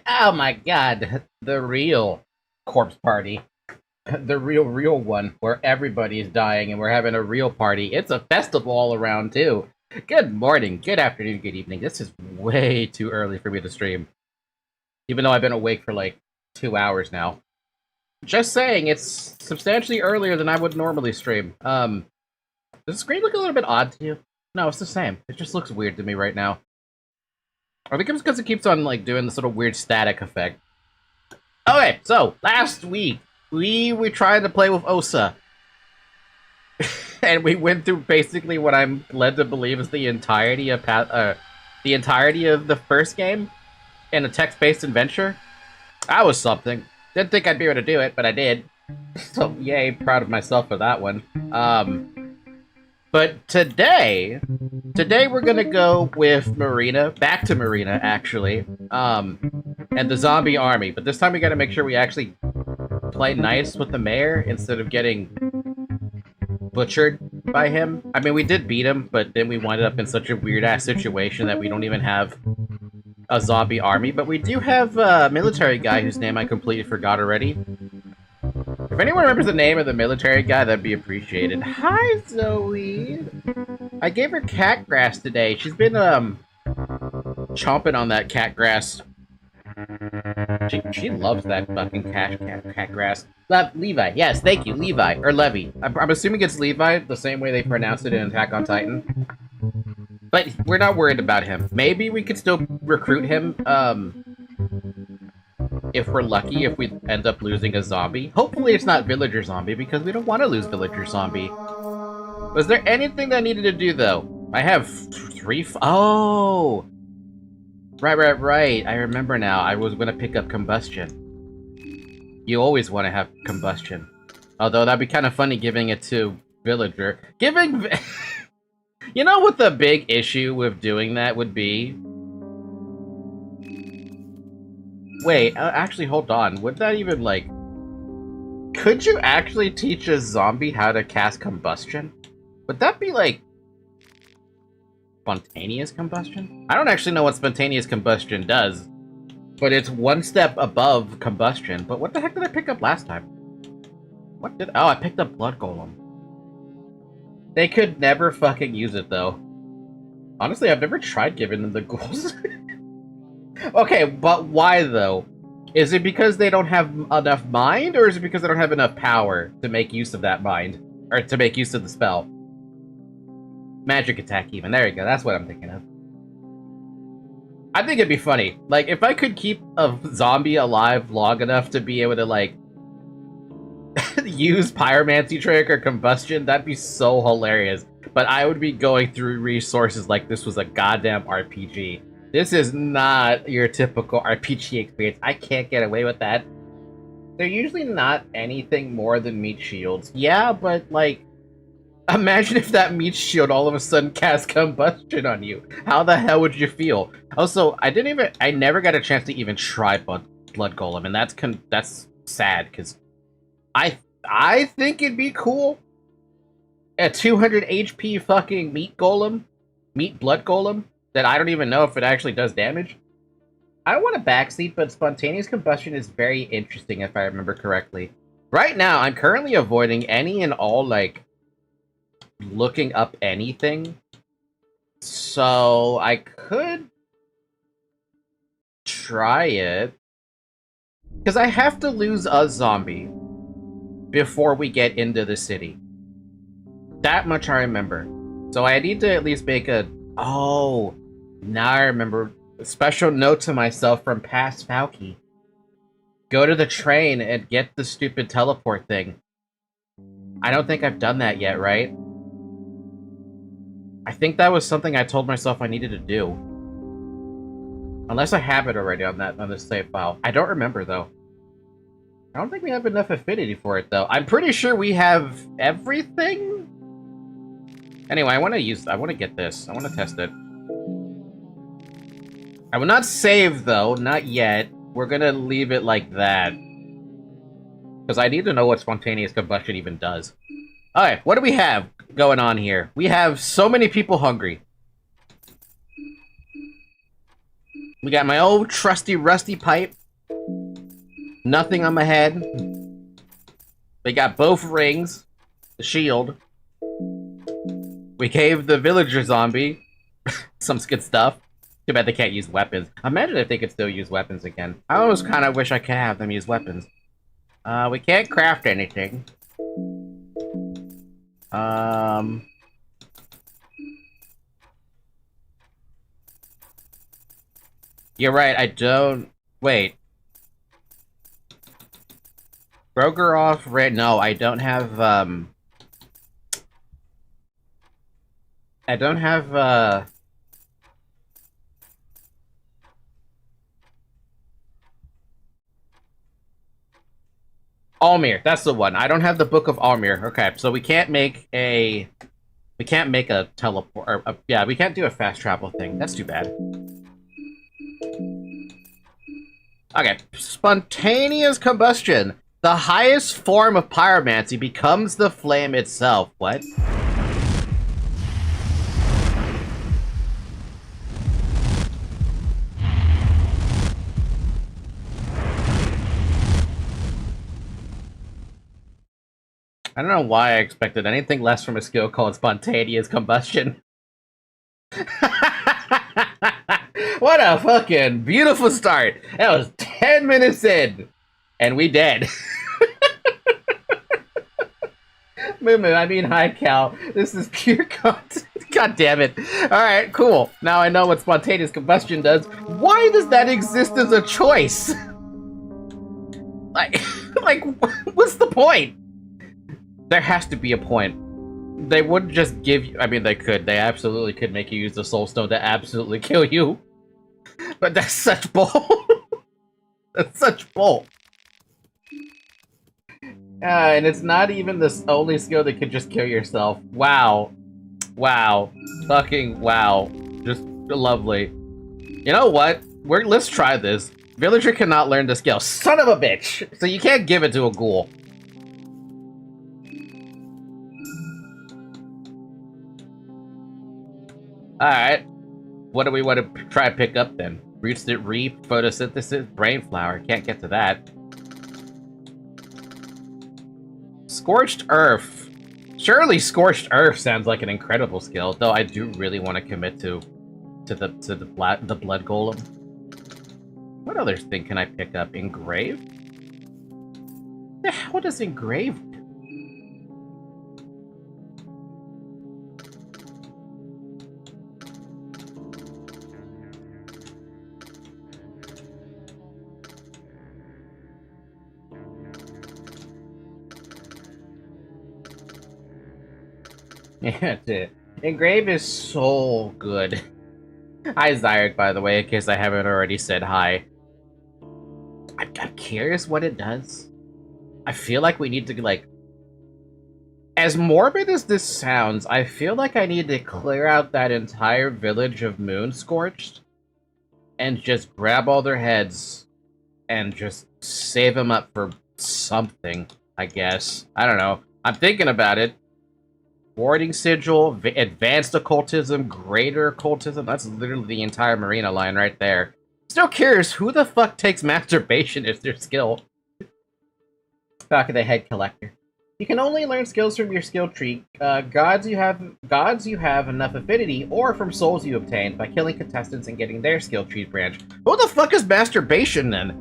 Oh my god, the real corpse party. The real one where everybody is dying and we're having a real party. It's a festival all around, too. Good morning, good afternoon, good evening. This is way too early for me to stream. Even though I've been awake for like 2 hours now. Just saying, it's substantially earlier than I would normally stream. Does the screen look a little bit odd to you? No, it's the same. It just looks weird to me right now. I think it's because it keeps on like doing this little weird static effect. Okay, so last week we were trying to play with Osa, and we went through basically what I'm led to believe is the entirety of the first game in a text-based adventure. That was something. Didn't think I'd be able to do it, but I did. So yay, proud of myself for that one. But today we're gonna go with Marina, back to Marina, actually, and the zombie army. But this time we gotta make sure we actually play nice with the mayor instead of getting butchered by him. I mean, we did beat him, but then we wound up in such a weird-ass situation that we don't even have a zombie army. But we do have a military guy whose name I completely forgot already. If anyone remembers the name of the military guy, that'd be appreciated. Hi, Zoe! I gave her cat grass today. She's been, chomping on that cat grass. She loves that fucking cat grass. Levi, yes, thank you, Levi, or Levi. I'm assuming it's Levi, the same way they pronounce it in Attack on Titan. But we're not worried about him. Maybe we could still recruit him, if we're lucky, if we end up losing a zombie. Hopefully it's not villager zombie, because we don't want to lose villager zombie. Was there anything that I needed to do, though? I have oh! Right. I remember now. I was gonna pick up combustion. You always want to have combustion. Although that'd be kind of funny giving it to villager. You know what the big issue with doing that would be? Wait, actually, hold on. Would that even, like... Could you actually teach a zombie how to cast combustion? Would that be, like... spontaneous combustion? I don't actually know what spontaneous combustion does. But it's one step above combustion. But what the heck did I pick up last time? What did... Oh, I picked up Blood Golem. They could never fucking use it, though. Honestly, I've never tried giving them the ghouls. Okay, but why, though? Is it because they don't have enough mind, or is it because they don't have enough power to make use of that mind? Or to make use of the spell? Magic attack, even. There you go, that's what I'm thinking of. I think it'd be funny. Like, if I could keep a zombie alive long enough to be able to, like, use pyromancy trick or combustion, that'd be so hilarious. But I would be going through resources like this was a goddamn RPG. This is not your typical RPG experience. I can't get away with that. They're usually not anything more than meat shields. Yeah, but, like, imagine if that meat shield all of a sudden cast combustion on you. How the hell would you feel? Also, I never got a chance to even try Blood Golem, and that's sad, because I think it'd be cool. A 200 HP fucking meat blood golem, that I don't even know if it actually does damage. I don't want to backseat, but spontaneous combustion is very interesting if I remember correctly. Right now, I'm currently avoiding any and all, like, looking up anything. So, I could try it. Because I have to lose a zombie before we get into the city. That much I remember. So I need to at least make a... Oh, now I remember. A special note to myself from past Falky. Go to the train and get the stupid teleport thing. I don't think I've done that yet, right? I think that was something I told myself I needed to do. Unless I have it already on this save file. I don't remember, though. I don't think we have enough affinity for it, though. I'm pretty sure we have everything? Anyway, I want to get this. I want to test it. I will not save, though. Not yet. We're gonna leave it like that. Because I need to know what spontaneous combustion even does. Alright, what do we have going on here? We have so many people hungry. We got my old trusty rusty pipe. Nothing on my head. We got both rings. The shield. We gave the villager zombie some good stuff. Too bad they can't use weapons. Imagine if they could still use weapons again. I almost kind of wish I could have them use weapons. We can't craft anything. You're right, I don't... Wait. Broker off red. No, I don't have, I don't have, Almir, that's the one. I don't have the Book of Almir. Okay, so we can't make a... We can't make a teleport... Or yeah, we can't do a fast travel thing. That's too bad. Okay, spontaneous combustion. The highest form of pyromancy becomes the flame itself. What? I don't know why I expected anything less from a skill called spontaneous combustion. What a fucking beautiful start. That was 10 minutes in, and we dead. Moo, I mean hi, Cal. This is pure content. God damn it. Alright, cool. Now I know what spontaneous combustion does. Why does that exist as a choice? Like, what's the point? There has to be a point. They wouldn't just give you... I mean, they could. They absolutely could make you use the Soul Stone to absolutely kill you. But that's such bull. That's such bull. And it's not even the only skill that could just kill yourself. Wow. Wow. Fucking wow. Just lovely. You know what? Let's try this. Villager cannot learn the skill. Son of a bitch! So you can't give it to a ghoul. Alright. What do we want to try to pick up then? Roots that reap, photosynthesis, brain flower. Can't get to that. Scorched Earth. Surely Scorched Earth sounds like an incredible skill, though I do really want to commit to the blood golem. What other thing can I pick up? Engrave? What does engrave do? Yeah, engrave is so good. Hi, Zyric, by the way, in case I haven't already said hi. I'm curious what it does. I feel like we need to, like... As morbid as this sounds, I feel like I need to clear out that entire village of Moonscorched and just grab all their heads and just save them up for something, I guess. I don't know. I'm thinking about it. Warding Sigil, Advanced Occultism, Greater Occultism. That's literally the entire Marina line right there. Still curious, who the fuck takes Masturbation as their skill? Back of the Head Collector. You can only learn skills from your skill tree. Gods you have enough affinity, or from souls you obtained by killing contestants and getting their skill tree branch. Who the fuck is Masturbation then?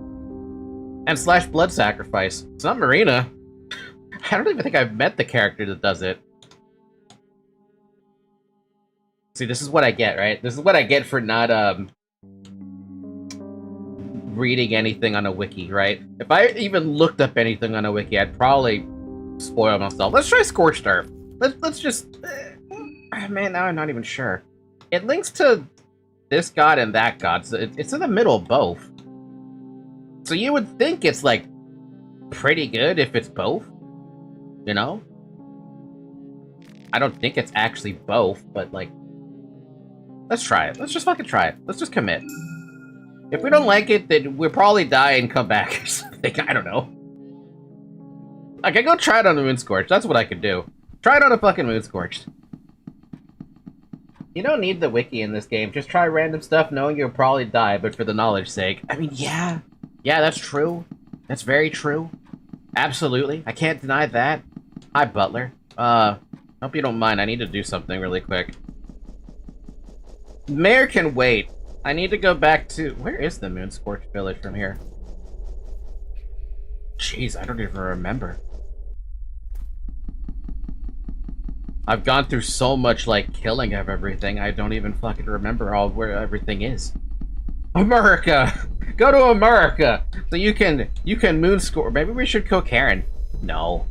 And / Blood Sacrifice. It's not Marina. I don't even think I've met the character that does it. See, this is what I get, right? This is what I get for not, reading anything on a wiki, right? If I even looked up anything on a wiki, I'd probably spoil myself. Let's try Scorched Earth. Let's just... man, now I'm not even sure. It links to this god and that god, so it's in the middle of both. So you would think it's, like, pretty good if it's both, you know? I don't think it's actually both, but, like... Let's try it. Let's just fucking try it. Let's just commit. If we don't like it, then we'll probably die and come back or something. I don't know. I can go try it on the Moonscorched. That's what I could do. Try it on a fucking Moonscorched. You don't need the wiki in this game. Just try random stuff knowing you'll probably die, but for the knowledge's sake. I mean, yeah. Yeah, that's true. That's very true. Absolutely. I can't deny that. Hi, Butler. Hope you don't mind. I need to do something really quick. Mayor can wait. I need to go back to... Where is the Moonscorched village from here? Jeez, I don't even remember. I've gone through so much, like, killing of everything, I don't even fucking remember where everything is. America! Go to America! So you can Moonscorch... Maybe we should kill Karen. No.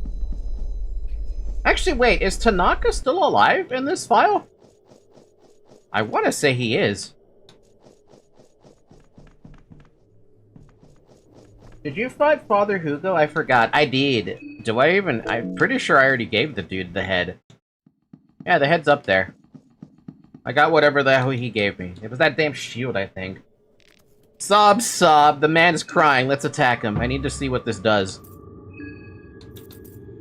Actually, wait, is Tanaka still alive in this file? I want to say he is. Did you fight Father Hugo? I forgot. I did. Do I even... I'm pretty sure I already gave the dude the head. Yeah, the head's up there. I got whatever the hell he gave me. It was that damn shield, I think. Sob, sob. The man is crying. Let's attack him. I need to see what this does.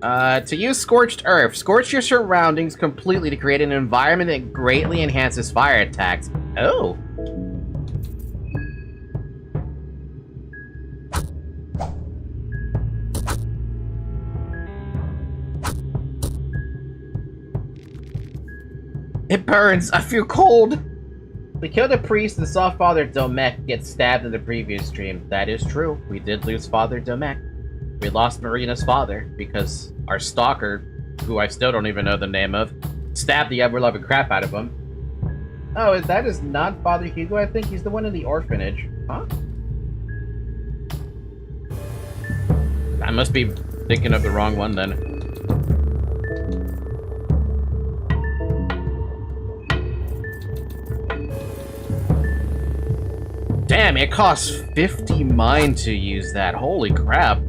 To use Scorched Earth. Scorch your surroundings completely to create an environment that greatly enhances fire attacks. Oh. It burns! I feel cold! We killed a priest and saw Father Domek get stabbed in the previous stream. That is true. We did lose Father Domek. We lost Marina's father because our stalker, who I still don't even know the name of, stabbed the ever-loving crap out of him. Oh, that is not Father Hugo? I think he's the one in the orphanage. Huh? I must be thinking of the wrong one then. Damn, it costs 50 mine to use that. Holy crap.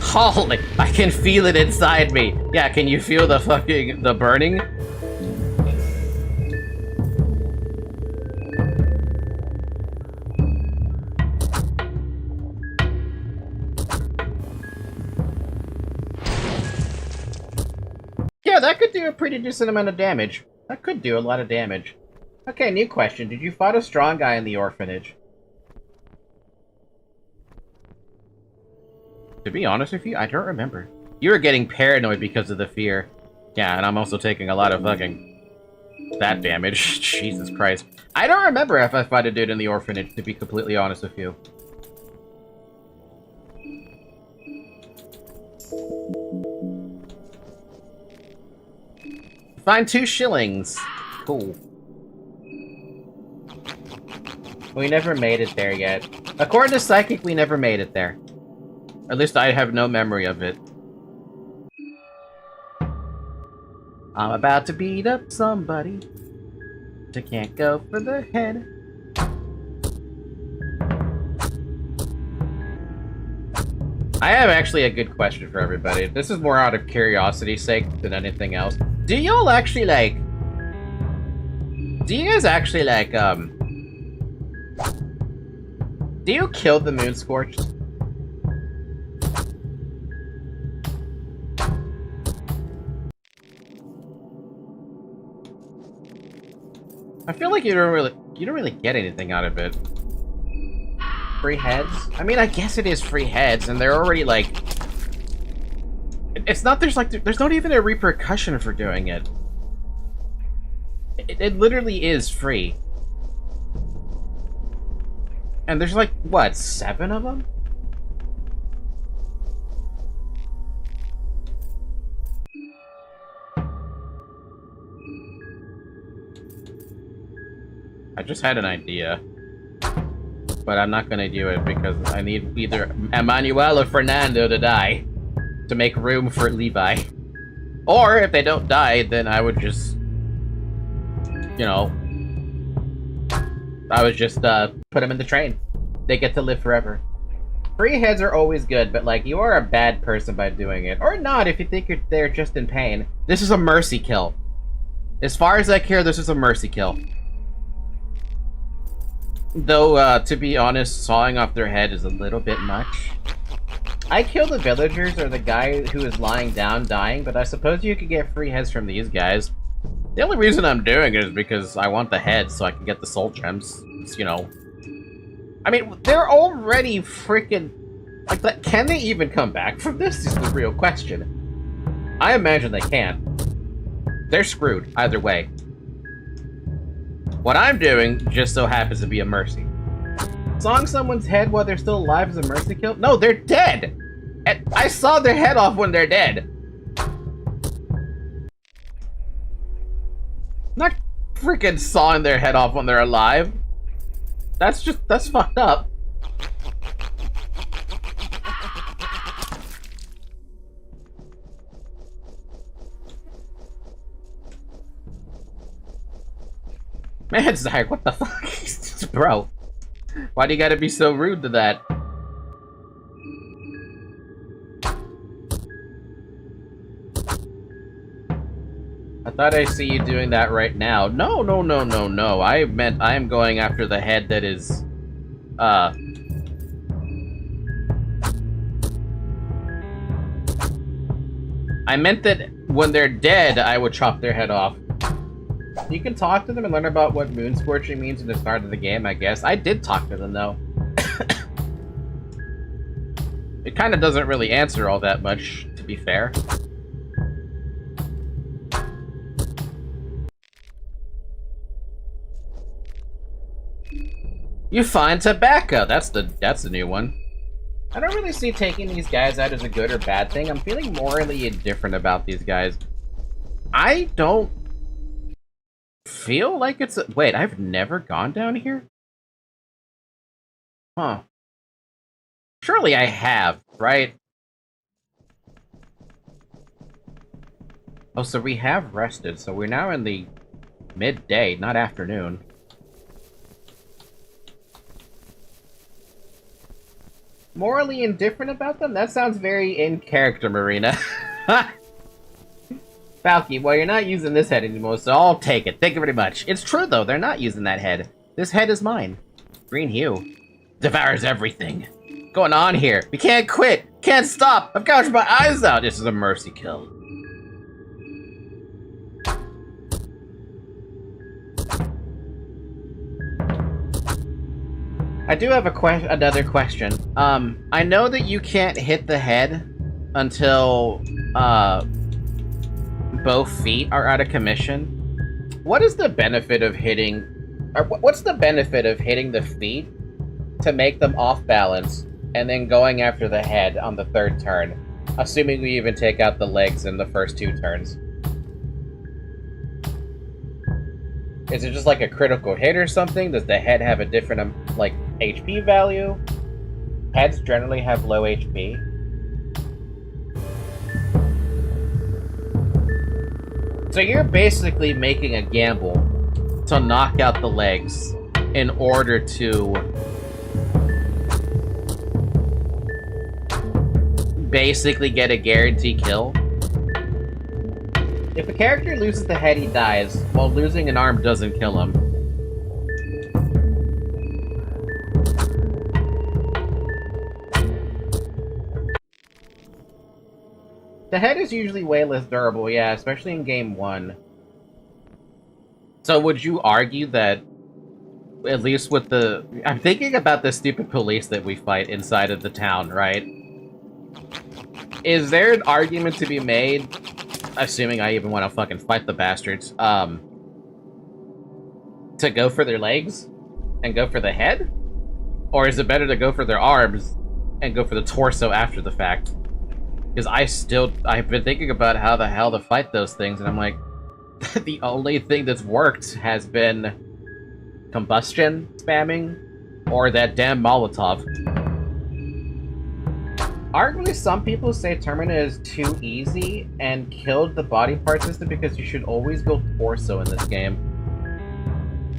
Holy, I can feel it inside me. Yeah, can you feel the burning? Yeah, that could do a pretty decent amount of damage. That could do a lot of damage. Okay, new question. Did you fight a strong guy in the orphanage? To be honest with you, I don't remember. You were getting paranoid because of the fear. Yeah, and I'm also taking a lot of fucking... that damage. Jesus Christ. I don't remember if I fought a dude in the orphanage, to be completely honest with you. Find 2 shillings. Cool. We never made it there yet. According to Psychic, we never made it there. At least I have no memory of it. I'm about to beat up somebody. I can't go for the head. I have actually a good question for everybody. This is more out of curiosity's sake than anything else. Do y'all actually like... do you guys actually like, do you kill the Moon Scorched? I feel like you don't really get anything out of it. Free heads? I mean, I guess it is free heads, and they're already like... it's not, there's not even a repercussion for doing it. It literally is free. And there's like, what, 7 of them? I just had an idea. But I'm not gonna do it because I need either Emmanuel or Fernando to die to make room for Levi. Or if they don't die, then I would just, you know, I would just put them in the train. They get to live forever. Free heads are always good, but like, you are a bad person by doing it. Or not if you think they're just in pain. This is a mercy kill. As far as I care, this is a mercy kill. Though, to be honest, sawing off their head is a little bit much. I kill the villagers or the guy who is lying down dying, but I suppose you could get free heads from these guys. The only reason I'm doing it is because I want the heads so I can get the soul gems. It's, you know... I mean, they're already freaking... like, that. Can they even come back from this is the real question. I imagine they can't. They're screwed, either way. What I'm doing just so happens to be a mercy. Sawing someone's head while they're still alive is a mercy kill? No, they're dead! And I saw their head off when they're dead. Not freaking sawing their head off when they're alive. That's fucked up. Man, it's like, what the fuck? Bro, why do you gotta be so rude to that? I thought I see you doing that right now. No, no, no, no, no. I meant I am going after the head that is, I meant that when they're dead, I would chop their head off. You can talk to them and learn about what moon scorching means at the start of the game, I guess. I did talk to them, though. It kind of doesn't really answer all that much, to be fair. You find tobacco. That's the new one. I don't really see taking these guys out as a good or bad thing. I'm feeling morally indifferent about these guys. I don't feel like it's wait, I've never gone down here? Huh. Surely I have, right? Oh, so we have rested, so we're now in the midday, not afternoon. Morally indifferent about them? That sounds very in character, Marina. Falky, well, you're not using this head anymore, so I'll take it. Thank you very much. It's true, though. They're not using that head. This head is mine. Green hue. Devours everything. Going on here? We can't quit. Can't stop. I've gouged my eyes out. This is a mercy kill. I do have another question. I know that you can't hit the head until both feet are out of commission. What is the benefit of hitting, or what's the benefit of hitting the feet to make them off balance and then going after the head on the third turn? Assuming we even take out the legs in the first 2 turns. Is it just like a critical hit or something? Does the head have a different, like, HP value? Heads generally have low HP. So you're basically making a gamble to knock out the legs in order to basically get a guaranteed kill. If a character loses the head, he dies, while losing an arm doesn't kill him. The head is usually way less durable, yeah, especially in game 1. So would you argue that, at least with the... I'm thinking about the stupid police that we fight inside of the town, right? Is there an argument to be made, assuming I even want to fucking fight the bastards, to go for their legs and go for the head? Or is it better to go for their arms and go for the torso after the fact? Because I've been thinking about how the hell to fight those things, and I'm like, the only thing that's worked has been combustion spamming or that damn Molotov. Arguably, some people say Termina is too easy and killed the body part system because you should always go torso in this game.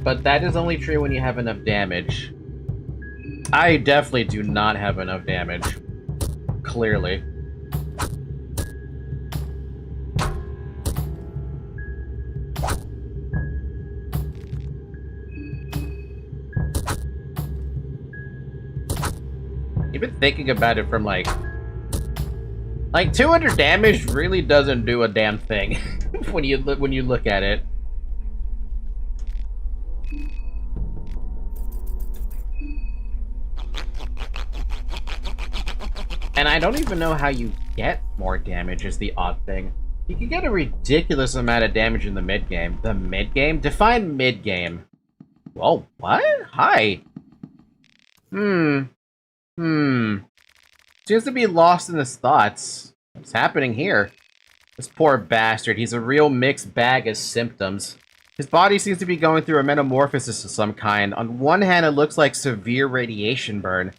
But that is only true when you have enough damage. I definitely do not have enough damage. Clearly. Even thinking about it from like 200 damage really doesn't do a damn thing when you look at it. And I don't even know how you get more damage is the odd thing. You can get a ridiculous amount of damage in the mid-game. The mid-game? Define mid-game. Oh, what? Hi. Seems to be lost in his thoughts. What's happening here? This poor bastard. He's a real mixed bag of symptoms. His body seems to be going through a metamorphosis of some kind. On one hand, it looks like severe radiation burn,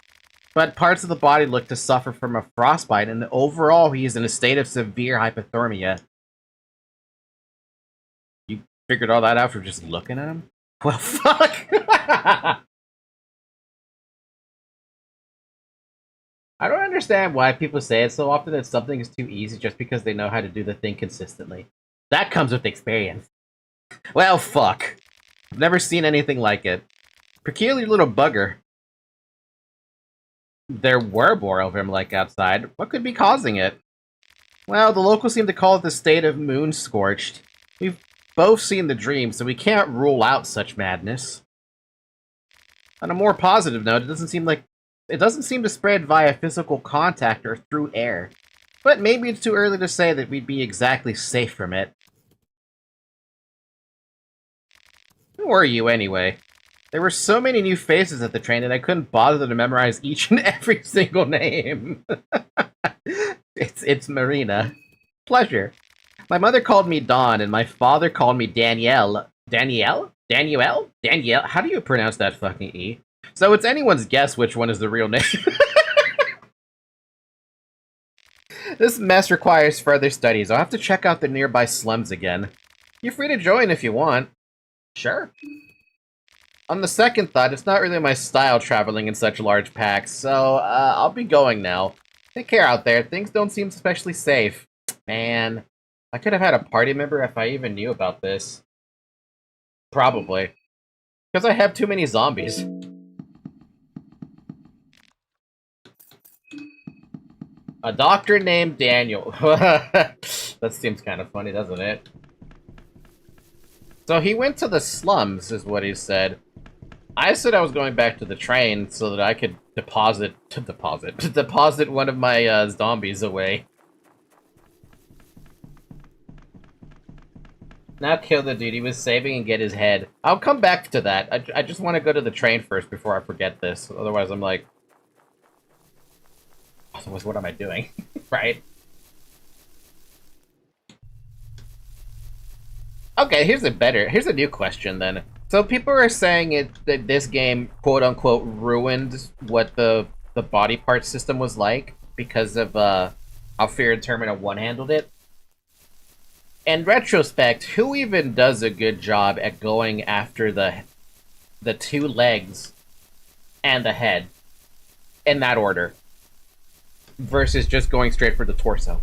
but parts of the body look to suffer from a frostbite, and overall, he is in a state of severe hypothermia. You figured all that out from just looking at him? Well, fuck! I don't understand why people say it so often that something is too easy just because they know how to do the thing consistently. That comes with experience. Well, fuck. I've never seen anything like it. Peculiar little bugger. There were more of him, like, outside. What could be causing it? Well, the locals seem to call it the state of moon-scorched. We've both seen the dream, so we can't rule out such madness. On a more positive note, it doesn't seem like It doesn't seem to spread via physical contact or through air. But maybe it's too early to say that we'd be exactly safe from it. Who are you, anyway? There were so many new faces at the train that I couldn't bother to memorize each and every single name. It's Marina. Pleasure. My mother called me Dawn, and my father called me Danielle. Danielle? Danielle? Danielle? How do you pronounce that fucking E? So it's anyone's guess which one is the real name. This mess requires further studies. I'll have to check out the nearby slums again. You're free to join if you want. Sure. On the second thought, it's not really my style traveling in such large packs, so I'll be going now. Take care out there. Things don't seem especially safe. Man, I could have had a party member if I even knew about this. Probably. Because I have too many zombies. A doctor named Daniel. That seems kind of funny, doesn't it? So he went to the slums, is what he said. I said I was going back to the train so that I could deposit one of my zombies away. Now kill the dude he was saving and get his head. I'll come back to that. I just want to go to the train first before I forget this. Otherwise I'm like... Otherwise, what am I doing? Right? Okay, here's a new question then. So people are saying that this game, quote-unquote, ruined what the body part system was like because of how Fear and Termina one-handled it. In retrospect, who even does a good job at going after the two legs and the head in that order versus just going straight for the torso?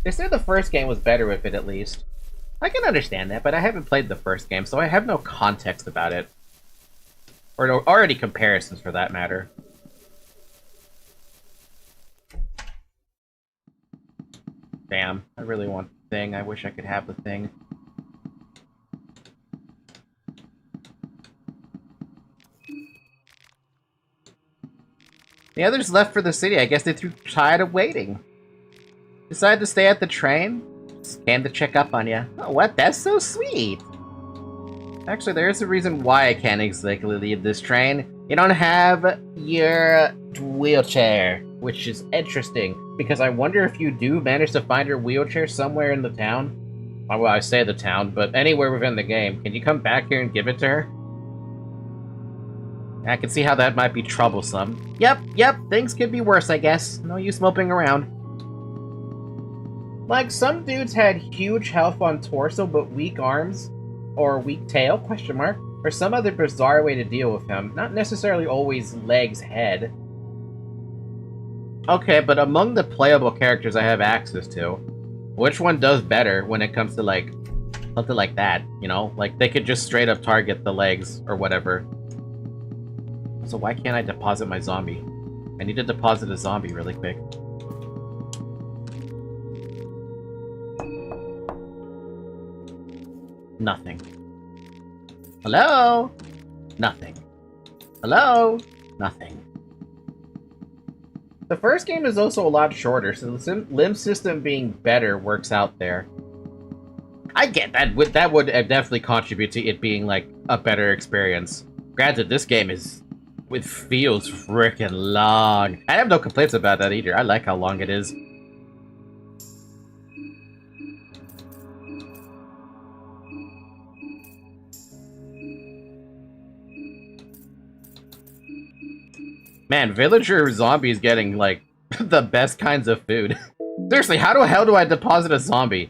They said the first game was better with it, at least. I can understand that, but I haven't played the first game, so I have no context about it. Or any comparisons, for that matter. Damn, I really want the thing. I wish I could have the thing. The others left for the city. I guess they threw tired of waiting. Decided to stay at the train? Just came to check up on you. Oh, what? That's so sweet. Actually, there is a reason why I can't exactly leave this train. You don't have your wheelchair, which is interesting, because I wonder if you do manage to find your wheelchair somewhere in the town. Well, I say the town, but anywhere within the game. Can you come back here and give it to her? I can see how that might be troublesome. Yep, things could be worse, I guess. No use moping around. Like, some dudes had huge health on torso but weak arms, or weak tail, question mark, or some other bizarre way to deal with him. Not necessarily always legs, head. Okay, but among the playable characters I have access to, which one does better when it comes to, like, something like that, you know? Like, they could just straight up target the legs, or whatever. So why can't I deposit my zombie? I need to deposit a zombie really quick. Nothing. Hello? Nothing. Hello? Nothing. The first game is also a lot shorter, so the limb system being better works out there. I get that. That would definitely contribute to it being, like, a better experience. Granted, this game feels frickin' long. I have no complaints about that either. I like how long it is. Man, villager zombies getting, like, the best kinds of food. Seriously, how the hell do I deposit a zombie?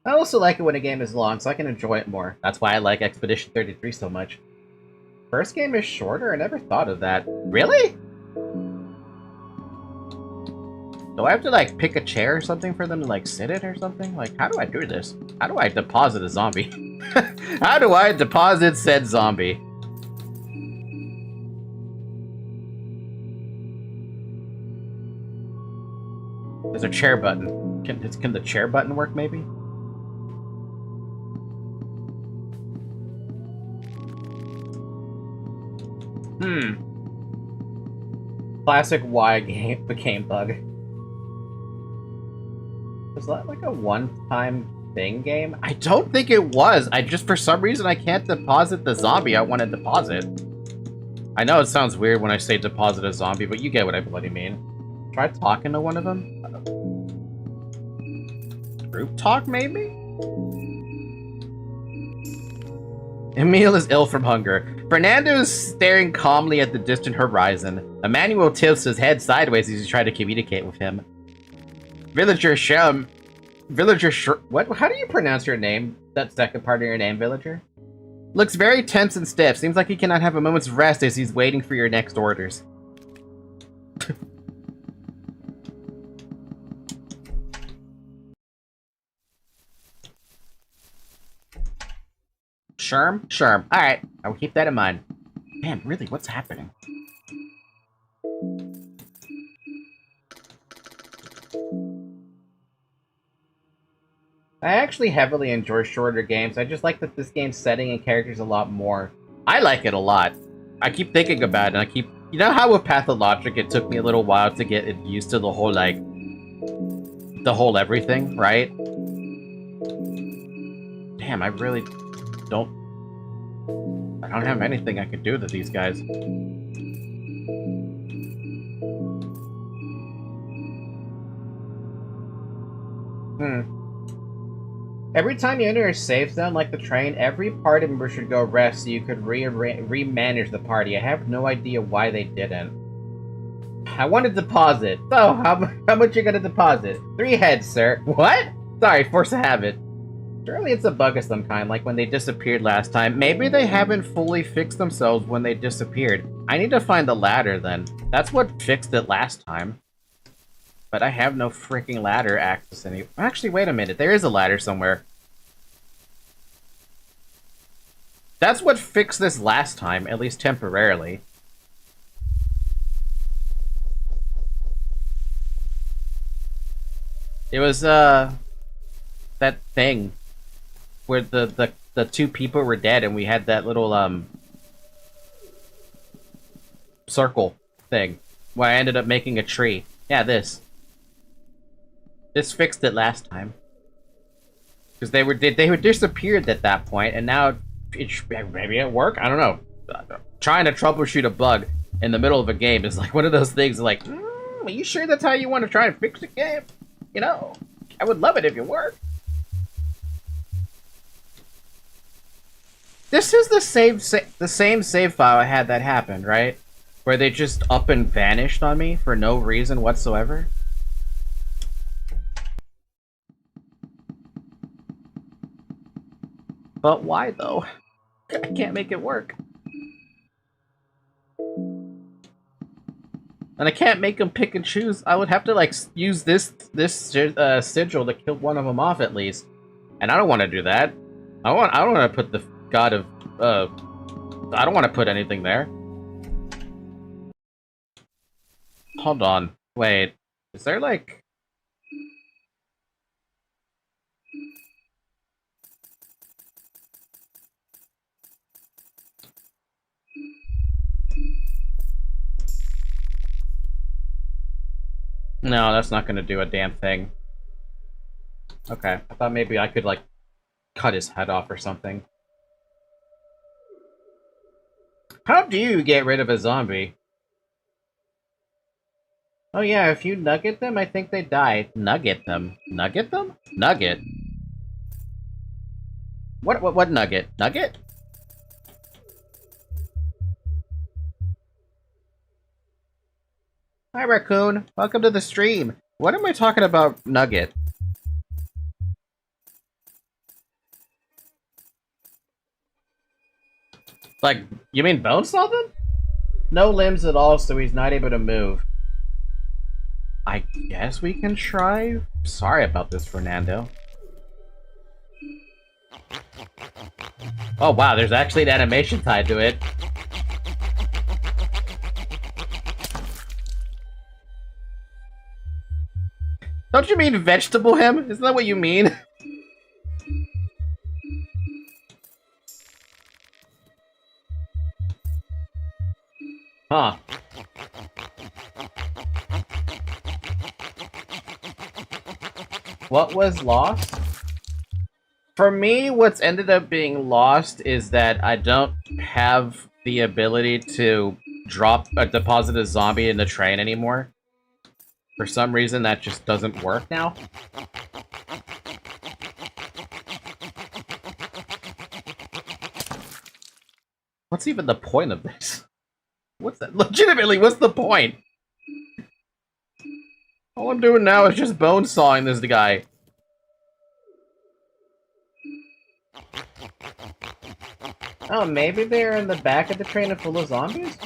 I also like it when a game is long, so I can enjoy it more. That's why I like Expedition 33 so much. First game is shorter? I never thought of that. Really? Do I have to, like, pick a chair or something for them to, like, sit in or something? Like, how do I do this? How do I deposit a zombie? How do I deposit said zombie? There's a chair button. Can the chair button work, maybe? Classic Y game became bug. Was that like a one-time thing game? I don't think it was. I just, for some reason, I can't deposit the zombie I want to deposit. I know it sounds weird when I say deposit a zombie, but you get what I bloody mean. Try talking to one of them. Group talk, maybe? Emil is ill from hunger. Fernando is staring calmly at the distant horizon. Emmanuel tilts his head sideways as he tries to communicate with him. Villager Shem. What? How do you pronounce your name? That second part of your name, Villager? Looks very tense and stiff. Seems like he cannot have a moment's rest as he's waiting for your next orders. Sherm? Sherm. Alright, I will keep that in mind. Man, really, what's happening? I actually heavily enjoy shorter games. I just like that this game's setting and characters a lot more. I like it a lot. I keep thinking about it, and I keep... You know how with Pathologic, it took me a little while to get used to the whole, like... The whole everything, right? Damn, I really don't... I don't have anything I could do to these guys. Every time you enter a safe zone, like the train, every party member should go rest so you could re-manage the party. I have no idea why they didn't. I want to deposit. So, how much you gonna deposit? 3 heads, sir. What? Sorry, force of habit. Surely it's a bug of some kind, like when they disappeared last time. Maybe they haven't fully fixed themselves when they disappeared. I need to find the ladder, then. That's what fixed it last time. But I have no freaking ladder access any... Actually, wait a minute. There is a ladder somewhere. That's what fixed this last time, at least temporarily. It was, that thing where the 2 people were dead and we had that little, circle thing where I ended up making a tree. Yeah, this. This fixed it last time. Because they were disappeared at that point, and now maybe it worked? I don't know. Trying to troubleshoot a bug in the middle of a game is like one of those things like, are you sure that's how you want to try and fix a game? You know, I would love it if it worked. This is the same save file I had that happened, right? Where they just up and vanished on me for no reason whatsoever. But why, though? I can't make it work. And I can't make them pick and choose. I would have to, like, use this sigil to kill one of them off, at least. And I don't want to do that. I don't want to put the god of... I don't want to put anything there. Hold on. Wait. Is there, like... No, that's not gonna do a damn thing. Okay, I thought maybe I could, like, cut his head off or something. How do you get rid of a zombie? Oh yeah, if you nugget them, I think they die. Nugget them? Nugget them? Nugget? What nugget? Nugget? Hi, Raccoon. Welcome to the stream. What am I talking about, Nugget? Like, you mean bone something? No limbs at all, so he's not able to move. I guess we can try? Sorry about this, Fernando. Oh wow, there's actually an animation tied to it. Don't you mean vegetable him? Isn't that what you mean? Huh. What was lost? For me, what's ended up being lost is that I don't have the ability to deposit a zombie in the train anymore. For some reason, that just doesn't work now. What's even the point of this? What's that? Legitimately, what's the point? All I'm doing now is just bone sawing this guy. Oh, maybe they're in the back of the train and full of zombies?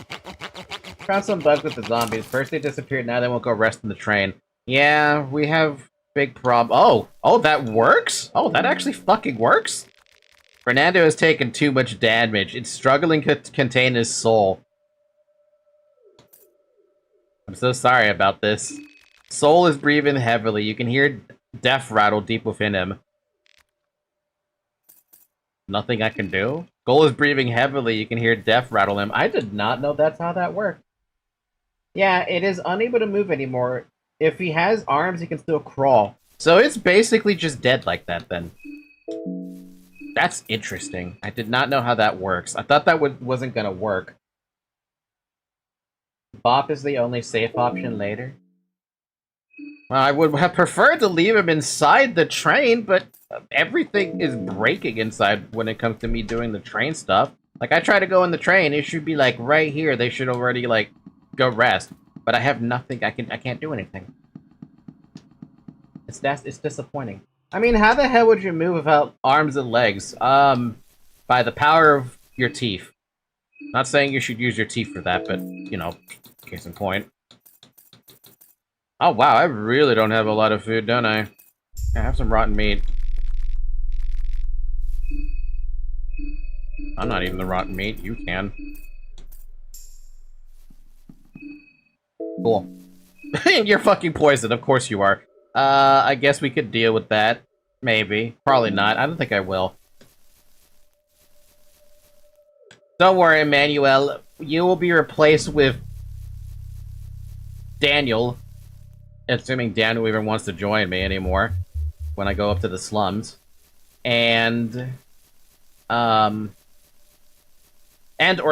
Found some bugs with the zombies. First they disappeared, now they won't go rest in the train. Yeah, we have big Oh, that works? Oh, that actually fucking works? Fernando has taken too much damage. It's struggling to contain his soul. I'm so sorry about this. Soul is breathing heavily. You can hear death rattle deep within him. Nothing I can do? Goal is breathing heavily. You can hear death rattle him. I did not know that's how that worked. Yeah, it is unable to move anymore. If he has arms, he can still crawl. So it's basically just dead like that, then. That's interesting. I did not know how that works. I thought that wasn't gonna work. Bop is the only safe option later. Well, I would have preferred to leave him inside the train, but everything is breaking inside when it comes to me doing the train stuff. Like, I try to go in the train, it should be, like, right here. They should already, like, go rest. But I have nothing. I can't do anything. It's disappointing. I mean, how the hell would you move without arms and legs? By the power of your teeth. Not saying you should use your teeth for that, but, you know, case in point. Oh, wow, I really don't have a lot of food, don't I? I have some rotten meat. I'm not eating the rotten meat. You can. Cool. You're fucking poisoned. Of course you are. I guess we could deal with that. Maybe. Probably not. I don't think I will. Don't worry, Emmanuel. You will be replaced with Daniel. Assuming Daniel even wants to join me anymore. When I go up to the slums. And or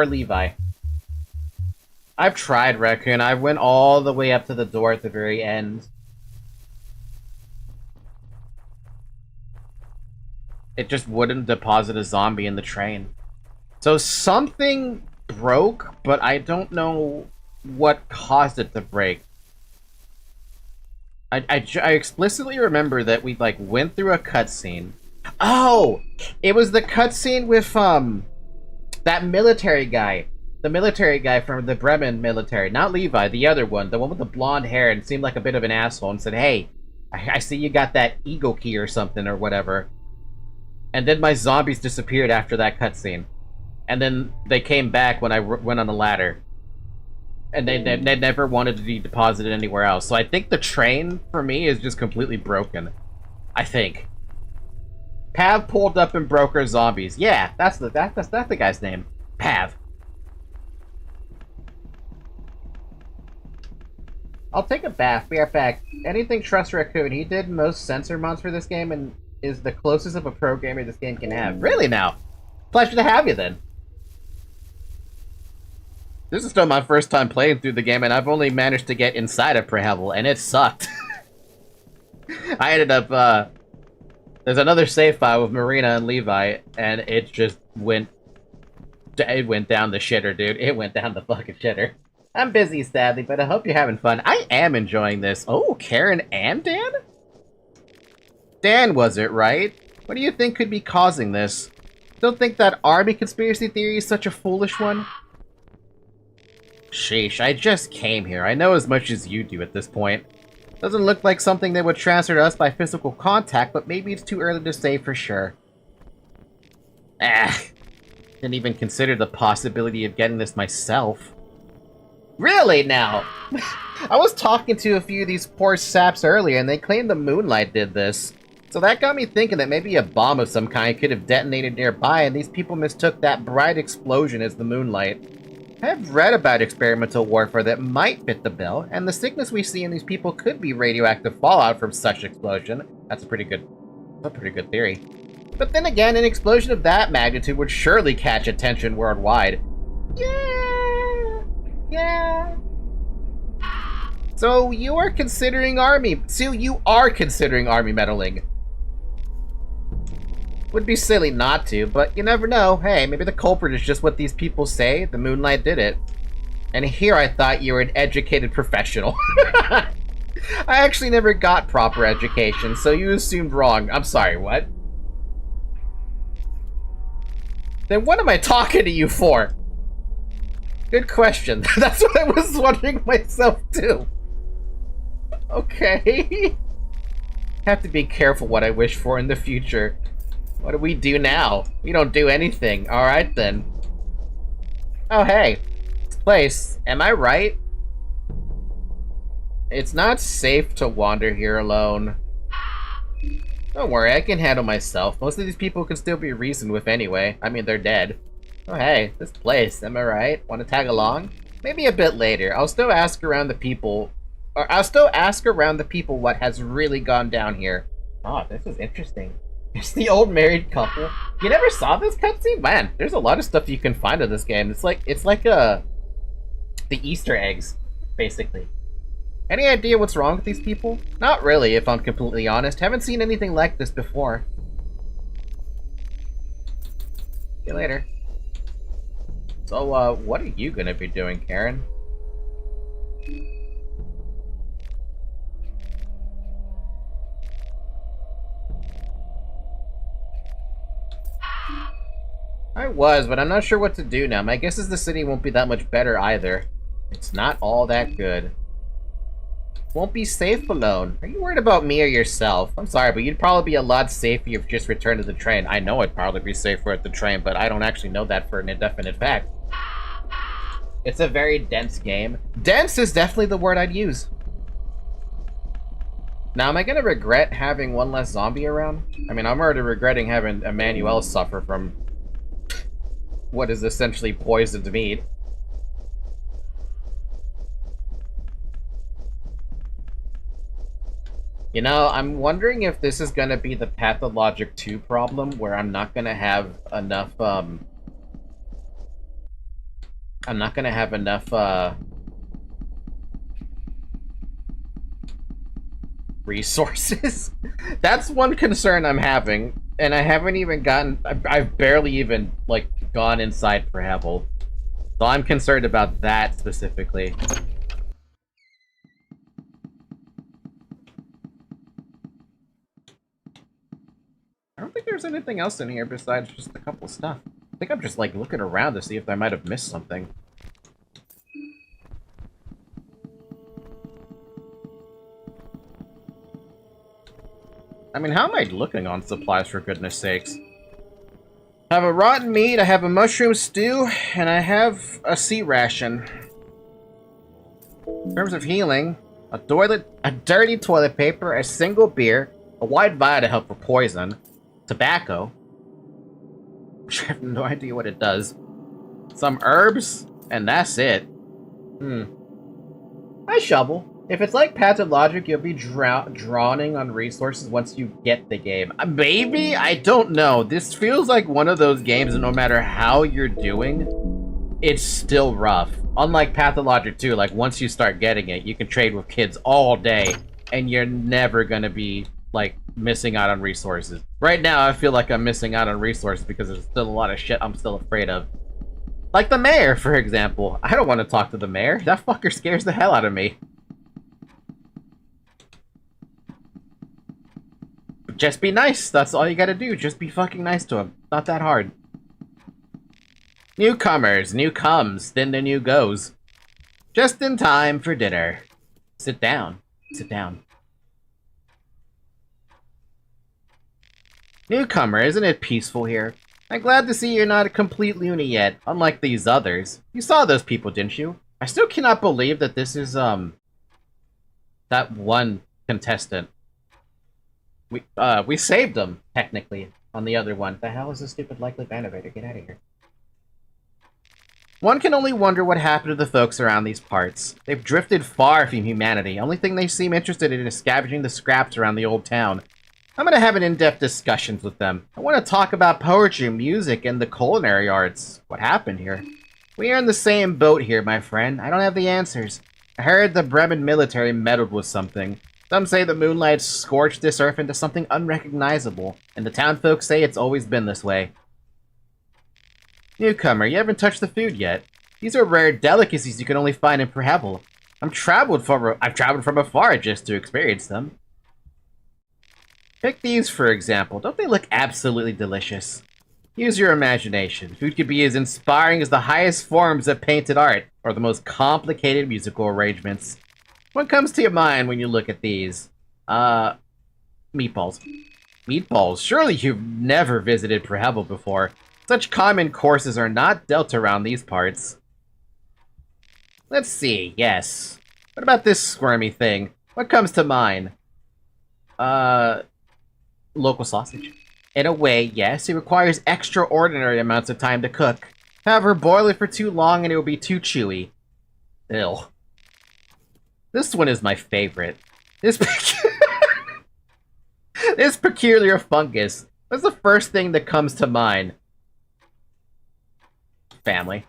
Levi. I've tried, Raccoon. I went all the way up to the door at the very end. It just wouldn't deposit a zombie in the train. So something broke, but I don't know what caused it to break. I explicitly remember that we, like, went through a cutscene. Oh! It was the cutscene with, that military guy. The military guy from the Bremen military. Not Levi, the other one. The one with the blonde hair and seemed like a bit of an asshole and said, hey, I see you got that ego key or something or whatever. And then my zombies disappeared after that cutscene. And then they came back when I went on the ladder. And they never wanted to be deposited anywhere else. So I think the train, for me, is just completely broken. I think. Pav pulled up and broke our zombies. Yeah, that's the guy's name. Pav. I'll take a bath. Be right back. Anything trust Raccoon. He did most sensor mods for this game and is the closest of a pro gamer this game can have. Really now? Pleasure to have you then. This is still my first time playing through the game, and I've only managed to get inside of Prehevil, and it sucked. I ended up, there's another save file with Marina and Levi, and it just went down the shitter, dude. It went down the fucking shitter. I'm busy, sadly, but I hope you're having fun. I am enjoying this. Oh, Karen and Dan? Dan was it, right? What do you think could be causing this? Don't think that army conspiracy theory is such a foolish one? Sheesh, I just came here. I know as much as you do at this point. Doesn't look like something they would transfer to us by physical contact, but maybe it's too early to say for sure. Didn't even consider the possibility of getting this myself. Really now? I was talking to a few of these poor saps earlier, and they claimed the moonlight did this. So that got me thinking that maybe a bomb of some kind could have detonated nearby, and these people mistook that bright explosion as the moonlight. I have read about experimental warfare that might fit the bill, and the sickness we see in these people could be radioactive fallout from such explosion. That's a pretty good theory. But then again, an explosion of that magnitude would surely catch attention worldwide. Yeah. So you are considering army meddling. Would be silly not to, but you never know. Hey, maybe the culprit is just what these people say. The moonlight did it. And here I thought you were an educated professional. I actually never got proper education, so you assumed wrong. I'm sorry, what? Then what am I talking to you for? Good question. That's what I was wondering myself, too. Okay. Have to be careful what I wish for in the future. What do we do now? We don't do anything. Alright then. Oh hey. This place. Am I right? It's not safe to wander here alone. Don't worry, I can handle myself. Most of these people can still be reasoned with anyway. I mean, they're dead. Oh hey, this place. Am I right? Want to tag along? Maybe a bit later. I'll still ask around the people what has really gone down here. Oh, this is interesting. It's the old married couple. You never saw this cutscene? Man, there's a lot of stuff you can find in this game. It's like the Easter eggs, basically. Any idea what's wrong with these people? Not really, if I'm completely honest. Haven't seen anything like this before. See you later. So, what are you gonna be doing, Karen? I was, but I'm not sure what to do now. My guess is the city won't be that much better either. It's not all that good. Won't be safe alone. Are you worried about me or yourself? I'm sorry, but you'd probably be a lot safer if you just returned to the train. I know I'd probably be safer at the train, but I don't actually know that for an indefinite fact. It's a very dense game. Dense is definitely the word I'd use. Now, am I gonna regret having one less zombie around? I mean, I'm already regretting having Emmanuel suffer from what is essentially poisoned meat. You know, I'm wondering if this is gonna be the Pathologic 2 problem, where I'm not gonna have enough, resources. That's one concern I'm having, and I haven't even I've barely even, like, gone inside Prehevil. So I'm concerned about that specifically. I don't think there's anything else in here besides just a couple of stuff. I think I'm just, like, looking around to see if I might have missed something. I mean, how am I looking on supplies, for goodness sakes? I have a rotten meat, I have a mushroom stew, and I have a sea ration. In terms of healing, a dirty toilet paper, a single beer, a wide vial to help for poison, tobacco, which I have no idea what it does, some herbs, and that's it. I shovel. If it's like Pathologic, you'll be drowning on resources once you get the game. Maybe? I don't know. This feels like one of those games that no matter how you're doing, it's still rough. Unlike Pathologic 2, like, once you start getting it, you can trade with kids all day, and you're never gonna be, like, missing out on resources. Right now, I feel like I'm missing out on resources because there's still a lot of shit I'm still afraid of. Like the mayor, for example. I don't want to talk to the mayor. That fucker scares the hell out of me. Just be nice. That's all you gotta do. Just be fucking nice to him. Not that hard. Newcomers. New comes, then the new goes. Just in time for dinner. Sit down. Sit down. Newcomer, isn't it peaceful here? I'm glad to see you're not a complete loony yet, unlike these others. You saw those people, didn't you? I still cannot believe that this is, that one contestant. We saved him, technically, on the other one. The hell is this stupid likely innovator? Get out of here. One can only wonder what happened to the folks around these parts. They've drifted far from humanity. Only thing they seem interested in is scavenging the scraps around the old town. I'm gonna have an in-depth discussions with them. I want to talk about poetry, music, and the culinary arts. What happened here? We are in the same boat here, my friend. I don't have the answers. I heard the Bremen military meddled with something. Some say the moonlight scorched this earth into something unrecognizable, and the town folks say it's always been this way. Newcomer, you haven't touched the food yet. These are rare delicacies you can only find in Prehevil. I've traveled from afar just to experience them. Take these, for example. Don't they look absolutely delicious? Use your imagination. Food could be as inspiring as the highest forms of painted art, or the most complicated musical arrangements. What comes to your mind when you look at these? Meatballs. Meatballs? Surely you've never visited Prehevil before. Such common courses are not dealt around these parts. Let's see, yes. What about this squirmy thing? What comes to mind? Local sausage. In a way, yes, it requires extraordinary amounts of time to cook. However, boil it for too long and it will be too chewy. Ew. This one is my favorite. This this peculiar fungus. What's the first thing that comes to mind? Family.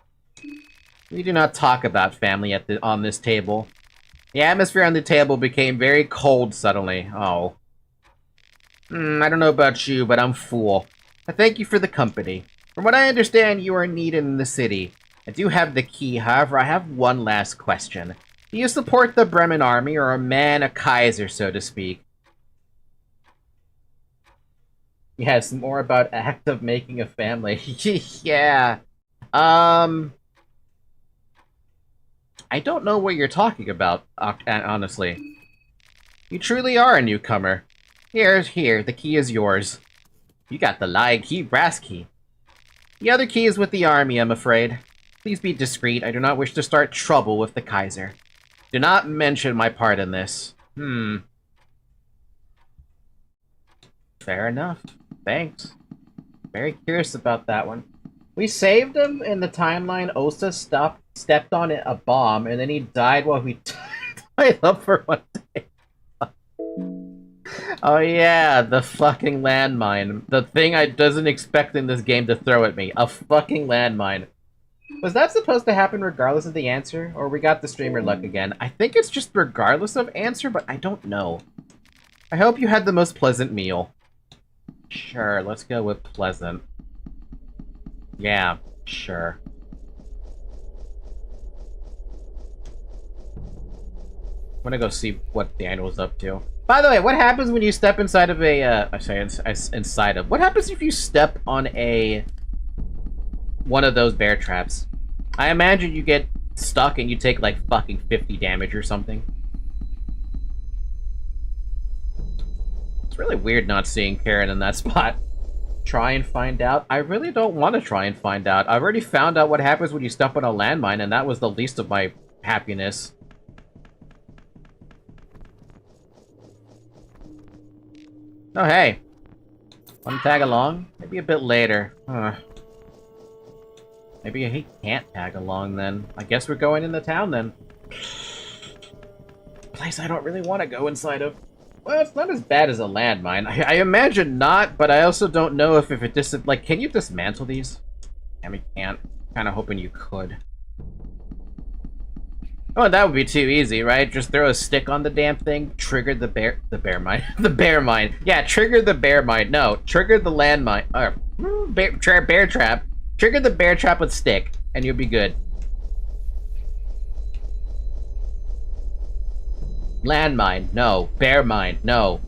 We do not talk about family on this table. The atmosphere on the table became very cold suddenly. Oh. I don't know about you, but I'm full. I thank you for the company. From what I understand, you are needed in the city. I do have the key, however, I have one last question. Do you support the Bremen army, or a Kaiser, so to speak? Yes, more about act of making a family. Yeah. I don't know what you're talking about, honestly. You truly are a newcomer. Here, the key is yours. You got the lie key, brass key. The other key is with the army, I'm afraid. Please be discreet, I do not wish to start trouble with the Kaiser. Do not mention my part in this. Fair enough. Thanks. Very curious about that one. We saved him in the timeline. Osa stepped on a bomb, and then he died while we tied up for one day. Oh yeah, the fucking landmine. The thing I wasn't expecting this game to throw at me. A fucking landmine. Was that supposed to happen regardless of the answer? Or we got the streamer luck again? I think it's just regardless of answer, but I don't know. I hope you had the most pleasant meal. Sure, let's go with pleasant. Yeah, sure. I'm gonna go see what Daniel's up to. By the way, what happens when you step inside of a, what happens if you step on one of those bear traps? I imagine you get stuck and you take, like, fucking 50 damage or something. It's really weird not seeing Karen in that spot. Try and find out? I really don't want to try and find out. I've already found out what happens when you step on a landmine, and that was the least of my happiness. Oh, hey. Want to tag along? Maybe a bit later. Maybe he can't tag along then. I guess we're going into town then. Place I don't really want to go inside of. Well, it's not as bad as a landmine. I imagine not, but I also don't know if it like, can you dismantle these? I mean, can't. Kind of hoping you could. Oh, that would be too easy, right? Just throw a stick on the damn thing, trigger the bear mine. The bear mine. Yeah, trigger the bear mine. No, trigger the landmine. Bear trap. Trigger the bear trap with stick, and you'll be good. Landmine, no. Bear mine, no.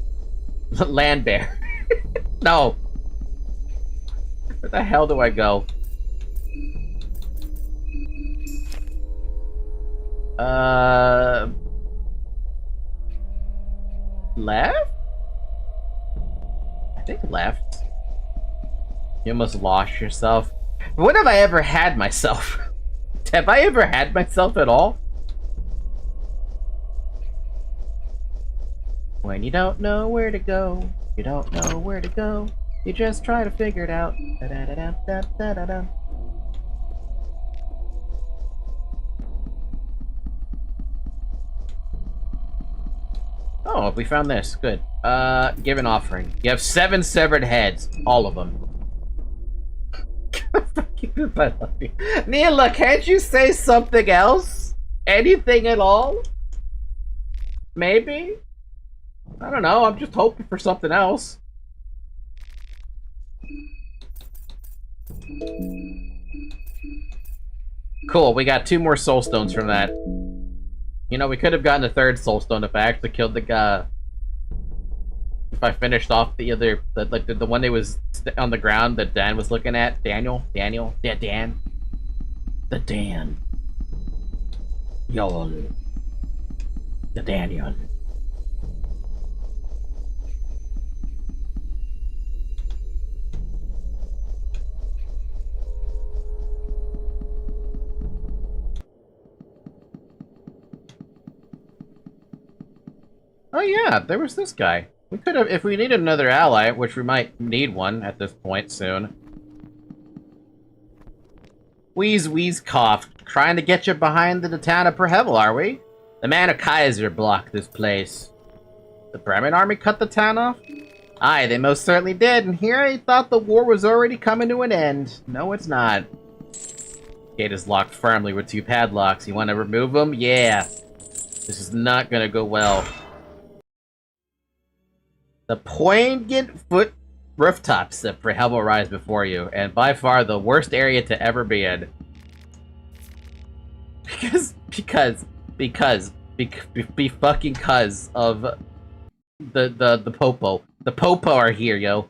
Land bear. No. Where the hell do I go? Left? I think left. You almost lost yourself. When have I ever had myself? Have I ever had myself at all? When you don't know where to go, you don't know where to go, you just try to figure it out. Da-da-da-da-da-da-da-da. Oh, we found this. Good. Give an offering. You have 7 severed heads. All of them. I love you. Neela, can't you say something else? Anything at all? Maybe? I don't know, I'm just hoping for something else. Cool, we got 2 more soul stones from that. You know, we could have gotten a 3rd soul stone if I actually killed the guy. If I finished off the other, the one that was on the ground that Dan was looking at. Daniel? Yeah, Dan. The Dan. Y'all. The Daniel. Oh yeah, there was this guy. We could have, if we needed another ally, which we might need one at this point soon. Wheeze cough. Trying to get you behind the town of Prehevil, are we? The man of Kaiser blocked this place. The Bremen army cut the town off? Aye, they most certainly did, and here I thought the war was already coming to an end. No, it's not. Gate is locked firmly with 2 padlocks. You want to remove them? Yeah. This is not gonna go well. The poignant foot rooftops of Prehevil rise before you, and by far the worst area to ever be in. Be fucking cuz of the popo. The popo are here, yo.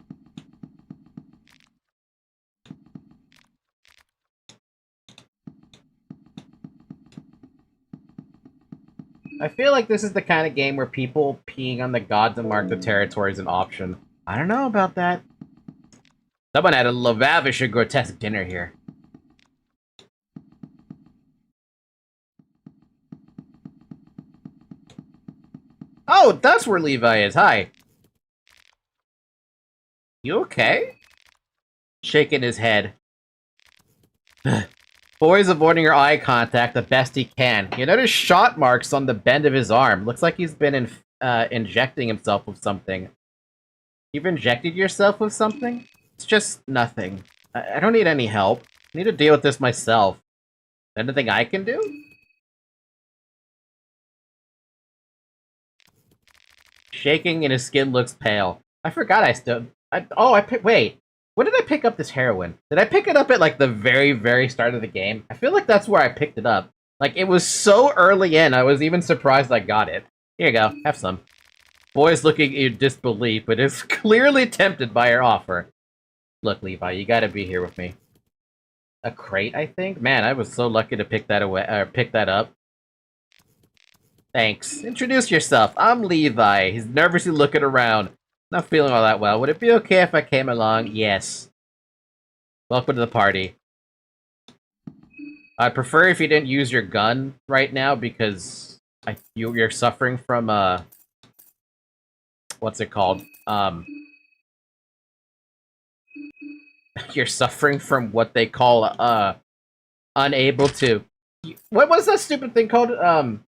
I feel like this is the kind of game where people peeing on the gods and mark the territory is an option. I don't know about that. Someone had a lavish and grotesque dinner here. Oh, that's where Levi is. Hi. You okay? Shaking his head. Boy's avoiding your eye contact the best he can. You notice shot marks on the bend of his arm. Looks like he's been injecting himself with something. You've injected yourself with something? It's just nothing. I don't need any help. I need to deal with this myself. Anything I can do? Shaking and his skin looks pale. I forgot I still... wait. When did I pick up this heroin? Did I pick it up at, like, the very, very start of the game? I feel like that's where I picked it up. Like, it was so early in, I was even surprised I got it. Here you go, have some. Boy's looking in disbelief, but is clearly tempted by her offer. Look, Levi, you gotta be here with me. A crate, I think? Man, I was so lucky to pick that up. Thanks. Introduce yourself. I'm Levi. He's nervously looking around. Not feeling all that well. Would it be okay if I came along? Yes. Welcome to the party. I'd prefer if you didn't use your gun right now because you're suffering from what's it called? You're suffering from what they call unable to. What was that stupid thing called?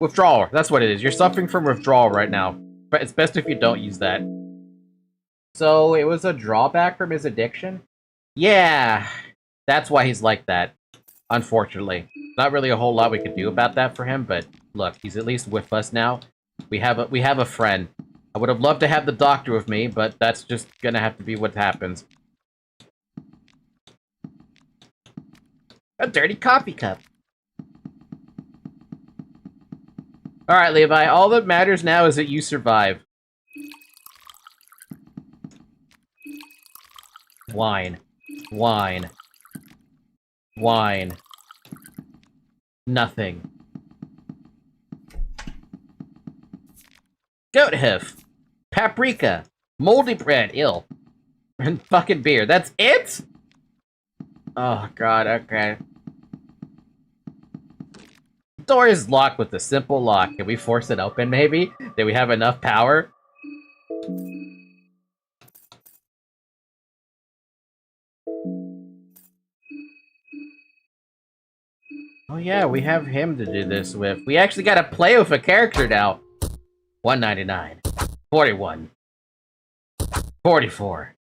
Withdrawal. That's what it is. You're suffering from withdrawal right now. But it's best if you don't use that. So, it was a drawback from his addiction? Yeah, that's why he's like that, unfortunately. Not really a whole lot we could do about that for him, but look, he's at least with us now. We have a friend. I would have loved to have the doctor with me, but that's just gonna have to be what happens. A dirty coffee cup. Alright, Levi, all that matters now is that you survive. Wine. Wine. Wine. Nothing. Goat hoof. Paprika. Moldy bread. Ill. And fucking beer. That's it? Oh god, okay. Door is locked with a simple lock. Can we force it open, maybe? Do we have enough power? Oh yeah, we have him to do this with. We actually gotta play with a character now. 199. 41. 44.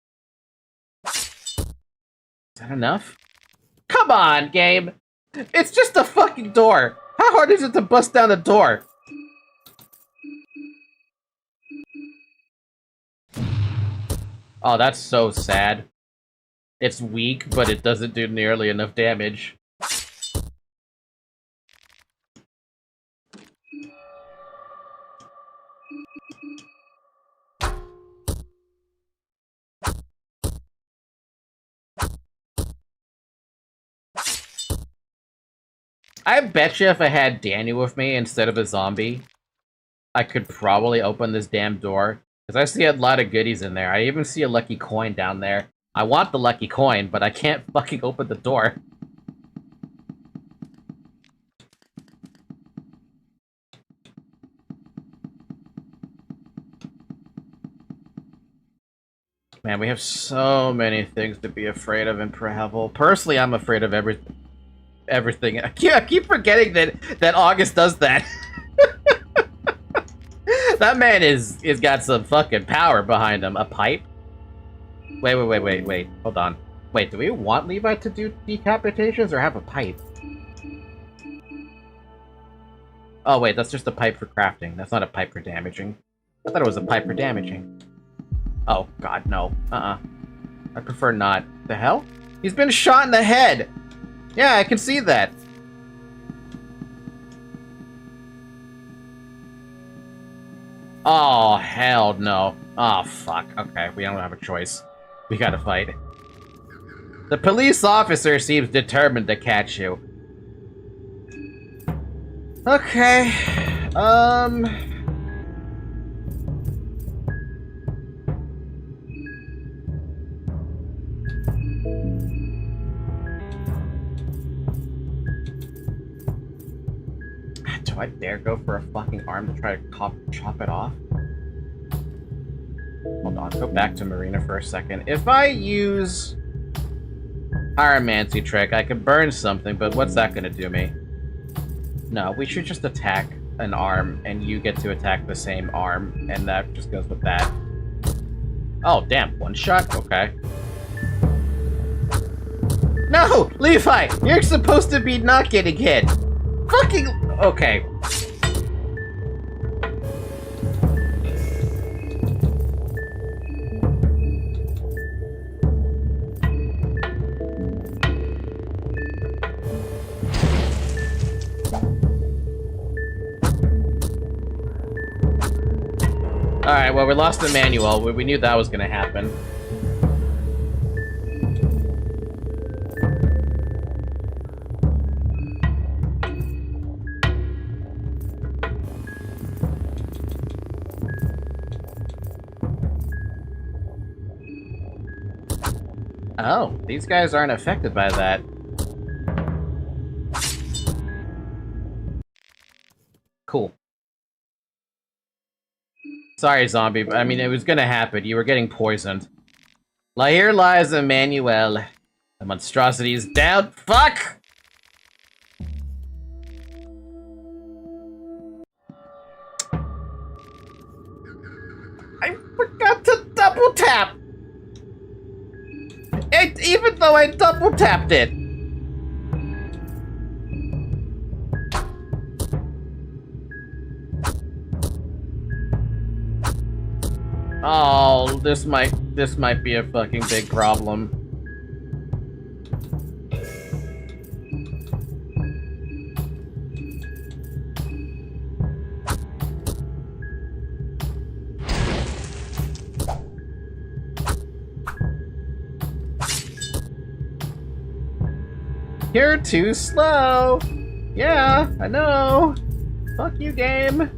Is that enough? Come on, game! It's just a fucking door! How hard is it to bust down the door? Oh, that's so sad. It's weak, but it doesn't do nearly enough damage. I bet you if I had Daniel with me instead of a zombie, I could probably open this damn door. Because I see a lot of goodies in there. I even see a lucky coin down there. I want the lucky coin, but I can't fucking open the door. Man, we have so many things to be afraid of in Prehevil. Personally, I'm afraid of everything. I keep forgetting that August does that. That man is got some fucking power behind him. A pipe? Wait. Hold on. Wait, do we want Levi to do decapitations or have a pipe? Oh wait, that's just a pipe for crafting. That's not a pipe for damaging. I thought it was a pipe for damaging. Oh god, no. I prefer not. The hell? He's been shot in the head! Yeah, I can see that. Oh, hell no. Oh, fuck. Okay, we don't have a choice. We gotta fight. The police officer seems determined to catch you. Okay. Do I dare go for a fucking arm to try to chop it off? Hold on, go back to Marina for a second. If I use Pyromancy trick, I could burn something, but what's that gonna do me? No, we should just attack an arm, and you get to attack the same arm, and that just goes with that. Oh, damn, one shot? Okay. No! Levi! You're supposed to be not getting hit! Fucking... Okay. Alright, well, we lost Emmanuel. We knew that was gonna happen. Oh, these guys aren't affected by that. Cool. Sorry, zombie, but I mean, it was gonna happen. You were getting poisoned. Here lies Emmanuel. The monstrosity is down. Fuck! I forgot to double tap! Even though I double tapped it! Oh, this might be a fucking big problem. You're too slow! Yeah, I know! Fuck you, game!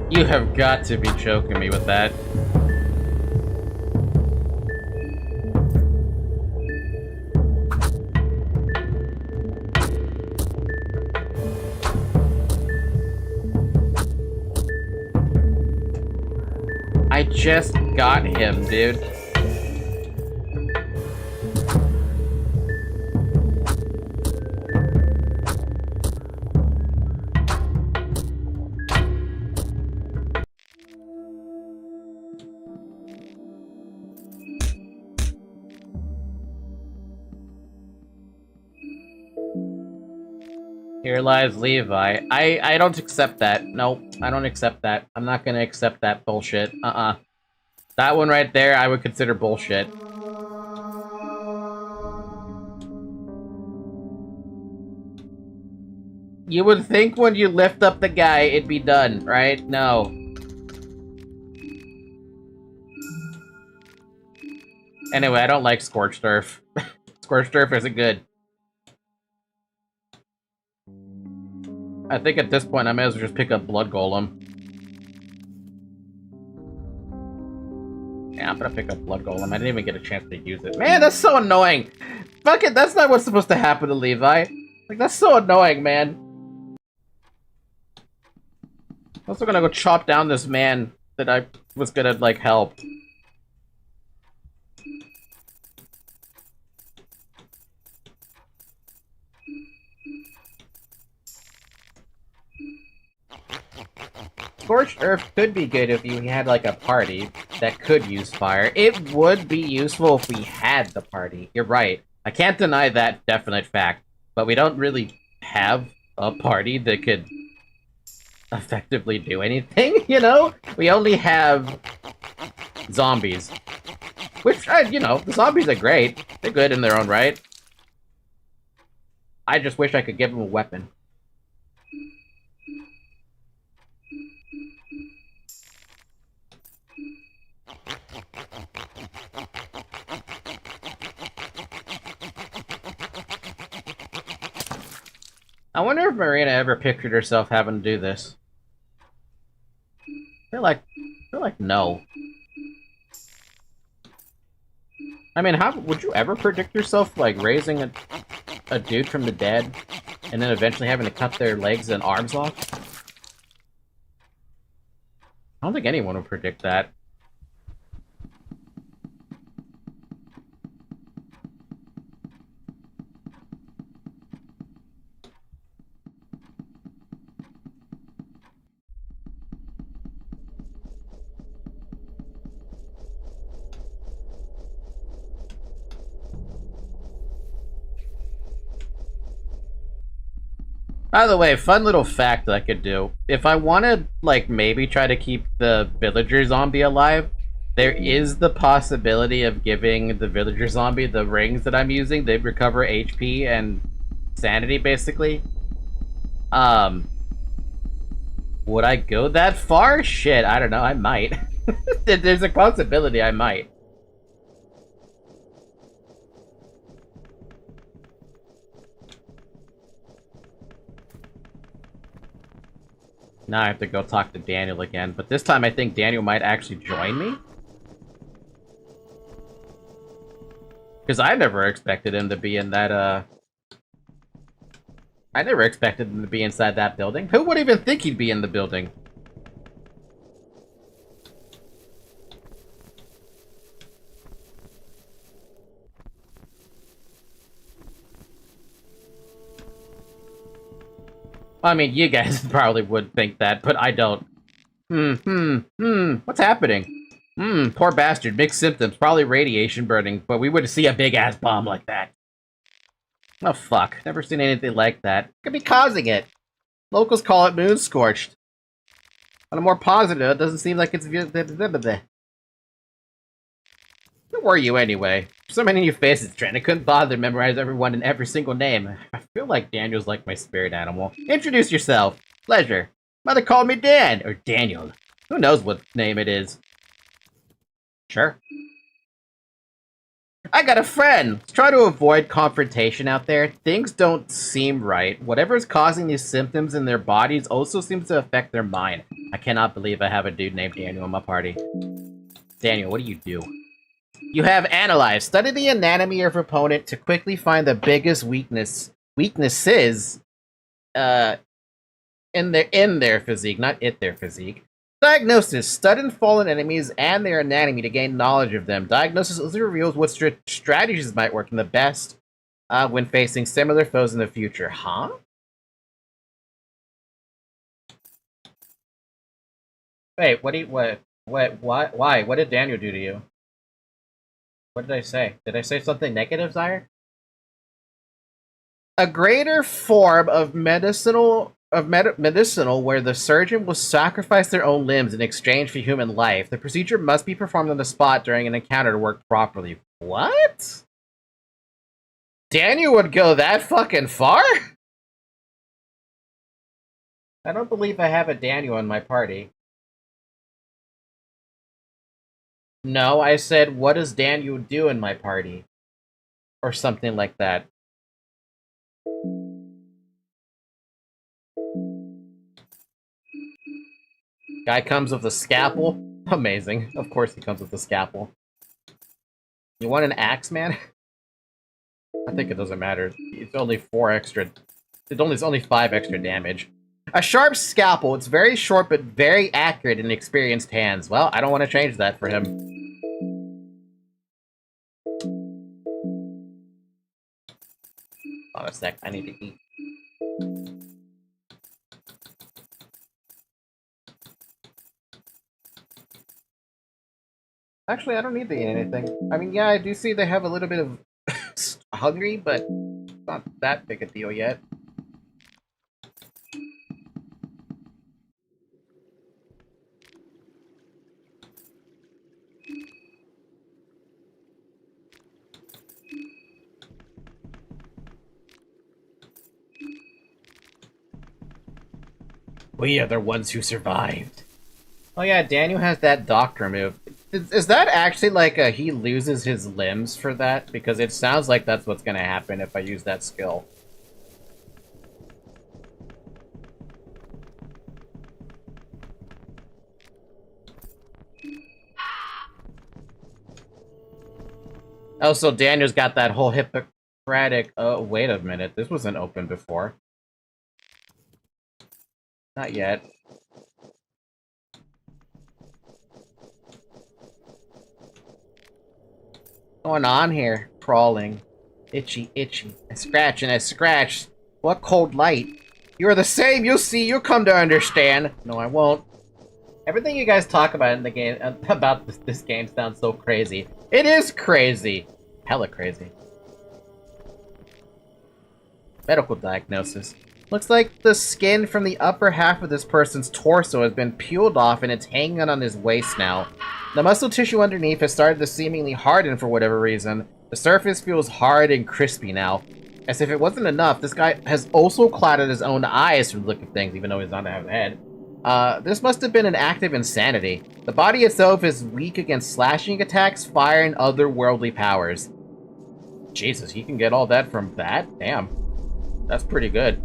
You You have got to be joking me with that. I just got him, dude. Here lies Levi. I don't accept that. Nope, I don't accept that. I'm not gonna accept that bullshit. That one right there, I would consider bullshit. You would think when you lift up the guy, it'd be done, right? No. Anyway, I don't like Scorched Earth. Scorched Earth isn't good. I think at this point I may as well just pick up Blood Golem. Yeah, I'm gonna pick up Blood Golem. I didn't even get a chance to use it. Man, that's so annoying! Fuck it, that's not what's supposed to happen to Levi. Like, that's so annoying, man. I'm also gonna go chop down this man that I was gonna, like, help. Scorched Earth could be good if you had, like, a party that could use fire. It would be useful if we had the party. You're right. I can't deny that definite fact. But we don't really have a party that could effectively do anything, you know? We only have zombies. Which, you know, the zombies are great. They're good in their own right. I just wish I could give them a weapon. I wonder if Marina ever pictured herself having to do this. I feel like no. I mean, how would you ever predict yourself, like, raising a dude from the dead, and then eventually having to cut their legs and arms off? I don't think anyone would predict that. By the way, fun little fact that I could do. If I want to, like, maybe try to keep the villager zombie alive, there is the possibility of giving the villager zombie the rings that I'm using. They recover HP and sanity, basically. Would I go that far? Shit, I don't know, I might. There's a possibility I might. Now I have to go talk to Daniel again, but this time I think Daniel might actually join me? Because I never expected him to be in that, I never expected him to be inside that building. Who would even think he'd be in the building? I mean, you guys probably would think that, but I don't. What's happening? Poor bastard, mixed symptoms, probably radiation burning, but we would see a big-ass bomb like that. Oh, fuck. Never seen anything like that. Could be causing it. Locals call it moon scorched. On a more positive, it doesn't seem like it's... Who were you, anyway? So many new faces, Trent. I couldn't bother to memorize everyone and every single name. I feel like Daniel's like my spirit animal. Introduce yourself. Pleasure. Mother called me Dan, or Daniel. Who knows what name it is? Sure. I got a friend! Let's try to avoid confrontation out there. Things don't seem right. Whatever's causing these symptoms in their bodies also seems to affect their mind. I cannot believe I have a dude named Daniel in my party. Daniel, what do you do? You have analyzed. Study the anatomy of your opponent to quickly find the biggest weaknesses in their physique, not their physique. Diagnosis. Study fallen enemies and their anatomy to gain knowledge of them. Diagnosis also reveals what strategies might work in the best when facing similar foes in the future. Huh? Wait, why? What did Daniel do to you? What did I say? Did I say something negative, Zaire? A greater form of medicinal where the surgeon will sacrifice their own limbs in exchange for human life. The procedure must be performed on the spot during an encounter to work properly. What? Daniel would go that fucking far? I don't believe I have a Daniel in my party. No, I said, what does Daniel do in my party? Or something like that. Guy comes with a scalpel. Amazing. Of course he comes with a scalpel. You want an axe, man? I think it doesn't matter. It's only 4 extra. It's only 5 extra damage. A sharp scalpel. It's very short but very accurate in experienced hands. Well, I don't want to change that for him. Hold on a sec. I need to eat. Actually, I don't need to eat anything. I mean, yeah, I do see they have a little bit of hungry, but it's not that big a deal yet. We are the ones who survived. Oh yeah, Daniel has that doctor move. Is that actually like he loses his limbs for that? Because it sounds like that's what's gonna happen if I use that skill. Oh, so Daniel's got that whole Hippocratic... Oh, wait a minute. This wasn't open before. Not yet. What's going on here? Crawling. Itchy, itchy. I scratch and I scratch. What cold light? You are the same, you'll see, you'll come to understand. No, I won't. Everything you guys talk about in the game, about this game sounds so crazy. It is crazy. Hella crazy. Medical diagnosis. Looks like the skin from the upper half of this person's torso has been peeled off and it's hanging on his waist now. The muscle tissue underneath has started to seemingly harden for whatever reason. The surface feels hard and crispy now. As if it wasn't enough, this guy has also clouded his own eyes from the look of things, even though he's not have a head. This must have been an act of insanity. The body itself is weak against slashing attacks, fire, and otherworldly powers. Jesus, he can get all that from that? Damn. That's pretty good.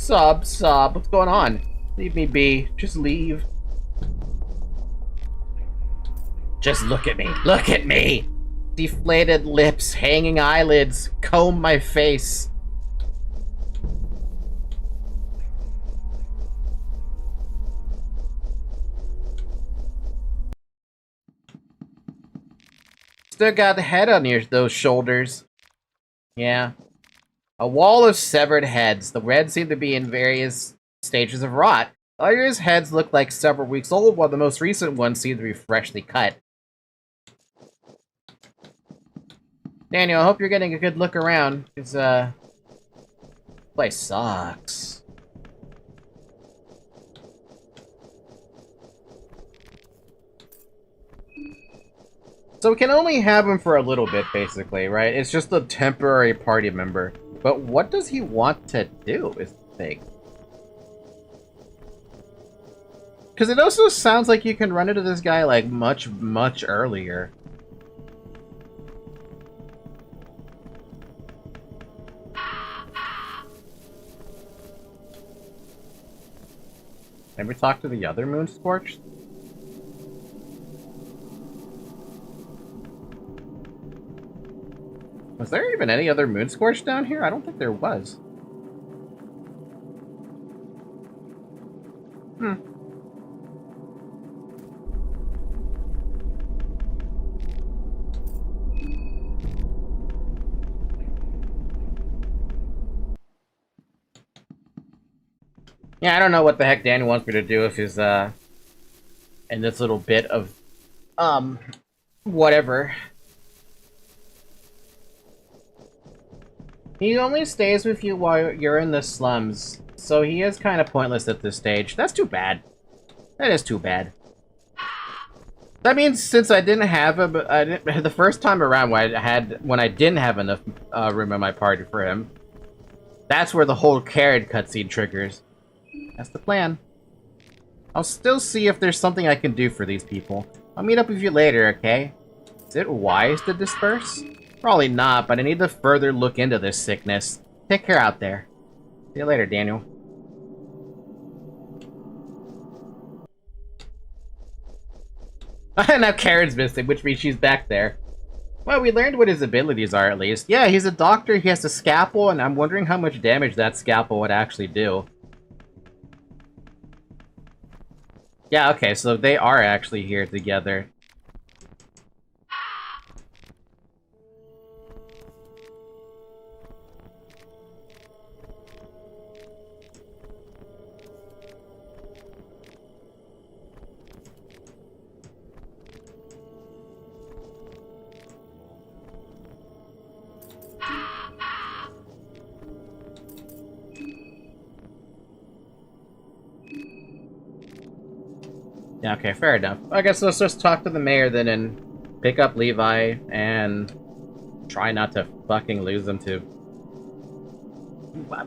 Sub, what's going on? Leave me be. Just leave. Just look at me. Look at me! Deflated lips, hanging eyelids, comb my face. Still got the head on those shoulders. Yeah. A wall of severed heads. The reds seem to be in various stages of rot. Others' heads look like several weeks old, while the most recent ones seem to be freshly cut. Daniel, I hope you're getting a good look around, because, this place sucks. So we can only have him for a little bit, basically, right? It's just a temporary party member. But what does he want to do, is the thing. Because it also sounds like you can run into this guy, like, much, much earlier. Maybe talk to the other Moon Scorched? Was there even any other Moon Scorched down here? I don't think there was. Hmm. Yeah, I don't know what the heck Daniel wants me to do if he's, in this little bit of, whatever. He only stays with you while you're in the slums, so he is kind of pointless at this stage. That's too bad. That is too bad. That means since I didn't have him, the first time around when I didn't have enough room in my party for him, that's where the whole carrot cutscene triggers. That's the plan. I'll still see if there's something I can do for these people. I'll meet up with you later, okay? Is it wise to disperse? Probably not, but I need to further look into this sickness. Take care out there. See you later, Daniel. Now Karen's missing, which means she's back there. Well, we learned what his abilities are, at least. Yeah, he's a doctor, he has a scalpel, and I'm wondering how much damage that scalpel would actually do. Yeah, okay, so they are actually here together. Yeah, okay, fair enough. I guess let's just talk to the mayor then and pick up Levi and try not to fucking lose him to...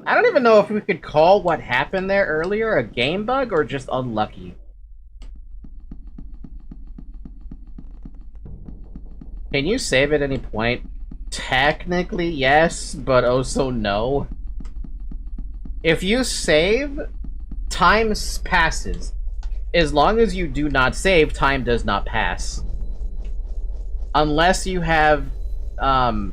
I don't even know if we could call what happened there earlier a game bug or just unlucky. Can you save at any point? Technically, yes, but also no. If you save, time passes. As long as you do not save, time does not pass. Unless you have, the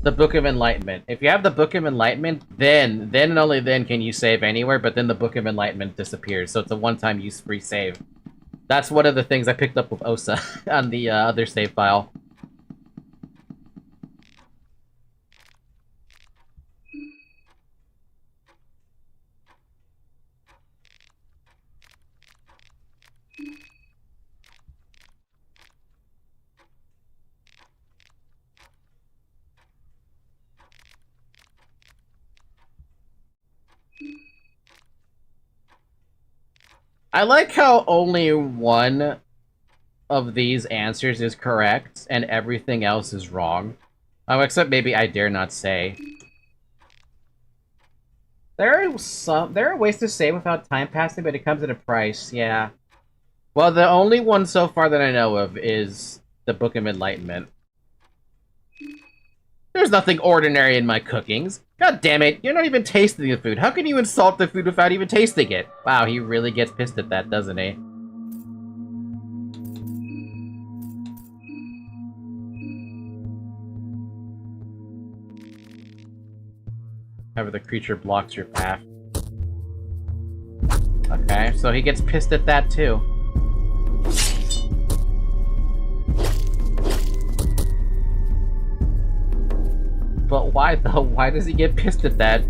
Book of Enlightenment. If you have the Book of Enlightenment, then and only then can you save anywhere, but then the Book of Enlightenment disappears, so it's a one-time use free save. That's one of the things I picked up with Osa on the other save file. I like how only one of these answers is correct, and everything else is wrong. Oh, except maybe I dare not say. There are ways to save without time passing, but it comes at a price, yeah. Well, the only one so far that I know of is the Book of Enlightenment. There's nothing ordinary in my cookings. God damn it, you're not even tasting the food. How can you insult the food without even tasting it? Wow, he really gets pissed at that, doesn't he? However, the creature blocks your path. Okay, so he gets pissed at that too. But why though? Why does he get pissed at that?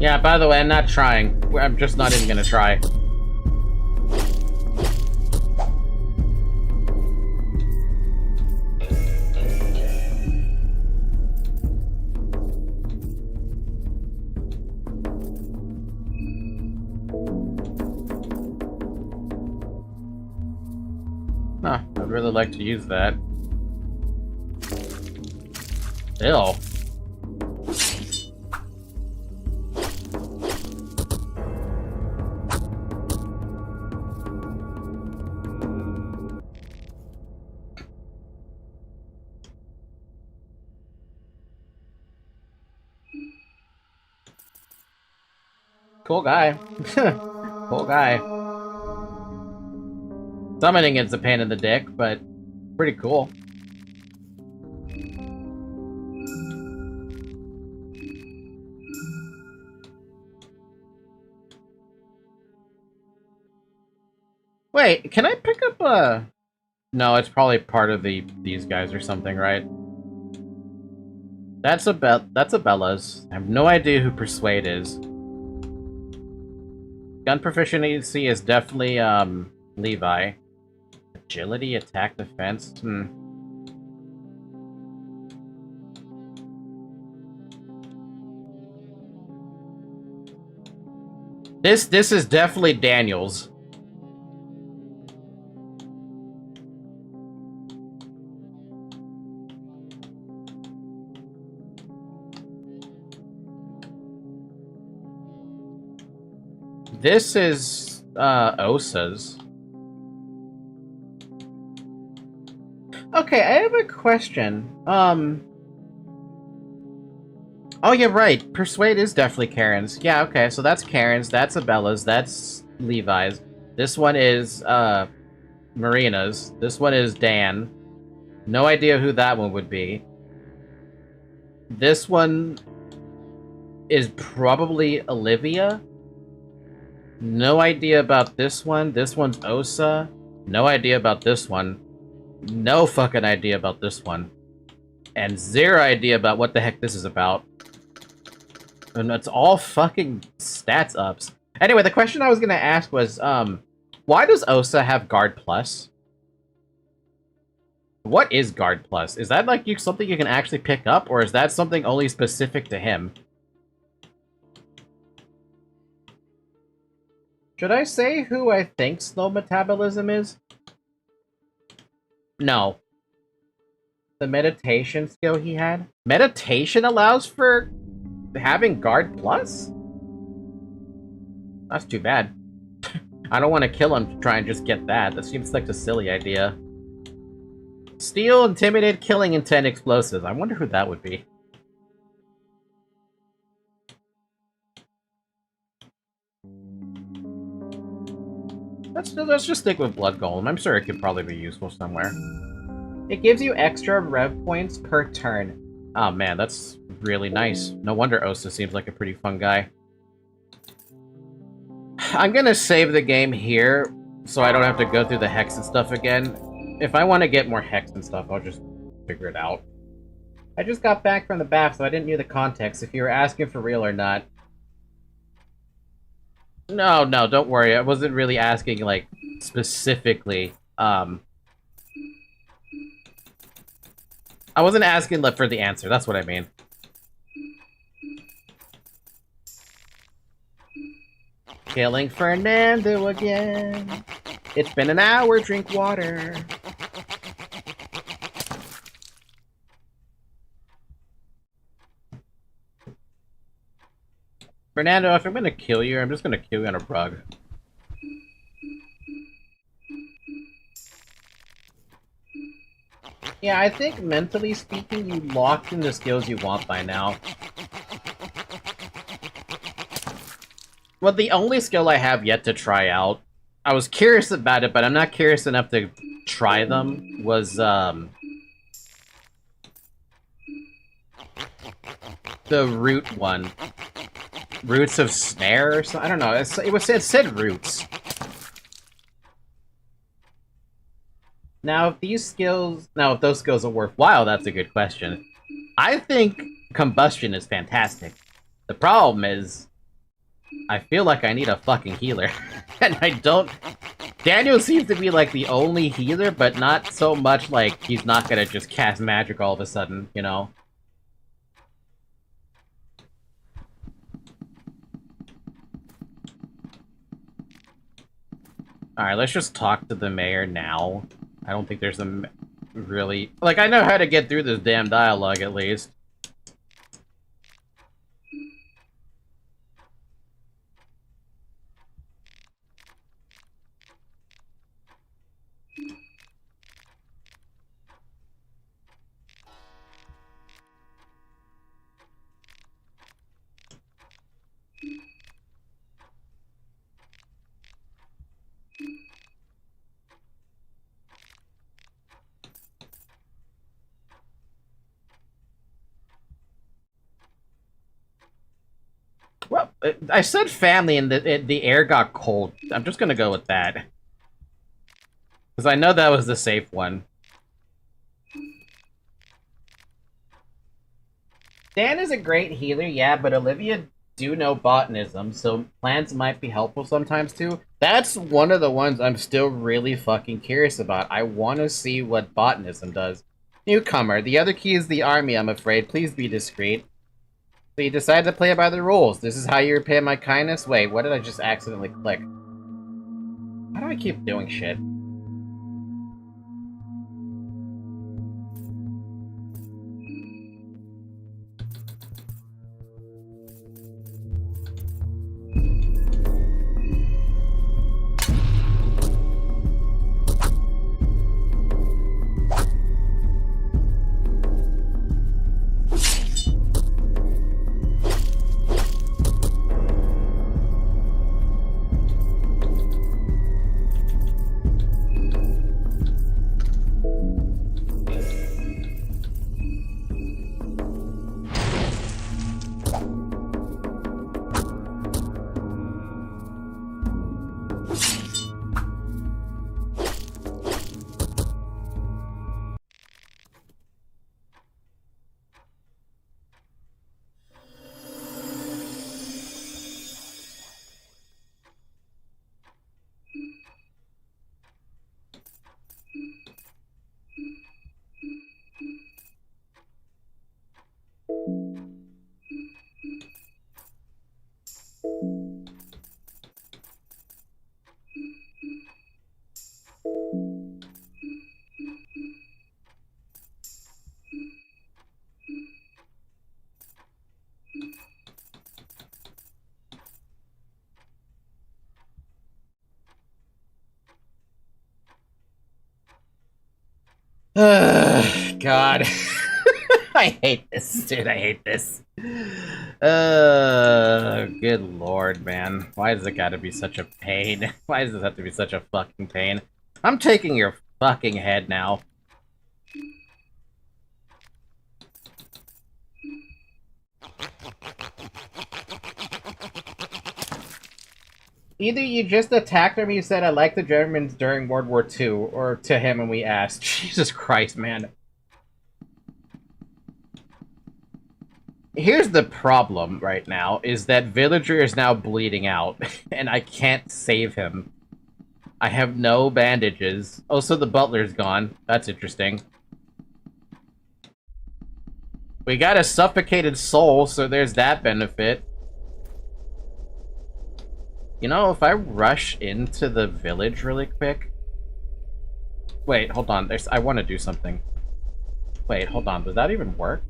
Yeah, by the way, I'm not trying. I'm just not even gonna try. Huh, I'd really like to use that. Ew. Cool guy. Cool guy. Summoning is a pain in the dick, but pretty cool. Wait, can I pick up a... No, it's probably part of these guys or something, right? That's a Bella's. I have no idea who Persuade is. Gun proficiency is definitely Levi. Agility, attack, defense. This is definitely Daniel's. This is Osa's. Okay, I have a question. Oh, yeah, right. Persuade is definitely Karen's. Yeah, okay, so that's Karen's, that's Abella's, that's Levi's. This one is, Marina's. This one is Dan. No idea who that one would be. This one is probably Olivia. No idea about this one. This one's Osa. No idea about this one. No fucking idea about this one. And zero idea about what the heck this is about. And it's all fucking stats ups. Anyway, the question I was gonna ask was, why does Osa have Guard Plus? What is Guard Plus? Is that like something you can actually pick up, or is that something only specific to him? Should I say who I think slow metabolism is? No. The meditation skill he had? Meditation allows for having Guard Plus? That's too bad. I don't want to kill him to try and just get that. That seems like a silly idea. Steal, intimidate, killing, intent, explosives. I wonder who that would be. Let's just stick with Blood Golem. I'm sure it could probably be useful somewhere. It gives you extra rev points per turn. Oh man, that's really nice. No wonder Osa seems like a pretty fun guy. I'm gonna save the game here, so I don't have to go through the hex and stuff again. If I want to get more hex and stuff, I'll just figure it out. I just got back from the bath, so I didn't know the context, if you were asking for real or not. No, don't worry. I wasn't really asking, like, specifically, I wasn't asking for the answer, that's what I mean. Killing Fernando again. It's been an hour, drink water. Fernando, if I'm gonna kill you, I'm just gonna kill you on a rug. Yeah, I think mentally speaking, you locked in the skills you want by now. Well, the only skill I have yet to try out, I was curious about it, but I'm not curious enough to try them, was, the root one. Roots of Snare or something? I don't know, it said roots. Now, if those skills are worthwhile, that's a good question. I think Combustion is fantastic. The problem is, I feel like I need a fucking healer. And I don't... Daniel seems to be, like, the only healer, but not so much like he's not gonna just cast magic all of a sudden, you know? Alright, let's just talk to the mayor now. I don't think there's a really... Like, I know how to get through this damn dialogue, at least. Well, I said family and the air got cold. I'm just gonna go with that. Because I know that was the safe one. Dan is a great healer, yeah, but Olivia do know botanism, so plants might be helpful sometimes too. That's one of the ones I'm still really fucking curious about. I want to see what botanism does. Newcomer, the other key is the army, I'm afraid. Please be discreet. So you decided to play by the rules. This is how you repay my kindness? Wait, what did I just accidentally click? How do I keep doing shit? God. I hate this, dude. I hate this. Good lord, man. Why does it gotta be such a pain? Why does this have to be such a fucking pain? I'm taking your fucking head now. Either you just attacked him, you said I like the Germans during World War II, or to him and we asked. Jesus Christ, man. Here's the problem right now, is that Villager is now bleeding out, and I can't save him. I have no bandages. Also, the butler's gone. That's interesting. We got a suffocated soul, so there's that benefit. You know, if I rush into the village really quick... Wait, hold on. I want to do something. Wait, hold on. Does that even work?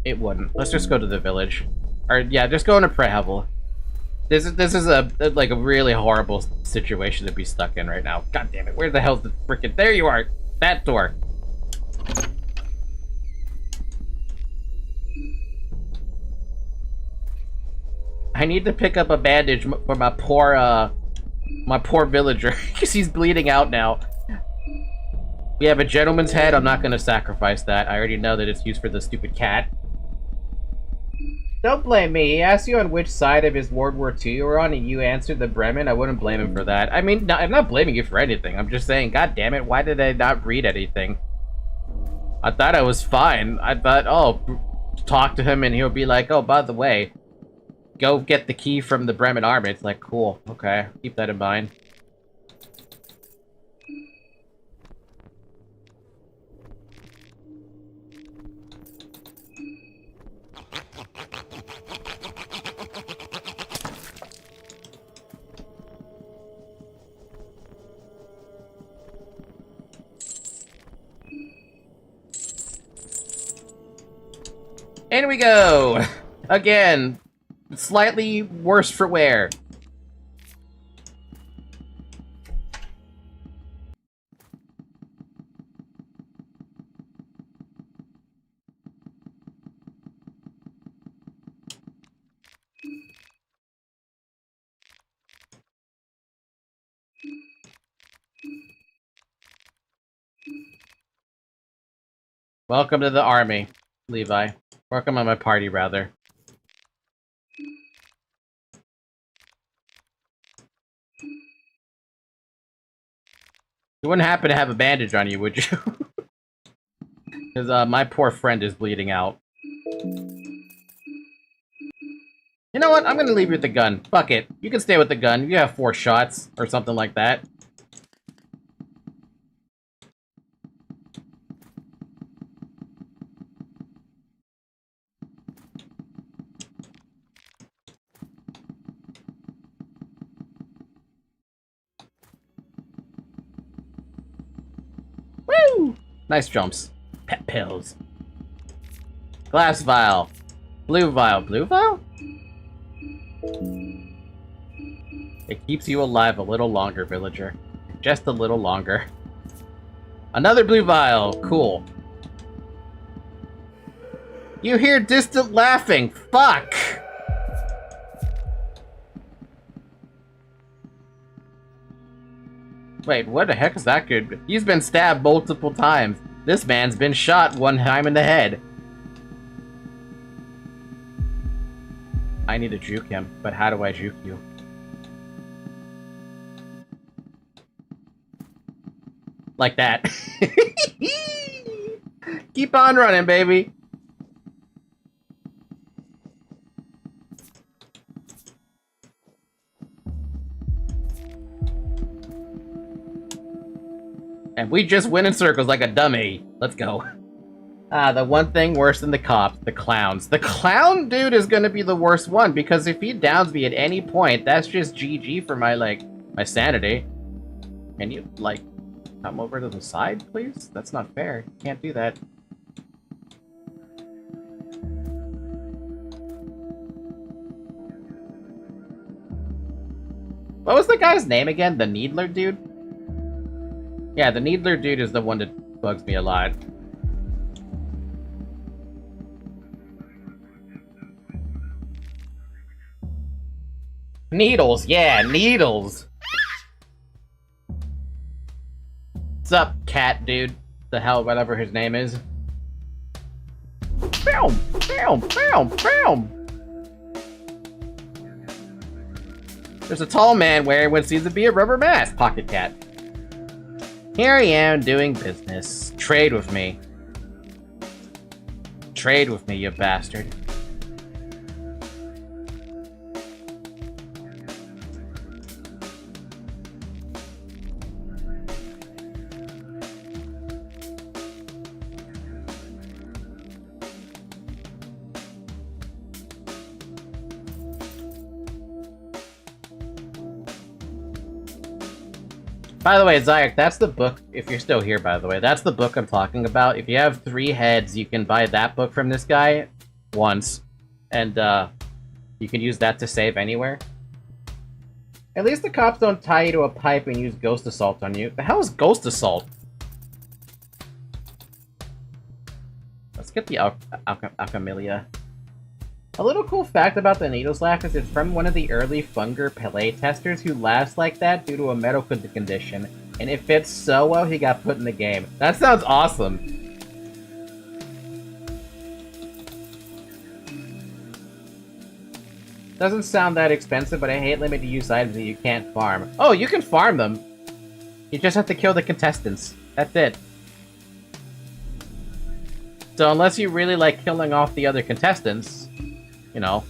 It wouldn't. Let's just go to the village. Or, yeah, just go into Prehevil. This is a really horrible situation to be stuck in right now. God damn it. Where the hell's the frickin'... There you are! That door! I need to pick up a bandage for my poor villager, because he's bleeding out now. We have a gentleman's head. I'm not going to sacrifice that. I already know that it's used for the stupid cat. Don't blame me. He asked you on which side of his World War II you were on, and you answered the Bremen. I wouldn't blame him for that. I mean, no, I'm not blaming you for anything. I'm just saying, god damn it, why did I not read anything? I thought I was fine. I thought, oh, talk to him and he'll be like, oh, by the way, go get the key from the Bremen army. It's like, cool, okay, keep that in mind. In we go! Again, slightly worse for wear. Welcome to the army, Levi. Welcome on my party, rather. You wouldn't happen to have a bandage on you, would you? Because my poor friend is bleeding out. You know what? I'm gonna leave you with the gun. Fuck it. You can stay with the gun. You have 4 shots, or something like that. Woo! Nice jumps. Pet pills. Glass vial. Blue vial. Blue vial? It keeps you alive a little longer, villager. Just a little longer. Another blue vial. Cool. You hear distant laughing. Fuck! Wait, what the heck is that good? He's been stabbed multiple times. This man's been shot 1 time in the head. I need to juke him, but how do I juke you? Like that. Keep on running, baby. And we just went in circles like a dummy. Let's go. The one thing worse than the cops, the clowns. The clown dude is gonna be the worst one, because if he downs me at any point, that's just GG for my, my sanity. Can you, come over to the side, please? That's not fair. You can't do that. What was the guy's name again? The Needler dude? Yeah, the Needler dude is the one that bugs me a lot. Needles, yeah, needles! What's up, cat dude? The hell, whatever his name is. Boom! Boom! Boom! Boom! There's a tall man wearing what seems to be a rubber mask, Pocket Cat. Here I am doing business. Trade with me. Trade with me, you bastard. By the way, Zayak, that's the book, if you're still here, by the way, that's the book I'm talking about. If you have 3 heads, you can buy that book from this guy once, and you can use that to save anywhere. At least the cops don't tie you to a pipe and use ghost assault on you. The hell is ghost assault? Let's get the Alchemilia. A little cool fact about the needle slack is it's from one of the early Funger play testers who laughs like that due to a medical condition, and it fits so well he got put in the game. That sounds awesome! Doesn't sound that expensive, but I hate limited use items that you can't farm. Oh, you can farm them! You just have to kill the contestants. That's it. So unless you really like killing off the other contestants, you know.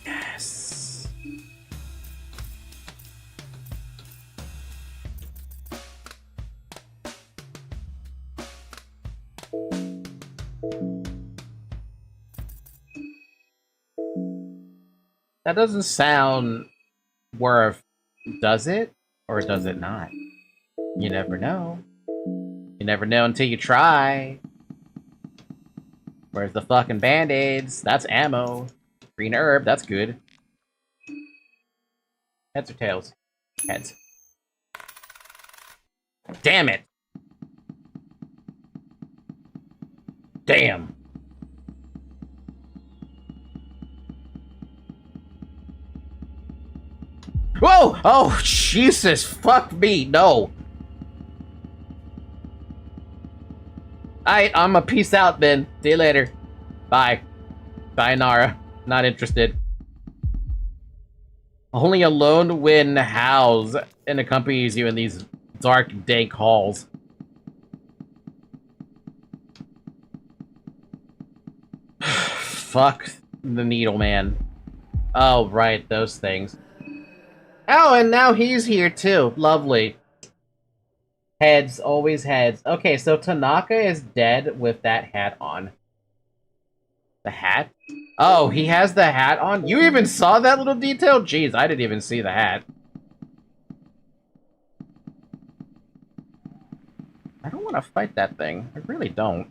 Yes. That doesn't sound worth, does it? Or does it not? You never know. You never know until you try. Where's the fucking band-aids? That's ammo. Green herb, that's good. Heads or tails? Heads. Damn it! Damn. Whoa! Oh, Jesus! Fuck me! No! I'm a peace out, then. See you later. Bye. Sayonara. Not interested. Only a lone wind howls and accompanies you in these dark, dank halls. Fuck the needle man. Oh, right, those things. Oh, and now he's here too. Lovely. Heads, always heads. Okay, so Tanaka is dead with that hat on. The hat? Oh, he has the hat on? You even saw that little detail? Jeez, I didn't even see the hat. I don't want to fight that thing. I really don't.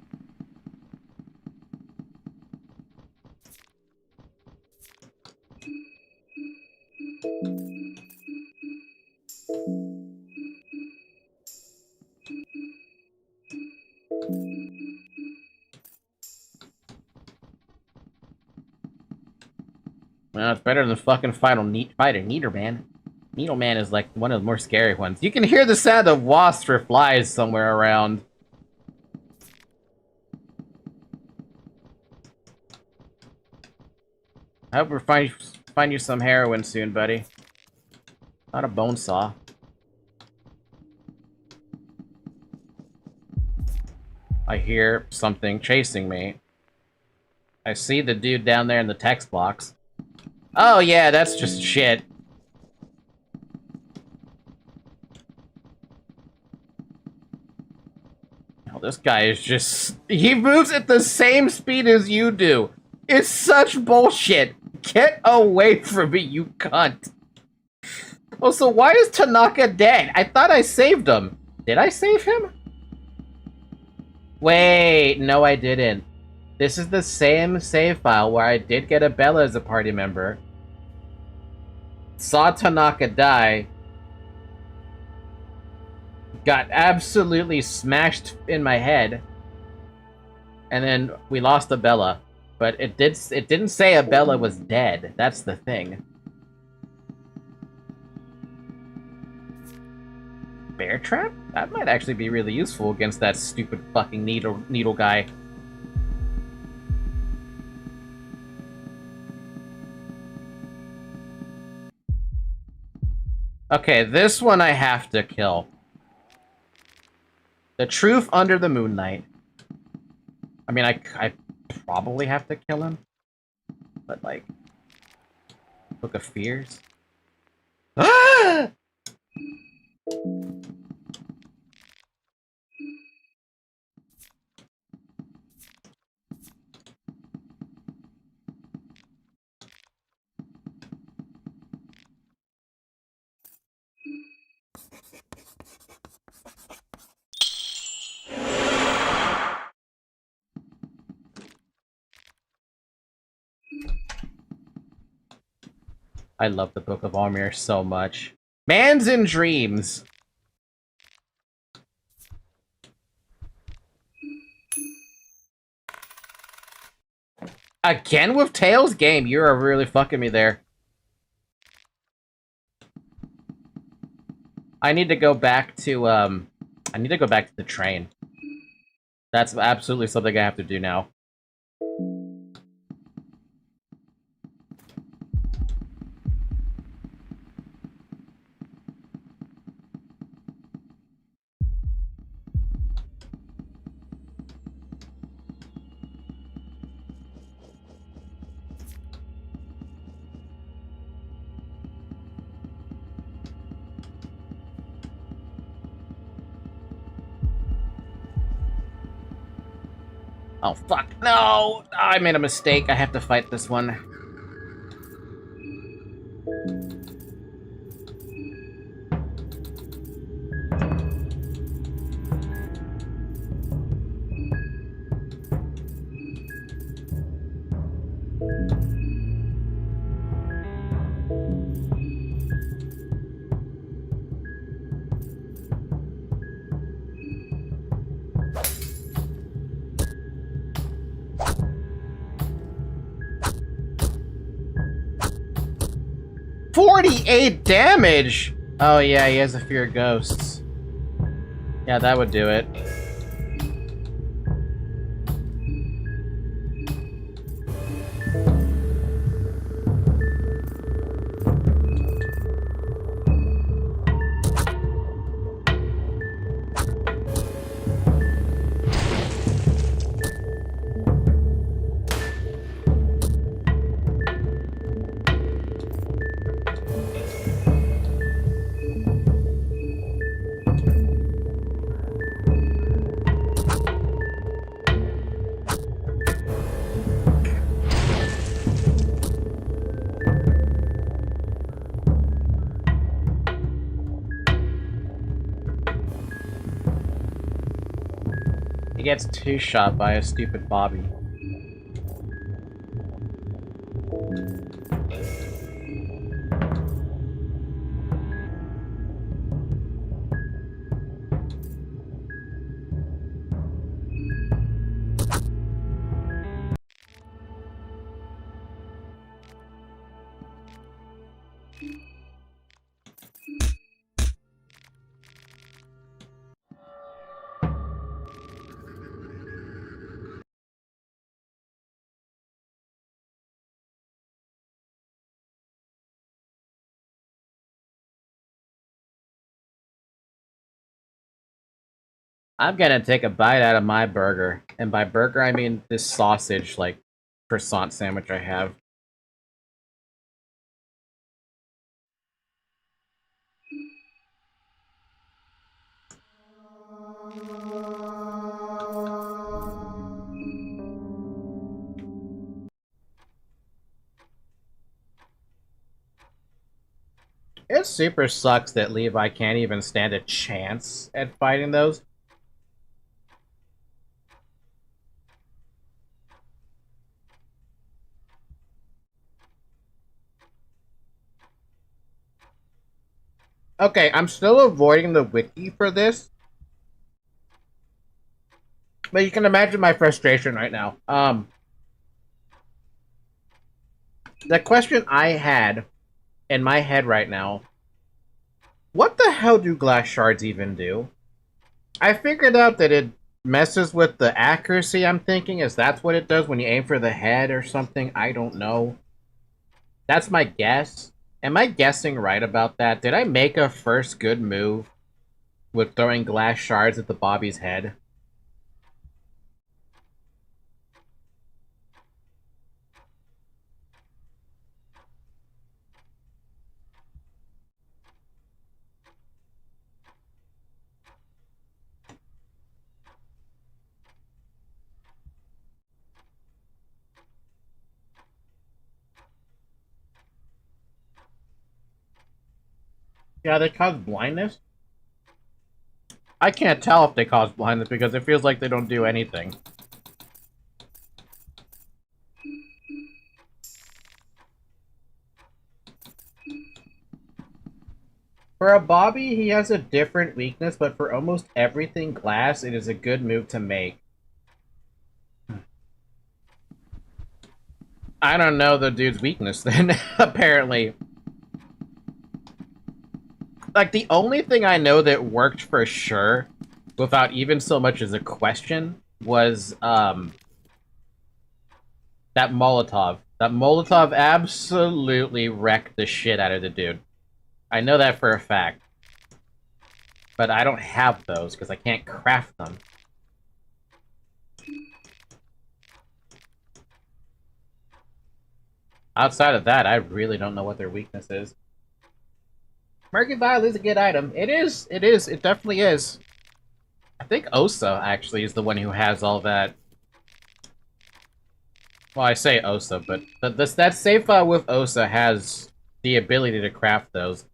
Well, it's better than fucking fighting Needleman. Needleman is like one of the more scary ones. You can hear the sound of wasps or flies somewhere around. I hope we find you some heroin soon, buddy. Not a bone saw. I hear something chasing me. I see the dude down there in the text box. Oh yeah, that's just shit. Oh, this guy is just... He moves at the same speed as you do. It's such bullshit. Get away from me, you cunt. Oh, so why is Tanaka dead? I thought I saved him. Did I save him? Wait, no I didn't. This is the same save file where I did get a Bella as a party member. Saw Tanaka die. Got absolutely smashed in my head. And then we lost a Bella. But it didn't say a Bella was dead. That's the thing. Bear trap? That might actually be really useful against that stupid fucking needle guy. Okay, this one I have to kill. The Truth Under the Moonlight. I mean, I probably have to kill him. But, like... Book of Fears? Ah! I love the Book of Almir so much. Man's in Dreams! Again with Tails? Game, you're really fucking me there. I need to go back to, I need to go back to the train. That's absolutely something I have to do now. Oh, fuck. No! I made a mistake. I have to fight this one. $48 damage! Oh yeah, he has a fear of ghosts. Yeah, that would do it. He gets two-shot by a stupid Bobby. I'm gonna take a bite out of my burger. And by burger, I mean this sausage, like, croissant sandwich I have. It super sucks that Levi can't even stand a chance at fighting those. Okay, I'm still avoiding the wiki for this. But you can imagine my frustration right now. The question I had in my head right now, what the hell do glass shards even do? I figured out that it messes with the accuracy, I'm thinking, is that's what it does when you aim for the head or something. I don't know. That's my guess. Am I guessing right about that? Did I make a first good move with throwing glass shards at the Bobby's head? Yeah, they cause blindness? I can't tell if they cause blindness because it feels like they don't do anything. For a Bobby, he has a different weakness, but for almost everything glass, it is a good move to make. I don't know the dude's weakness then, apparently. Like, the only thing I know that worked for sure, without even so much as a question, was, that Molotov. That Molotov absolutely wrecked the shit out of the dude. I know that for a fact. But I don't have those, because I can't craft them. Outside of that, I really don't know what their weakness is. Murky Vial is a good item. It is. It definitely is. I think Osa, actually, is the one who has all that. Well, I say Osa, but that save file with Osa has the ability to craft those.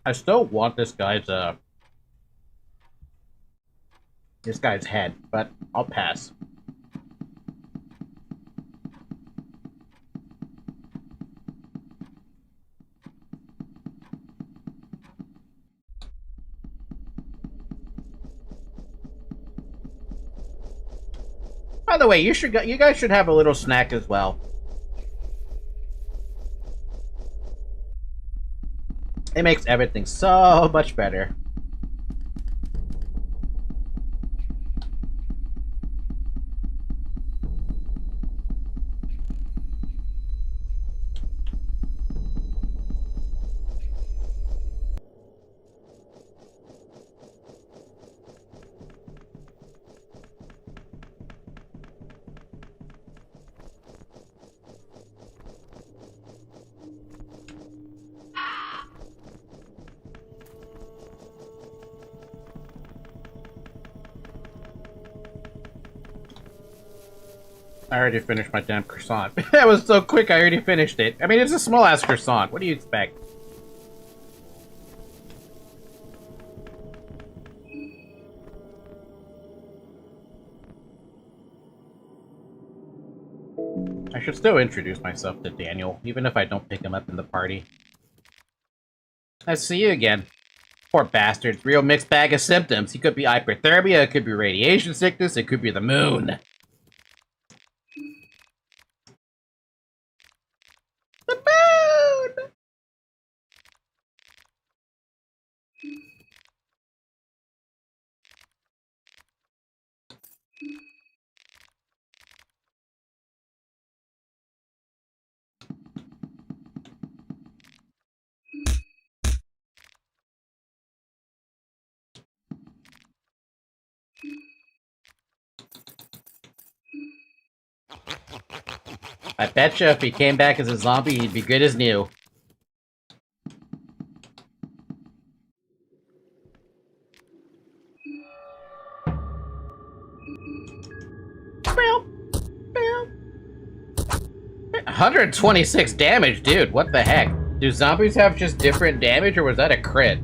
I still want this guy's head, but I'll pass. By the way, you guys should have a little snack as well. It makes everything so much better. I already finished my damn croissant. That was so quick, I already finished it. I mean, it's a small-ass croissant. What do you expect? I should still introduce myself to Daniel, even if I don't pick him up in the party. I see you again. Poor bastards. Real mixed bag of symptoms. He could be hypothermia, it could be radiation sickness, it could be the moon. The moon! I betcha if he came back as a zombie, he'd be good as new. Bow. Bow. 126 damage, dude. What the heck? Do zombies have just different damage, or was that a crit?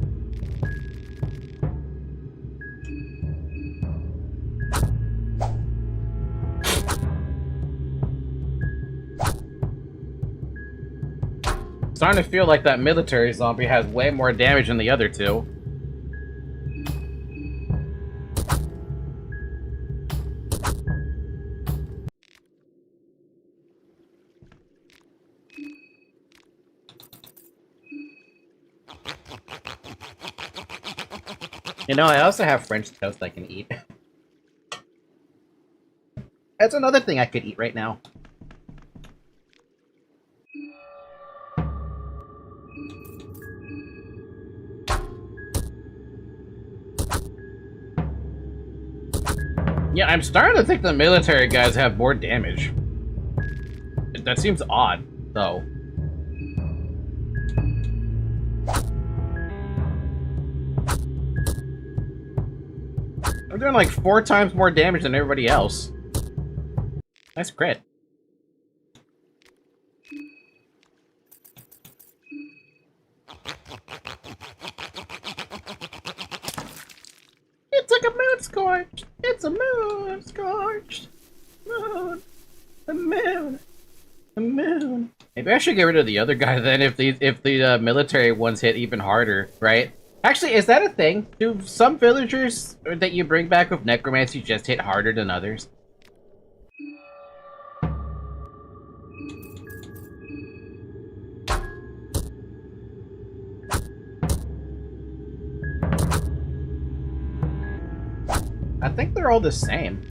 Starting to feel like that military zombie has way more damage than the other two. You know, I also have French toast I can eat. That's another thing I could eat right now. Yeah, I'm starting to think the military guys have more damage. That seems odd, though. I'm doing like 4 times more damage than everybody else. Nice crit. It's like a moon scorched. It's a moon scorched. Moon. The moon. The moon. Maybe I should get rid of the other guy then if the military ones hit even harder, right? Actually, is that a thing? Do some villagers that you bring back with necromancy just hit harder than others? I think they're all the same.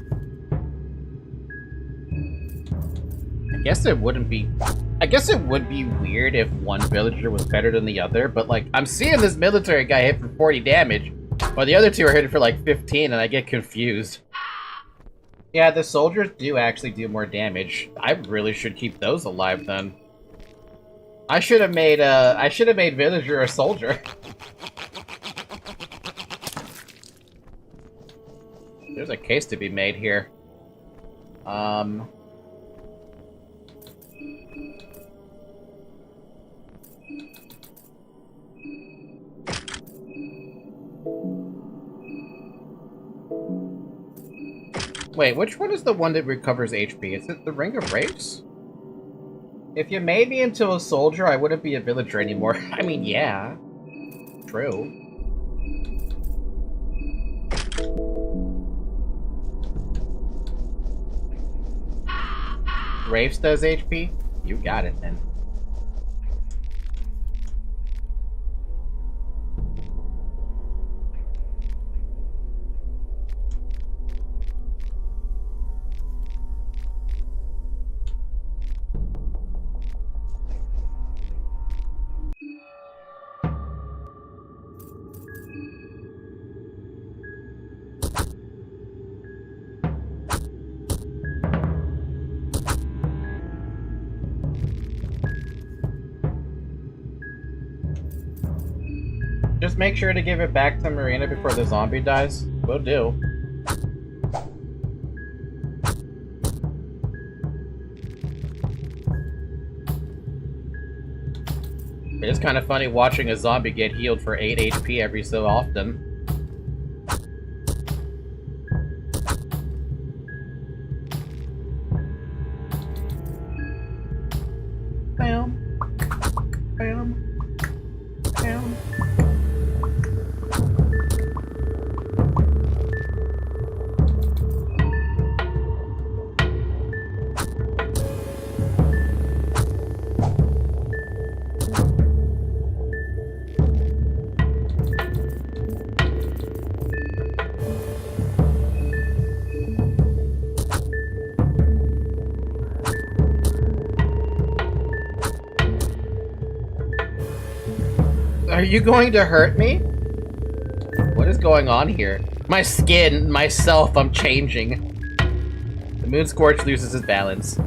I guess it would be weird if one villager was better than the other, but like, I'm seeing this military guy hit for 40 damage, while the other two are hitting for like 15, and I get confused. Yeah, the soldiers do actually do more damage. I really should keep those alive then. I should have made villager a soldier. There's a case to be made here. Wait, which one is the one that recovers HP? Is it the Ring of Wraiths? If you made me into a soldier, I wouldn't be a villager anymore. I mean, yeah. True. Wraiths does HP? You got it then. Just make sure to give it back to Marina before the zombie dies. Will do. It's kind of funny watching a zombie get healed for 8 HP every so often. Bam. Bam. Bam. Are you going to hurt me? What is going on here? My skin, myself, I'm changing. The Moon Scorch loses his balance.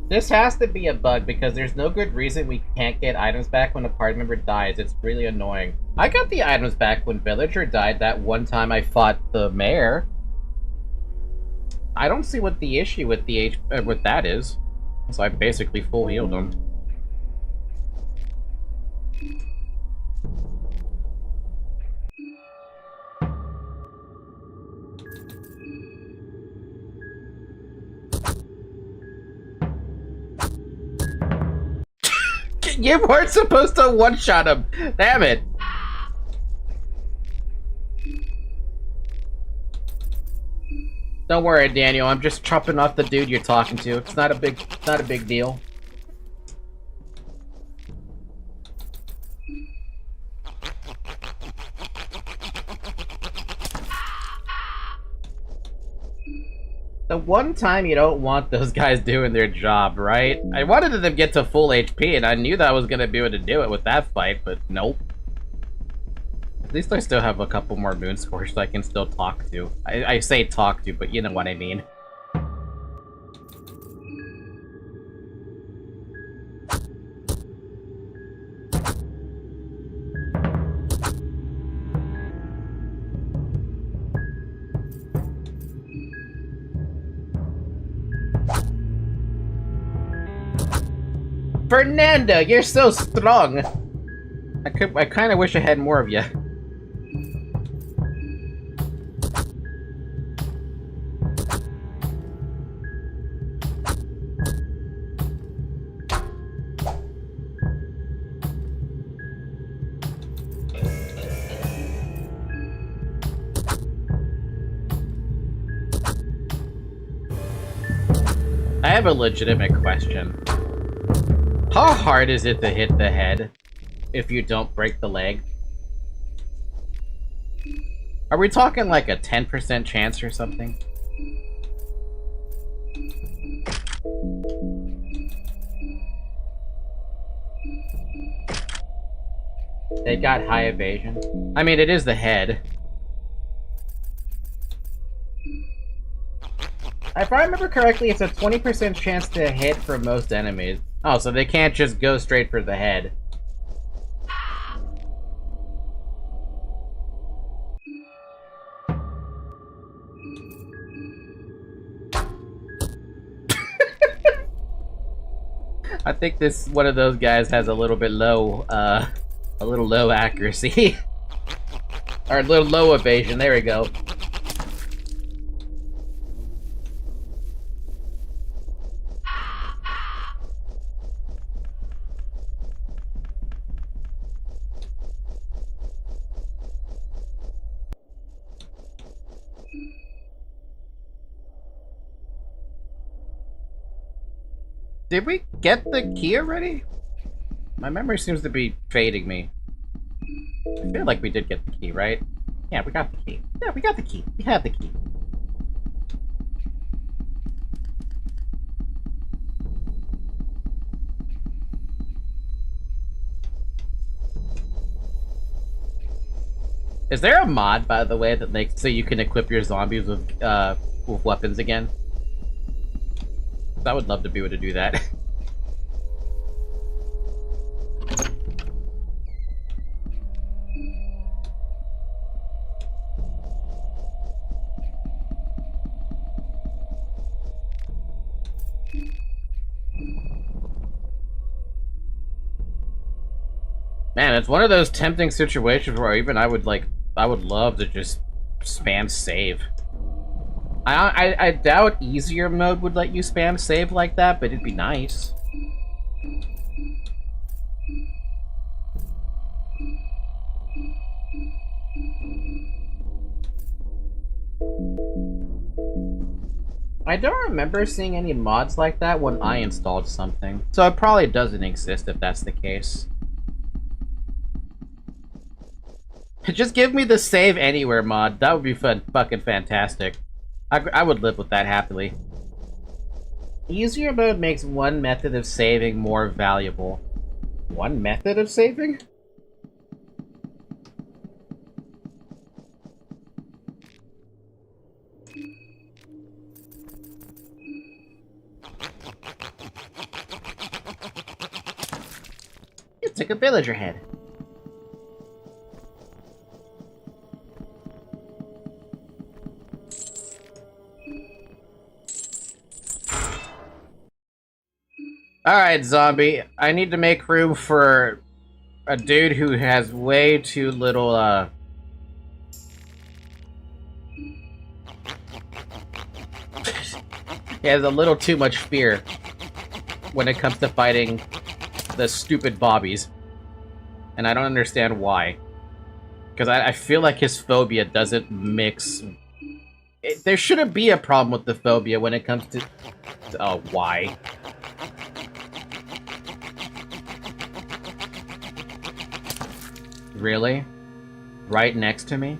This has to be a bug because there's no good reason we can't get items back when a party member dies. It's really annoying. I got the items back when Villager died that one time I fought the mayor. I don't see what the issue with with that is. So I basically full healed him. You weren't supposed to one-shot him! Damn it! Don't worry, Daniel. I'm just chopping off the dude you're talking to. It's not a big deal. The one time you don't want those guys doing their job, right? I wanted them to get to full HP, and I knew that I was gonna be able to do it with that fight, but nope. At least I still have a couple more Moon Scorch that I can still talk to. I say talk to, but you know what I mean. Fernando, you're so strong! I kinda wish I had more of you. I have a legitimate question. How hard is it to hit the head if you don't break the leg? Are we talking like a 10% chance or something? They got high evasion. I mean, it is the head. If I remember correctly, it's a 20% chance to hit for most enemies. Oh, so they can't just go straight for the head. I think this one of those guys has a little bit low, accuracy. Or a little low evasion, there we go. Did we get the key already? My memory seems to be fading me. I feel like we did get the key, right? Yeah, we got the key. Yeah, we got the key. We have the key. Is there a mod, by the way, that makes so you can equip your zombies with weapons again? I would love to be able to do that. Man, it's one of those tempting situations where even I would love to just spam save. I doubt easier mode would let you spam save like that, but it'd be nice. I don't remember seeing any mods like that when I installed something, so it probably doesn't exist if that's the case. Just give me the save anywhere mod. That would be fucking fantastic. I would live with that happily. Easier mode makes one method of saving more valuable. One method of saving? You took a villager head. Alright, zombie. I need to make room for a dude who has way too little, he has a little too much fear when it comes to fighting the stupid bobbies. And I don't understand why. Because I feel like his phobia doesn't mix... there shouldn't be a problem with the phobia when it comes to... Oh, why? Really? Right next to me?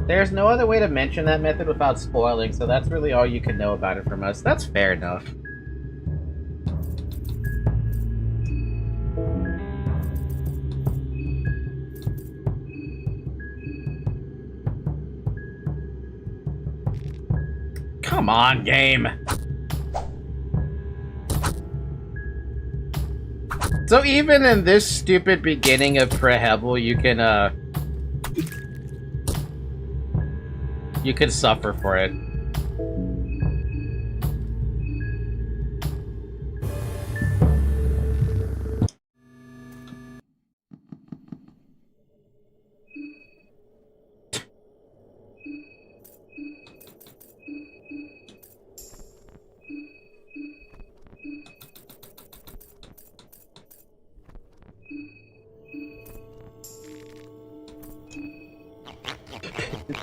There's no other way to mention that method without spoiling, so that's really all you can know about it from us. That's fair enough. Come on, game! So even in this stupid beginning of Prehevil, you can suffer for it.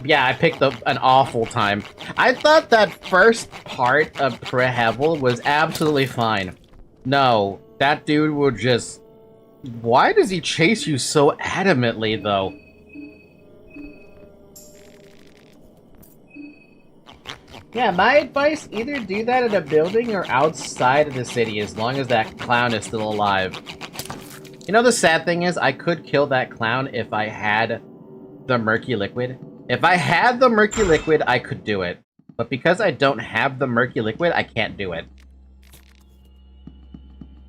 Yeah, I picked up an awful time. I thought that first part of Prehevil was absolutely fine. No, that dude will just... Why does he chase you so adamantly, though? Yeah, my advice, either do that in a building or outside of the city, as long as that clown is still alive. You know, the sad thing is, I could kill that clown if I had the murky liquid. If I had the murky liquid, I could do it. But because I don't have the murky liquid, I can't do it.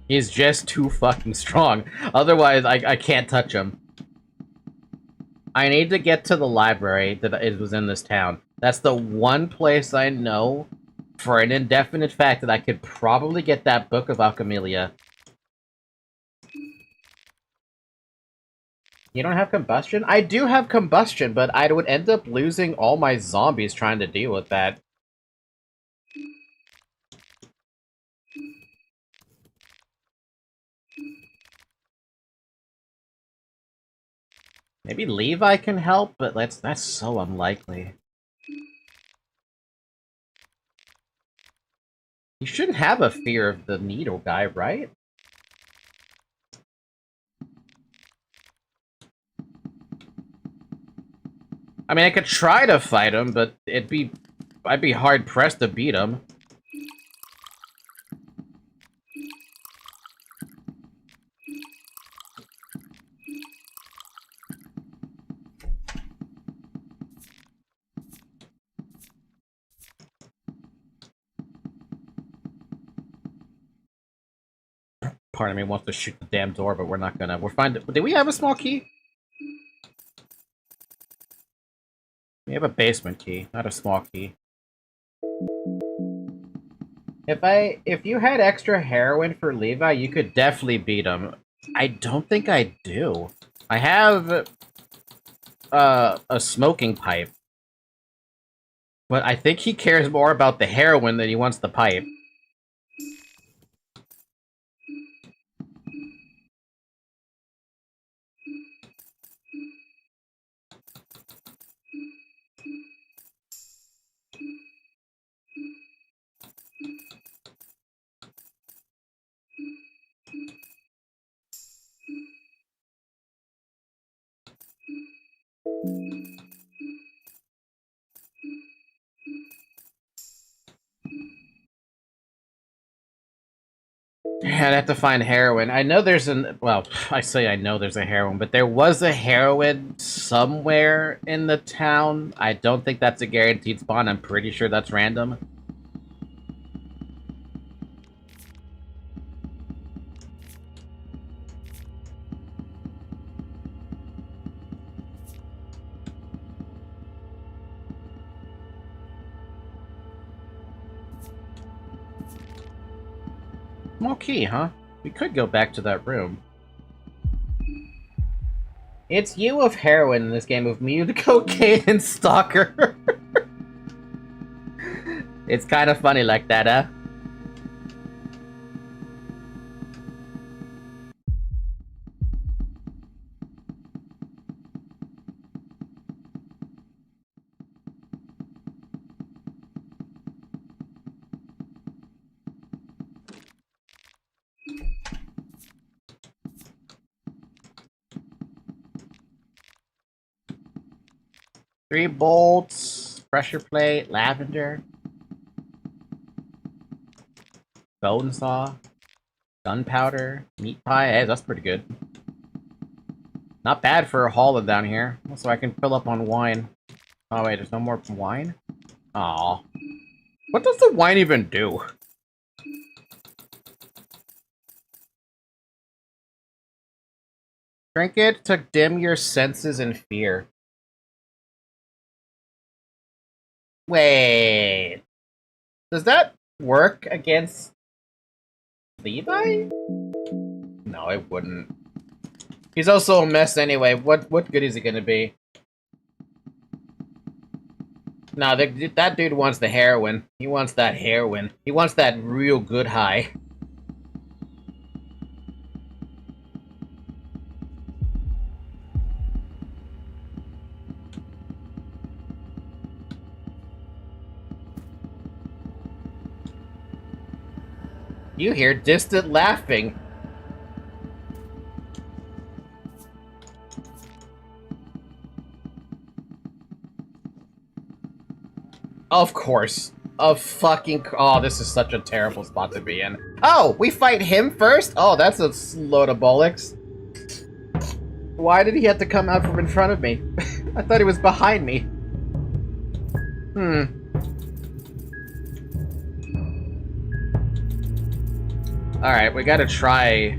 He's just too fucking strong. Otherwise, I can't touch him. I need to get to the library that it was in this town. That's the one place I know for an indefinite fact that I could probably get that Book of Alchemilia. You don't have combustion? I do have combustion, but I would end up losing all my zombies trying to deal with that. Maybe Levi can help, but that's so unlikely. You shouldn't have a fear of the needle guy, right? I mean, I could try to fight him, but I'd be hard-pressed to beat him. Part of me wants to shoot the damn door, but we're not gonna. We're fine. Do we have a small key? We have a basement key, not a small key. If you had extra heroin for Levi, you could definitely beat him. I don't think I do. I have a smoking pipe. But I think he cares more about the heroin than he wants the pipe. Yeah, I'd have to find heroin. I know there's well, I say I know there's a heroin, but there was a heroin somewhere in the town. I don't think that's a guaranteed spawn. I'm pretty sure that's random. Small key, huh? We could go back to that room. It's you of heroin in this game of mute cocaine and stalker. It's kind of funny like that, huh? Three bolts, pressure plate, lavender, bone saw, gunpowder, meat pie. Hey, that's pretty good. Not bad for a hauler down here. So I can fill up on wine. Oh wait, there's no more wine? Aw. What does the wine even do? Drink it to dim your senses in fear. Wait. Does that work against Levi? No, it wouldn't. He's also a mess anyway. What good is he gonna be? No, that dude wants the heroin. He wants that heroin. He wants that real good high. You hear distant laughing. Of course. Oh, this is such a terrible spot to be in. Oh, we fight him first? Oh, that's a load of bollocks. Why did he have to come out from in front of me? I thought he was behind me. Alright, we gotta try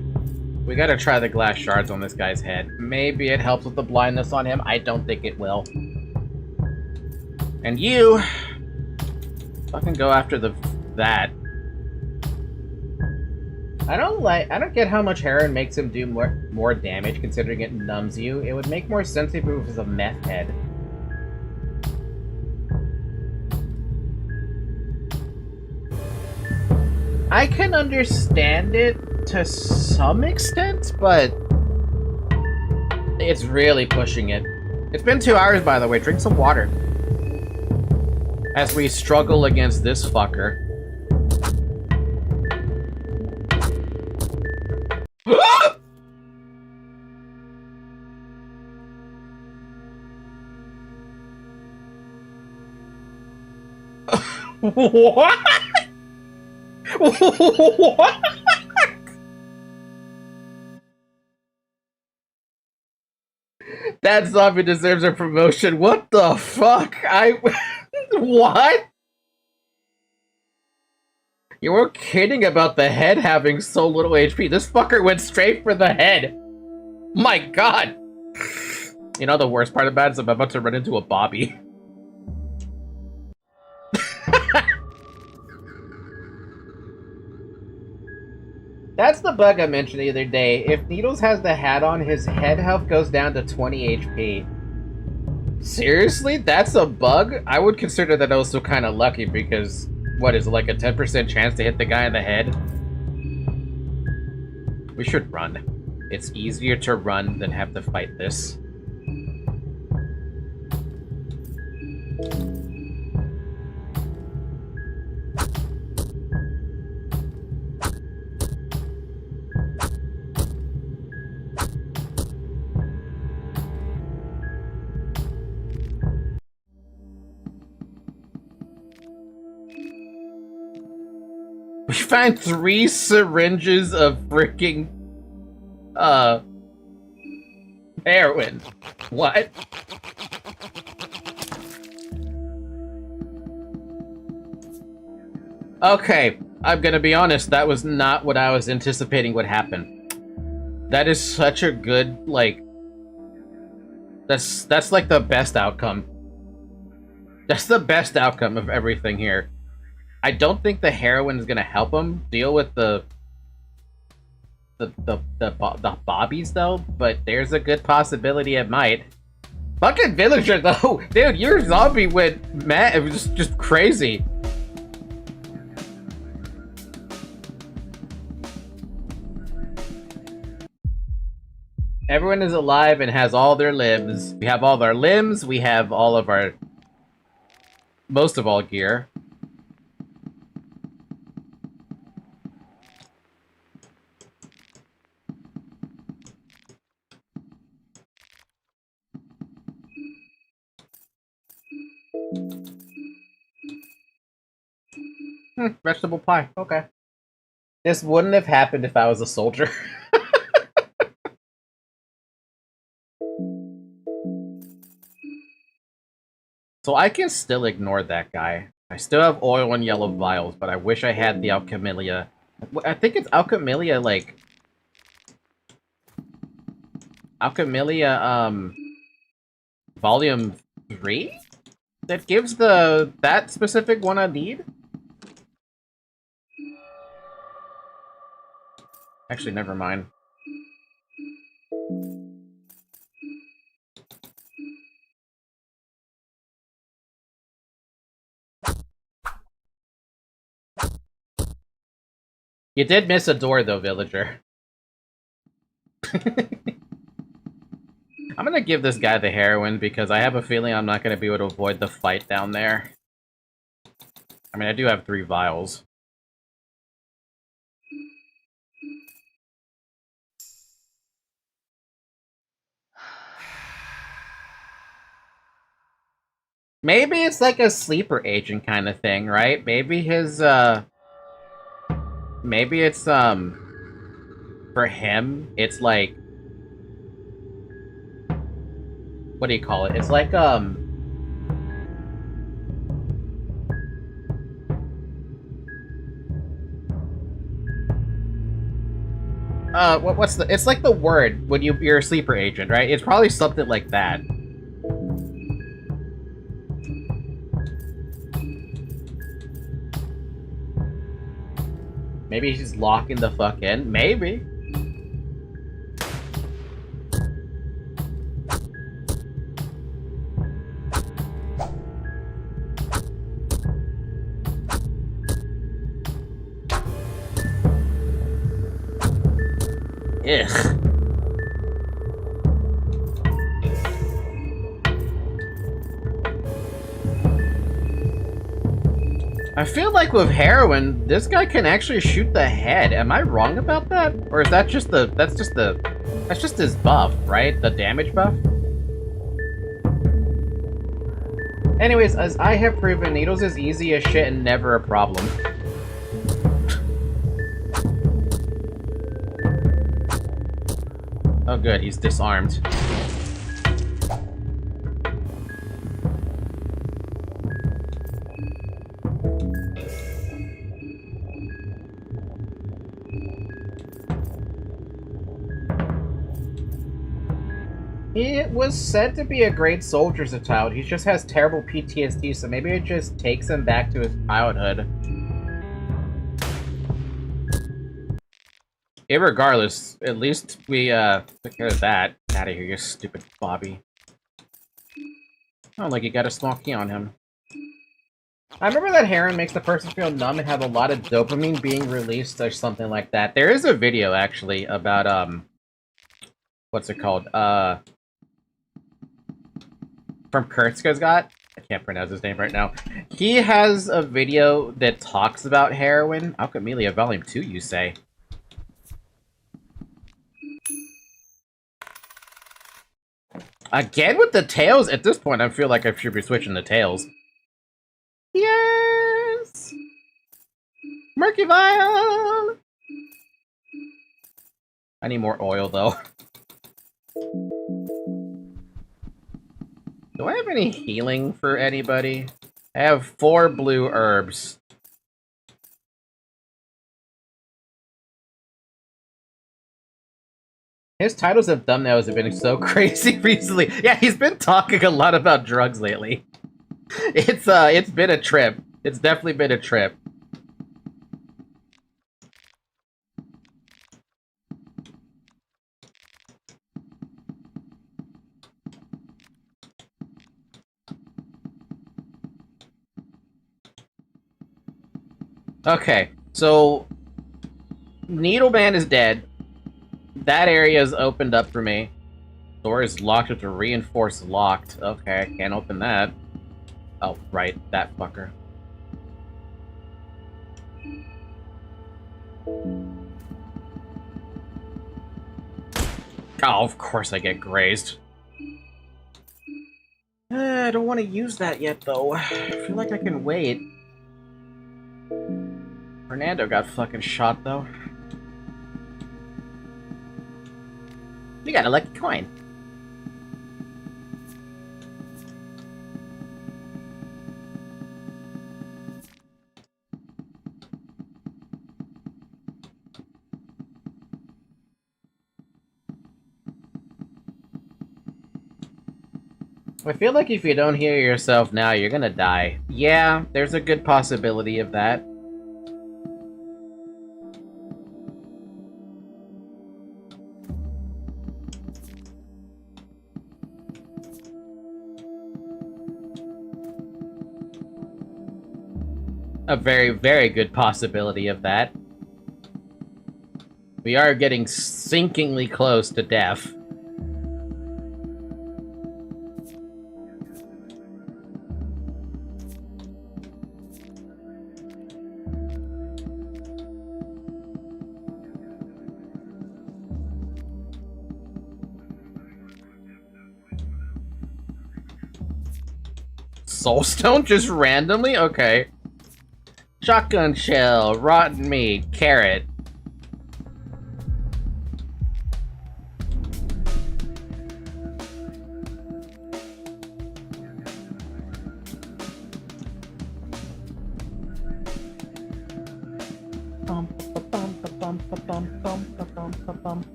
the glass shards on this guy's head. Maybe it helps with the blindness on him. I don't think it will. And you... fucking go after that. I don't get how much heroin makes him do more damage, considering it numbs you. It would make more sense if it was a meth head. I can understand it to some extent, but it's really pushing it. It's been 2 hours, by the way. Drink some water. As we struggle against this fucker. What? What? That zombie deserves a promotion. What the fuck? What? You weren't kidding about the head having so little HP. This fucker went straight for the head. My god. You know the worst part about it is I'm about to run into a Bobby. That's the bug I mentioned the other day. If Needles has the hat on, his head health goes down to 20 HP. Seriously? That's a bug? I would consider that also kind of lucky because, what is it, like a 10% chance to hit the guy in the head? We should run. It's easier to run than have to fight this. We found 3 syringes of freaking, heroin. What? Okay, I'm gonna be honest, that was not what I was anticipating would happen. That is such a good, like... That's like the best outcome. That's the best outcome of everything here. I don't think the heroin is gonna help him deal with the bobbies though, but there's a good possibility it might. Fucking villager though, dude, your zombie went mad. It was just crazy. Everyone is alive and has all their limbs. We have all our limbs. We have all of our most of all gear. Vegetable pie. Okay. This wouldn't have happened if I was a soldier. So I can still ignore that guy. I still have oil and yellow vials, but I wish I had the Alchemilia. I think it's Alchemilia, like... Alchemilia, Volume 3? That gives that specific one I need? Actually, never mind. You did miss a door, though, villager. I'm gonna give this guy the heroin because I have a feeling I'm not gonna be able to avoid the fight down there. I mean, I do have 3 vials. Maybe it's like a sleeper agent kind of thing, right? Maybe his, maybe it's, for him, it's like, what do you call it? It's like, what's the, it's like the word when you're a sleeper agent, right? It's probably something like that. Maybe he's locking the fuck in. Maybe. Ugh. I feel like with heroin, this guy can actually shoot the head. Am I wrong about that? Or is that just that's just his buff, right? The damage buff? Anyways, as I have proven, needles is easy as shit and never a problem. Oh good, he's disarmed. He was said to be a great soldier as a child. He just has terrible PTSD, so maybe it just takes him back to his childhood. Irregardless, at least we took care of that. Out of here, you stupid Bobby. Oh, like you got a small key on him. I remember that heroin makes the person feel numb and have a lot of dopamine being released or something like that. There is a video actually about what's it called? From Kurzgesagt. I can't pronounce his name right now. He has a video that talks about heroin. Alchemelia Volume 2, you say? Again with the tails? At this point, I feel like I should be switching the tails. Yes! Murky Vial! I need more oil, though. Do I have any healing for anybody? I have 4 blue herbs. His titles of thumbnails have been so crazy recently. Yeah, he's been talking a lot about drugs lately. It's been a trip. It's definitely been a trip. Okay, so Needleman is dead. That area is opened up for me. Door is locked with a reinforced locked. Okay, I can't open that. Oh, right, that fucker. Oh, of course I get grazed. I don't want to use that yet, though. I feel like I can wait. Fernando got fucking shot, though. We got a lucky coin. I feel like if you don't heal yourself now, you're gonna die. Yeah, there's a good possibility of that. A very, very good possibility of that. We are getting sinkingly close to death. soulstone just randomly? Okay. Shotgun shell, rotten meat, carrot.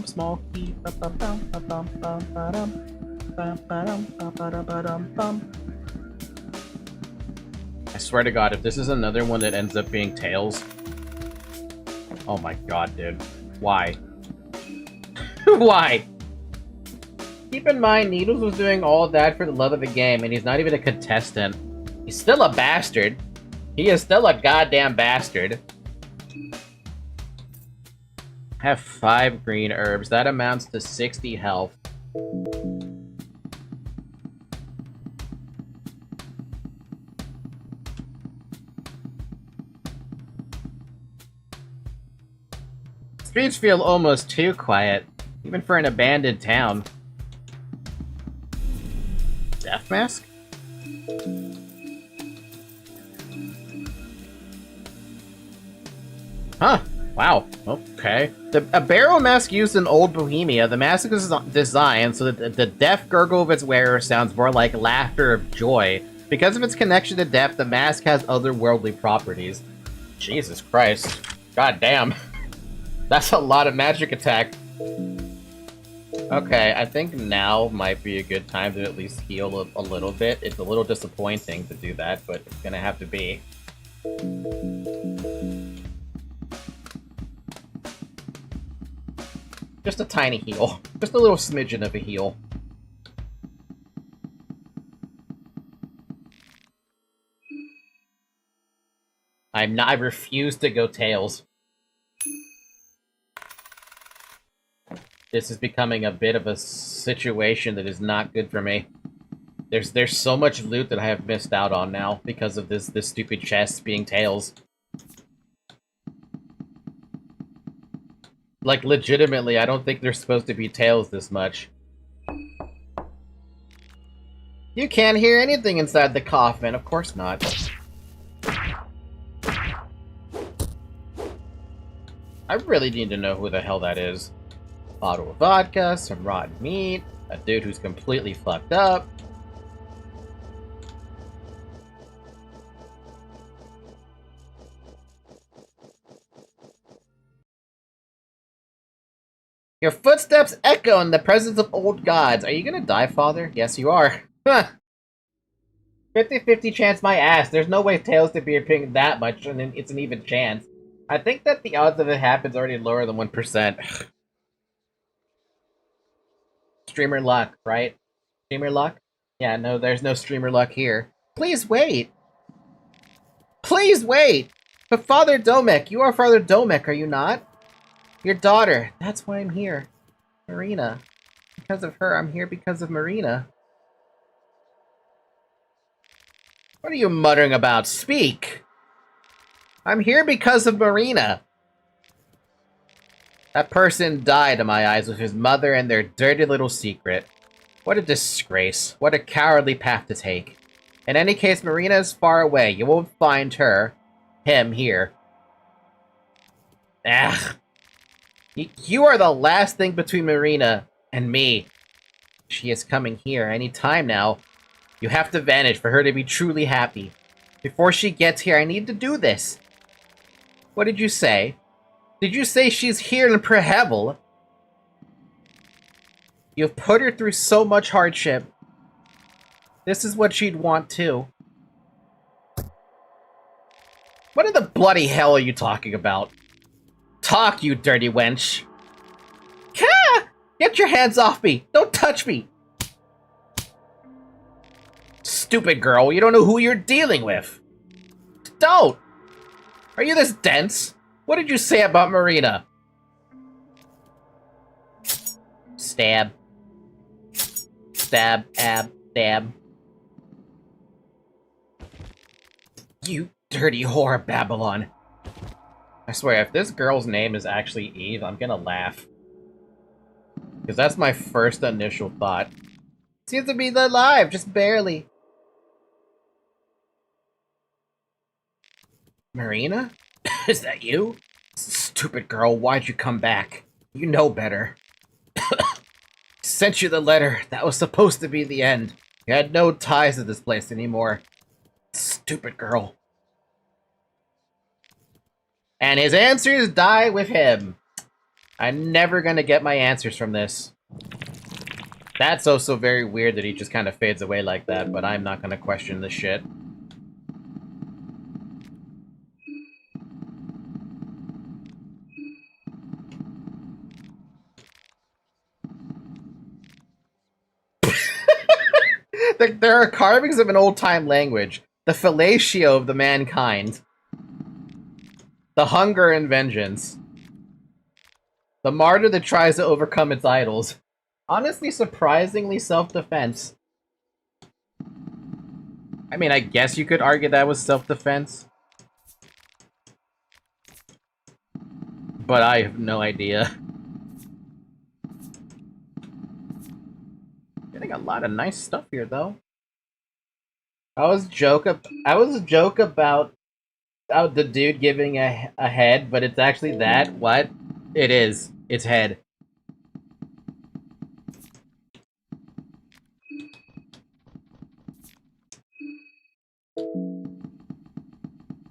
Small key. I swear to God, if this is another one that ends up being Tails. Oh my God, dude. Why? Why? Keep in mind, Needles was doing all that for the love of the game, and he's not even a contestant. He's still a bastard. He is still a goddamn bastard. Have 5 green herbs. That amounts to 60 health. Streets feel almost too quiet, even for an abandoned town. Death mask? Huh. Wow. Okay. A barrel mask used in Old Bohemia. The mask is designed so that the deaf gurgle of its wearer sounds more like laughter of joy. Because of its connection to death, the mask has otherworldly properties. Jesus Christ. God damn. That's a lot of magic attack. Okay, I think now might be a good time to at least heal a little bit. It's a little disappointing to do that, but it's gonna have to be. Just a tiny heal. Just a little smidgen of a heal. I refuse to go Tails. This is becoming a bit of a situation that is not good for me. There's so much loot that I have missed out on now because of this stupid chest being Tails. Like, legitimately, I don't think they're supposed to be Tails this much. You can't hear anything inside the coffin. Of course not. I really need to know who the hell that is. Bottle of vodka, some rotten meat, a dude who's completely fucked up. Your footsteps echo in the presence of old gods. Are you gonna die, father? Yes, you are. Huh. 50-50 chance my ass. There's no way Tails to be appearing that much, and it's an even chance. I think that the odds of it happens already lower than 1%. Streamer luck, right? Streamer luck? Yeah, no, there's no streamer luck here. Please wait! Please wait! But Father Domek, you are Father Domek, are you not? Your daughter. That's why I'm here. Marina. Because of her, I'm here because of Marina. What are you muttering about? Speak! I'm here because of Marina. That person died in my eyes with his mother and their dirty little secret. What a disgrace. What a cowardly path to take. In any case, Marina is far away. You won't find him here. Ugh. You are the last thing between Marina and me. She is coming here any time now. You have to vanish for her to be truly happy. Before she gets here, I need to do this. What did you say? Did you say she's here in Prehevil? You've put her through so much hardship. This is what she'd want too. What in the bloody hell are you talking about? Talk, you dirty wench. Ka! Get your hands off me! Don't touch me! Stupid girl, you don't know who you're dealing with. Don't! Are you this dense? What did you say about Marina? Stab. Stab, ab, stab. You dirty whore of Babylon. I swear, if this girl's name is actually Eve, I'm gonna laugh. Because that's my first initial thought. Seems to be alive, just barely. Marina? Is that you? Stupid girl, why'd you come back? You know better. Sent you the letter. That was supposed to be the end. You had no ties to this place anymore. Stupid girl. And his answers die with him. I'm never gonna get my answers from this. That's also very weird that he just kind of fades away like that, but I'm not gonna question this shit. There are carvings of an old-time language. The fellatio of the mankind. The hunger and vengeance. The martyr that tries to overcome its idols. Honestly, surprisingly self-defense. I mean, I guess you could argue that was self-defense. But I have no idea. Getting a lot of nice stuff here, though. I was a joke about the dude giving a head, but it's actually that. What? It is. It's head.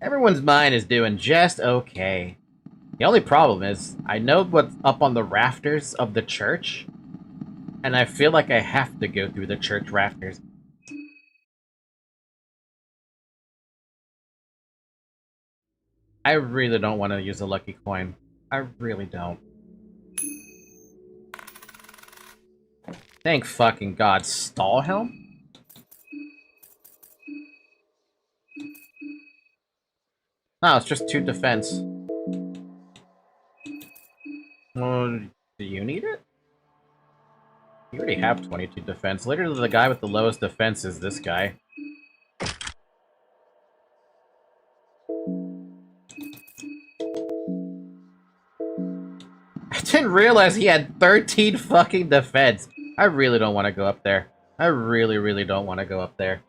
Everyone's mind is doing just okay. The only problem is, I know what's up on the rafters of the church, and I feel like I have to go through the church rafters. I really don't want to use a lucky coin. I really don't. Thank fucking God. Stallhelm? No, it's just 2 defense. Well, do you need it? You already have 22 defense. Literally, the guy with the lowest defense is this guy. I didn't realize he had 13 fucking defense. I really don't want to go up there. I really, really don't want to go up there.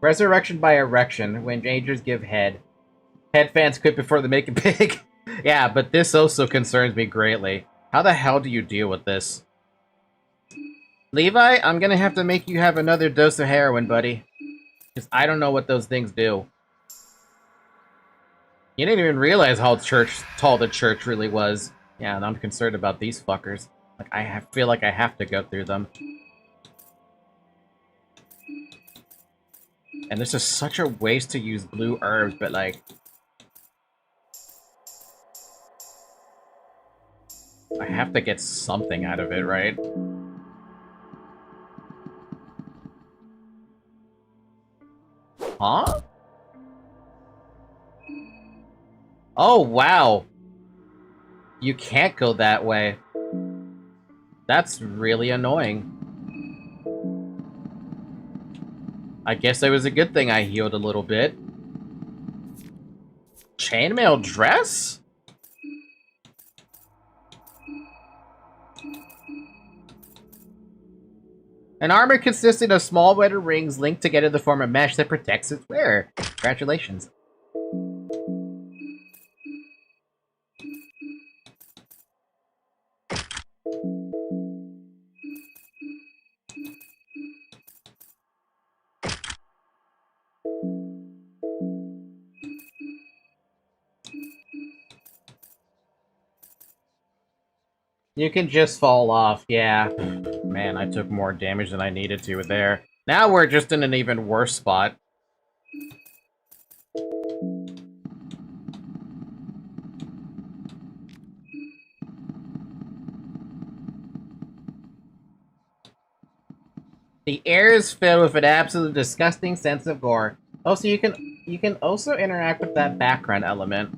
Resurrection by erection, when angels give head. Head fans quit before they make it big. Yeah, but this also concerns me greatly. How the hell do you deal with this? Levi, I'm gonna have to make you have another dose of heroin, buddy. Because I don't know what those things do. You didn't even realize how tall the church really was. Yeah, and I'm concerned about these fuckers. Like, I feel like I have to go through them. And this is such a waste to use blue herbs, but like... I have to get something out of it, right? Huh? Oh, wow. You can't go that way. That's really annoying. I guess it was a good thing I healed a little bit. Chainmail dress? An armor consisting of small weather rings linked together to form a mesh that protects its wearer. Congratulations. You can just fall off, yeah. Man, I took more damage than I needed to there. Now we're just in an even worse spot. The air is filled with an absolute disgusting sense of gore. Also, you can also interact with that background element.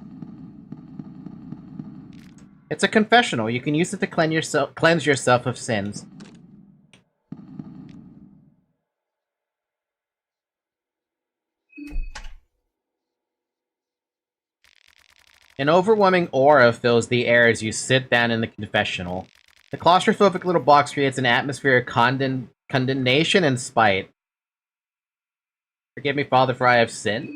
It's a confessional. You can use it to cleanse yourself of sins. An overwhelming aura fills the air as you sit down in the confessional. The claustrophobic little box creates an atmosphere of Condemnation and spite. Forgive me, Father, for I have sinned?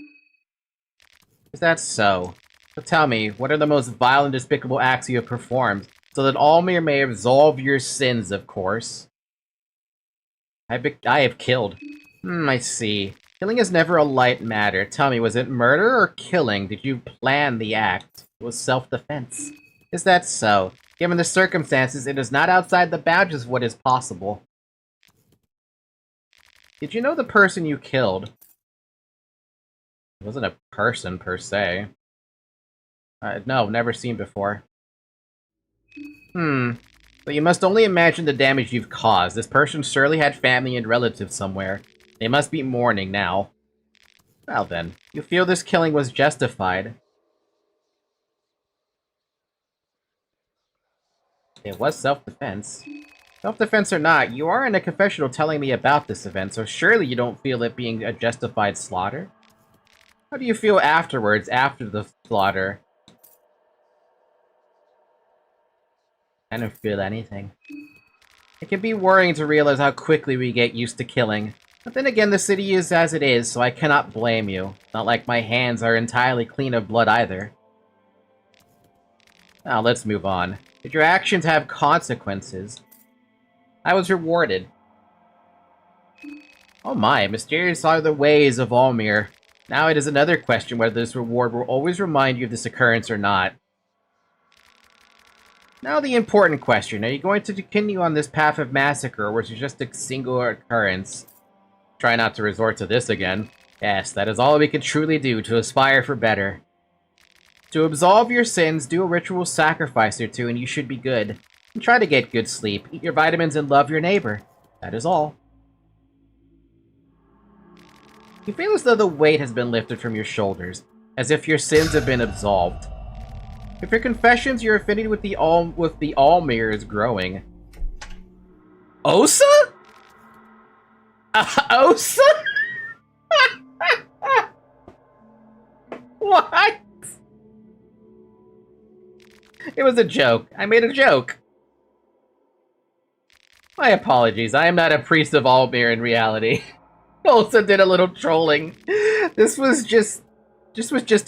Is that so? So tell me, what are the most vile and despicable acts you have performed, so that Almir may absolve your sins, of course? I have killed. I see. Killing is never a light matter. Tell me, was it murder or killing? Did you plan the act? It was self-defense. Is that so? Given the circumstances, it is not outside the boundaries of what is possible. Did you know the person you killed? It wasn't a person, per se. No, never seen before. But you must only imagine the damage you've caused. This person surely had family and relatives somewhere. They must be mourning now. Well then, you feel this killing was justified. It was self-defense. Self-defense or not, you are in a confessional telling me about this event, so surely you don't feel it being a justified slaughter? How do you feel afterwards, after the slaughter? I don't feel anything. It can be worrying to realize how quickly we get used to killing. But then again, the city is as it is, so I cannot blame you. Not like my hands are entirely clean of blood either. Now, let's move on. Did your actions have consequences? I was rewarded. Oh my, mysterious are the ways of Almir. Now it is another question whether this reward will always remind you of this occurrence or not. Now the important question, are you going to continue on this path of massacre, or was it just a single occurrence? Try not to resort to this again. Yes, that is all we can truly do to aspire for better. To absolve your sins, do a ritual sacrifice or two and you should be good. And try to get good sleep, eat your vitamins, and love your neighbor. That is all. You feel as though the weight has been lifted from your shoulders, as if your sins have been absolved. If your confessions, your affinity with the Almir is growing. Osa? Osa? What? It was a joke. I made a joke. My apologies. I am not a priest of Almir in reality. Also did a little trolling. This was just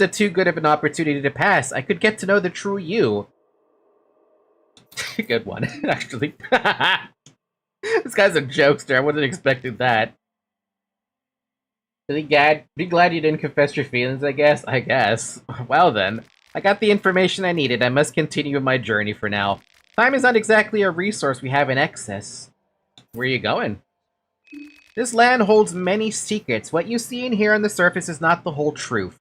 a too good of an opportunity to pass. I could get to know the true you. Good one, actually. This guy's a jokester. I wasn't expecting that. Be glad you didn't confess your feelings, I guess? I guess. Well then, I got the information I needed. I must continue my journey for now. Time is not exactly a resource we have in excess. Where are you going? This land holds many secrets. What you see and hear on the surface is not the whole truth.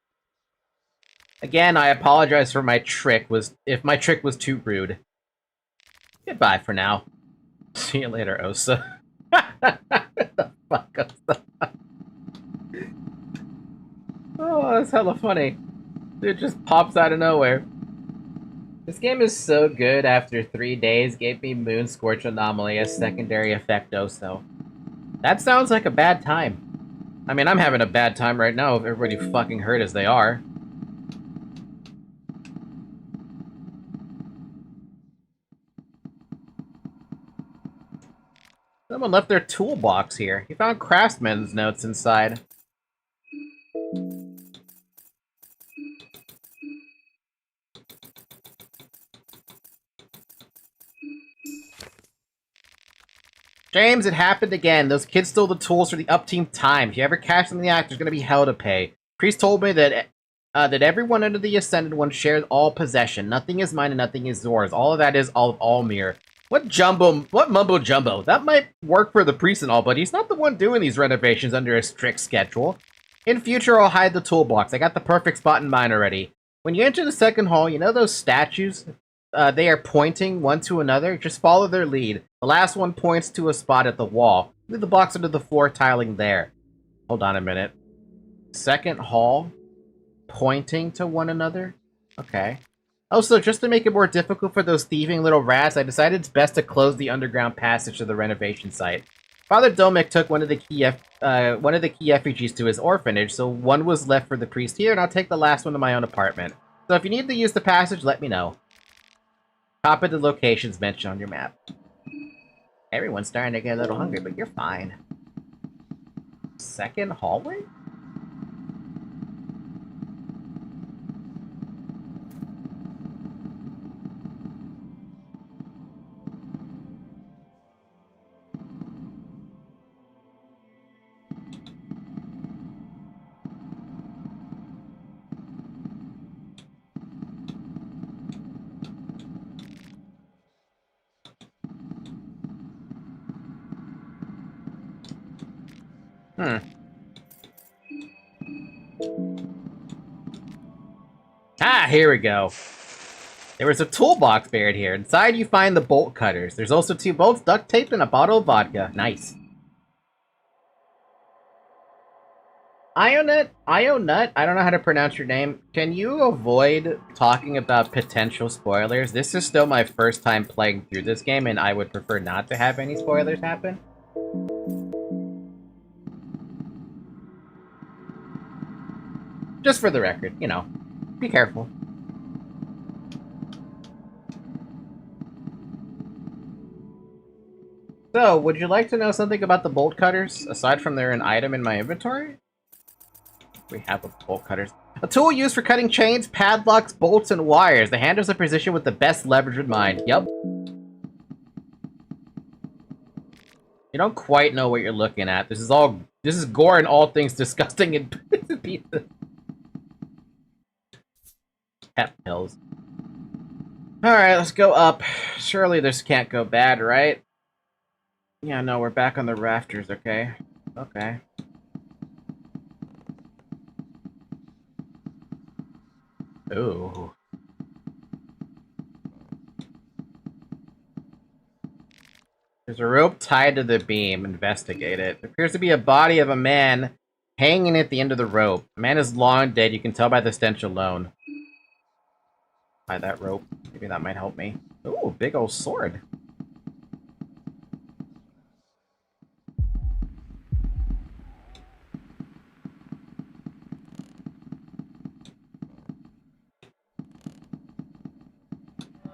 Again, I apologize for my trick if my trick was too rude. Goodbye for now. See you later, Osa. The fuck, Osa? Oh, that's hella funny. Dude just pops out of nowhere. This game is so good after 3 days, gave me Moon Scorch Anomaly as secondary effect also. That sounds like a bad time. I mean, I'm having a bad time right now if everybody fucking hurt as they are. Someone left their toolbox here. He found craftsman's notes inside. James, it happened again. Those kids stole the tools for the Up-Team time. If you ever catch them in the act, there's gonna be hell to pay. Priest told me that that everyone under the Ascended One shares all possession. Nothing is mine and nothing is yours. All of that is all of Almir. What mumbo jumbo? That might work for the priest and all, but he's not the one doing these renovations under a strict schedule. In future, I'll hide the toolbox. I got the perfect spot in mind already. When you enter the second hall, you know those statues? They are pointing one to another. Just follow their lead. The last one points to a spot at the wall. Leave the box under the floor tiling there. Hold on a minute. Second hall? Pointing to one another? Okay. Also, just to make it more difficult for those thieving little rats, I decided it's best to close the underground passage to the renovation site. Father Domek took one of the key effigies to his orphanage, so one was left for the priest here, and I'll take the last one to my own apartment. So if you need to use the passage, let me know. Copy the locations mentioned on your map. Everyone's starting to get a little hungry, but you're fine. Second hallway? Ah, here we go. There was a toolbox buried here. Inside you find the bolt cutters. There's also 2 bolts, duct tape, and a bottle of vodka. Nice. Ionut, I don't know how to pronounce your name. Can you avoid talking about potential spoilers? This is still my first time playing through this game, and I would prefer not to have any spoilers happen. Just for the record, you know, be careful. So, would you like to know something about the bolt cutters, aside from they're an item in my inventory? We have a bolt cutters. A tool used for cutting chains, padlocks, bolts, and wires. The handles are positioned with the best leverage in mind. Yup. You don't quite know what you're looking at. This is gore and all things disgusting and pieces. Pet pills. Alright, let's go up. Surely this can't go bad, right? Yeah, no, we're back on the rafters, okay? Okay. Ooh. There's a rope tied to the beam. Investigate it. There appears to be a body of a man hanging at the end of the rope. The man is long dead. You can tell by the stench alone. By that rope. Maybe that might help me. Ooh, big old sword.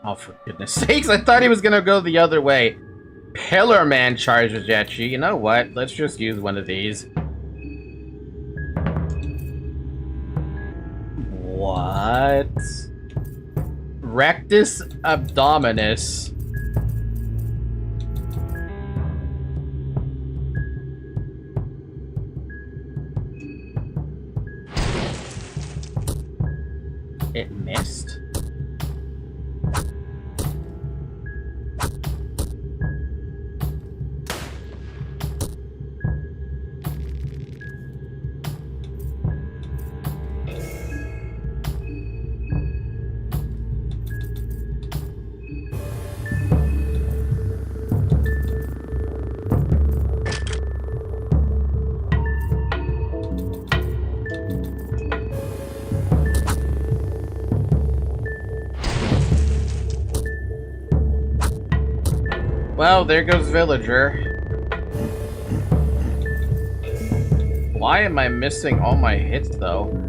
Oh, for goodness sakes, I thought he was gonna go the other way. Pillar Man charges at you. You know what? Let's just use one of these. What? Rectus Abdominis. It missed? Well, there goes Villager. Why am I missing all my hits, though?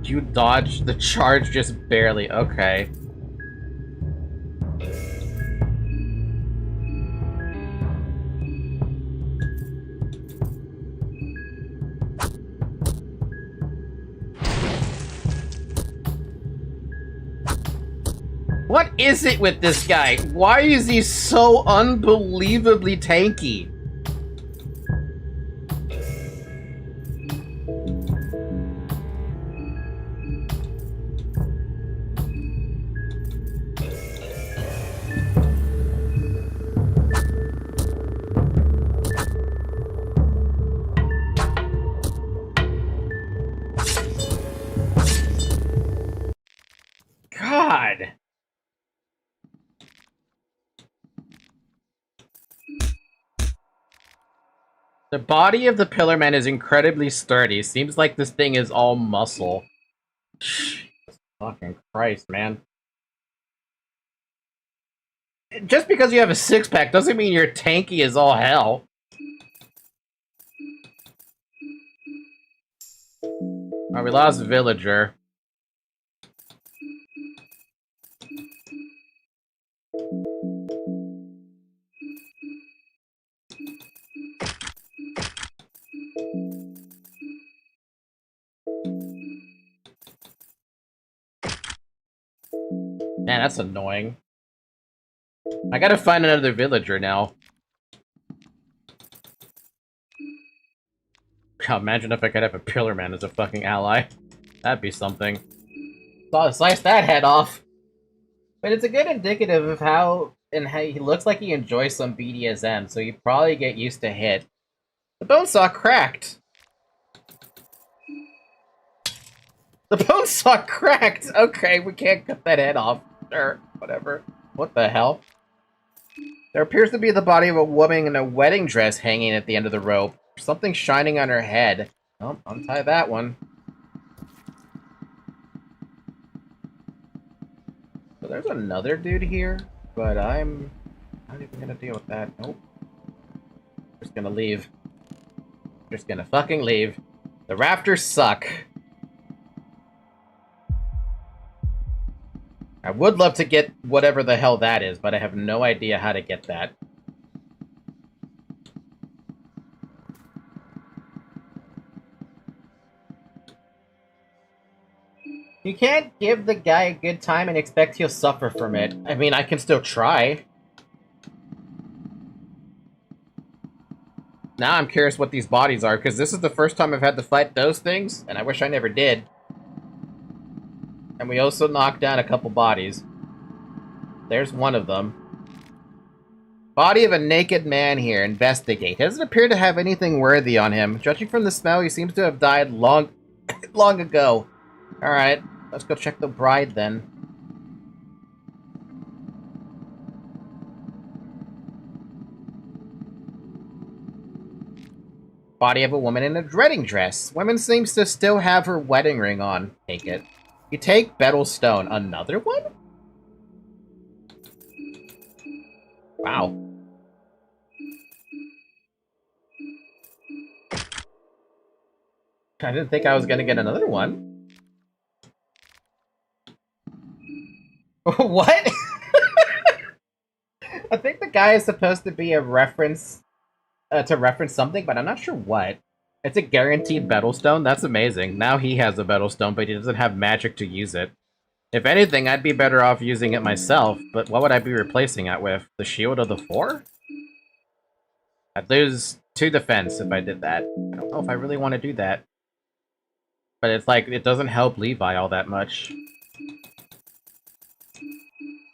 You dodged the charge just barely. Okay. What is it with this guy? Why is he so unbelievably tanky? God. The body of the Pillar Man is incredibly sturdy. Seems like this thing is all muscle. Jesus fucking Christ, man. Just because you have a six-pack doesn't mean you're tanky as all hell. Oh, we lost Villager. Man, that's annoying. I gotta find another villager now. God, imagine if I could have a Pillar Man as a fucking ally. That'd be something. Slice that head off! But it's a good indicative of how he looks like he enjoys some BDSM, so you probably get used to hit. The bone saw cracked! The bone saw cracked! Okay, we can't cut that head off. Sure, whatever. What the hell? There appears to be the body of a woman in a wedding dress hanging at the end of the rope. Something shining on her head. Oh, untie that one. So there's another dude here, but I'm not even gonna deal with that. Nope. Just gonna leave. Just gonna fucking leave. The rafters suck. I would love to get whatever the hell that is, but I have no idea how to get that. You can't give the guy a good time and expect he'll suffer from it. I mean, I can still try. Now I'm curious what these bodies are, because this is the first time I've had to fight those things, and I wish I never did. And we also knocked down a couple bodies. There's one of them. Body of a naked man here. Investigate. Doesn't appear to have anything worthy on him. Judging from the smell, he seems to have died long ago. Alright, let's go check the bride then. Body of a woman in a wedding dress. Woman seems to still have her wedding ring on. Take it. You take Betel Stone. Another one? Wow. I didn't think I was gonna get another one. What? I think the guy is supposed to be a reference to reference something, but I'm not sure what. It's a guaranteed Betel Stone? That's amazing. Now he has a Betel Stone, but he doesn't have magic to use it. If anything, I'd be better off using it myself, but what would I be replacing it with? The Shield of the Four? I'd lose 2 defense if I did that. I don't know if I really want to do that. But it's like, it doesn't help Levi all that much.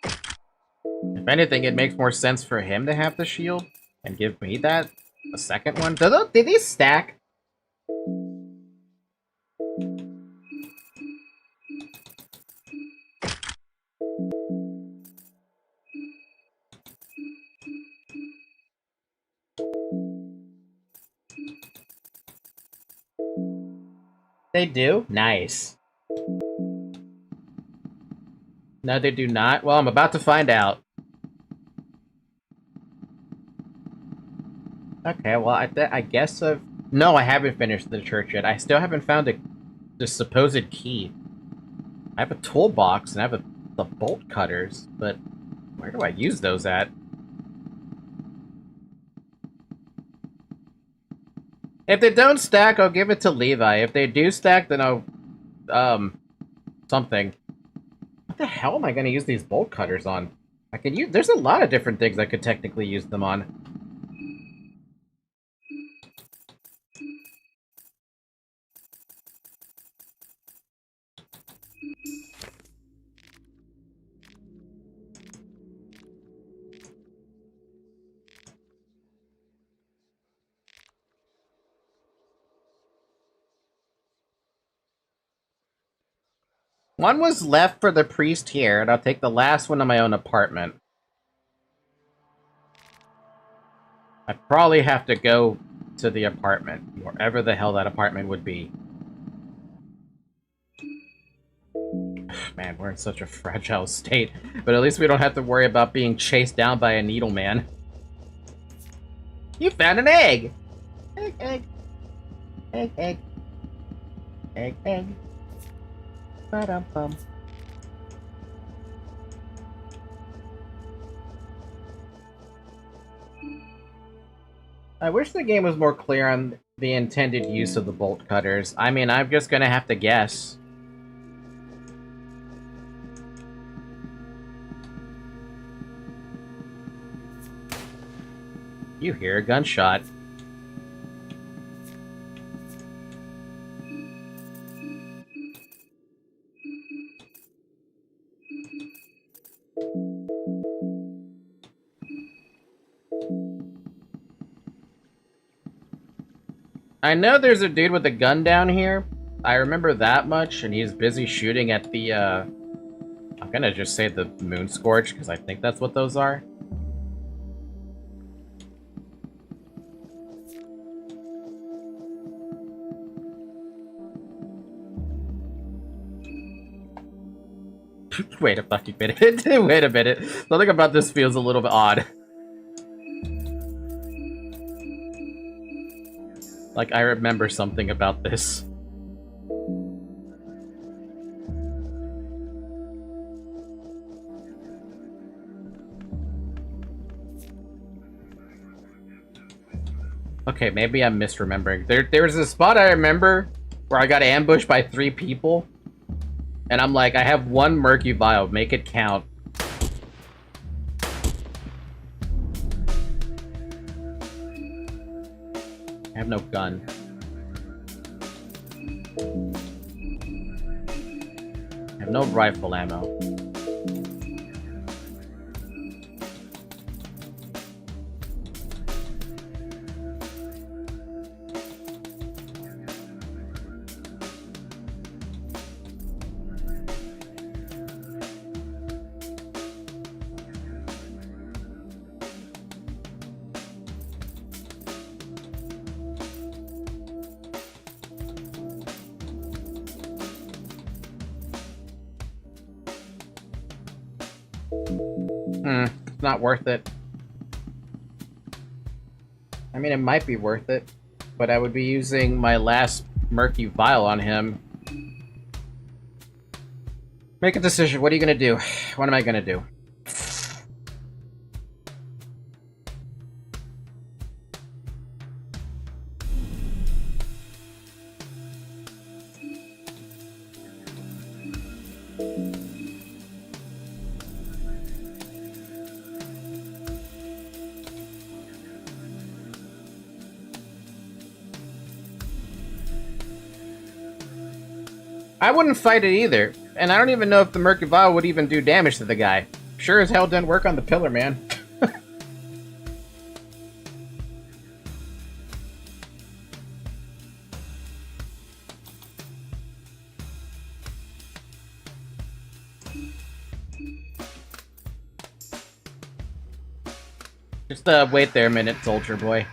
If anything, it makes more sense for him to have the shield and give me that. A second one. Did these stack? They do? Nice. No, they do not? Well, I'm about to find out. Okay, well, I guess I've... No, I haven't finished the church yet. I still haven't found the supposed key. I have a toolbox, and I have the bolt cutters, but where do I use those at? If they don't stack, I'll give it to Levi. If they do stack, then I'll... something. What the hell am I going to use these bolt cutters on? I can use... There's a lot of different things I could technically use them on. One was left for the priest here, and I'll take the last one in my own apartment. I probably have to go to the apartment, wherever the hell that apartment would be. Man, we're in such a fragile state, but at least we don't have to worry about being chased down by a needle man. You found an egg! Egg, egg. Egg, egg. Egg, egg. Ba-dum-bum. I wish the game was more clear on the intended use of the bolt cutters. I mean, I'm just gonna have to guess. You hear a gunshot. I know there's a dude with a gun down here. I remember that much, and he's busy shooting at the, I'm gonna just say the Moon Scorch, because I think that's what those are. Wait a fucking minute. Wait a minute. Something about this feels a little bit odd. Like, I remember something about this. Okay, maybe I'm misremembering. There's a spot I remember where I got ambushed by 3 people. And I'm like, I have 1 murky vial, make it count. I have no gun. I have no rifle ammo. It's not worth it. I mean, it might be worth it, but I would be using my last murky vial on him. Make a decision. What are you gonna do? What am I gonna do? I wouldn't fight it either, and I don't even know if the Murky Vial would even do damage to the guy. Sure as hell didn't work on the pillar, man. Just wait there a minute, soldier boy.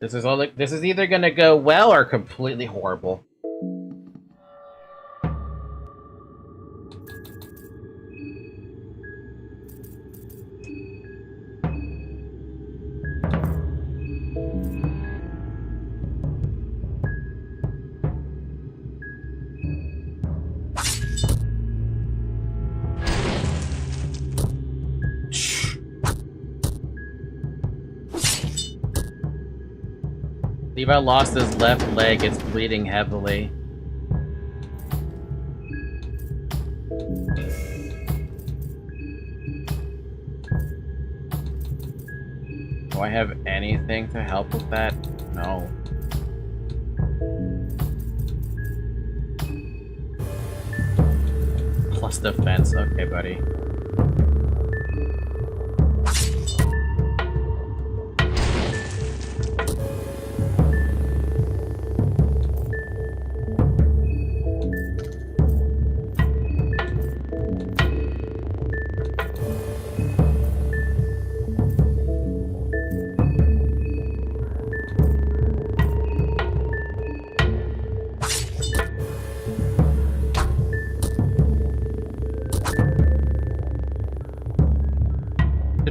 This is either gonna go well or completely horrible. Levi lost his left leg, it's bleeding heavily. Do I have anything to help with that? No. Plus defense, okay buddy.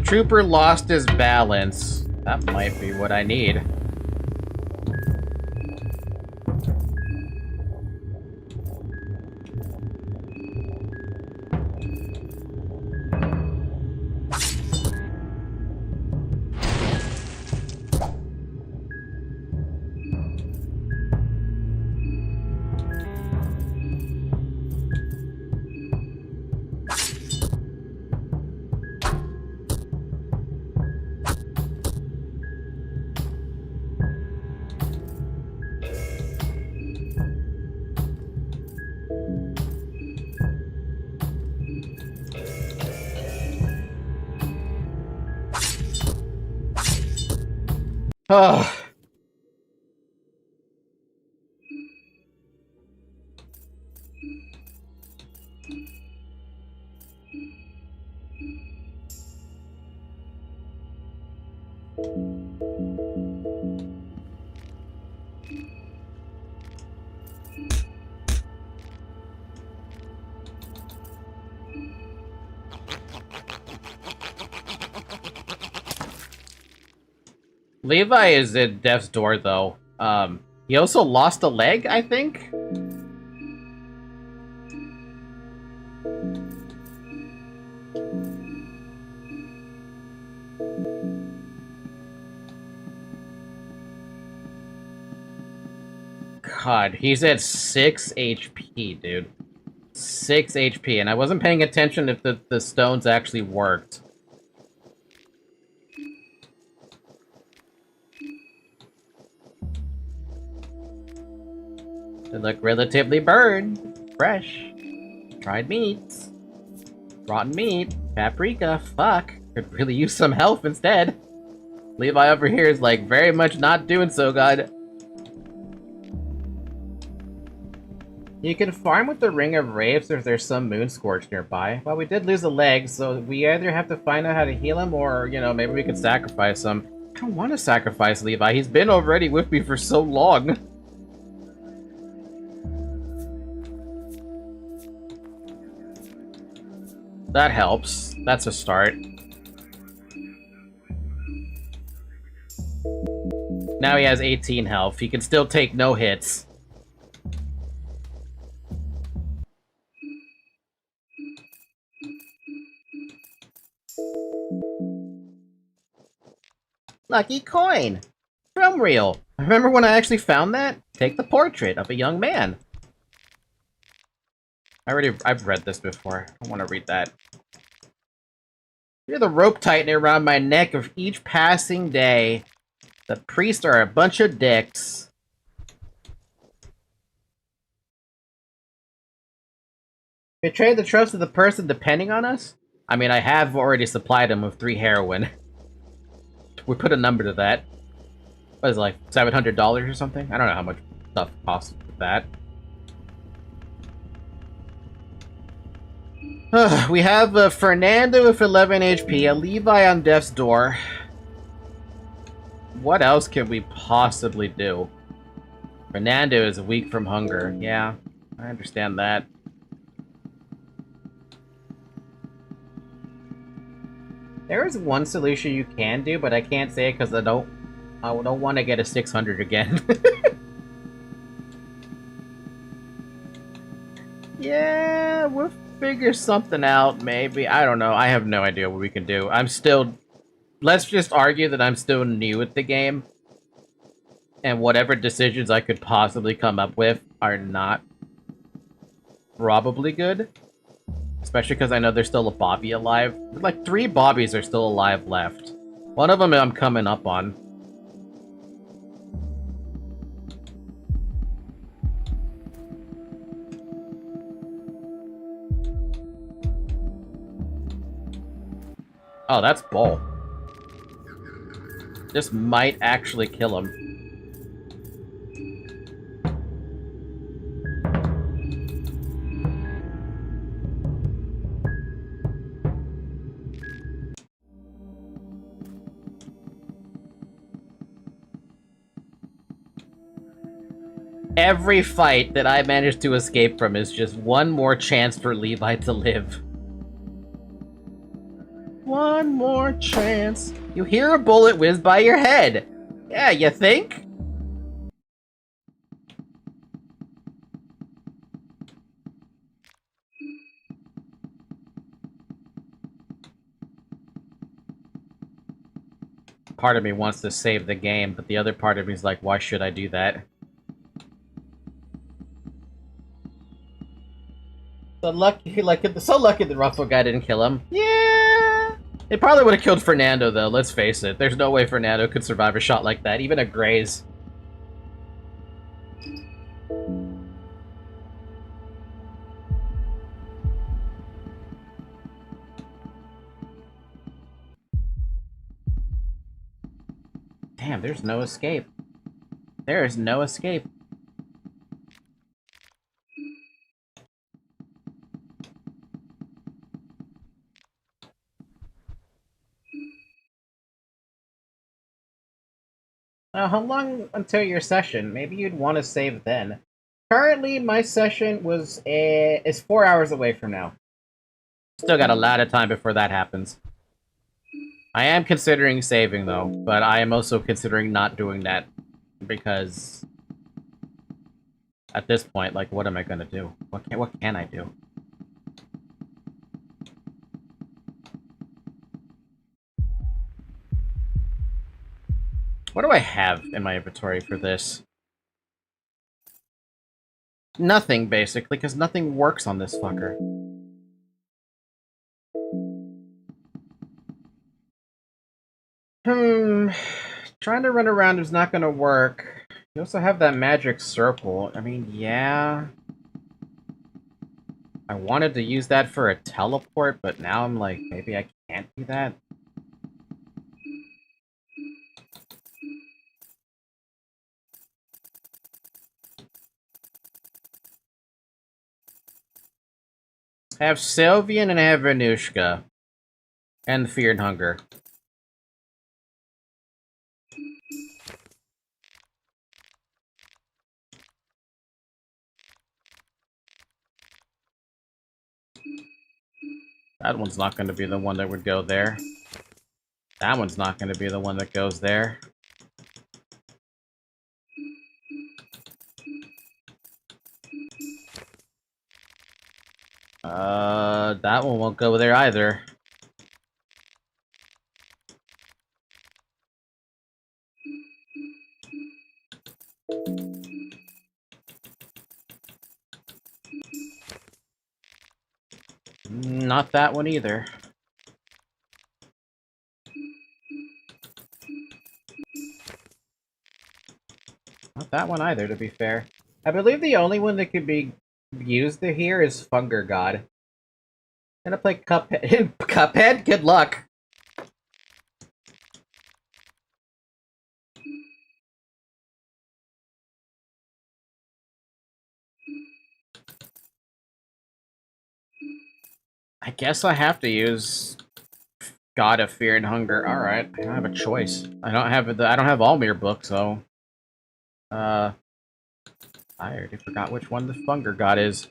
Trooper lost his balance. That might be what I need. Oh. Levi is at death's door, though. He also lost a leg, I think? God, he's at 6 HP, dude. 6 HP, and I wasn't paying attention if the stones actually worked. They look relatively burned, fresh. Dried meats. Rotten meat. Paprika. Fuck. Could really use some health instead. Levi over here is like very much not doing so good. You can farm with the Ring of Wraiths if there's some Moon Scorch nearby. Well, we did lose a leg, so we either have to find out how to heal him or, you know, maybe we could sacrifice him. I don't want to sacrifice Levi. He's been already with me for so long. That helps. That's a start. Now he has 18 health. He can still take no hits. Lucky coin! Drum reel! Remember when I actually found that? Take the portrait of a young man. I've read this before. I want to read that. Hear the rope tightening around my neck of each passing day. The priests are a bunch of dicks. Betray the trust of the person depending on us? I mean, I have already supplied him with 3 heroin. We put a number to that. What is it, like $700 or something? I don't know how much stuff costs with that. We have Fernando with 11 HP, a Levi on death's door. What else can we possibly do? Fernando is weak from hunger. Yeah, I understand that. There is one solution you can do, but I can't say it because I don't want to get a 600 again. Yeah, we'll figure something out, maybe. I don't know. I have no idea what we can do. I'm still... Let's just argue that I'm still new at the game. And whatever decisions I could possibly come up with are not probably good. Especially because I know there's still a Bobby alive. Like, 3 Bobbies are still alive left. One of them I'm coming up on. Oh, that's Bull. This might actually kill him. Every fight that I manage to escape from is just one more chance for Levi to live. One more chance. You hear a bullet whiz by your head. Yeah, you think? Part of me wants to save the game, but the other part of me is like, why should I do that? So lucky the Ruffle guy didn't kill him. Yeah! They probably would have killed Fernando, though, let's face it. There's no way Fernando could survive a shot like that, even a graze. Damn, there's no escape. There is no escape. How long until your session? Maybe you'd want to save then. Currently, my session is 4 hours away from now. Still got a lot of time before that happens. I am considering saving, though, but I am also considering not doing that, because at this point, like, what am I gonna do? What can I do? What do I have in my inventory for this? Nothing, basically, because nothing works on this fucker. Trying to run around is not gonna work. You also have that magic circle. I mean, yeah. I wanted to use that for a teleport, but now I'm like, maybe I can't do that. I have Sylvian and I have Venushka. And Fear and Hunger. That one's not going to be the one that would go there. That one's not going to be the one that goes there. That one won't go there either. Not that one either. Not that one either, to be fair. I believe the only one that could be used here is Funger God. I'm gonna play Cuphead. Cuphead? Good luck. I guess I have to use God of Fear and Hunger. All right, I don't have a choice. I don't have Almir book, so I already forgot which one the Funger God is.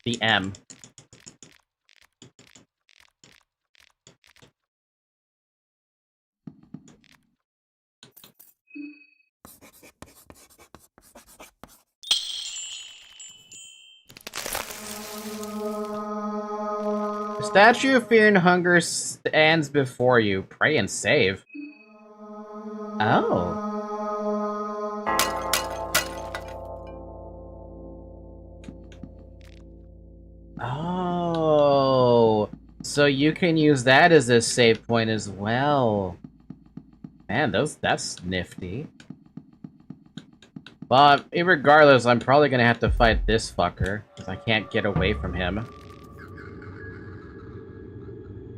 The M. The Statue of Fear and Hunger stands before you. Pray and save. Oh. Oh. So you can use that as a save point as well. Man, that's nifty. Well, regardless, I'm probably gonna have to fight this fucker, because I can't get away from him.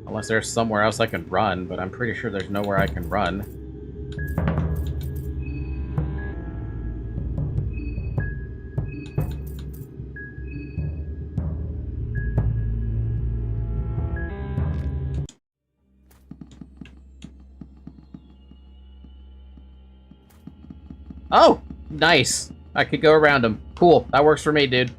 Unless there's somewhere else I can run, but I'm pretty sure there's nowhere I can run. Oh! Nice! I could go around him. Cool. That works for me, dude.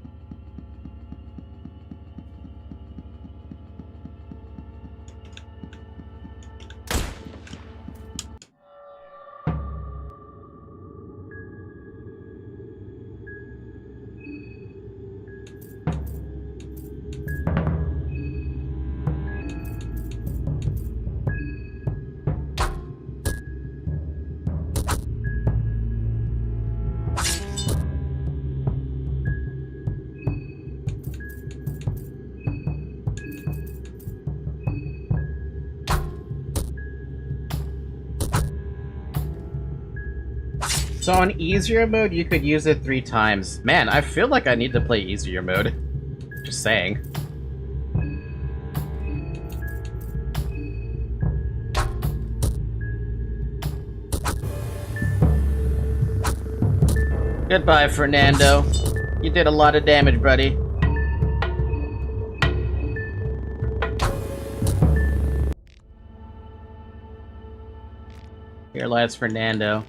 So on easier mode, you could use it 3 times. Man, I feel like I need to play easier mode. Just saying. Goodbye, Fernando. You did a lot of damage, buddy. Here lies Fernando.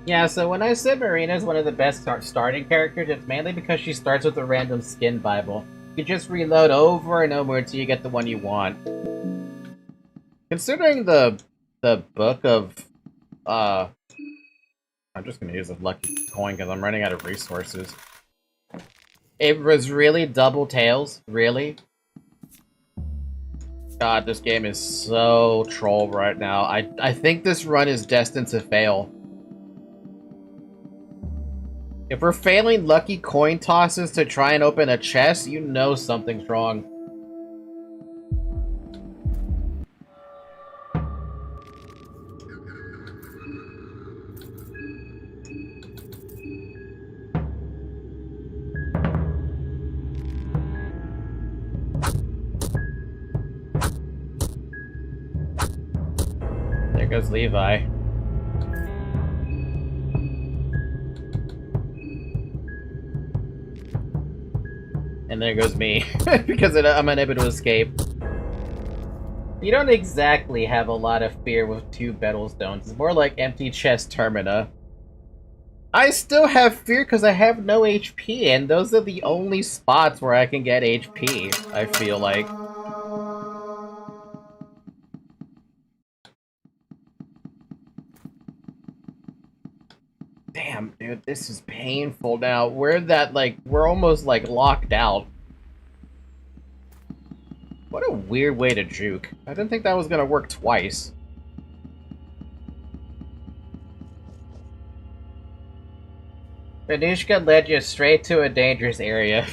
Yeah, so when I said Marina is one of the best starting characters, it's mainly because she starts with a random skin Bible. You just reload over and over until you get the one you want. Considering the book of, I'm just gonna use a lucky coin because I'm running out of resources. It was really double tails, really? God, this game is so troll right now. I think this run is destined to fail. If we're failing lucky coin tosses to try and open a chest, you know something's wrong. There goes Levi. And there goes me, because I'm unable to escape. You don't exactly have a lot of fear with 2 Bettlestones. It's more like empty chest Termina. I still have fear because I have no HP, and those are the only spots where I can get HP, I feel like. Damn, dude, this is painful now. We're almost, like, locked out. What a weird way to juke. I didn't think that was gonna work twice. Venushka led you straight to a dangerous area.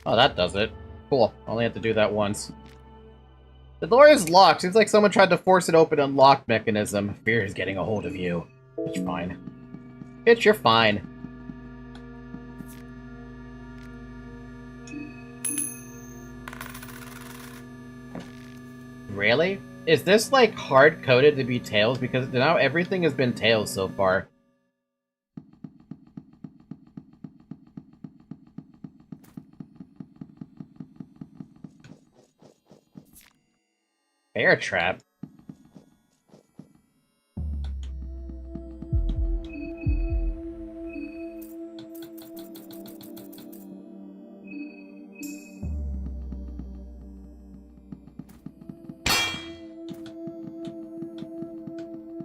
Oh, that does it. Cool. Only have to do that once. The door is locked. Seems like someone tried to force it open and lock mechanism. Fear is getting a hold of you. It's fine. Bitch, you're fine. Really? Is this, like, hard-coded to be Tails? Because now everything has been Tails so far. Bear trap?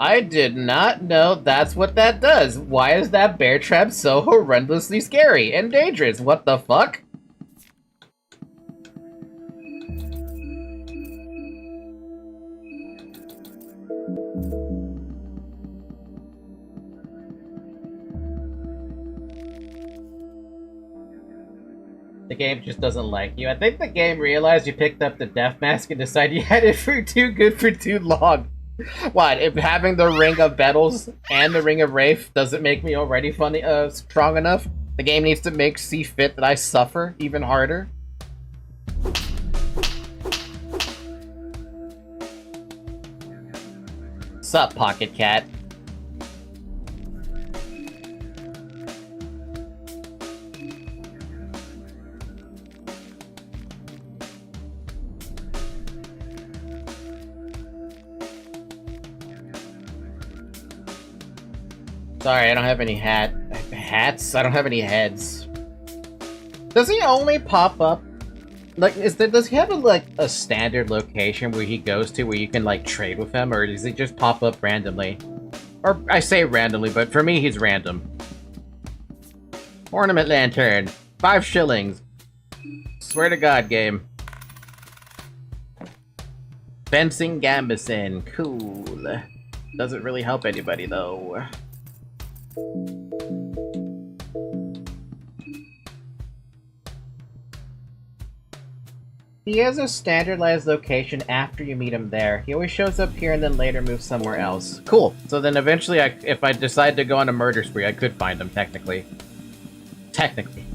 I did not know that's what that does. Why is that bear trap so horrendously scary and dangerous? What the fuck? game just doesn't like you. I think the game realized you picked up the death mask and decided you had it for too good for too long. What, if having the Ring of Battles and the Ring of Wraith doesn't make me already funny, strong enough? The game needs to see fit that I suffer even harder? Sup, Pocket Cat? Sorry, I don't have any hats? I don't have any heads. Does he only pop up? Like, does he have a standard location where he goes to where you can, like, trade with him? Or does he just pop up randomly? Or, I say randomly, but for me, he's random. Ornament Lantern. 5 shillings. Swear to God, game. Fencing Gambison. Cool. Doesn't really help anybody, though. He has a standardized location after you meet him there. He always shows up here and then later moves somewhere else. Cool. So then eventually, if I decide to go on a murder spree, I could find him, technically. Technically.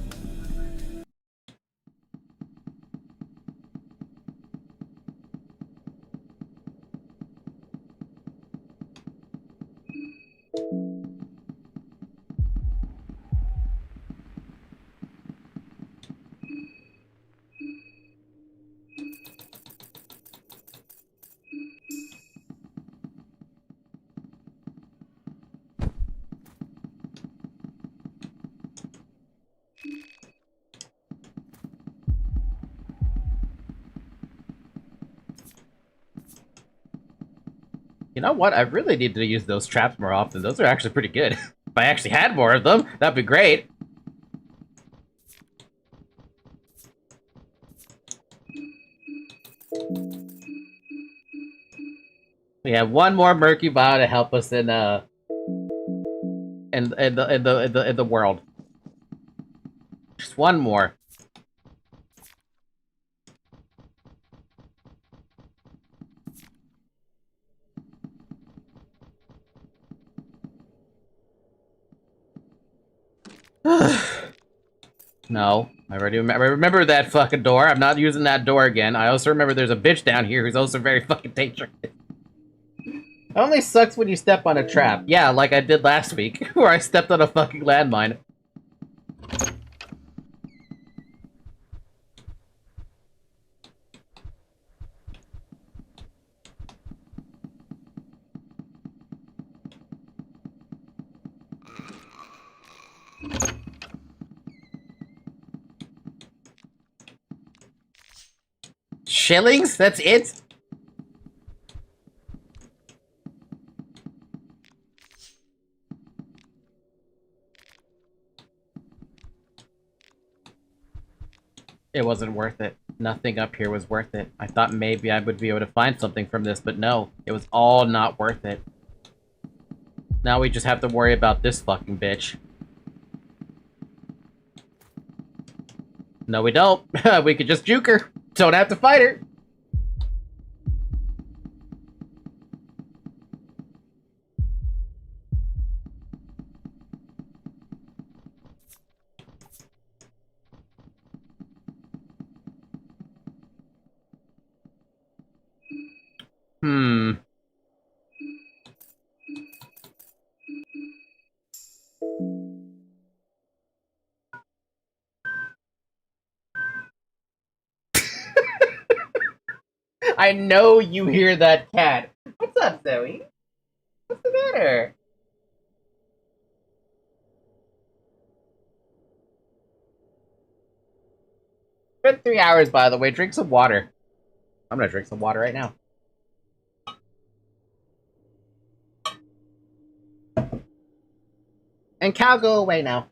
You know what? I really need to use those traps more often. Those are actually pretty good. If I actually had more of them, that'd be great. We have one more murky bio to help us in the world. Just one more. No, I remember that fucking door. I'm not using that door again. I also remember there's a bitch down here who's also very fucking dangerous. It only sucks when you step on a trap. Yeah, like I did last week, where I stepped on a fucking landmine. Shillings? That's it? It wasn't worth it. Nothing up here was worth it. I thought maybe I would be able to find something from this, but no. It was all not worth it. Now we just have to worry about this fucking bitch. No, we don't. We could just juke her. Don't have to fight her. I know you hear that cat. What's up, Zoe? What's the matter? It's been 3 hours, by the way. Drink some water. I'm gonna drink some water right now. And Cal, go away now.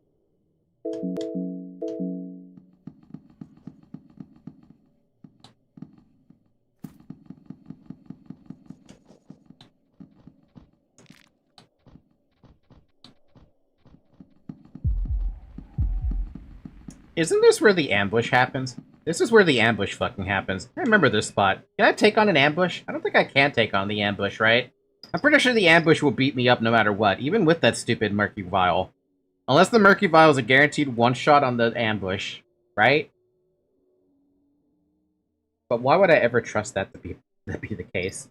Isn't this where the ambush happens? This is where the ambush fucking happens. I remember this spot. Can I take on an ambush? I don't think I can take on the ambush, right? I'm pretty sure the ambush will beat me up no matter what, even with that stupid Murky Vial. Unless the Murky Vial is a guaranteed one-shot on the ambush, right? But why would I ever trust that to be the case?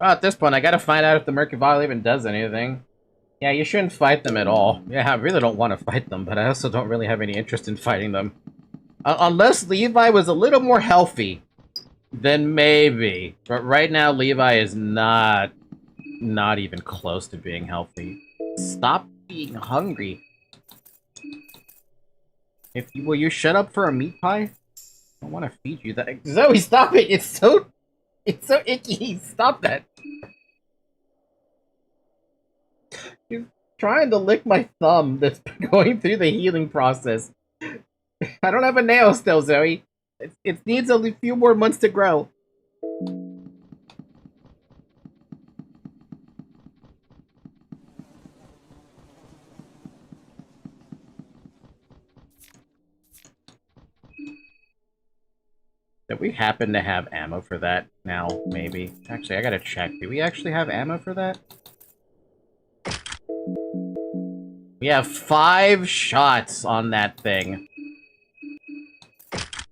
Well, at this point, I gotta find out if the Murky Vial even does anything. Yeah, you shouldn't fight them at all. Yeah, I really don't want to fight them, but I also don't really have any interest in fighting them. Unless Levi was a little more healthy, then maybe. But right now, Levi is not even close to being healthy. Stop being hungry. Will you shut up for a meat pie? I don't want to feed you that. Zoe, stop it! It's so icky. Stop that. You're trying to lick my thumb that's going through the healing process. I don't have a nail still, Zoe. It needs a few more months to grow. Do we happen to have ammo for that now? Maybe. Actually, I gotta check. Do we actually have ammo for that? We have 5 shots on that thing.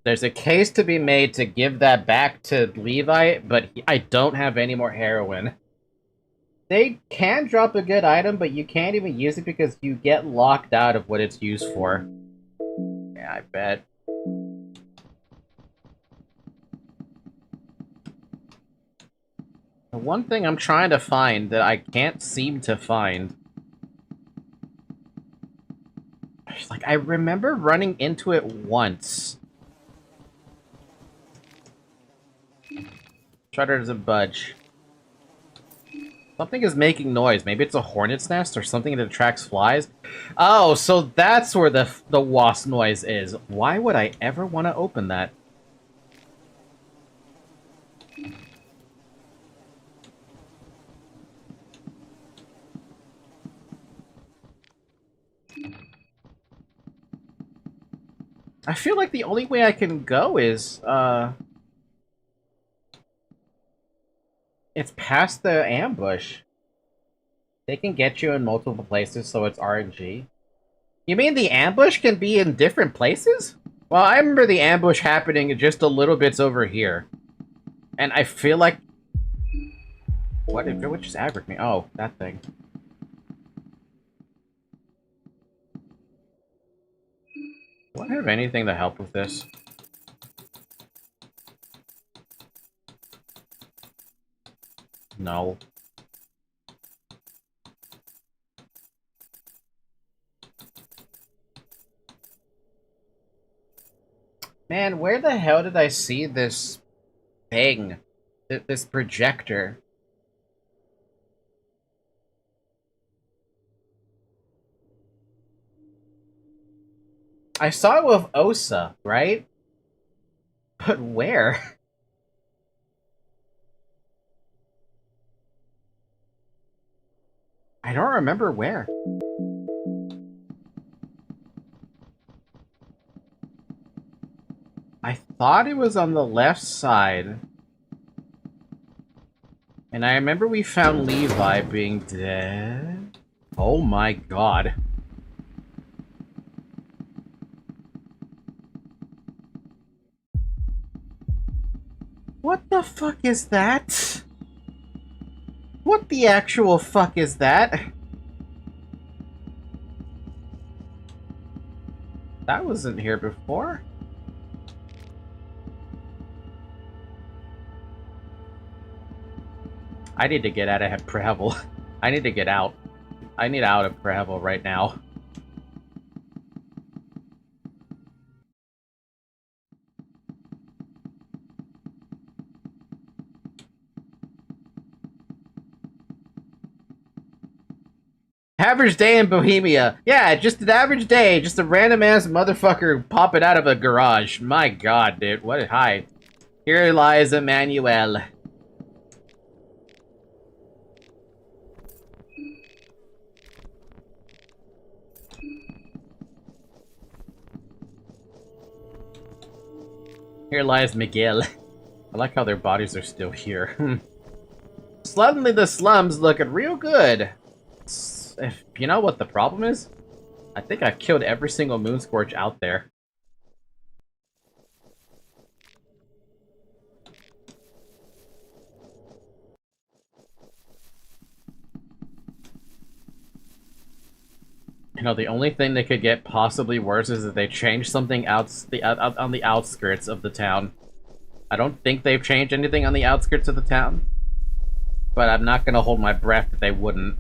There's a case to be made to give that back to Levi, but I don't have any more heroin. They can drop a good item, but you can't even use it because you get locked out of what it's used for. Yeah, I bet. The one thing I'm trying to find that I can't seem to find... Like, I remember running into it once. Shutter doesn't budge. Something is making noise. Maybe it's a hornet's nest or something that attracts flies. Oh, so that's where the wasp noise is. Why would I ever want to open that? I feel like the only way I can go is, it's past the ambush. They can get you in multiple places, so it's RNG. You mean the ambush can be in different places? Well, I remember the ambush happening just a little bits over here. And I feel like... Which is Apegrixs? Oh, that thing. Do I have anything to help with this? No. Man, where the hell did I see this thing? This projector? I saw it with Osa, right? But where? I don't remember where. I thought it was on the left side. And I remember we found Levi being dead. Oh my god. What the fuck is that? What the actual fuck is that? That wasn't here before. I need to get out of Prehevil. I need to get out. I need out of Prehevil right now. Average day in Bohemia. Yeah, just an average day. Just a random-ass motherfucker popping out of a garage. My god, dude. What? Hi. Here lies Emmanuel. Here lies Miguel. I like how their bodies are still here. Suddenly the slums looking real good. If you know what the problem is? I think I've killed every single Moonscorch out there. You know, the only thing that could get possibly worse is if they change something on the outskirts of the town. I don't think they've changed anything on the outskirts of the town, but I'm not gonna hold my breath that they wouldn't.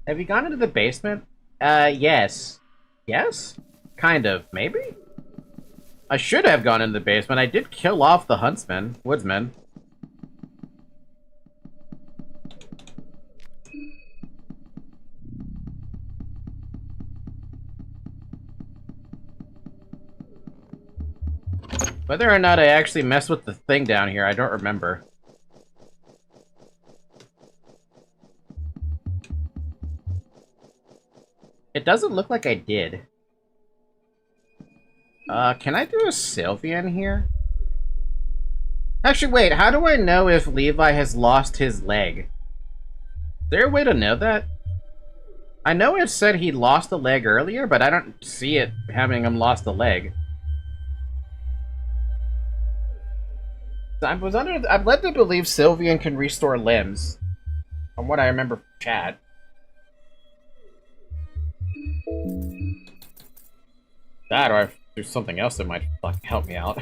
Have you gone into the basement? Yes. Yes? Kind of, maybe? I should have gone into the basement. I did kill off the woodsman. Whether or not I actually messed with the thing down here, I don't remember. It doesn't look like I did. Can I do a Sylvian here? Actually, wait, how do I know if Levi has lost his leg? Is there a way to know that? I know it said he lost a leg earlier, but I don't see it having him lost a leg. I'm led to believe Sylvian can restore limbs. From what I remember from chat. That, or if there's something else that might fucking help me out.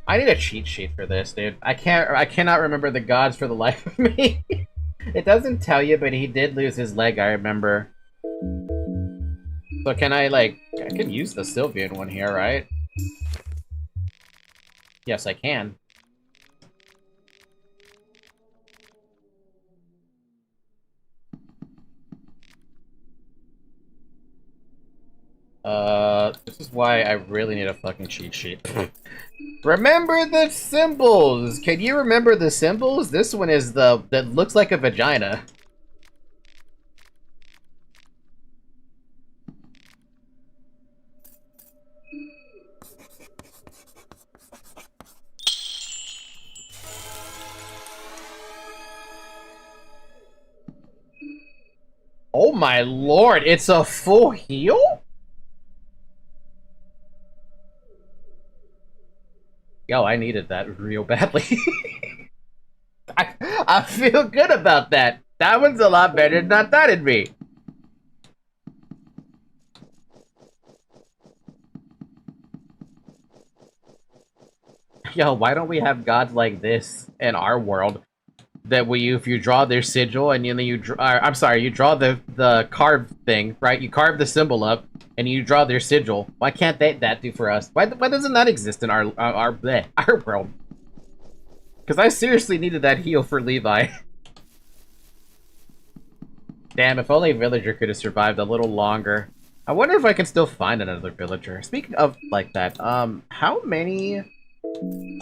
I need a cheat sheet for this, dude. I cannot remember the gods for the life of me. It doesn't tell you, but he did lose his leg, I remember. So can I can use the Sylvian one here, right? Yes, I can. This is why I really need a fucking cheat sheet. Remember the symbols! Can you remember the symbols? This one is that looks like a vagina. Oh my lord, it's a full heal? Yo, I needed that real badly. I feel good about that. That one's a lot better than I thought it'd be. Yo, why don't we have gods like this in our world? That if you draw their sigil and then you draw the carved thing, right? You carve the symbol up and you draw their sigil. Why can't that do for us? Why doesn't that exist in our world? Because I seriously needed that heal for Levi. Damn, if only Villager could have survived a little longer. I wonder if I can still find another villager. Speaking of like that, how many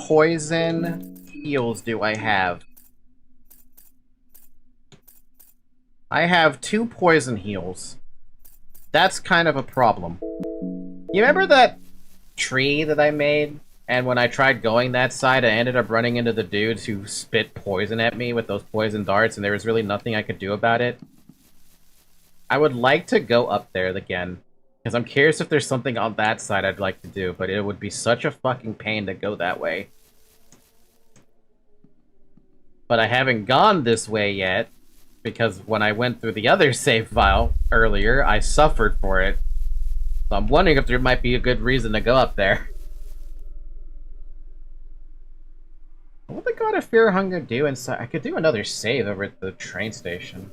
poison heals do I have? I have 2 poison heals. That's kind of a problem. You remember that tree that I made? And when I tried going that side, I ended up running into the dudes who spit poison at me with those poison darts, and there was really nothing I could do about it. I would like to go up there again, because I'm curious if there's something on that side I'd like to do, but it would be such a fucking pain to go that way. But I haven't gone this way yet, because when I went through the other save file earlier, I suffered for it. So I'm wondering if there might be a good reason to go up there. What would the God of Fear Hunger do inside? I could do another save over at the train station.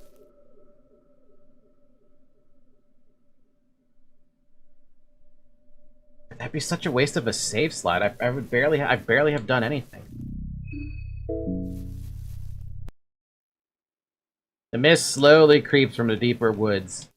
That'd be such a waste of a save slot. I barely have done anything. The mist slowly creeps from the deeper woods.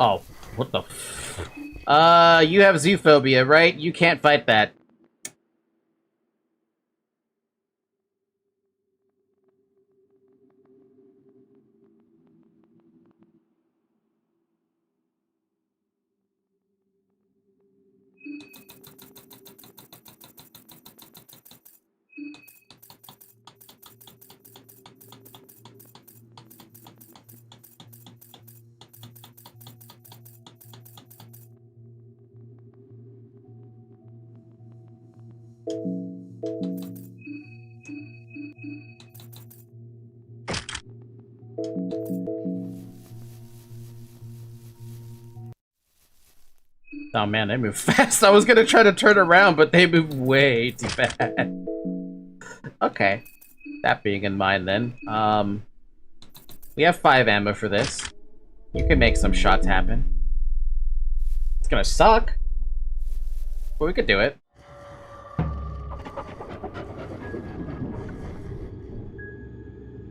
Oh, what the you have zoophobia, right? You can't fight that. Oh man, they move fast. I was gonna try to turn around, but they move way too fast. Okay. That being in mind then, we have 5 ammo for this. You can make some shots happen. It's gonna suck, but we could do it.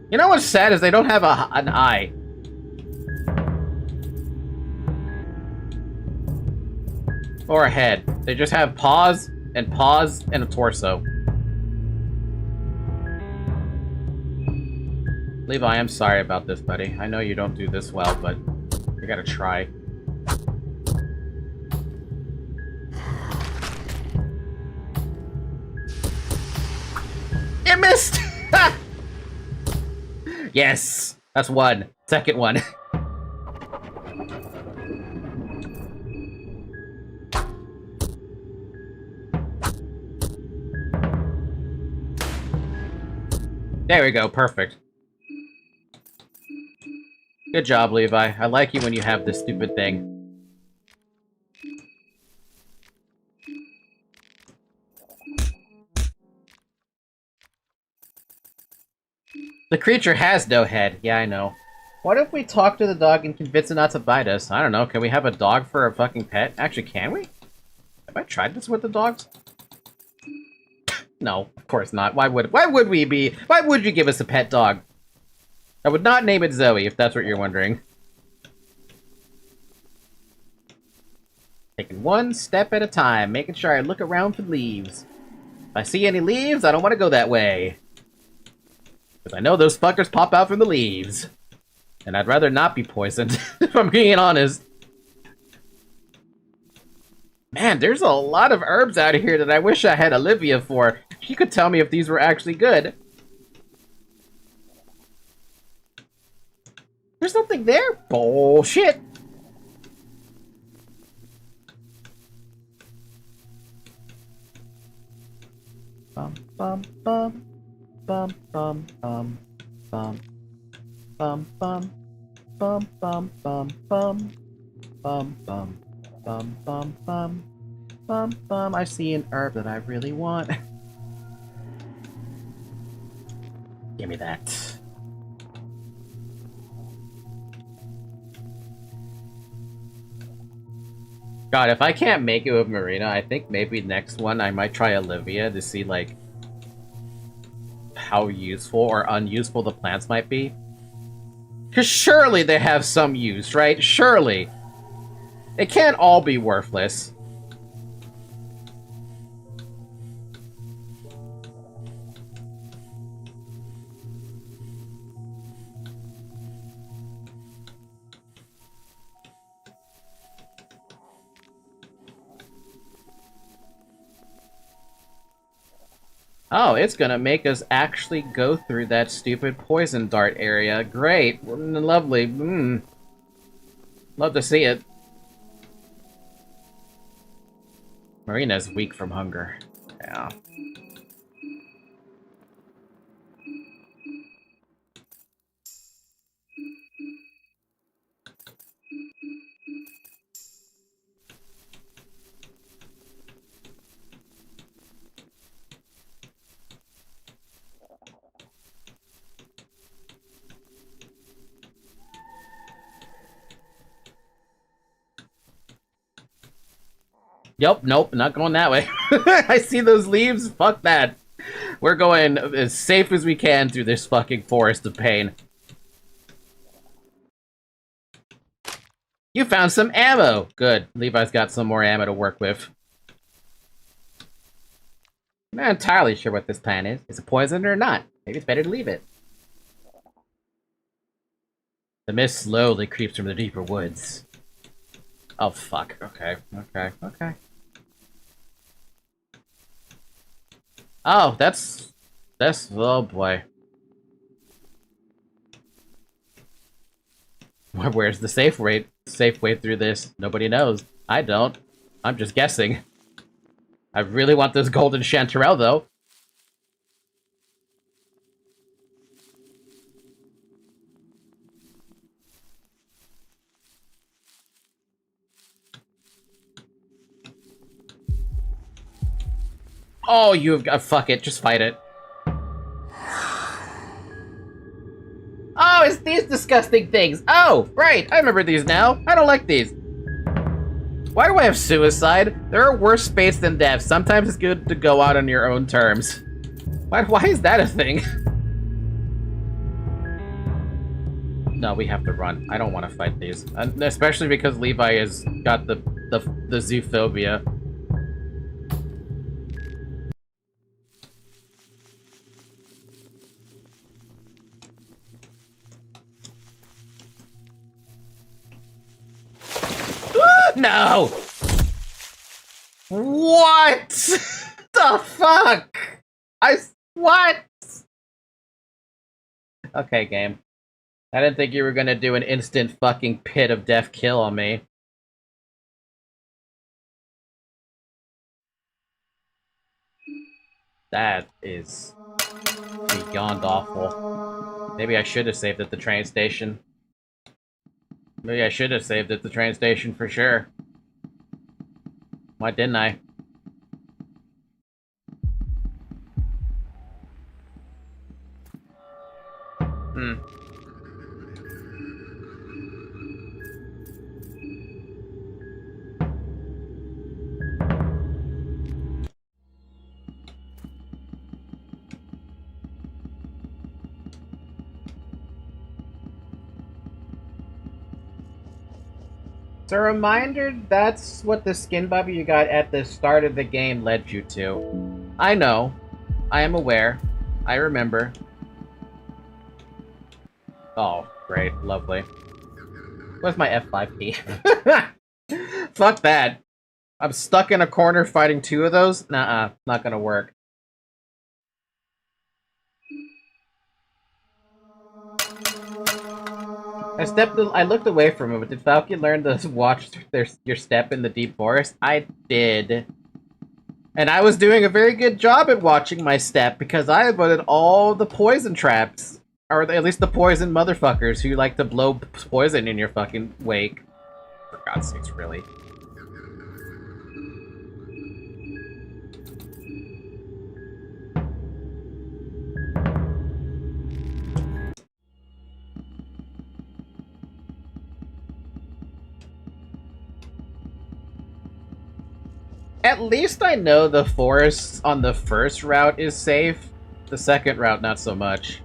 You know what's sad is they don't have an eye. Or a head. They just have paws, and a torso. Levi, I'm sorry about this, buddy. I know you don't do this well, but you gotta try. It missed! Yes! That's one. Second one. There we go, perfect. Good job, Levi. I like you when you have this stupid thing. The creature has no head. Yeah, I know. What if we talk to the dog and convince it not to bite us? I don't know. Can we have a dog for a fucking pet? Actually, can we? Have I tried this with the dogs? No, of course not. Why would we be? Why would you give us a pet dog? I would not name it Zoe, if that's what you're wondering. Taking one step at a time, making sure I look around for leaves. If I see any leaves, I don't want to go that way. Because I know those fuckers pop out from the leaves. And I'd rather not be poisoned, if I'm being honest. Man, there's a lot of herbs out here that I wish I had Olivia for. She could tell me if these were actually good. There's nothing there? Bullshit! Bum bum bum bum bum bum bum bum bum bum bum bum bum bum bum bum bum bum bum bum. I see an herb that I really want. Give me that. God, if I can't make it with Marina, I think maybe next one I might try Olivia to see, like, how useful or unuseful the plants might be. Because surely they have some use, right? Surely. It can't all be worthless. Oh, it's gonna make us actually go through that stupid poison dart area. Great. Lovely. Love to see it. Marina's weak from hunger. Yeah. Yep, nope, not going that way. I see those leaves, fuck that. We're going as safe as we can through this fucking forest of pain. You found some ammo! Good. Levi's got some more ammo to work with. I'm not entirely sure what this plan is. Is it poisoned or not? Maybe it's better to leave it. The mist slowly creeps from the deeper woods. Oh, fuck. Okay. Oh, that's... oh boy. Where's the safe way through this? Nobody knows. I don't. I'm just guessing. I really want this golden chanterelle, though. Oh, you've got... fuck it. Just fight it. Oh, it's these disgusting things. Oh, right. I remember these now. I don't like these. Why do I have suicide? There are worse fates than death. Sometimes it's good to go out on your own terms. Why is that a thing? No, we have to run. I don't want to fight these. Especially because Levi has got the zoophobia. No! What? The fuck? What? Okay, game. I didn't think you were gonna do an instant fucking pit of death kill on me. That is beyond awful. Maybe I should have saved at the train station. Maybe I should have saved at the train station for sure. Why didn't I? So a reminder, that's what the skin bubble you got at the start of the game led you to. I know. I am aware. I remember. Oh, great. Lovely. Where's my F5 key? Fuck that. I'm stuck in a corner fighting two of those? Nuh-uh. Not gonna work. I looked away from him. Did Falcon learn to watch your step in the deep forest? I did. And I was doing a very good job at watching my step because I avoided all the poison traps. Or at least the poison motherfuckers who like to blow poison in your fucking wake. For God's sakes, really. At least I know the forest on the first route is safe. The second route, not so much.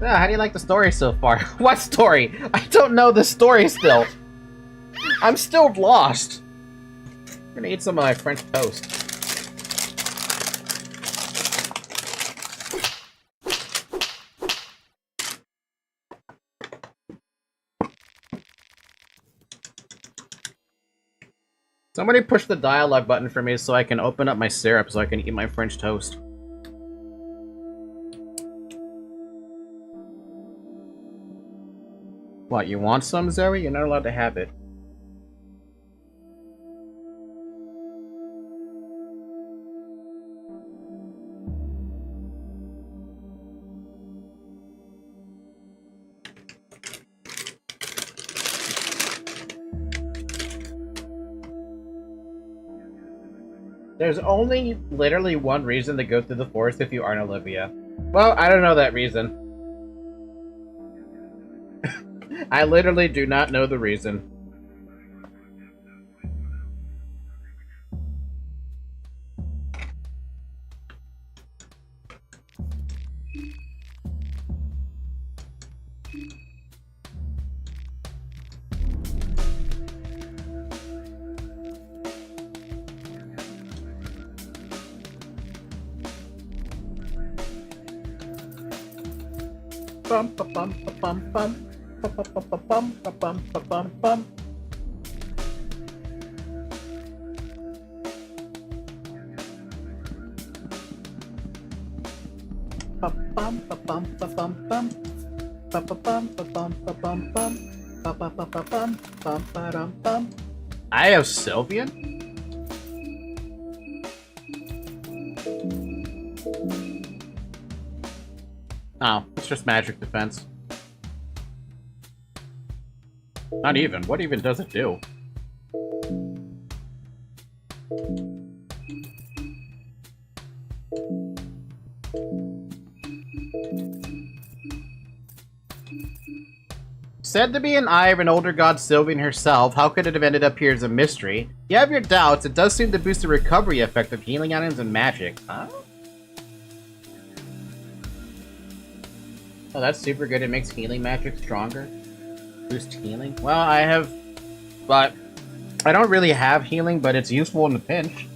How do you like the story so far? What story? I don't know the story still. I'm still lost. I'm gonna eat some of my French toast. Somebody push the dialogue button for me so I can open up my syrup so I can eat my French toast. What, you want some, Zoe? You're not allowed to have it. There's only literally one reason to go through the forest if you aren't Olivia. Well, I don't know that reason. I literally do not know the reason. Bum ba bum ba bum bum ba ba ba ba bum ba bum ba bum bum. Ba bum ba bum ba bum bum ba ba bum ba bum ba bum bum ba ba ba ba bum bum ba dum bum. I have Sylvian? Oh, it's just magic defense. Not even. What even does it do? Said to be an eye of an older god Sylvian herself, how could it have ended up here as a mystery? You have your doubts, it does seem to boost the recovery effect of healing items and magic. Huh? Oh, that's super good. It makes healing magic stronger. Boost healing? Well, I have... But... I don't really have healing, but it's useful in a pinch.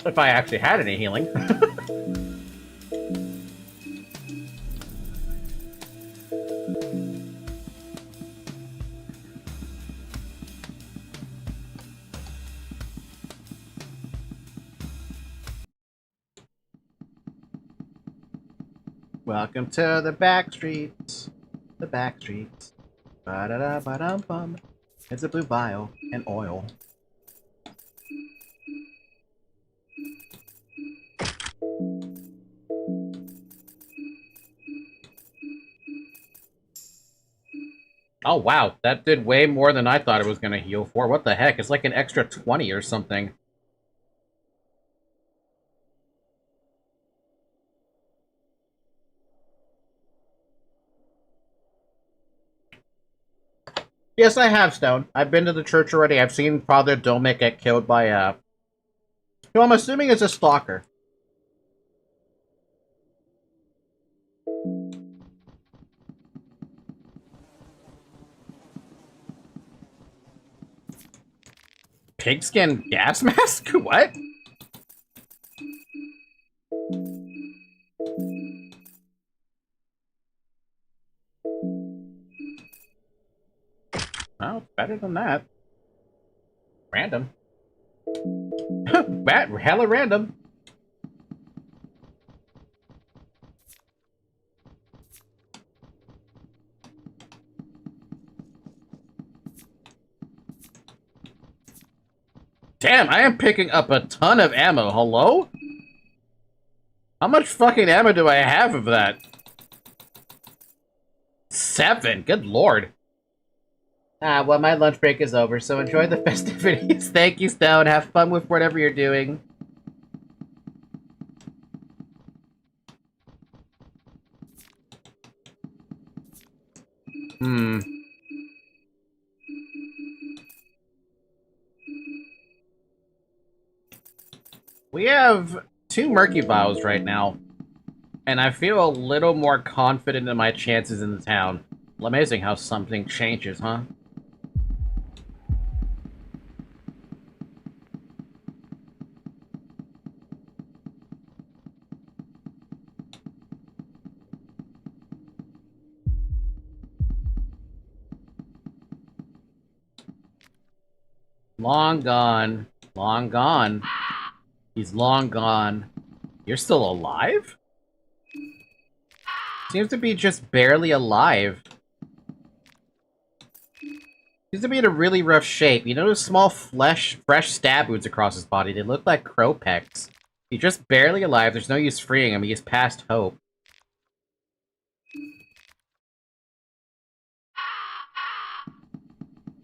If I actually had any healing. Welcome to the back streets. The back streets. Ba-da-da-ba-dum-bum. It's a blue vial and oil. Oh wow, that did way more than I thought it was gonna heal for. What the heck? It's like an extra 20 or something. Yes, I have, Stone. I've been to the church already. I've seen Father Domic get killed by who I'm assuming is a stalker. Pigskin gas mask? What? Oh, better than that. Random. That hella random. Damn, I am picking up a ton of ammo. Hello? How much fucking ammo do I have of that? 7? Good lord. Ah, well, my lunch break is over, so enjoy the festivities. Thank you, Stone. Have fun with whatever you're doing. We have 2 Murky Vials right now, and I feel a little more confident in my chances in the town. Amazing how something changes, huh? Long gone. Long gone. He's long gone. You're still alive? Seems to be just barely alive. Seems to be in a really rough shape. You notice small fresh stab wounds across his body. They look like crow pecks. He's just barely alive. There's no use freeing him. He's past hope.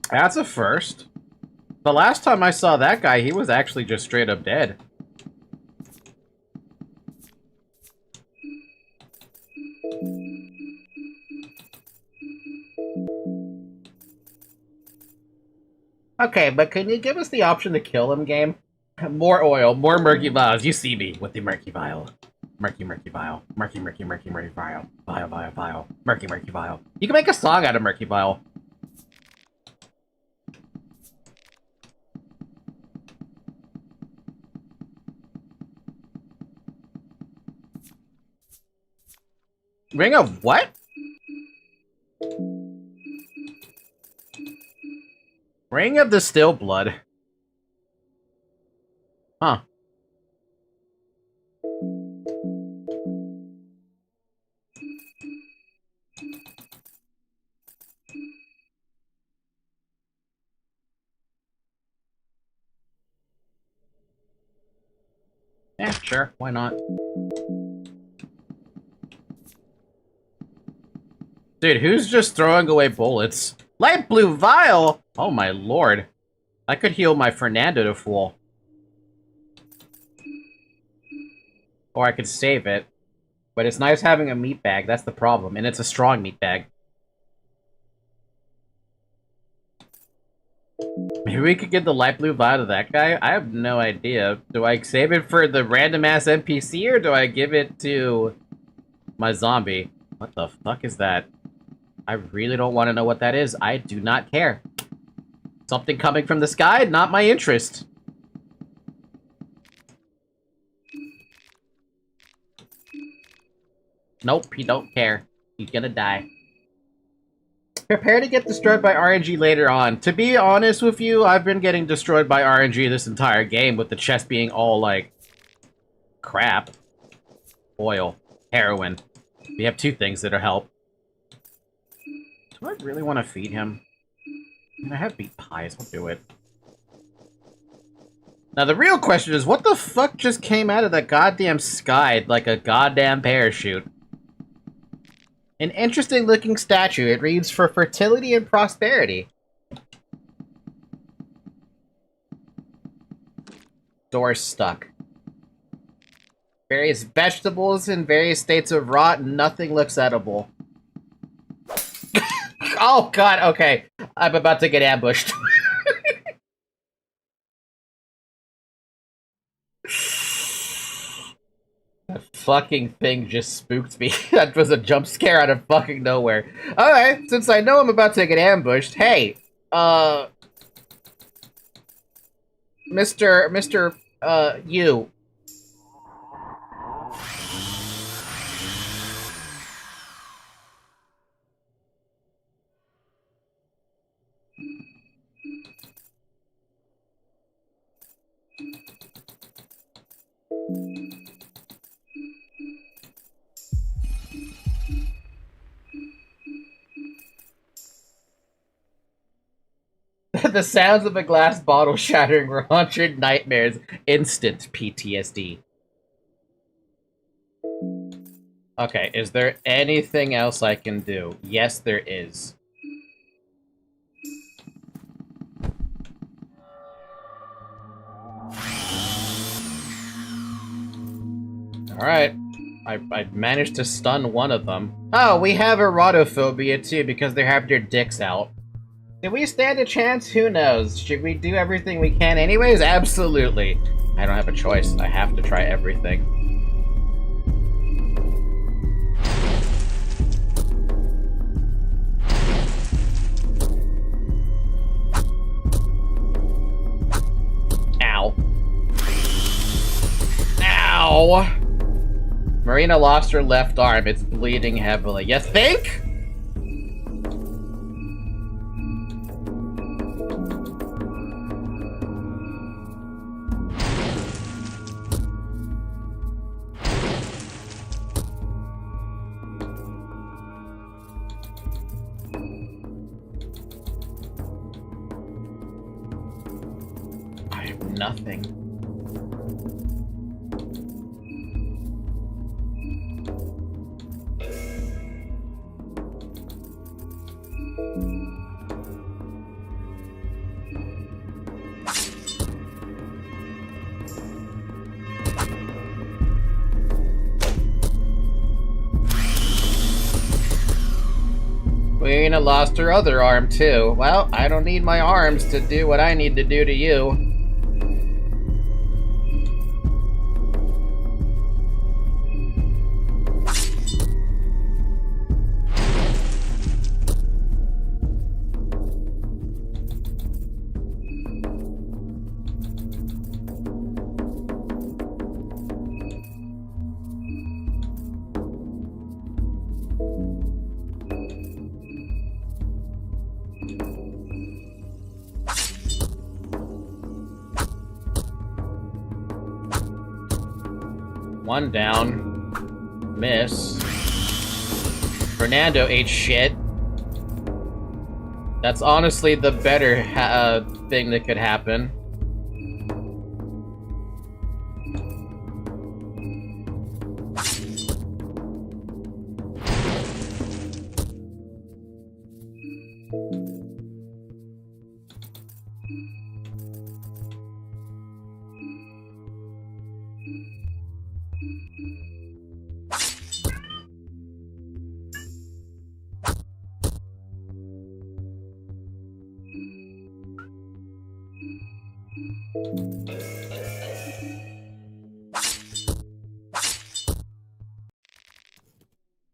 That's a first. The last time I saw that guy, he was actually just straight up dead. Okay, but can you give us the option to kill him, game? More oil, more murky vials. You see me with the murky vial. Murky vial. Murky vial. Vial. Murky vial. You can make a song out of murky vial. Ring of what? Ring of the Still Blood. Huh. Yeah, sure. Why not? Dude, who's just throwing away bullets? Light blue vial? Oh my lord. I could heal my Fernando to full. Or I could save it. But it's nice having a meat bag, that's the problem. And it's a strong meat bag. Maybe we could get the light blue vial to that guy? I have no idea. Do I save it for the random ass NPC or do I give it to my zombie? What the fuck is that? I really don't want to know what that is. I do not care. Something coming from the sky? Not my interest. Nope, he don't care. He's gonna die. Prepare to get destroyed by RNG later on. To be honest with you, I've been getting destroyed by RNG this entire game, with the chest being all, like, crap. Oil. Heroin. We have two things that'll help. Do I really want to feed him? I mean, I have meat pies. I'll do it. Now, the real question is, what the fuck just came out of that goddamn sky like a goddamn parachute? An interesting-looking statue. It reads, for fertility and prosperity. Door stuck. Various vegetables in various states of rot, and nothing looks edible. Oh god, okay. I'm about to get ambushed. That fucking thing just spooked me. That was a jump scare out of fucking nowhere. Alright, since I know I'm about to get ambushed, hey, Mr. You. The sounds of a glass bottle shattering were haunted nightmares. Instant PTSD. Okay, is there anything else I can do? Yes, there is. Alright. I managed to stun one of them. Oh, we have erotophobia too, because they're having their dicks out. Do we stand a chance? Who knows? Should we do everything we can anyways? Absolutely. I don't have a choice. I have to try everything. Ow. Ow! Marina lost her left arm. It's bleeding heavily. You think? I have nothing. Marina lost her other arm, too. Well, I don't need my arms to do what I need to do to you. One down. Miss. Fernando ate shit. That's honestly the better thing that could happen.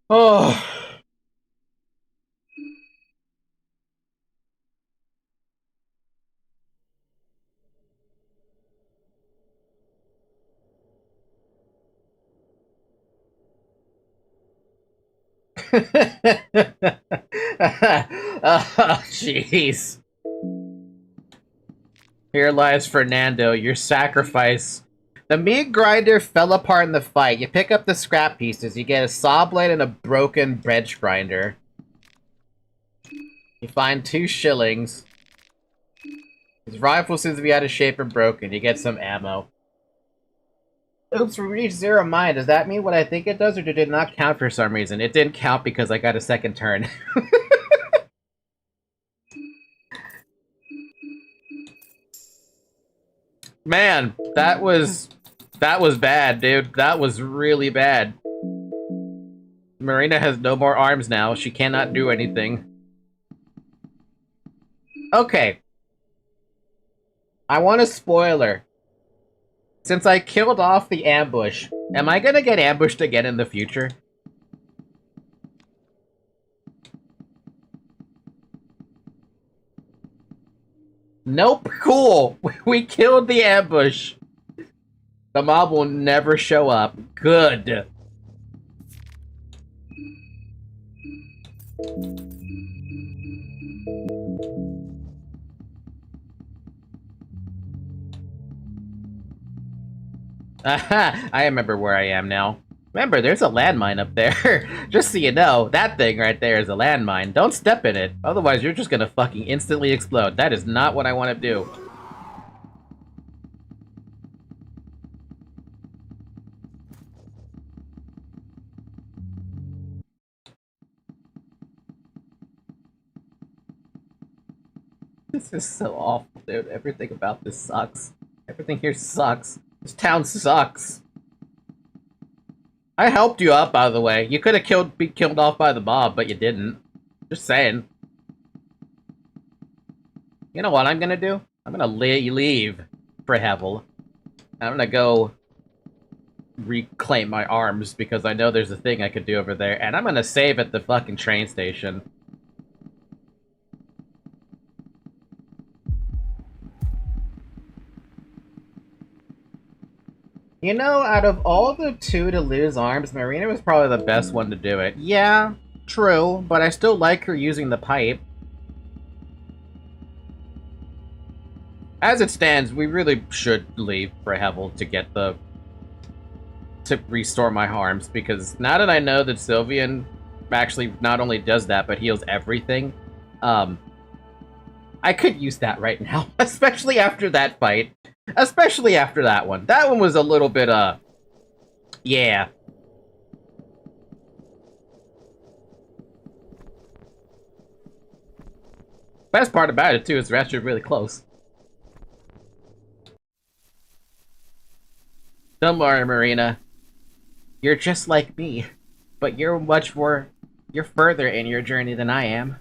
Oh. Oh, jeez. Here lies Fernando, your sacrifice. The meat grinder fell apart in the fight. You pick up the scrap pieces. You get a saw blade and a broken bread grinder. You find 2 shillings. His rifle seems to be out of shape and broken. You get some ammo. Oops, we reached 0 mine. Does that mean what I think it does, or did it not count for some reason? It didn't count because I got a second turn. Man, that was bad, dude. That was really bad. Marina has no more arms now. She cannot do anything. Okay. I want a spoiler. Since I killed off the ambush, am I gonna get ambushed again in the future? Nope, cool. We killed the ambush. The mob will never show up. Good. Aha! I remember where I am now. Remember, there's a landmine up there. Just so you know, that thing right there is a landmine. Don't step in it, otherwise you're just gonna fucking instantly explode. That is not what I want to do. This is so awful, dude. Everything about this sucks. Everything here sucks. This town sucks. I helped you up, by the way. You could have been killed off by the mob, but you didn't. Just saying. You know what I'm gonna do? I'm gonna leave Prehevil. I'm gonna go reclaim my arms because I know there's a thing I could do over there, and I'm gonna save at the fucking train station. You know, out of all the 2 to lose arms, Marina was probably the best one to do it. Yeah, true, but I still like her using the pipe. As it stands, we really should leave Prehevil to get the... to restore my arms, because now that I know that Sylvian actually not only does that, but heals everything, I could use that right now, especially after that fight. Especially after that one. That one was a little bit, yeah. Best part about it, too, is they're actually really close. Don't worry, Marina. You're just like me. But you're you're further in your journey than I am.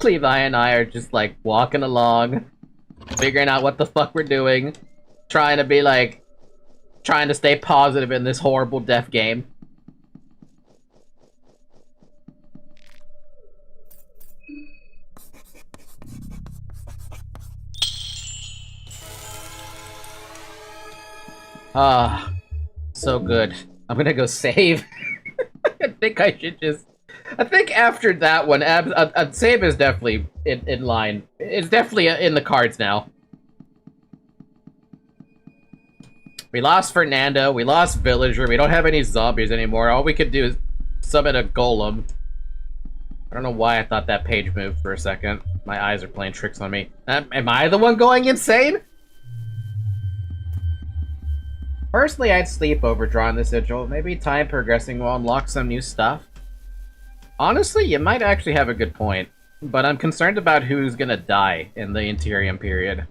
Levi and I are just like walking along, figuring out what the fuck we're doing, trying to stay positive in this horrible death game. Ah, so good. I'm gonna go save. I think I should just... I think after that one, Save is definitely in line. It's definitely in the cards now. We lost Fernando, we lost Villager, we don't have any zombies anymore. All we could do is summon a golem. I don't know why I thought that page moved for a second. My eyes are playing tricks on me. Am I the one going insane? Personally, I'd sleep over drawing the sigil. Maybe time progressing will unlock some new stuff. Honestly, you might actually have a good point, but I'm concerned about who's gonna die in the Interium period.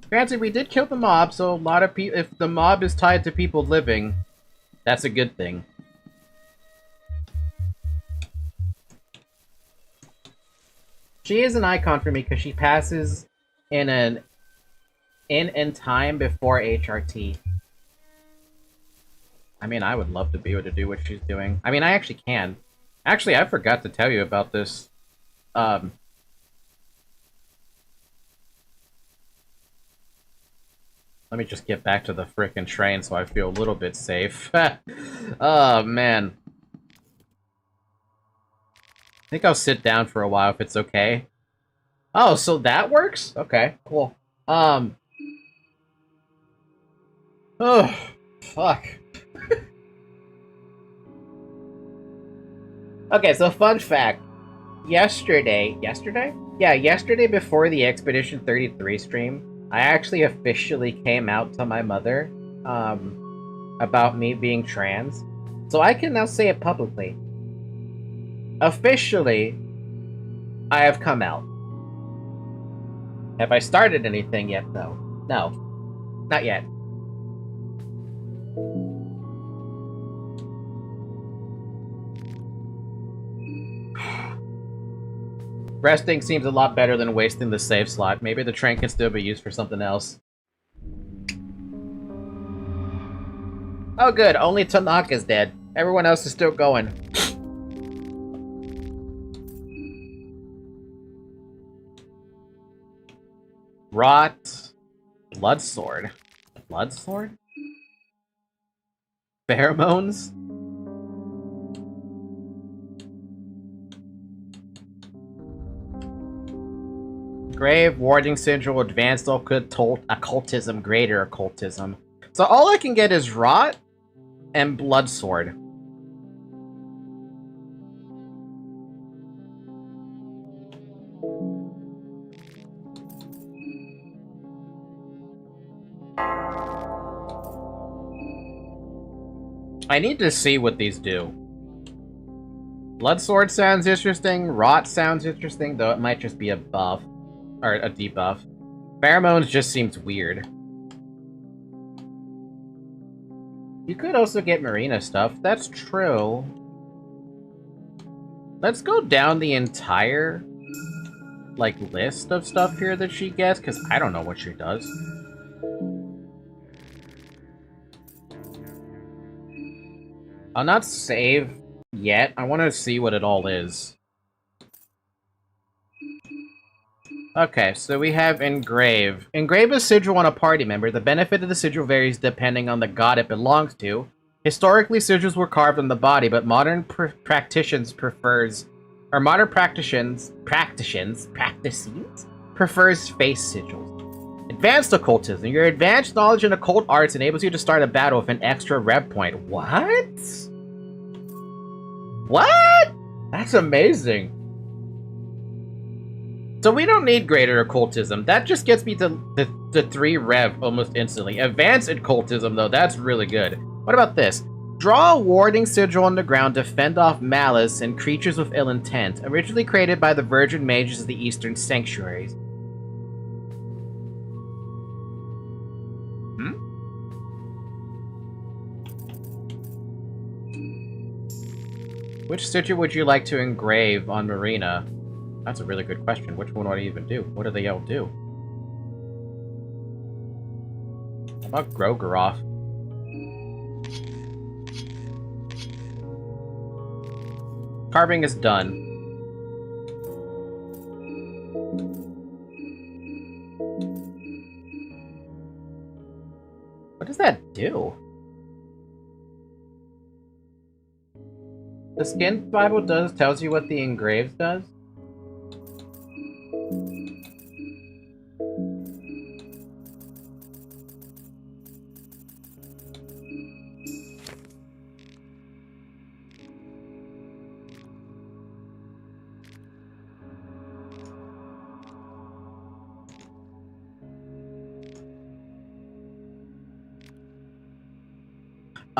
Granted, we did kill the mob, so a lot of people. If the mob is tied to people living, that's a good thing. She is an icon for me because she passes in time before HRT. I mean, I would love to be able to do what she's doing. I mean, I actually can. Actually, I forgot to tell you about this. Let me just get back to the frickin' train so I feel a little bit safe. Oh, man. I think I'll sit down for a while if it's okay. Oh, so that works? Okay, cool. Oh, fuck. Okay, so fun fact. Yesterday? Yeah, yesterday before the Expedition 33 stream, I actually officially came out to my mother, about me being trans. So I can now say it publicly. Officially, I have come out. Have I started anything yet, though? No. Not yet. Resting seems a lot better than wasting the save slot. Maybe the train can still be used for something else. Oh good, only Tanaka's dead. Everyone else is still going. Rot. Bloodsword. Bloodsword? Pheromones? Grave, Warding Sigil, Advanced Occultism, Greater Occultism. So all I can get is Rot and Bloodsword. I need to see what these do. Bloodsword sounds interesting, Rot sounds interesting, though it might just be a buff. Or a debuff. Pheromones just seems weird. You could also get Marina stuff, that's true. Let's go down the entire, like, list of stuff here that she gets, because I don't know what she does. I'll not save yet. I want to see what it all is. Okay, so we have Engrave. Engrave a sigil on a party member. The benefit of the sigil varies depending on the god it belongs to. Historically, sigils were carved on the body, but modern practitioners prefers face sigils. Advanced occultism. Your advanced knowledge in occult arts enables you to start a battle with an extra rev point. What? What? That's amazing. So we don't need greater occultism. That just gets me to 3 rev almost instantly. Advanced occultism, though, that's really good. What about this? Draw a warding sigil on the ground to fend off malice and creatures with ill intent. Originally created by the virgin mages of the Eastern Sanctuaries. Which sigil would you like to engrave on Marina? That's a really good question. Which one would I even do? What do they all do? How about Grogaroth? Carving is done. What does that do? The skin Bible tells you what the engraves does?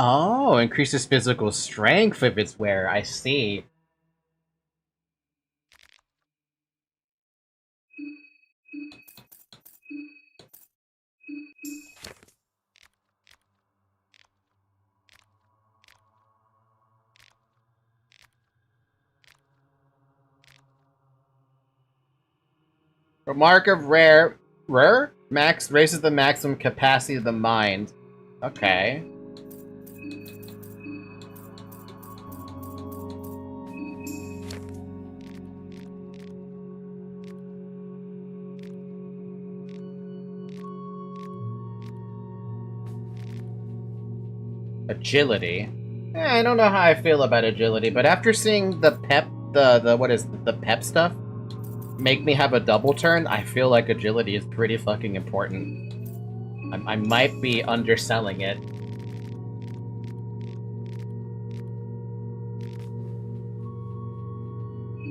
Oh, increases physical strength if it's wear. I see. Remark of rare. Max raises the maximum capacity of the mind. Okay. Agility. I don't know how I feel about agility, but after seeing the pep, the pep stuff make me have a double turn, I feel like agility is pretty fucking important. I might be underselling it.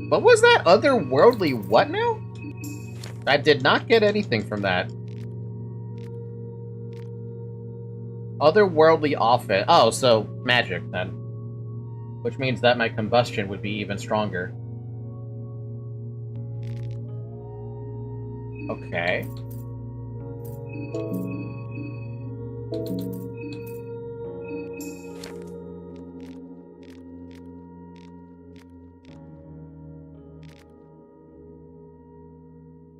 What was that otherworldly what now? I did not get anything from that. Otherworldly offense. Oh, so magic then. Which means that my combustion would be even stronger. Okay.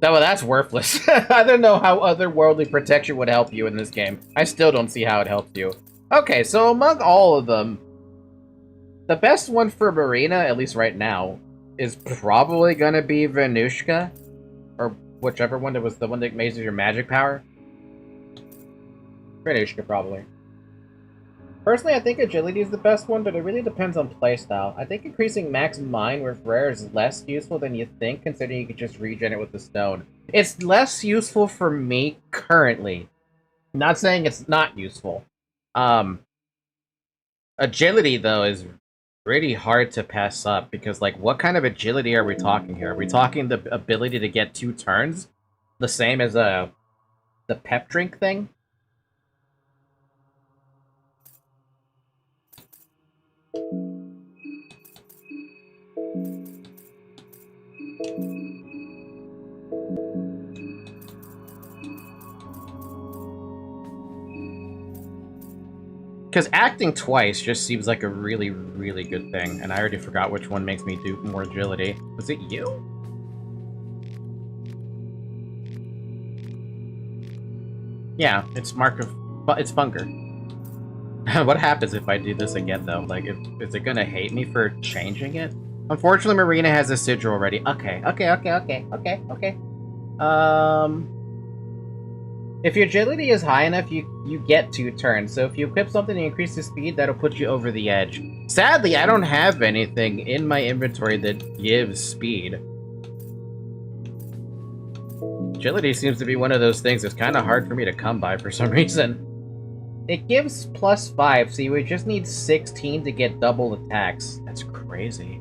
No, well, that's worthless. I don't know how otherworldly protection would help you in this game. I still don't see how it helps you. Okay, so among all of them, the best one for Marina, at least right now, is probably gonna be Venushka. Or whichever one that was the one that raises your magic power. Venushka, probably. Personally, I think agility is the best one, but it really depends on playstyle. I think increasing max mind with rare is less useful than you think, considering you could just regen it with the stone. It's less useful for me currently. Not saying it's not useful. Agility, though, is pretty hard to pass up, because, like, what kind of agility are we talking here? Are we talking the ability to get 2 turns? The same as the pep drink thing? Because acting twice just seems like a really, really good thing, and I already forgot which one makes me do more agility. Was it you? Yeah, it's it's Funker. What happens if I do this again, though? Like, is it gonna hate me for changing it? Unfortunately, Marina has a sigil already. Okay. If your agility is high enough, you get 2 turns. So if you equip something to increase the speed, that'll put you over the edge. Sadly, I don't have anything in my inventory that gives speed. Agility seems to be one of those things that's kind of hard for me to come by for some reason. It gives +5, so you would just need 16 to get double attacks. That's crazy.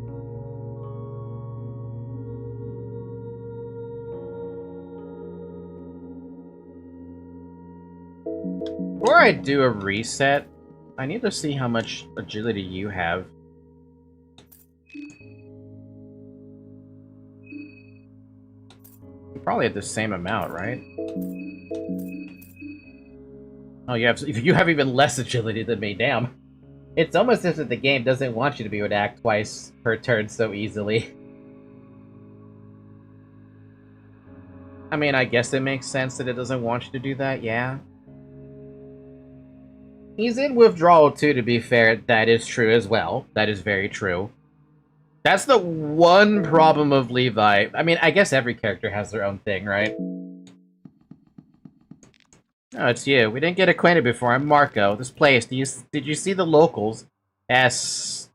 Before I do a reset, I need to see how much agility you have. You probably have the same amount, right? Oh, you have even less agility than me, damn. It's almost as if the game doesn't want you to be able to act twice per turn so easily. I mean, I guess it makes sense that it doesn't want you to do that, yeah. He's in withdrawal too, to be fair. That is true as well. That is very true. That's the one problem of Levi. I mean, I guess every character has their own thing, right? Oh, it's you. We didn't get acquainted before. I'm Marco. This place, did you see the locals? Yes.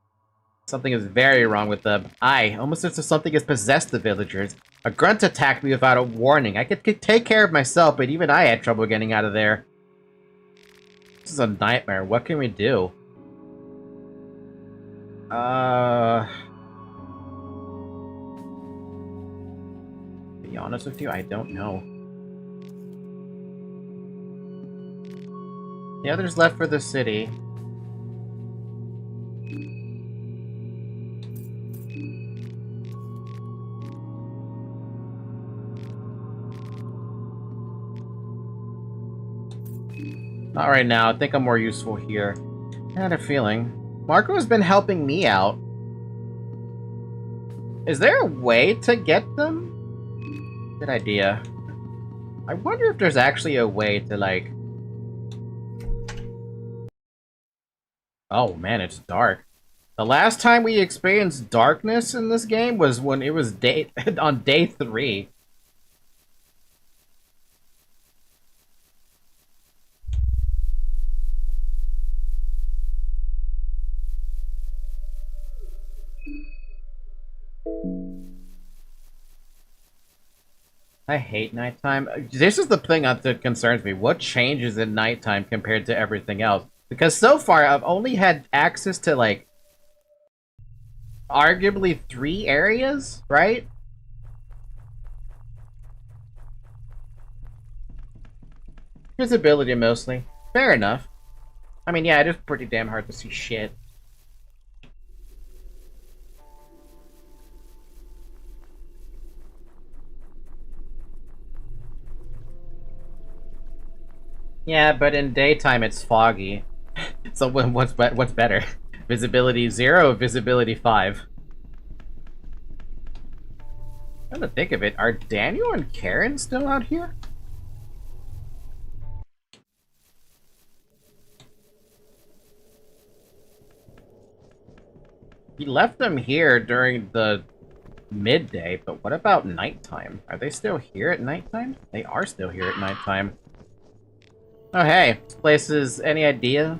Something is very wrong with them. Almost as if something has possessed the villagers. A grunt attacked me without a warning. I could take care of myself, but even I had trouble getting out of there. This is a nightmare. What can we do? To be honest with you, I don't know. The others left for the city. Not right now. I think I'm more useful here. I had a feeling. Marco has been helping me out. Is there a way to get them? Good idea. I wonder if there's actually a way to, like... Oh man, it's dark. The last time we experienced darkness in this game was when it was on day 3. I hate nighttime. This is the thing that concerns me. What changes in nighttime compared to everything else? Because so far, I've only had access to, like, arguably 3 areas, right? Visibility, mostly. Fair enough. I mean, yeah, it is pretty damn hard to see shit. Yeah, but in daytime it's foggy. So what's better? Visibility 0 or visibility 5? Come to think of it, are Daniel and Karen still out here? He left them here during the midday, but what about nighttime? Are they still here at nighttime? They are still here at nighttime. Oh hey, this place is... any idea?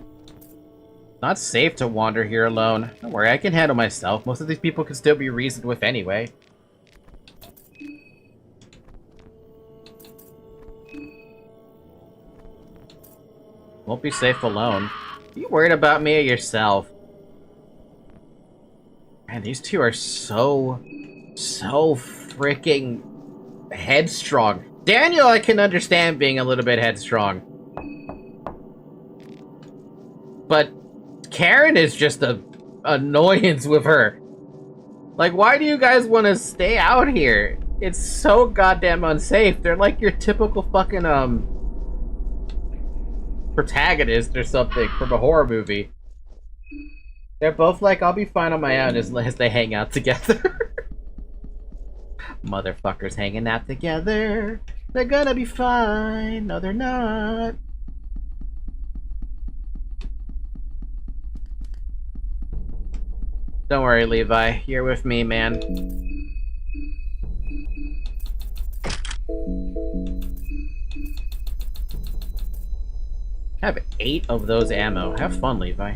Not safe to wander here alone. Don't worry, I can handle myself. Most of these people can still be reasoned with anyway. Won't be safe alone. Are you worried about me or yourself? Man, these two are so freaking headstrong. Daniel, I can understand being a little bit headstrong. But Karen is just an annoyance with her. Like, why do you guys want to stay out here? It's so goddamn unsafe. They're like your typical fucking, protagonist or something from a horror movie. They're both like, I'll be fine on my own as they hang out together. Motherfuckers hanging out together. They're gonna be fine. No, they're not. Don't worry, Levi. You're with me, man. I have 8 of those ammo. Have fun, Levi.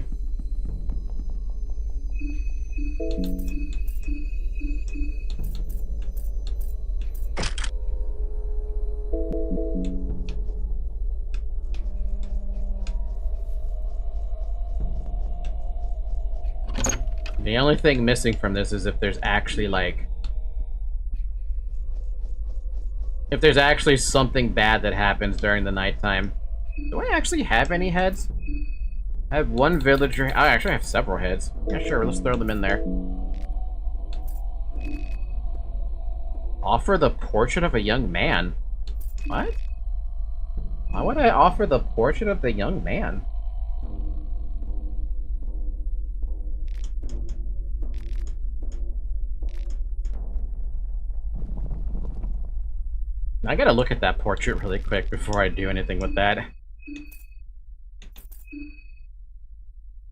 The only thing missing from this is if there's actually, like... if there's actually something bad that happens during the nighttime. Do I actually have any heads? I have one villager... I actually have several heads. Yeah, sure, let's throw them in there. Offer the portrait of a young man. What? Why would I offer the portrait of the young man? I gotta look at that portrait really quick before I do anything with that.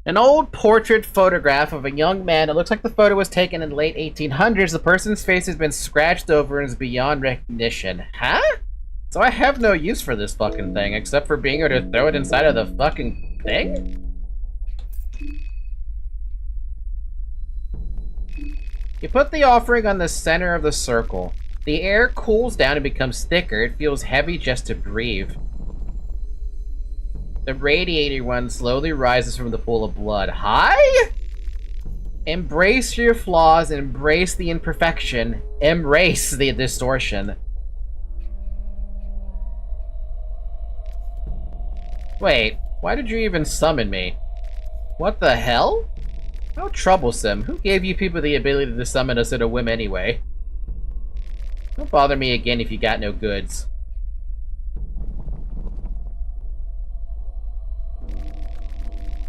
An old portrait photograph of a young man. It looks like the photo was taken in the late 1800s. The person's face has been scratched over and is beyond recognition. Huh? So I have no use for this fucking thing, except for being able to throw it inside of the fucking thing? You put the offering on the center of the circle. The air cools down and becomes thicker. It feels heavy just to breathe. The radiating one slowly rises from the pool of blood. Hi? Embrace your flaws, embrace the imperfection, embrace the distortion. Wait, why did you even summon me? What the hell? How troublesome. Who gave you people the ability to summon us at a whim anyway? Don't bother me again if you got no goods.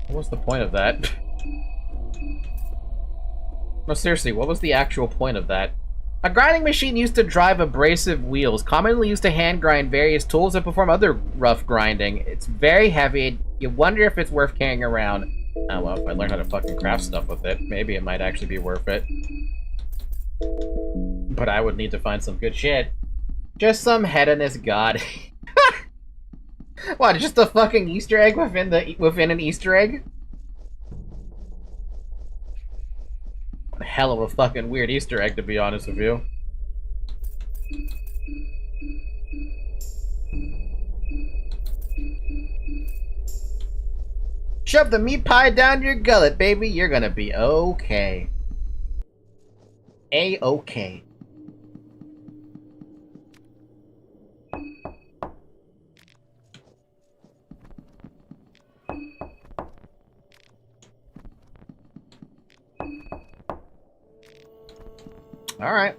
What was the point of that? No, seriously, what was the actual point of that? A grinding machine used to drive abrasive wheels, commonly used to hand grind various tools that perform other rough grinding. It's very heavy. You wonder if it's worth carrying around. Oh well, if I learn how to fucking craft stuff with it, maybe it might actually be worth it. But I would need to find some good shit. Just some hedonist god. What, just a fucking Easter egg within an Easter egg? Hell of a fucking weird Easter egg, to be honest with you. Shove the meat pie down your gullet, baby. You're gonna be okay. A-okay. Alright.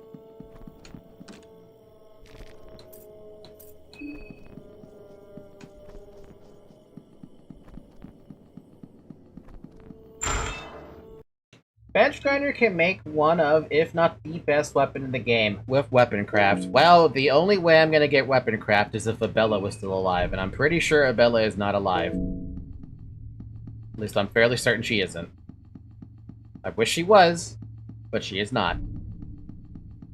Bench Grinder can make one of, if not the best weapon in the game, with weapon craft. Well, the only way I'm gonna get weapon craft is if Abella was still alive, and I'm pretty sure Abella is not alive. At least I'm fairly certain she isn't. I wish she was, but she is not.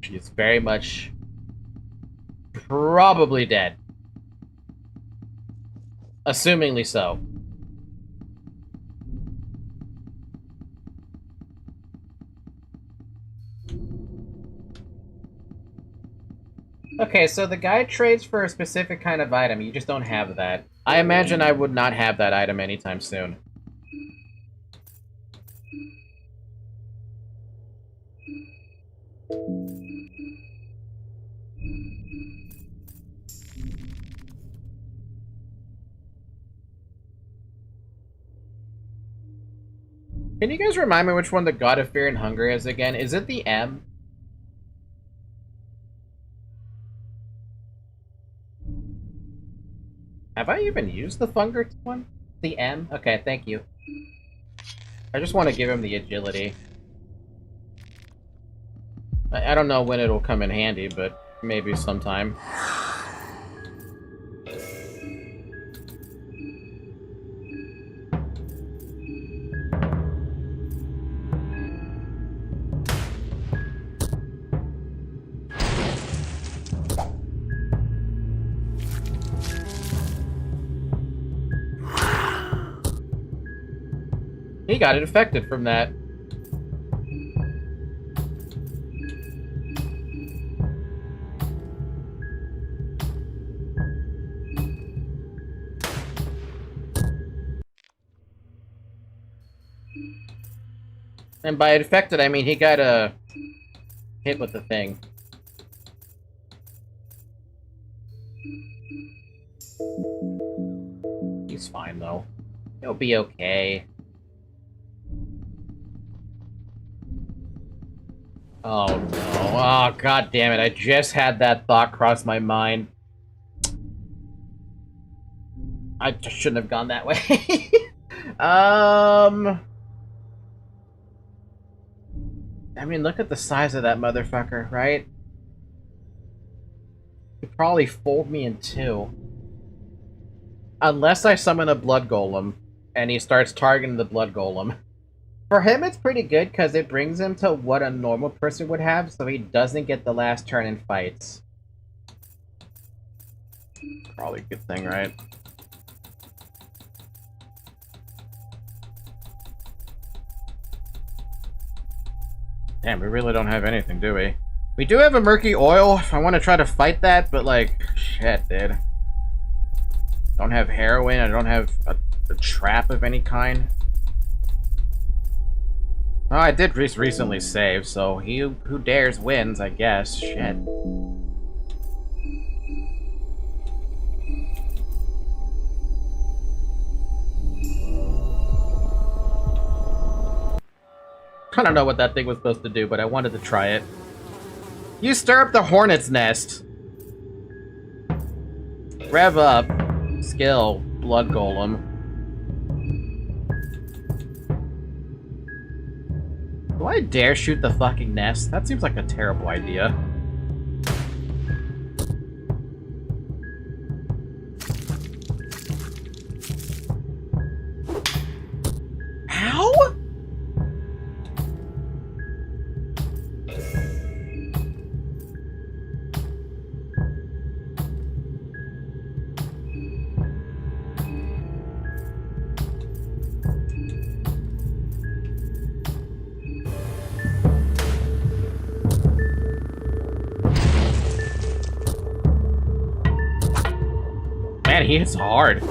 She is very much probably dead. Assumingly so. Okay, so the guy trades for a specific kind of item. You just don't have that. I imagine I would not have that item anytime soon. Can you guys remind me which one the God of Fear and Hunger is again? Is it the M? Have I even used the Funger one? The M? Okay, thank you. I just want to give him the agility. I don't know when it'll come in handy, but maybe sometime. He got infected from that. And by infected, I mean he got hit with the thing. He's fine, though. He'll be okay. Oh, no. Oh, god damn it. I just had that thought cross my mind. I just shouldn't have gone that way. I mean, look at the size of that motherfucker, right? He'd probably fold me in two. Unless I summon a blood golem, and he starts targeting the blood golem. For him, it's pretty good, because it brings him to what a normal person would have, so he doesn't get the last turn in fights. Probably a good thing, right? Damn, we really don't have anything, do we? We do have a murky oil if I want to try to fight that, but like, shit, dude. Don't have heroin, I don't have a trap of any kind. Oh, I did recently save, so he who dares wins, I guess. Shit. I don't know what that thing was supposed to do, but I wanted to try it. You stir up the hornet's nest. Rev up. Skill. Blood golem. Do I dare shoot the fucking nest? That seems like a terrible idea. Ow? Man, he hits hard.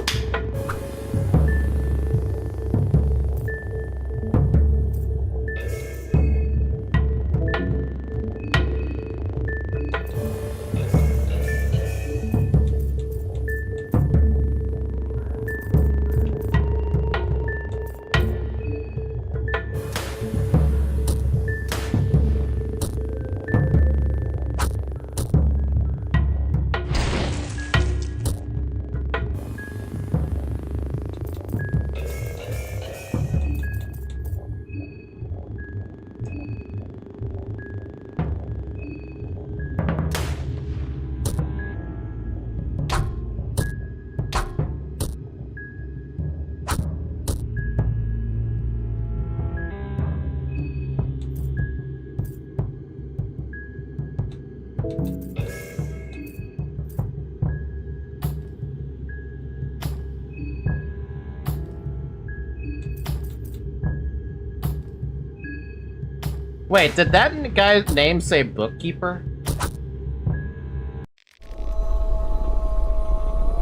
Wait, did that guy's name say bookkeeper?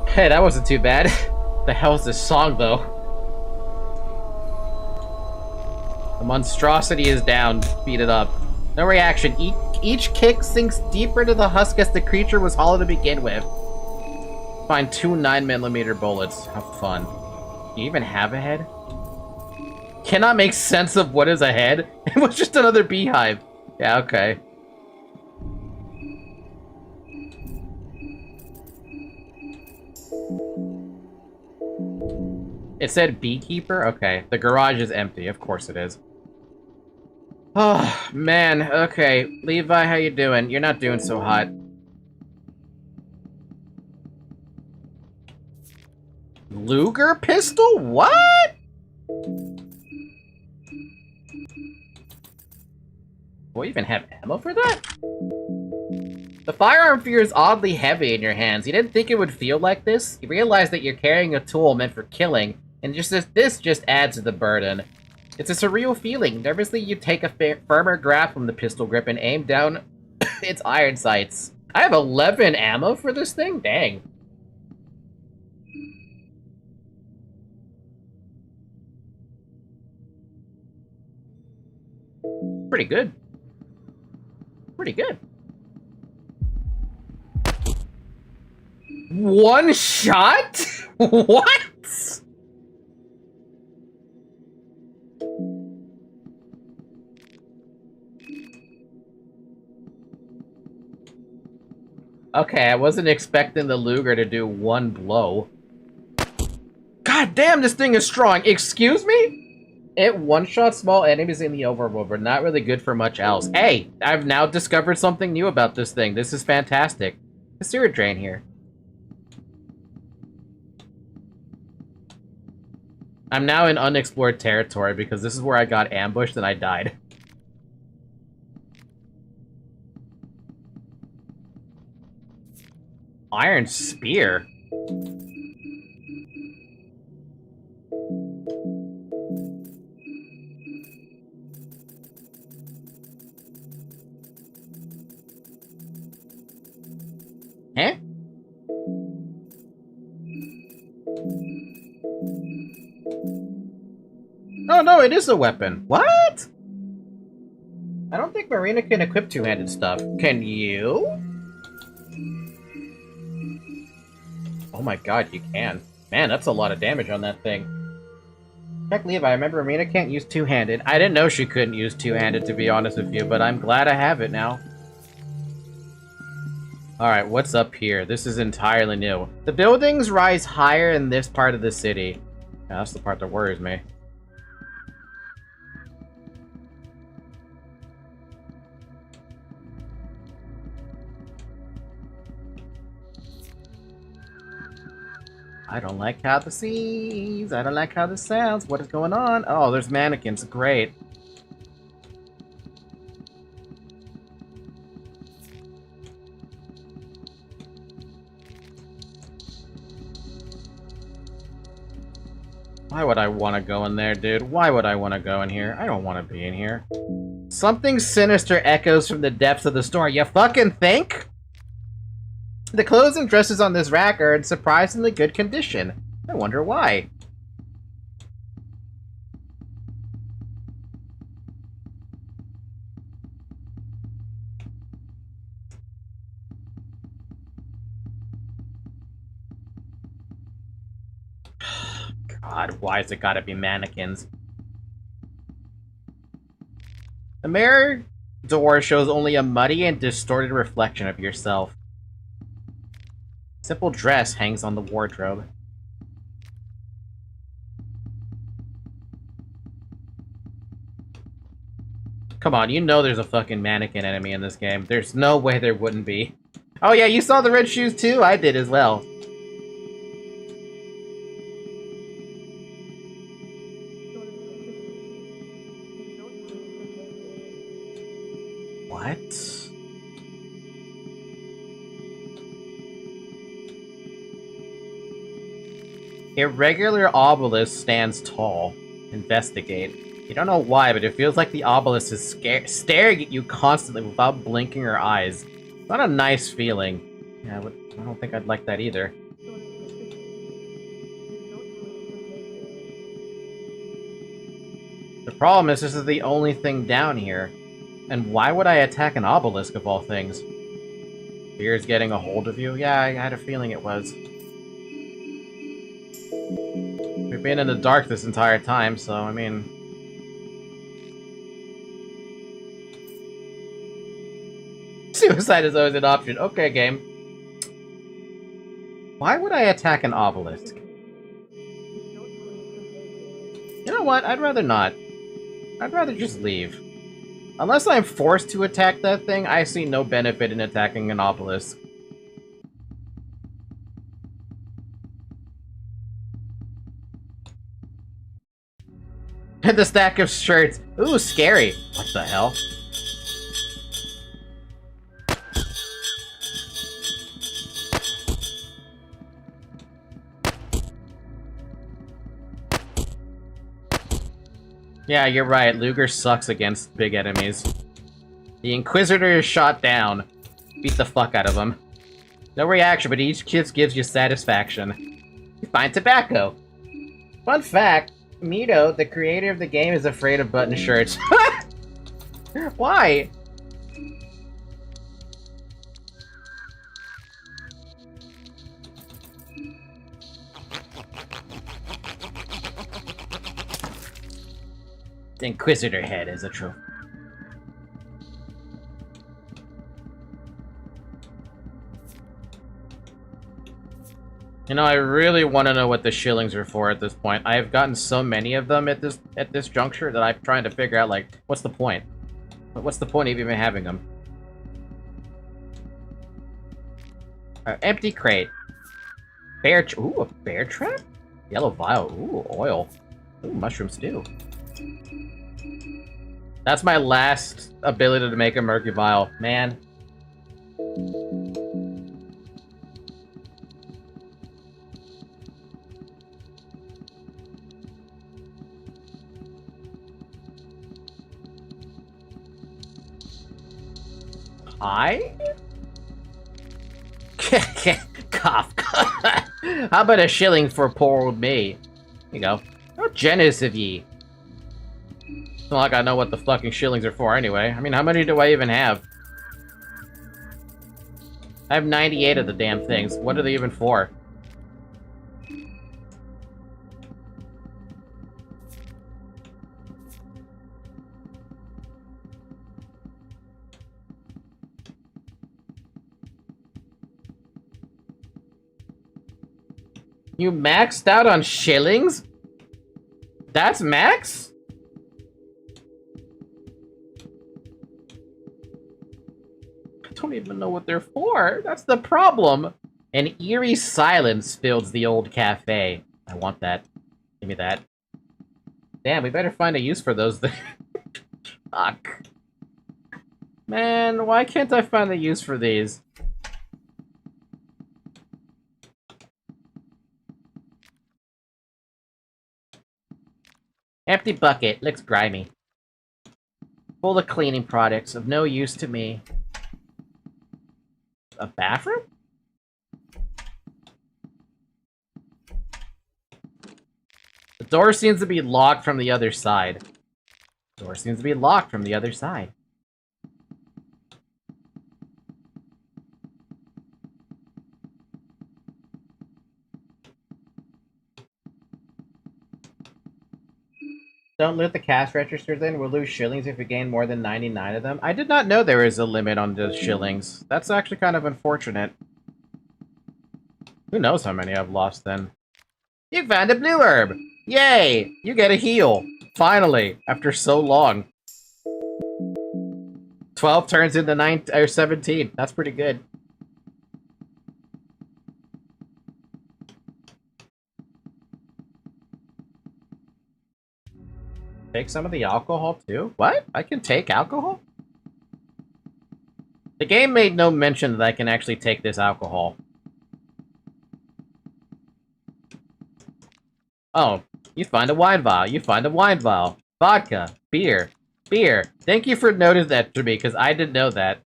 Hey, that wasn't too bad. The hell's this song, though? The monstrosity is down. Beat it up. No reaction. Each kick sinks deeper into the husk as the creature was hollow to begin with. Find 2 9mm bullets. How fun. Do you even have a head? Cannot make sense of what is a head. It was just another beehive. Yeah, okay. It said beekeeper? Okay. The garage is empty. Of course it is. Oh, man. Okay. Levi, how you doing? You're not doing so hot. Luger pistol? What? Do I even have ammo for that? The firearm feels oddly heavy in your hands. You didn't think it would feel like this? You realize that you're carrying a tool meant for killing, and this just adds to the burden. It's a surreal feeling. Nervously, you take a firmer grasp from the pistol grip and aim down its iron sights. I have 11 ammo for this thing? Dang. Pretty good. Pretty good. One shot? What? Okay, I wasn't expecting the Luger to do one blow. God damn, this thing is strong. Excuse me? It one-shot small enemies in the overworld, but not really good for much else. Hey, I've now discovered something new about this thing. This is fantastic. The sewer drain here. I'm now in unexplored territory because this is where I got ambushed and I died. Iron spear? Huh? Oh no, it is a weapon. What? I don't think Marina can equip two-handed stuff. Can you? Oh my god, you can. Man, that's a lot of damage on that thing. Check Levi, I remember Marina can't use two-handed. I didn't know she couldn't use two-handed, to be honest with you, but I'm glad I have it now. Alright, what's up here? This is entirely new. The buildings rise higher in this part of the city. Yeah, that's the part that worries me. I don't like how this sees. I don't like how this sounds. What is going on? Oh, there's mannequins. Great. Why would I want to go in there, dude? Why would I want to go in here? I don't want to be in here. Something sinister echoes from the depths of the store. You fucking think? The clothes and dresses on this rack are in surprisingly good condition. I wonder why. God, why's it gotta be mannequins? The mirror door shows only a muddy and distorted reflection of yourself. Simple dress hangs on the wardrobe. Come on, you know there's a fucking mannequin enemy in this game. There's no way there wouldn't be. Oh yeah, you saw the red shoes too? I did as well. What? Irregular obelisk stands tall. Investigate. You don't know why, but it feels like the obelisk is staring at you constantly without blinking her eyes. It's not a nice feeling. Yeah, I don't think I'd like that either. The problem is this is the only thing down here. And why would I attack an obelisk of all things? Fear is getting a hold of you? Yeah, I had a feeling it was. We've been in the dark this entire time, so, I mean... Suicide is always an option. Okay, game. Why would I attack an obelisk? You know what? I'd rather not. I'd rather just leave. Unless I'm forced to attack that thing, I see no benefit in attacking an obelisk. And the stack of shirts. Ooh, scary. What the hell? Yeah, you're right. Luger sucks against big enemies. The Inquisitor is shot down. Beat the fuck out of him. No reaction, but each kiss gives you satisfaction. You find tobacco. Fun fact, Mito, the creator of the game, is afraid of button shirts. Why? The Inquisitor head is a trophy. You know, I really want to know what the shillings are for at this point. I've gotten so many of them at this juncture that I'm trying to figure out, like, what's the point? What's the point of even having them? Empty crate. Ooh, a bear trap? Yellow vial. Ooh, oil. Ooh, mushroom stew. That's my last ability to make a murky vial. Man. Hi? Cough. How about a shilling for poor old me? Here you go. How generous of ye. It's not like I know what the fucking shillings are for anyway. I mean, how many do I even have? I have 98 of the damn things. What are they even for? You maxed out on shillings? That's max? I don't even know what they're for. That's the problem. An eerie silence fills the old cafe. I want that. Give me that. Damn, we better find a use for those things. Fuck. Man, why can't I find a use for these? Empty bucket. Looks grimy. Full of cleaning products of no use to me. A bathroom? The door seems to be locked from the other side. Door seems to be locked from the other side. Don't loot the cash registers then. We'll lose shillings if we gain more than 99 of them. I did not know there was a limit on the shillings. That's actually kind of unfortunate. Who knows how many I've lost then. You found a blue herb! Yay! You get a heal! Finally! After so long. 12 turns into 17. That's pretty good. Take some of the alcohol too? What? I can take alcohol? The game made no mention that I can actually take this alcohol. Oh, you find a wine vial. You find a wine vial. Vodka. Beer. Beer. Thank you for noticing that to me, because I didn't know that.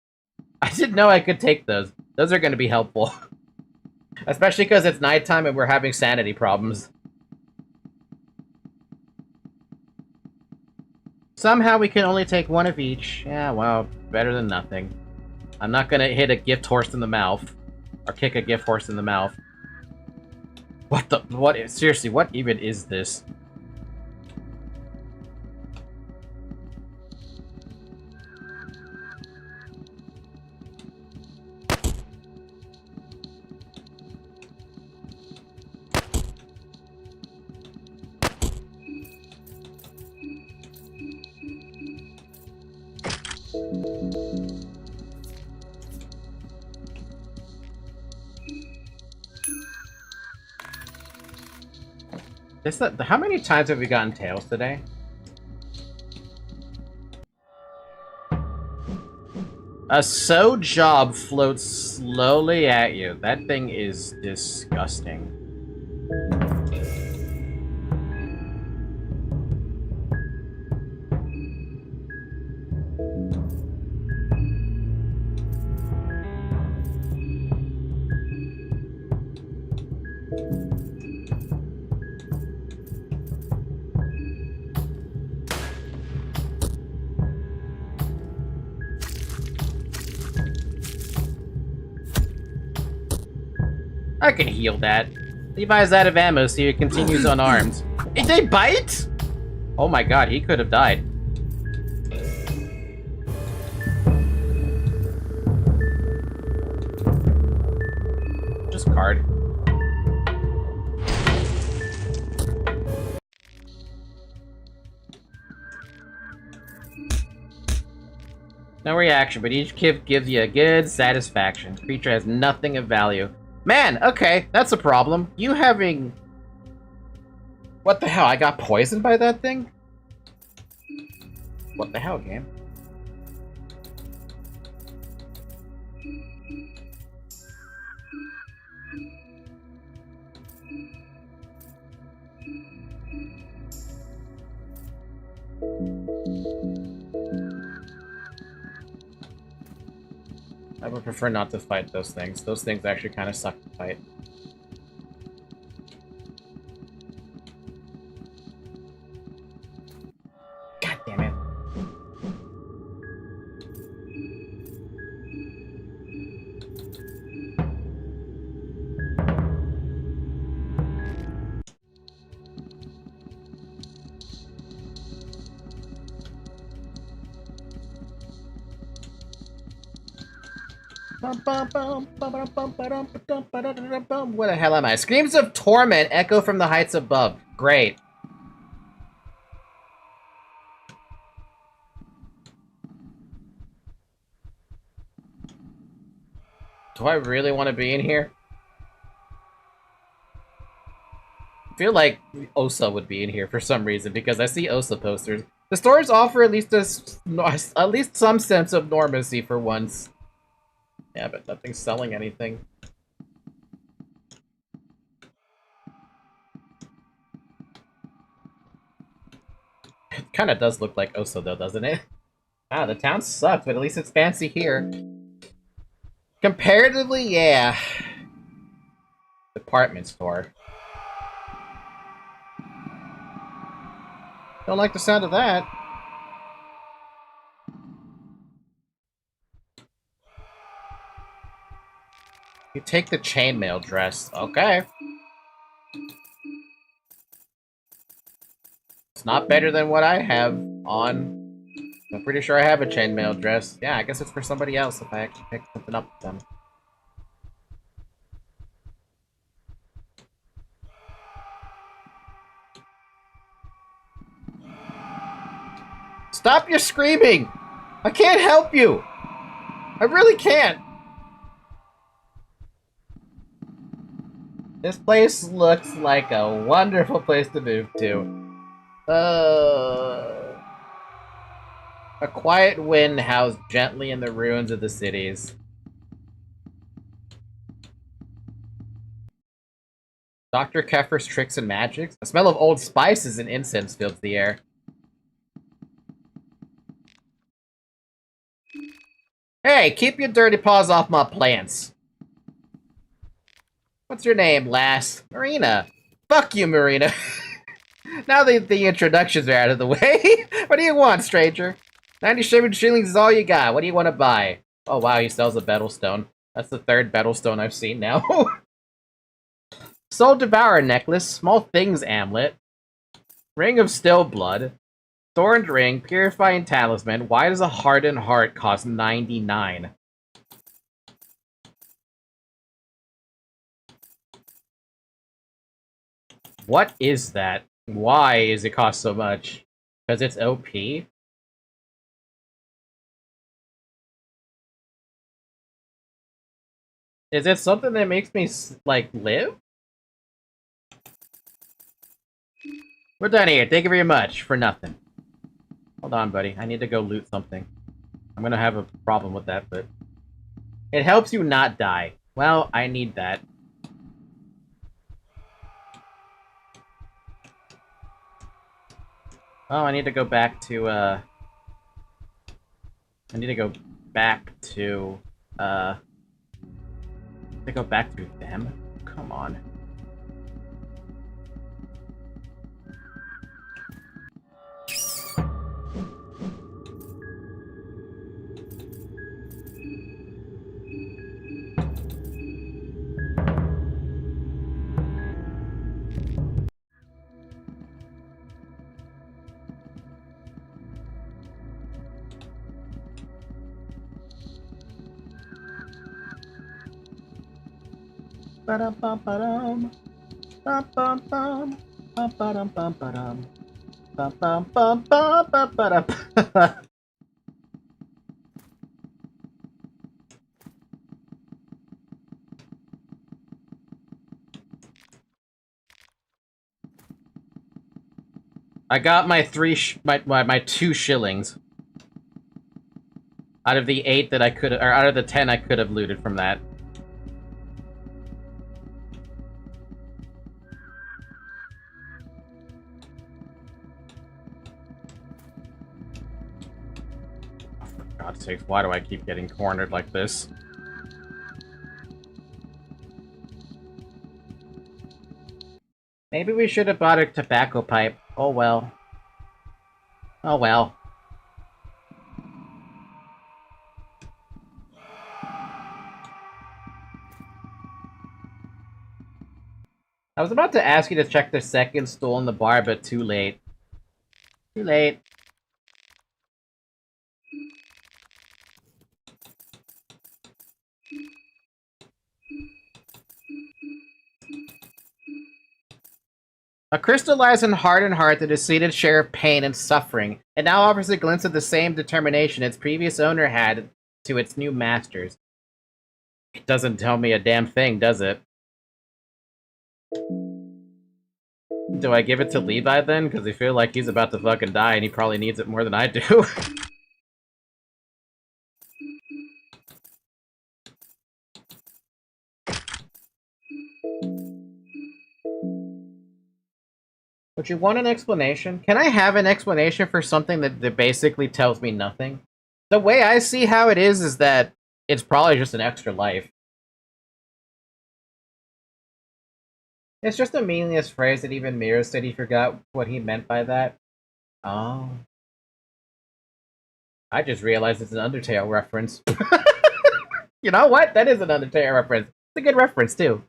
I didn't know I could take those. Those are going to be helpful. Especially because it's nighttime and we're having sanity problems. Somehow we can only take one of each. Yeah, well, better than nothing. I'm not gonna hit a gift horse in the mouth. Or kick a gift horse in the mouth. What the- what- seriously, what even is this? How many times have we gotten tails today? A sew job floats slowly at you. That thing is disgusting. I can heal that. Levi's out of ammo, so he continues unarmed. Did they bite? Oh my god, he could have died. Just card. No reaction, but each gift gives you a good satisfaction. Creature has nothing of value. Man, okay, that's a problem. You having... What the hell, I got poisoned by that thing? What the hell, game? I would prefer not to fight those things. Those things actually kind of suck to fight. God damn it. Where the hell am I? Screams of torment echo from the heights above. Great. Do I really want to be in here? I feel like Osa would be in here for some reason because I see Osa posters. The stores offer at least some sense of normalcy for once. Yeah, but nothing's selling anything. It kind of does look like Osa though, doesn't it? Ah, the town sucks, but at least it's fancy here. Comparatively, yeah. Department store. Don't like the sound of that. You take the chainmail dress. Okay. It's not better than what I have on. I'm pretty sure I have a chainmail dress. Yeah, I guess it's for somebody else if I actually pick something up with them. Stop your screaming! I can't help you! I really can't! This place looks like a wonderful place to move to. A quiet wind housed gently in the ruins of the cities. Dr. Keffer's tricks and magics? The smell of old spices and incense fills the air. Hey, keep your dirty paws off my plants. What's your name, lass? Marina. Fuck you, Marina. Now the introductions are out of the way. What do you want, stranger? 97 shillings is all you got. What do you want to buy? Oh, wow, he sells a Battlestone. That's the third Battlestone I've seen now. Soul Devourer necklace, small things amulet, ring of still blood, thorned ring, purifying talisman. Why does a hardened heart cost 99? What is that? Why does it cost so much? Because it's OP? Is it something that makes me, like, live? We're done here. Thank you very much for nothing. Hold on, buddy. I need to go loot something. I'm gonna have a problem with that, but... It helps you not die. Well, I need that. Oh, I need to go back to, I need to go back to, to go back to them? Come on. Ba-dum-bum-ba-dum. Bum-bum-bum. Bum-ba-dum-bum-ba-dum. Bum-bum-bum-bum-ba-ba-dum. I got my my 2 shillings. Out of the 8 that I could, or out of the 10 I could have looted from that. Oh, for God's sakes, why do I keep getting cornered like this? Maybe we should have bought a tobacco pipe. Oh well. Oh well. I was about to ask you to check the second stool in the bar, but too late. Too late. A crystallized and hardened heart, the deceited share of pain and suffering, it now offers a glimpse of the same determination its previous owner had to its new masters. It doesn't tell me a damn thing, does it? Do I give it to Levi then? Because I feel like he's about to fucking die and he probably needs it more than I do. Would you want an explanation? Can I have an explanation for something that basically tells me nothing? The way I see how it is that it's probably just an extra life. It's just a meaningless phrase that even Miro said he forgot what he meant by that. Oh. I just realized it's an Undertale reference. You know what? That is an Undertale reference. It's a good reference, too.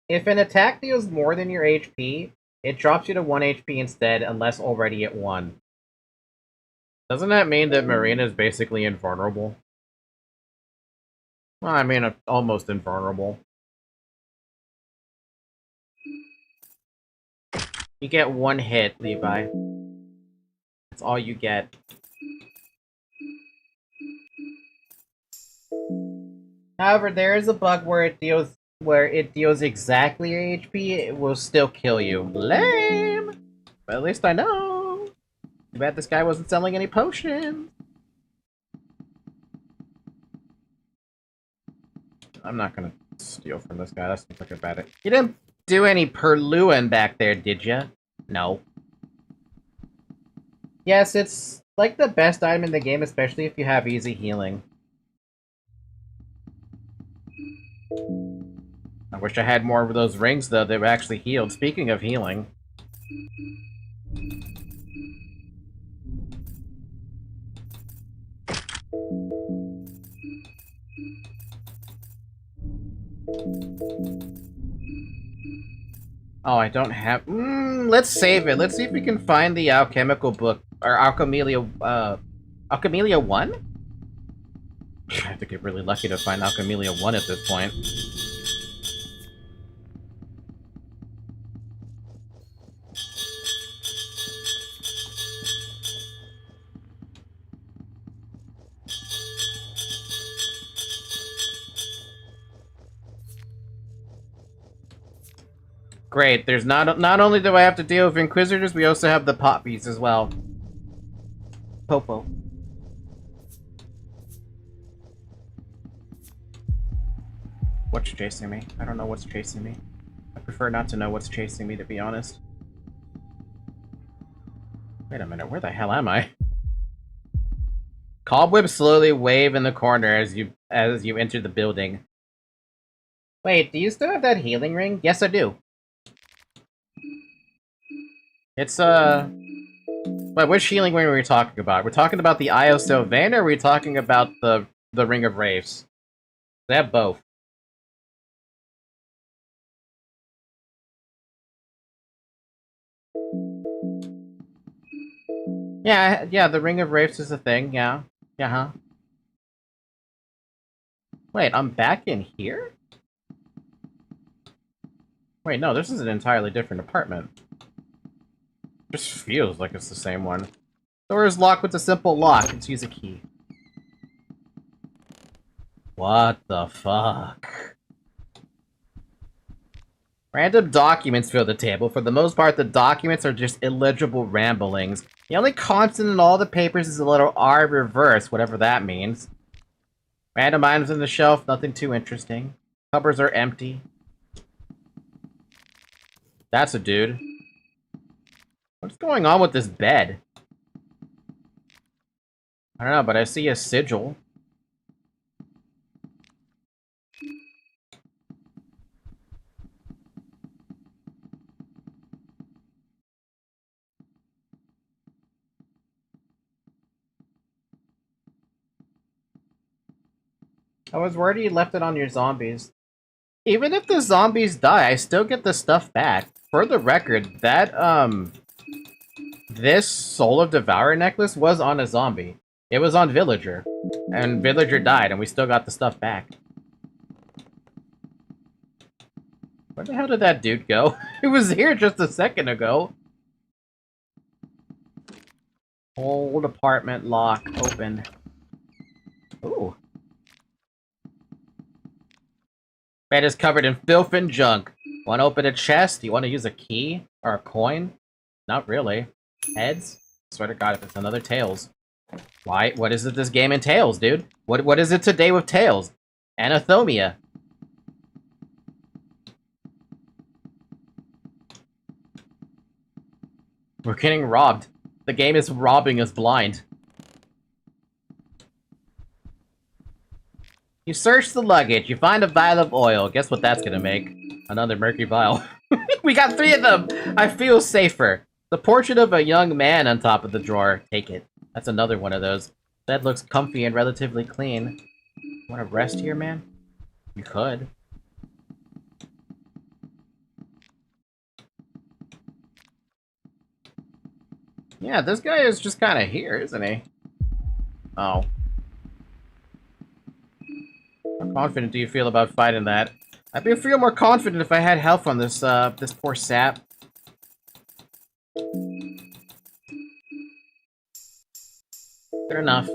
If an attack deals more than your HP, it drops you to 1 HP instead, unless already at 1. Doesn't that mean that Marina is basically invulnerable? Well, I mean, almost invulnerable. You get 1 hit, Levi. That's all you get. However, there is a bug where it deals exactly your HP, it will still kill you. Lame! But at least I know. Too bad this guy wasn't selling any potions. I'm not gonna steal from this guy. That seems like a bad idea. You didn't do any Perluin back there, did ya? No. Yes, it's like the best item in the game, especially if you have easy healing. I wish I had more of those rings, though, that were actually healed. Speaking of healing. Oh, I don't have... let's save it. Let's see if we can find the alchemical book. Or Alchemelia, Alchemelia 1? I have to get really lucky to find Alchemelia 1 at this point. Great, there's not only do I have to deal with Inquisitors, we also have the Poppies as well. Popo. What's chasing me? I don't know what's chasing me. I prefer not to know what's chasing me, to be honest. Wait a minute, where the hell am I? Cobwebs slowly wave in the corner as you enter the building. Wait, do you still have that healing ring? Yes, I do. It's, Wait, which healing ring are we talking about? We're talking about the Eye of Sylvain, or are we talking about the Ring of Wraiths? They have both. Yeah, the Ring of Wraiths is a thing, yeah. Yeah, huh? Wait, I'm back in here? Wait, no, this is an entirely different apartment. Just feels like it's the same one. Door is locked with a simple lock. Let's use a key. What the fuck? Random documents fill the table. For the most part, the documents are just illegible ramblings. The only constant in all the papers is a little R reverse, whatever that means. Random items on the shelf, nothing too interesting. Cupboards are empty. That's a dude. What's going on with this bed? I don't know, but I see a sigil. I was worried you left it on your zombies. Even if the zombies die, I still get the stuff back. For the record, that, this Soul of Devourer necklace was on a zombie. It was on Villager. And Villager died, and we still got the stuff back. Where the hell did that dude go? He was here just a second ago. Old apartment lock open. Ooh. Bed is covered in filth and junk. Want to open a chest? You want to use a key? Or a coin? Not really. Heads? Swear to God, if it's another Tails. Why? What is it this game entails, dude? What is it today with Tails? Anathomia. We're getting robbed. The game is robbing us blind. You search the luggage, you find a vial of oil. Guess what that's gonna make? Another mercury vial. We got 3 of them! I feel safer. The portrait of a young man on top of the drawer. Take it. That's another one of those. Bed looks comfy and relatively clean. Wanna rest here, man? You could. Yeah, this guy is just kind of here, isn't he? Oh. How confident do you feel about fighting that? I'd feel more confident if I had help on this, this poor sap. Good enough.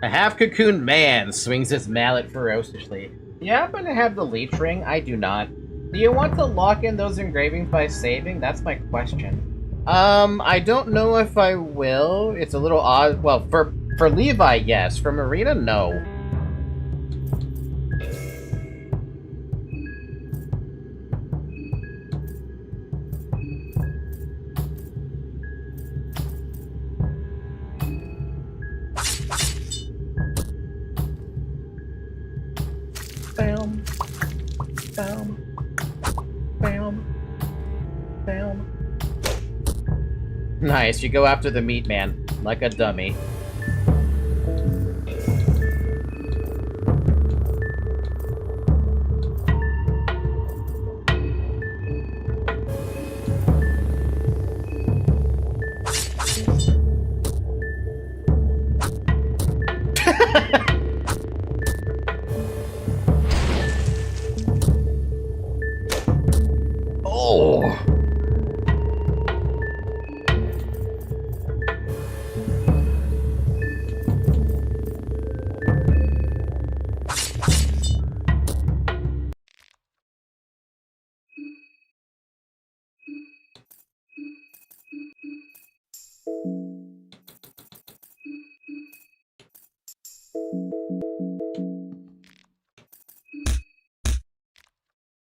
A half-cocooned man swings his mallet ferociously. Do you happen to have the leech ring? I do not. Do you want to lock in those engravings by saving? That's my question. I don't know if I will. It's a little odd. Well, for Levi, yes. For Marina, no. Bam. Bam. Bam. Bam. Nice, you go after the meat man, like a dummy.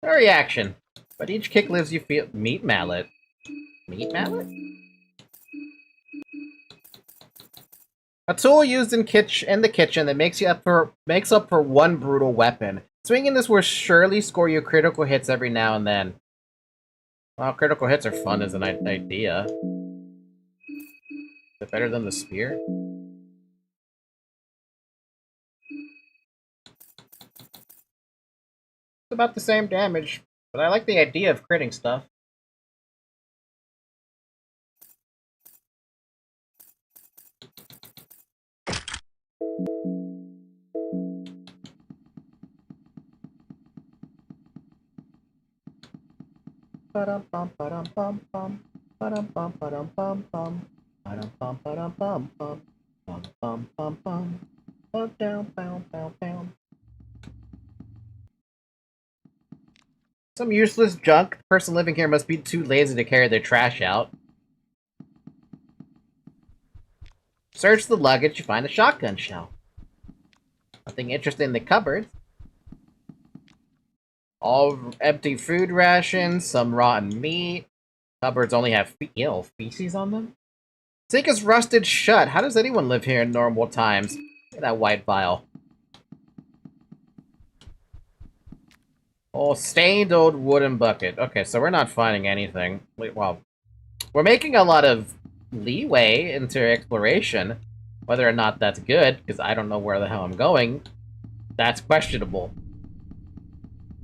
A reaction. But each kick leaves you feel meat mallet. Meat mallet? A tool used in the kitchen that makes up for one brutal weapon. Swinging this will surely score you critical hits every now and then. Well, critical hits are fun as an idea. Is it better than the spear? It's about the same damage, but I like the idea of critting stuff. Ba-dum bum ba-dum bum bum ba-dum bum ba-dum bum bum ba-dum bum ba-dum bum bum bum bum bum bum bum down bum bum bum. Some useless junk. The person living here must be too lazy to carry their trash out. Search the luggage, you find a shotgun shell. Nothing interesting in the cupboards. All empty food rations, some rotten meat. Cupboards only have feces on them. Sink is rusted shut. How does anyone live here in normal times? Look at that white vial. Oh, stained old wooden bucket. Okay, so we're not finding anything. Wait, well, we're making a lot of leeway into exploration. Whether or not that's good, because I don't know where the hell I'm going, that's questionable.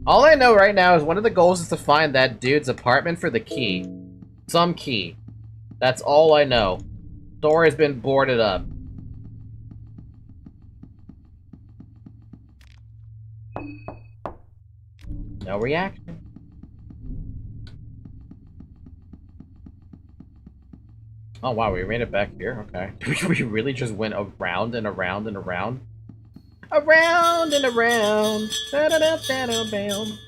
All I know right now is one of the goals is to find that dude's apartment for the key. Some key. That's all I know. Door has been boarded up. No reaction. Oh wow, we made it back here? Okay. We really just went around and around and around? Around and around. Da-da-da-da-da-bam.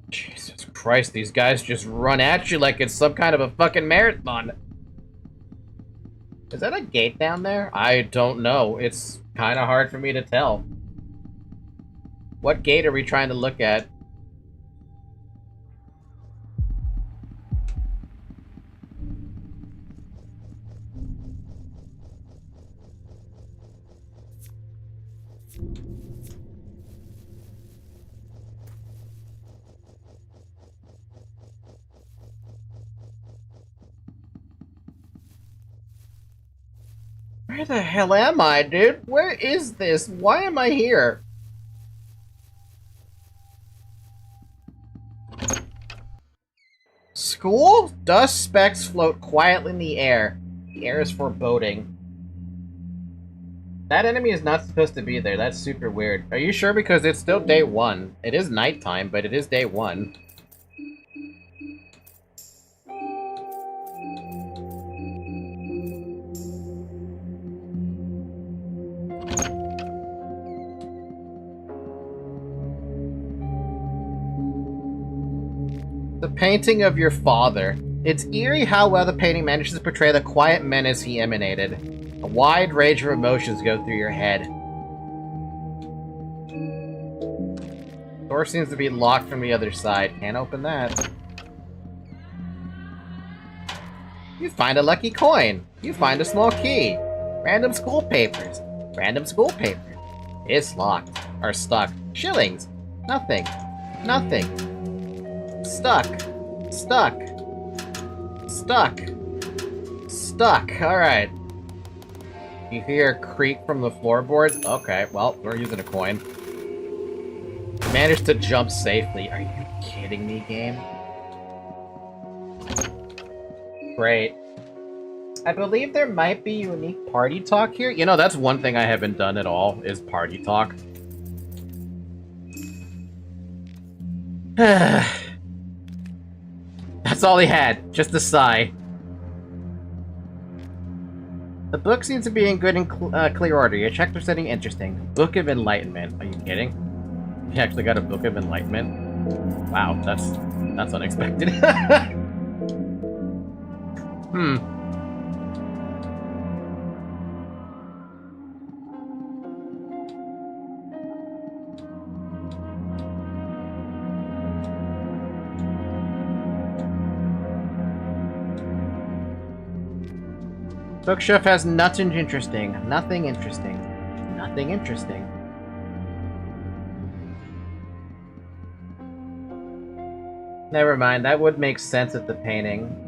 Jesus Christ, these guys just run at you like it's some kind of a fucking marathon. Is that a gate down there? I don't know. It's kind of hard for me to tell. What gate are we trying to look at? Where the hell am I, dude? Where is this? Why am I here? School? Dust specks float quietly in the air. The air is foreboding. That enemy is not supposed to be there. That's super weird. Are you sure? Because it's still day 1. It is nighttime, but it is day 1. The painting of your father. It's eerie how well the painting manages to portray the quiet menace he emanated. A wide range of emotions go through your head. Door seems to be locked from the other side. Can't open that. You find a lucky coin. You find a small key. Random school papers. Random school papers. It's locked. Or stuck. Shillings. Nothing. Nothing. Stuck. Stuck. Stuck. Stuck. Alright. You hear a creak from the floorboards? Okay, well, we're using a coin. Managed to jump safely. Are you kidding me, game? Great. I believe there might be unique party talk here. You know, that's one thing I haven't done at all, is party talk. That's all he had. Just a sigh. The book seems to be in good and clear order. Your checks are setting interesting. Book of Enlightenment. Are you kidding? You actually got a Book of Enlightenment? Wow, that's unexpected. Bookshelf has nothing interesting. Nothing interesting. Nothing interesting. Never mind, that would make sense at the painting.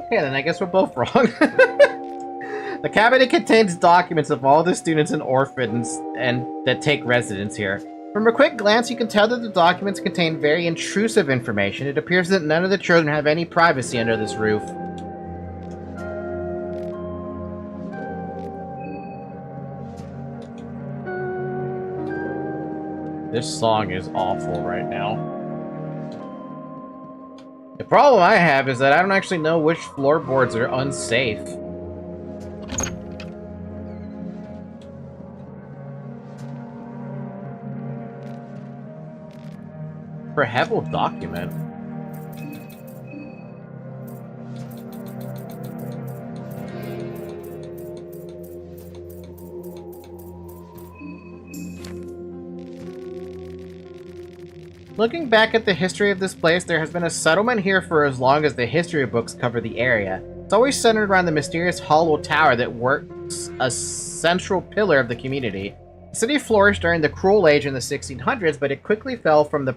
Okay, then I guess we're both wrong. The cabinet contains documents of all the students and orphans that take residence here. From a quick glance, you can tell that the documents contain very intrusive information. It appears that none of the children have any privacy under this roof. This song is awful right now. The problem I have is that I don't actually know which floorboards are unsafe. Prehevil document. Looking back at the history of this place, there has been a settlement here for as long as the history books cover the area. It's always centered around the mysterious hollow tower that works a central pillar of the community. The city flourished during the Cruel Age in the 1600s, but it quickly fell from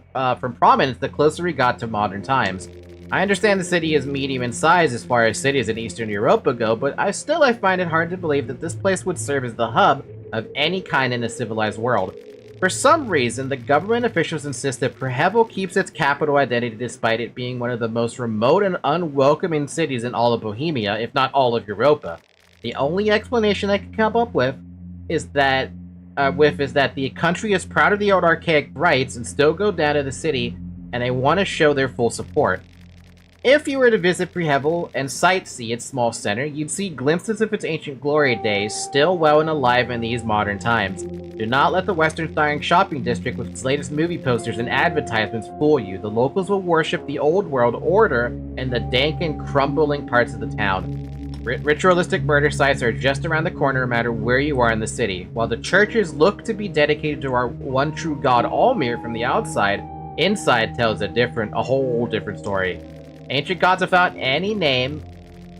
prominence the closer we got to modern times. I understand the city is medium in size as far as cities in Eastern Europa go, but I find it hard to believe that this place would serve as the hub of any kind in a civilized world. For some reason, the government officials insist that Prehevil keeps its capital identity despite it being one of the most remote and unwelcoming cities in all of Bohemia, if not all of Europa. The only explanation I can come up with is that the country is proud of the old archaic rites and still go down to the city, and they want to show their full support. If you were to visit Prehevil and sightsee its small center, you'd see glimpses of its ancient glory days, still well and alive in these modern times. Do not let the western-starring shopping district with its latest movie posters and advertisements fool you. The locals will worship the old world order in the dank and crumbling parts of the town. Ritualistic murder sites are just around the corner no matter where you are in the city. While the churches look to be dedicated to our one true god Almir from the outside, inside tells a whole different story. Ancient gods without name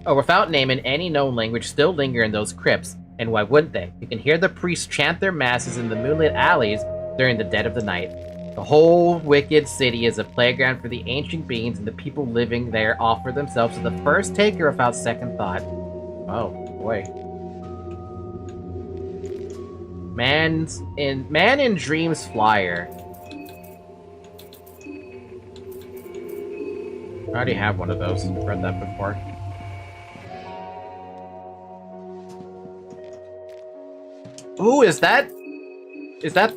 in any known language still linger in those crypts, and why wouldn't they? You can hear the priests chant their masses in the moonlit alleys during the dead of the night. The whole wicked city is a playground for the ancient beings, and the people living there offer themselves to the first taker without second thought. Oh, boy. Man in Dreams flyer. I already have one of those. I've read that before. Ooh, is that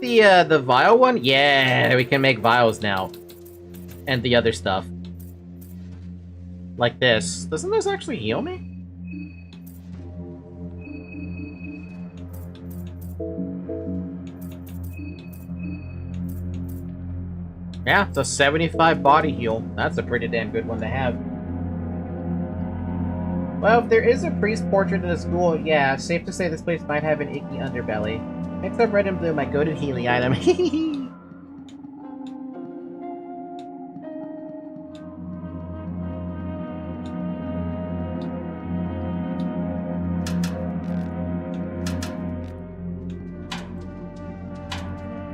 the vial one? Yeah, we can make vials now. And the other stuff. Like this. Doesn't this actually heal me? Yeah, it's a 75 body heal. That's a pretty damn good one to have. Well, if there is a priest portrait in the school, yeah, safe to say this place might have an icky underbelly. Next up, red and blue, my go-to healing item.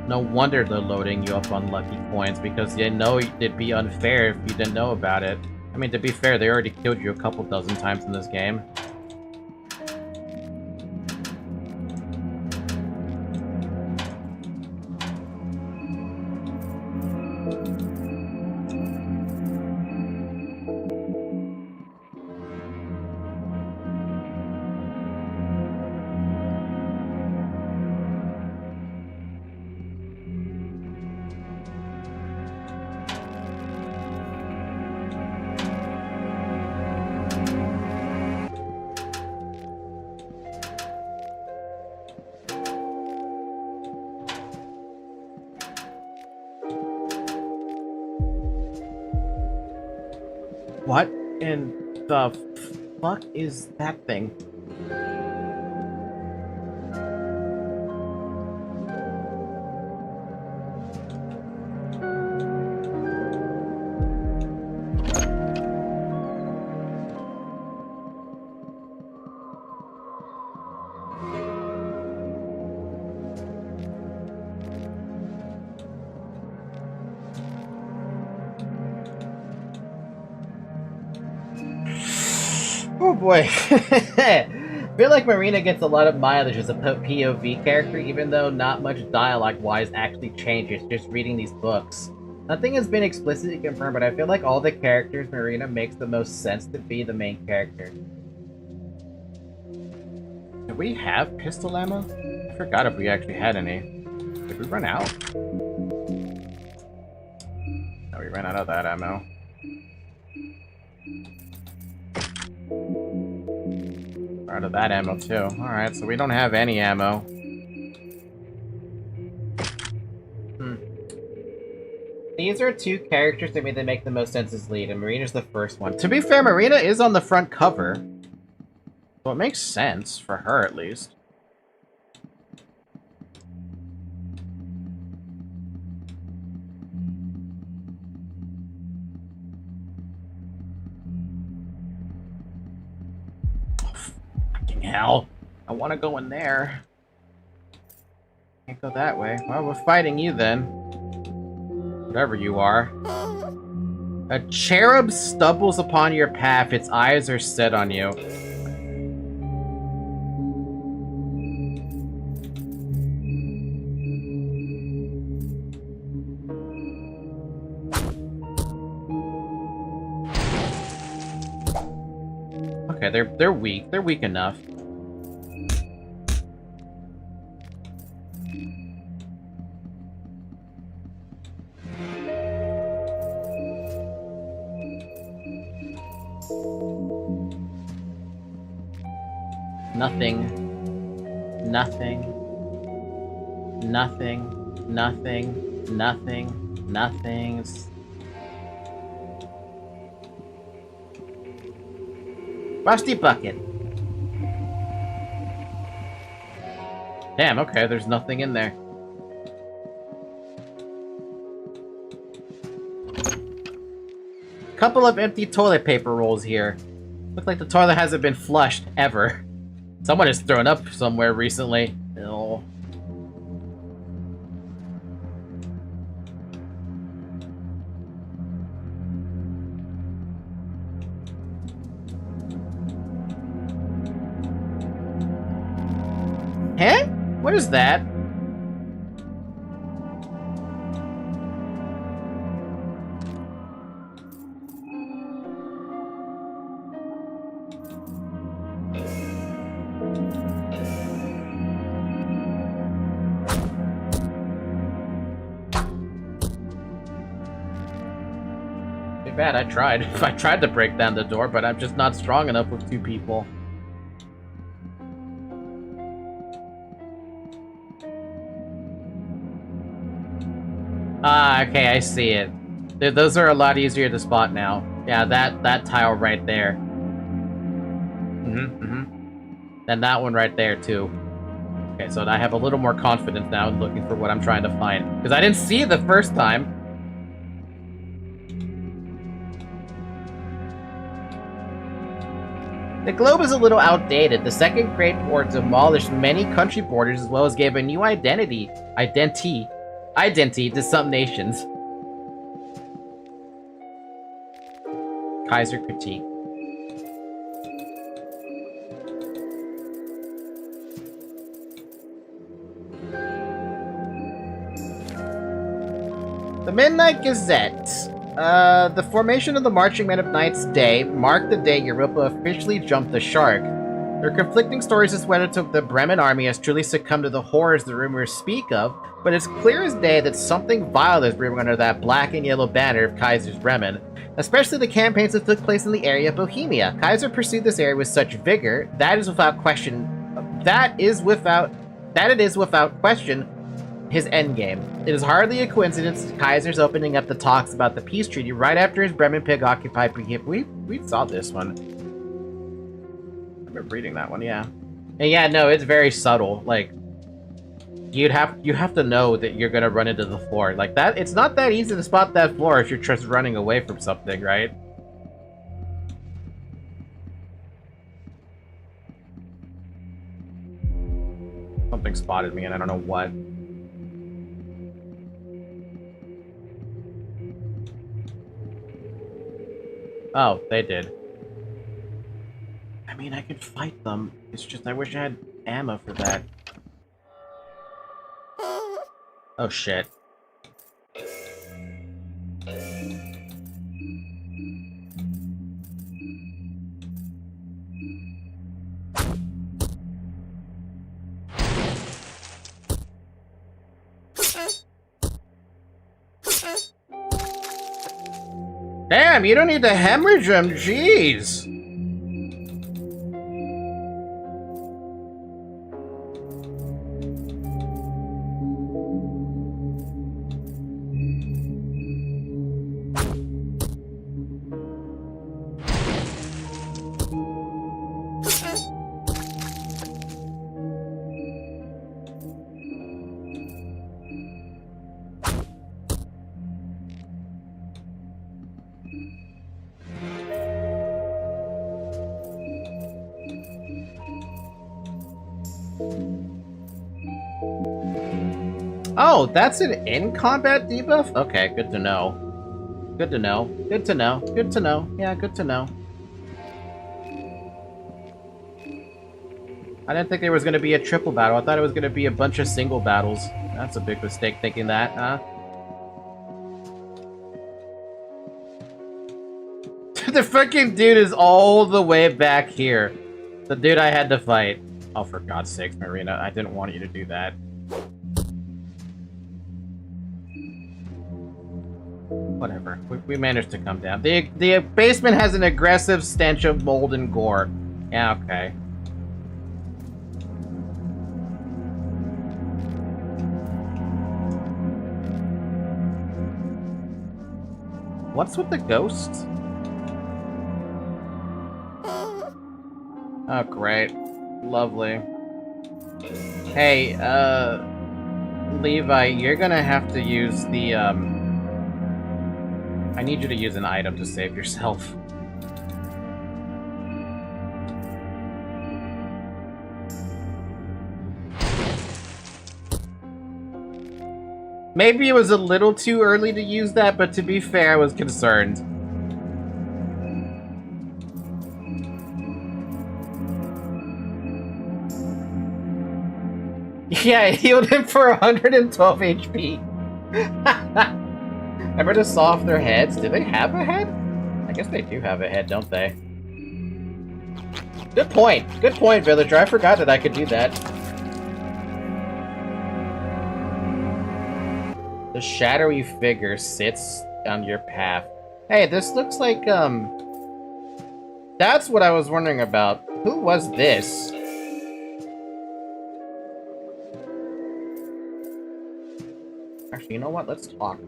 No wonder they're loading you up on lucky coins, because they know it'd be unfair if you didn't know about it. I mean, to be fair, they already killed you a couple dozen times in this game. What in the fuck is that thing? Oh boy. I feel like Marina gets a lot of mileage as a POV character, even though not much dialogue-wise actually changes just reading these books. Nothing has been explicitly confirmed, but I feel like all the characters Marina makes the most sense to be the main character. Do we have pistol ammo? I forgot if we actually had any. Did we run out? No, we ran out of that ammo. Out of that ammo, too. Alright, so we don't have any ammo. These are two characters that make the most sense as lead, and Marina's the first one. To be fair, Marina is on the front cover. So it makes sense, for her at least. Hell, I want to go in there. Can't go that way. Well, we're fighting you then. Whatever you are. A cherub stumbles upon your path. Its eyes are set on you. Okay, they're weak. They're weak enough. Nothing. Nothing. Nothing. Nothing. Nothing. Nothing. Rusty bucket. Damn, okay, there's nothing in there. Couple of empty toilet paper rolls here. Look like the toilet hasn't been flushed, ever. Someone has thrown up somewhere recently. Oh. Huh? What is that? Too bad, I tried. I tried to break down the door, but I'm just not strong enough with two people. Ah, okay, I see it. Those are a lot easier to spot now. Yeah, that tile right there. Then that one right there, too. Okay, so I have a little more confidence now in looking for what I'm trying to find. Because I didn't see it the first time. The globe is a little outdated. The Second Great War demolished many country borders as well as gave a new identity to some nations. Kaiser critique. The Midnight Gazette. The formation of the Marching Men of Night's Day marked the day Europa officially jumped the shark. There are conflicting stories as to whether the Bremen army has truly succumbed to the horrors the rumors speak of, but it's clear as day that something vile is brewing under that black and yellow banner of Kaiser's Bremen, especially the campaigns that took place in the area of Bohemia. Kaiser pursued this area with such vigor that it is without question his endgame. It is hardly a coincidence that Kaiser's opening up the talks about the peace treaty right after his Bremen pig occupied Prehevil. We saw this one. I remember reading that one, yeah. And yeah, no, it's very subtle. Like, you have to know that you're gonna run into the floor. Like that, it's not that easy to spot that floor if you're just running away from something, right? Something spotted me and I don't know what. Oh, they did. I mean, I could fight them. It's just I wish I had ammo for that. Oh, shit. Damn, you don't need to hemorrhage him, jeez! Oh, that's an in-combat debuff? Okay, good to know. Good to know. Good to know. Good to know. Yeah, good to know. I didn't think there was going to be a triple battle. I thought it was going to be a bunch of single battles. That's a big mistake thinking that, huh? The fucking dude is all the way back here. The dude I had to fight. Oh, for God's sakes, Marina. I didn't want you to do that. Whatever. We managed to come down. The basement has an aggressive stench of mold and gore. Yeah, okay. What's with the ghosts? Oh, great. Lovely. Hey, Levi, you're gonna have to use the, I need you to use an item to save yourself. Maybe it was a little too early to use that, but to be fair, I was concerned. Yeah, it healed him for 112 HP. Remember to saw off their heads? Do they have a head? I guess they do have a head, don't they? Good point. Good point, villager. I forgot that I could do that. The shadowy figure sits on your path. Hey, this looks like, that's what I was wondering about. Who was this? Actually, you know what? Let's talk.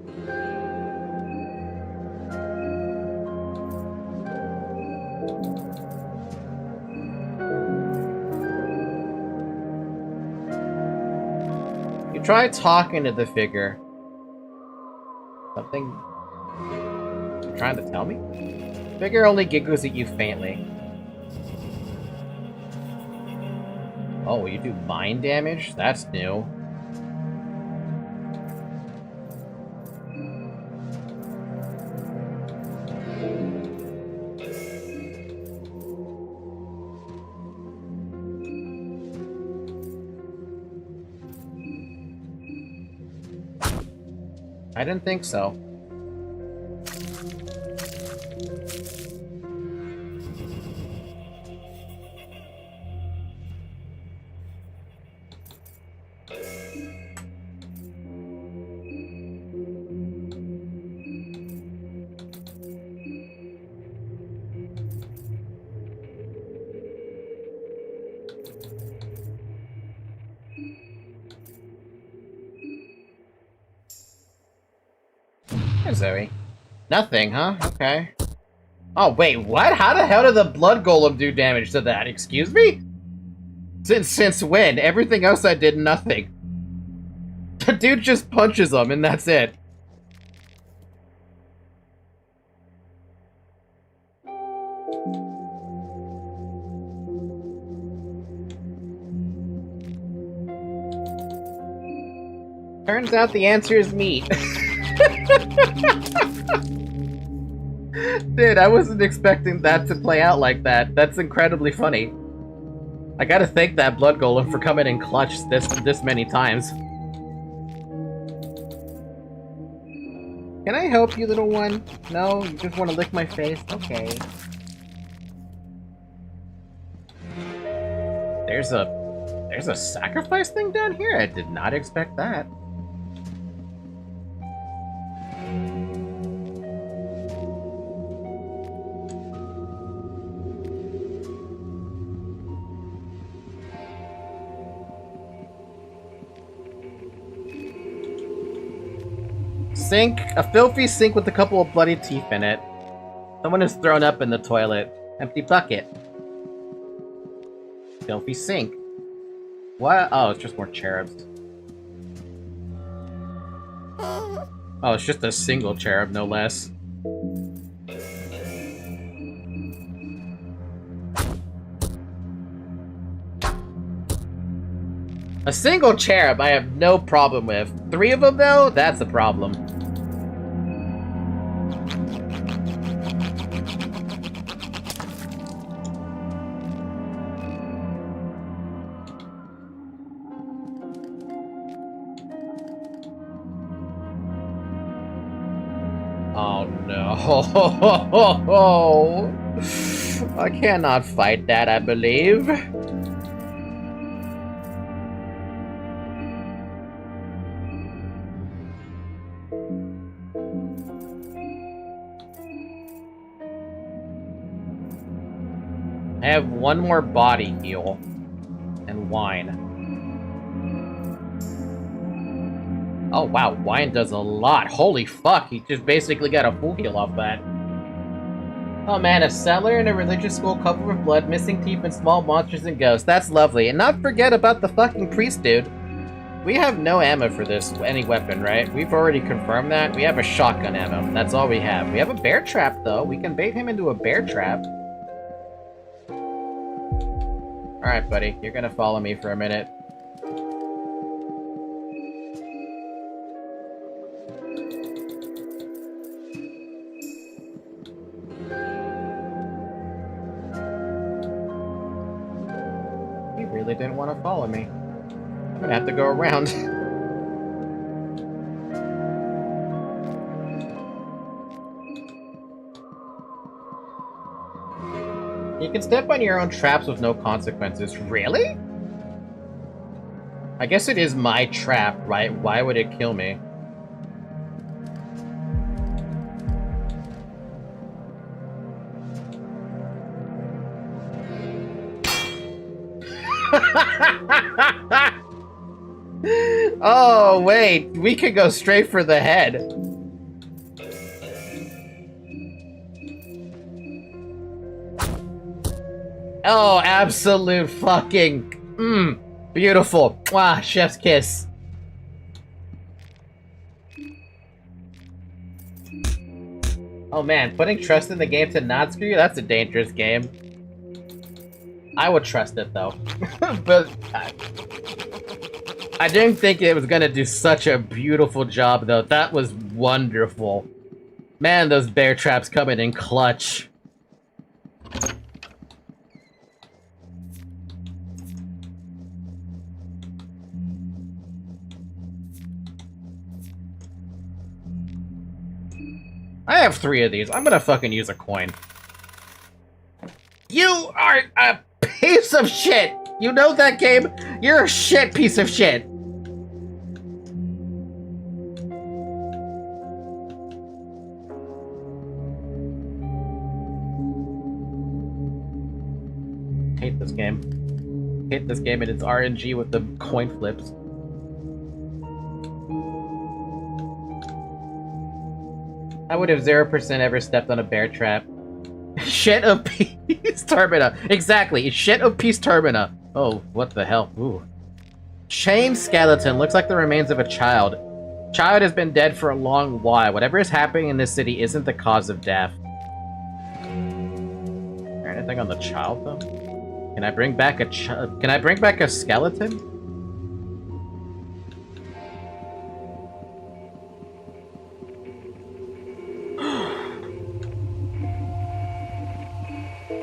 You try talking to the figure. Something you're trying to tell me? Figure only giggles at you faintly. Oh, you do mind damage? That's new. I didn't think so. Hey, Zoe. Nothing, huh? Okay. Oh, wait, what? How the hell did the blood golem do damage to that? Excuse me? Since when? Everything else I did, nothing. The dude just punches them, and that's it. Turns out the answer is meat. Dude, I wasn't expecting that to play out like that. That's incredibly funny. I gotta thank that blood golem for coming in clutch this many times. Can I help you, little one? No? You just want to lick my face? Okay. There's a sacrifice thing down here? I did not expect that. sink, a filthy sink with a couple of bloody teeth in it. Someone is thrown up in the toilet. Empty bucket. Filthy sink. What? Oh, it's just more cherubs. Oh, it's just a single cherub, no less. A single cherub I have no problem with. 3 of them, though? That's a problem. Oh no. I cannot fight that, I believe. I have one more body heal and wine. Oh wow, wine does a lot. Holy fuck, he just basically got a full heal off that. Oh man, a cellar in a religious school covered with blood, missing teeth, and small monsters and ghosts. That's lovely. And not forget about the fucking priest, dude. We have no ammo for this, any weapon, right? We've already confirmed that. We have a shotgun ammo. That's all we have. We have a bear trap, though. We can bait him into a bear trap. Alright, buddy. You're gonna follow me for a minute. He really didn't want to follow me. I'm gonna have to go around. You can step on your own traps with no consequences. Really? I guess it is my trap, right? Why would it kill me? Oh, wait. We could go straight for the head. Oh, absolute fucking... beautiful. Wow, chef's kiss. Oh man, putting trust in the game to not screw you? That's a dangerous game. I would trust it though. But... I didn't think it was gonna do such a beautiful job though. That was wonderful. Man, those bear traps coming in clutch. I have 3 of these. I'm gonna fucking use a coin. You are a piece of shit! You know that game? You're a shit piece of shit! Hate this game. Hate this game and its RNG with the coin flips. I would have 0% ever stepped on a bear trap. Shit of peace, Termina. Exactly, shit of peace, Termina. Oh, what the hell? Ooh. Chain skeleton. Looks like the remains of a child. Child has been dead for a long while. Whatever is happening in this city isn't the cause of death. Is there anything on the child, though? Can I bring back a Can I bring back a skeleton?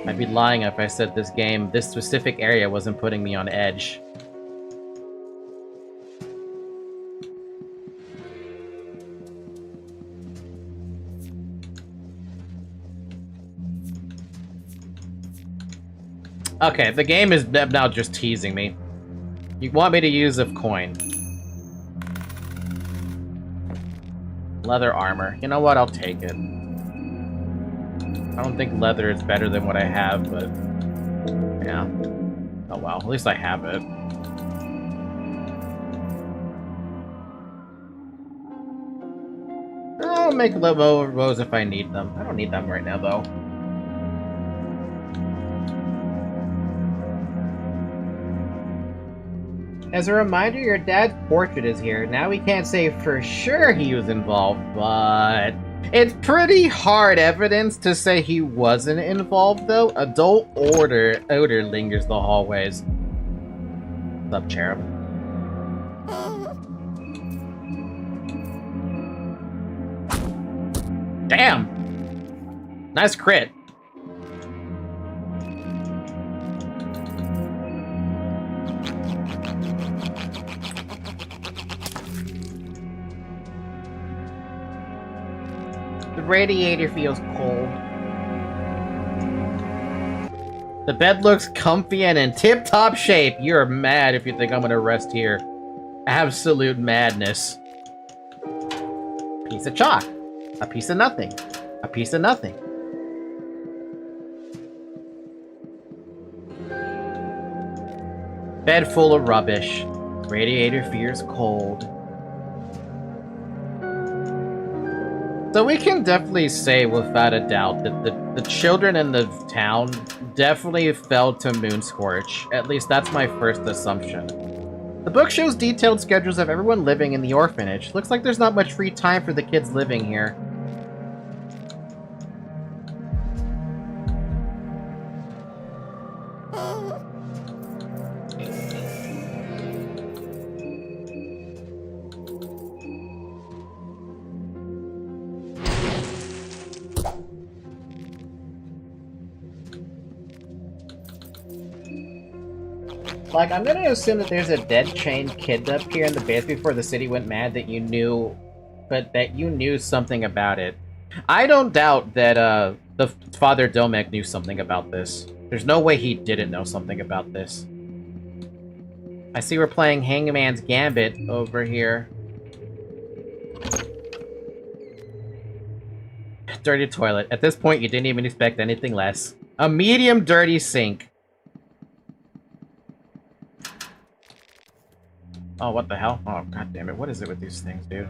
I'd be lying if I said this game, this specific area wasn't putting me on edge. Okay, the game is now just teasing me. You want me to use a coin. Leather armor. You know what? I'll take it. I don't think leather is better than what I have, but... yeah. Oh well, at least I have it. I'll make lobos if I need them. I don't need them right now, though. As a reminder, your dad's portrait is here. Now we can't say for sure he was involved, but it's pretty hard evidence to say he wasn't involved, though. Adult odor lingers the hallways. What's up, Cherub? Damn! Nice crit. The radiator feels cold. The bed looks comfy and in tip-top shape. You're mad if you think I'm gonna rest here. Absolute madness. Piece of chalk. A piece of nothing. A piece of nothing. Bed full of rubbish. Radiator fears cold. So we can definitely say without a doubt that the children in the town definitely fell to Moonscorch. At least that's my first assumption. The book shows detailed schedules of everyone living in the orphanage. Looks like there's not much free time for the kids living here. Like, I'm gonna assume that there's a dead chained kid up here in the base before the city went mad that you knew, but that you knew something about it. I don't doubt that, the Father Domek knew something about this. There's no way he didn't know something about this. I see we're playing Hangman's Gambit over here. Dirty toilet. At this point, you didn't even expect anything less. A medium dirty sink. Oh, what the hell? Oh, god damn it. What is it with these things, dude?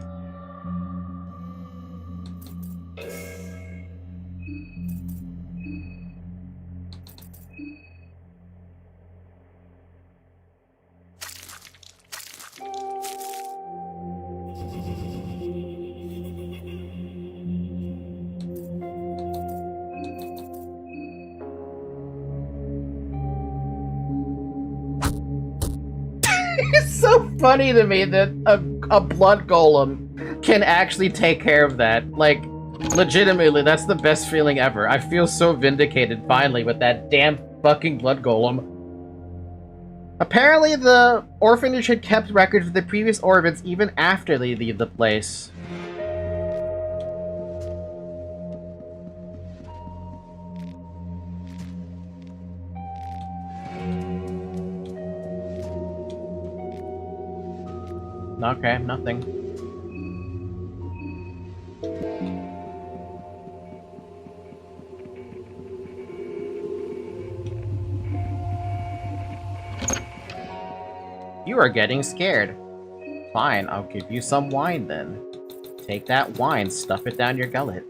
It's so funny to me that a blood golem can actually take care of that. Like, legitimately, that's the best feeling ever. I feel so vindicated, finally, with that damn fucking blood golem. Apparently, the orphanage had kept records of the previous orbits even after they leave the place. Okay, nothing. You are getting scared. Fine, I'll give you some wine then. Take that wine, stuff it down your gullet.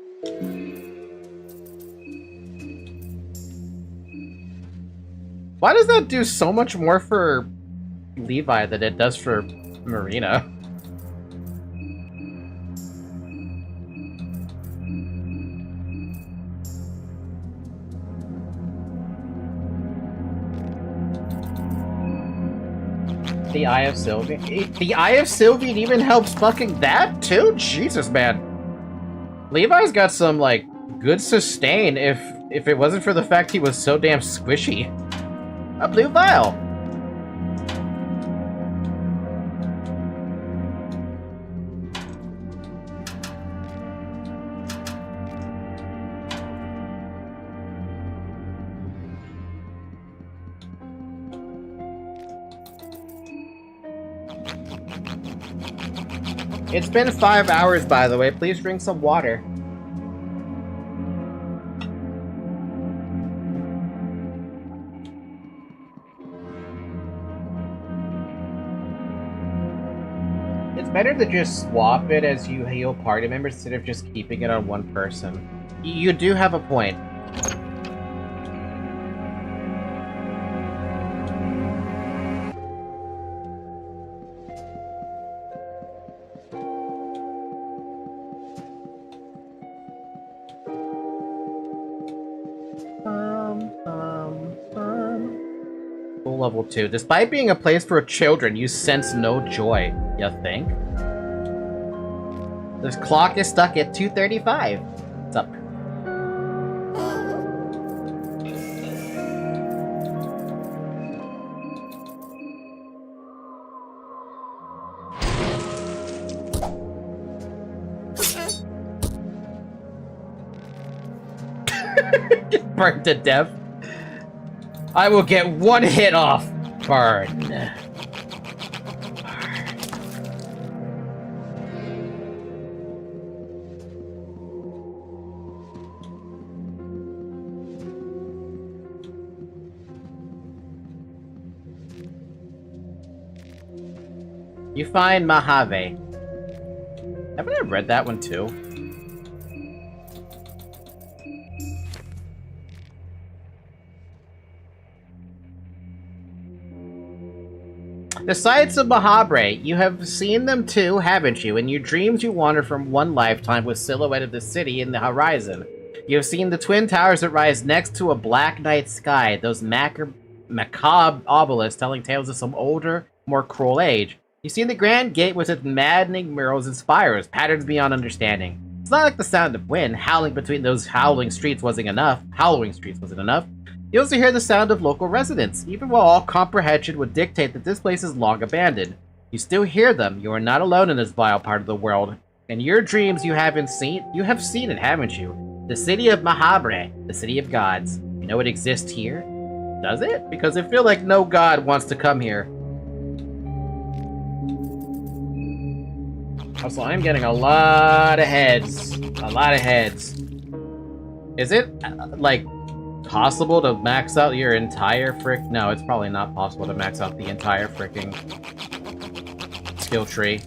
Why does that do so much more for Levi than it does for Marina? The Eye of Sylvian? The Eye of Sylvian even helps fucking that too? Jesus, man. Levi's got some, like, good sustain if it wasn't for the fact he was so damn squishy. A blue vial! It's been 5 hours, by the way. Please drink some water. It's better to just swap it as you heal party members instead of just keeping it on one person. You do have a point. Full level 2. Despite being a place for children, you sense no joy, you think? This clock is stuck at 2:35. What's up? Get burned to death. I will get one hit off. Burn. You find Mojave. Haven't I read that one too? The sights of Mojave. You have seen them too, haven't you? In your dreams you wander from one lifetime with silhouette of the city in the horizon. You have seen the twin towers that rise next to a black night sky, those macabre obelisks telling tales of some older, more cruel age. You've seen the grand gate with its maddening murals and spires, patterns beyond understanding. It's not like the sound of wind howling between those howling streets wasn't enough. You also hear the sound of local residents, even while all comprehension would dictate that this place is long abandoned. You still hear them. You are not alone in this vile part of the world. In your dreams, you have seen it, haven't you? The city of Mojave, the city of gods. You know it exists here? Does it? Because I feel like no god wants to come here. Also, I'm getting a lot of heads. Is it, like, possible to max out your entire No, it's probably not possible to max out the entire freaking skill tree.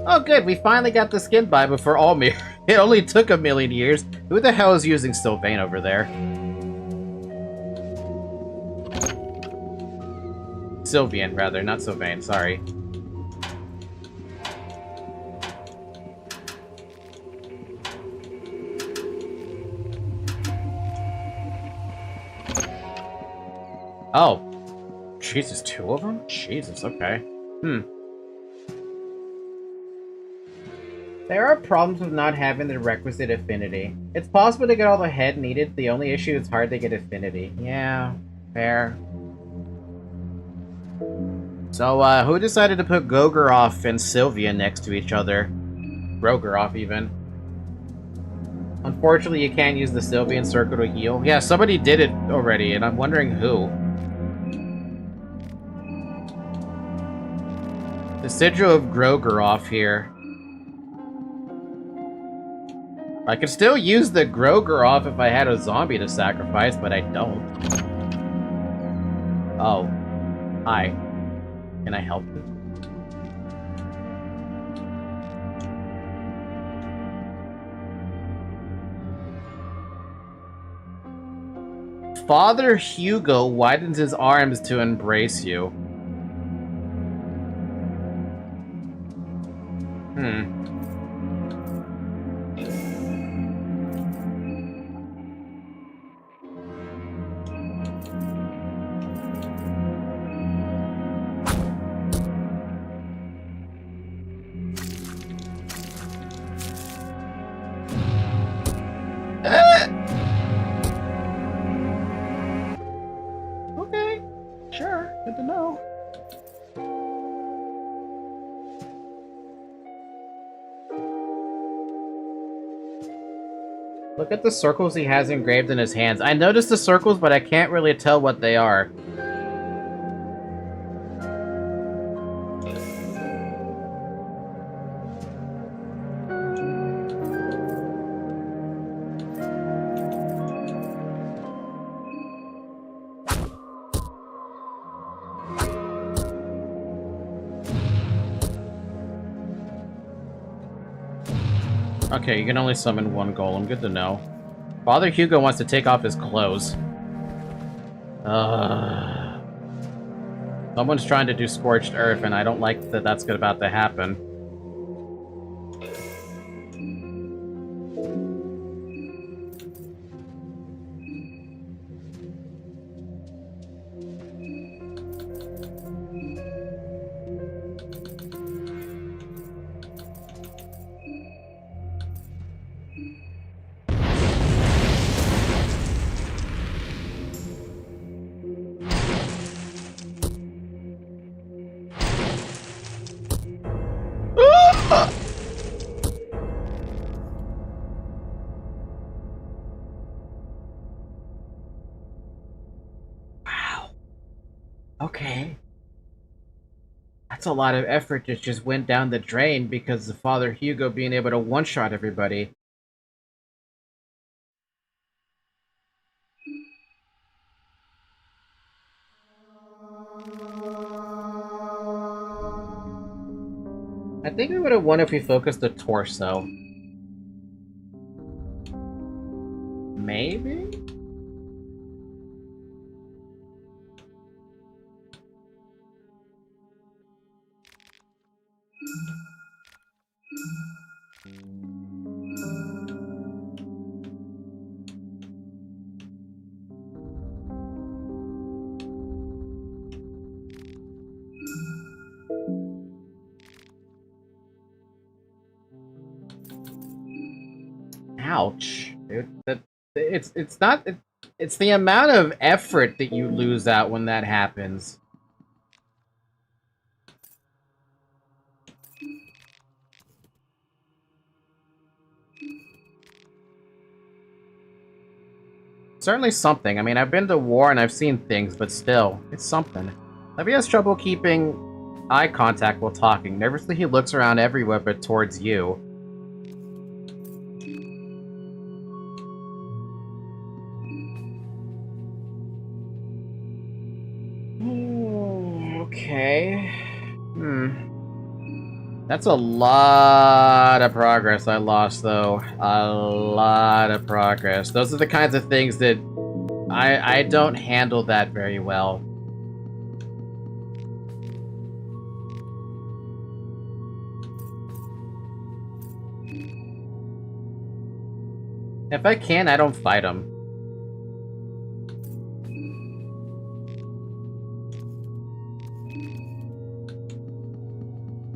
Oh good, we finally got the skin Bible for Almir. It only took a million years. Who the hell is using Sylvain over there? Sylvian, rather, not Sylvain, sorry. Oh. Jesus, 2 of them? Jesus, okay. There are problems with not having the requisite affinity. It's possible to get all the head needed, the only issue is hard to get affinity. Yeah, fair. So, who decided to put Gogoroth and Sylvia next to each other? Rogoroth, even. Unfortunately, you can't use the Sylvian circle to heal. Yeah, somebody did it already, and I'm wondering who. The Sigil of Grogoroth here. I could still use the Grogoroth if I had a zombie to sacrifice, but I don't. Oh. Hi. Can I help you? Father Hugo widens his arms to embrace you. Okay, sure, good to know. Look at the circles he has engraved in his hands. I noticed the circles, but I can't really tell what they are. Okay, you can only summon one golem. Good to know. Father Hugo wants to take off his clothes. Someone's trying to do Scorched Earth, and I don't like that that's about to happen. Wow. Okay. That's a lot of effort that just went down the drain because of Father Hugo being able to one-shot everybody. I think we would have won if we focused the torso. Maybe? Ouch. It's not... It's the amount of effort that you lose out when that happens. Certainly something. I mean, I've been to war and I've seen things, but still, it's something. Levy has trouble keeping eye contact while talking. Nervously, he looks around everywhere but towards you. Okay. That's a lot of progress I lost, though. A lot of progress. Those are the kinds of things that I don't handle that very well. If I can, I don't fight them.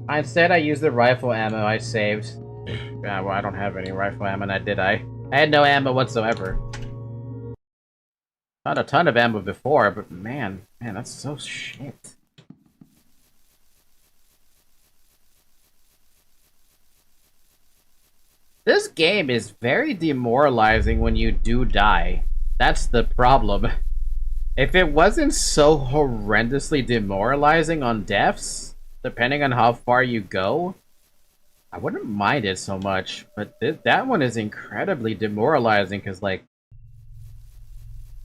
Instead, I use the rifle ammo I saved. Yeah, well, I don't have any rifle ammo, now did I? I had no ammo whatsoever. Not a ton of ammo before, but man, that's so shit. This game is very demoralizing when you do die. That's the problem. If it wasn't so horrendously demoralizing on deaths, depending on how far you go, I wouldn't mind it so much. But that one is incredibly demoralizing because, like,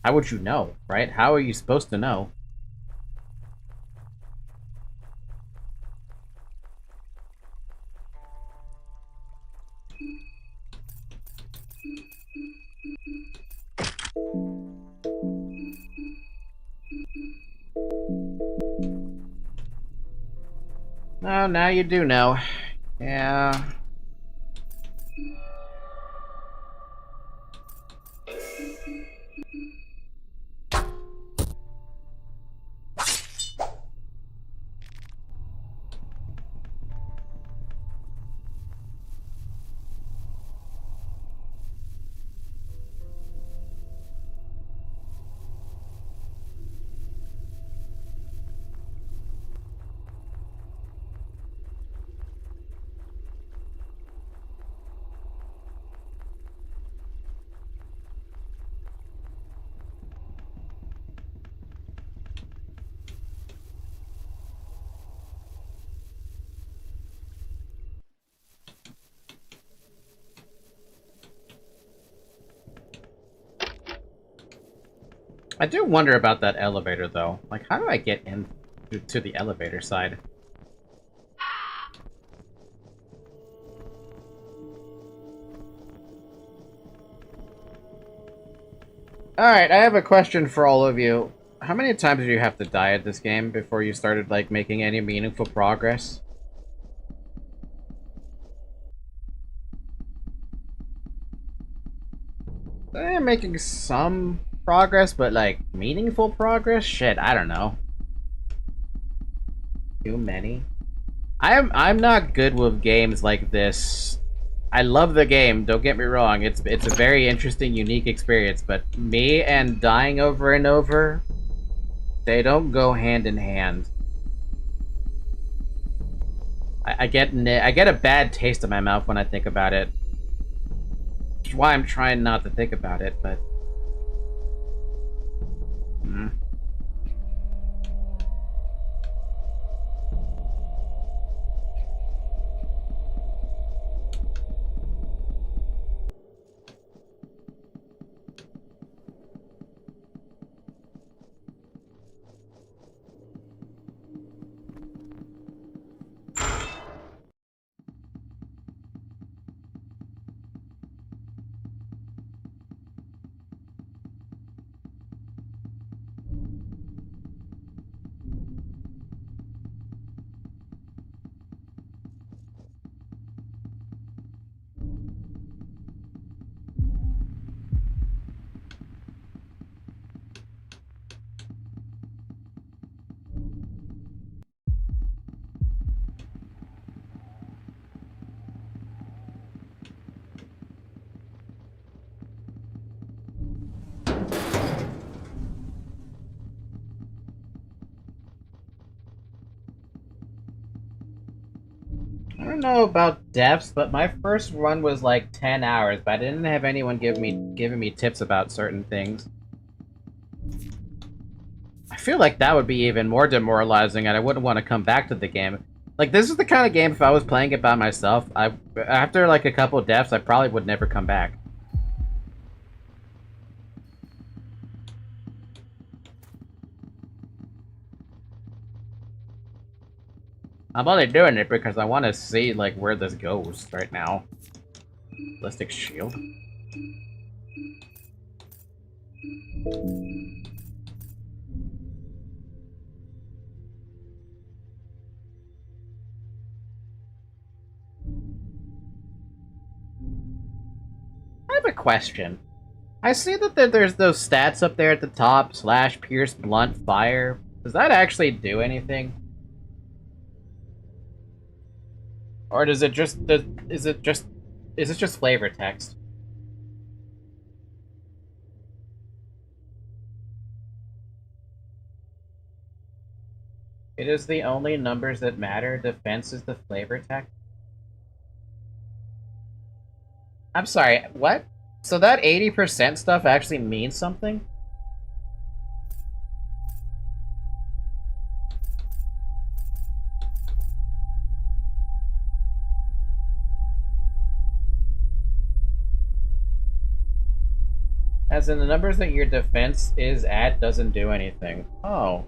how would you know, right? How are you supposed to know? Oh, now you do know. Yeah. I do wonder about that elevator, though. Like, how do I get in to the elevator side? Alright, I have a question for all of you. How many times did you have to die at this game before you started, like, making any meaningful progress? Making some progress, but, like, meaningful progress? Shit, I don't know. Too many? I'm not good with games like this. I love the game, don't get me wrong. It's a very interesting, unique experience, but me and dying over and over, they don't go hand in hand. I get a bad taste in my mouth when I think about it. Which is why I'm trying not to think about it, but... I don't know about deaths, but my first run was like 10 hours, but I didn't have anyone giving me tips about certain things. I feel like that would be even more demoralizing, and I wouldn't want to come back to the game. Like, this is the kind of game, if I was playing it by myself, after like a couple deaths, I probably would never come back. I'm only doing it because I want to see, like, where this goes right now. Ballistic shield. I have a question. I see that there's those stats up there at the top, slash, pierce, blunt, fire. Does that actually do anything? Or does it just, is it just flavor text? It is the only numbers that matter. Defense is the flavor text. I'm sorry, what? So that 80% stuff actually means something? As in the numbers that your defense is at doesn't do anything. Oh.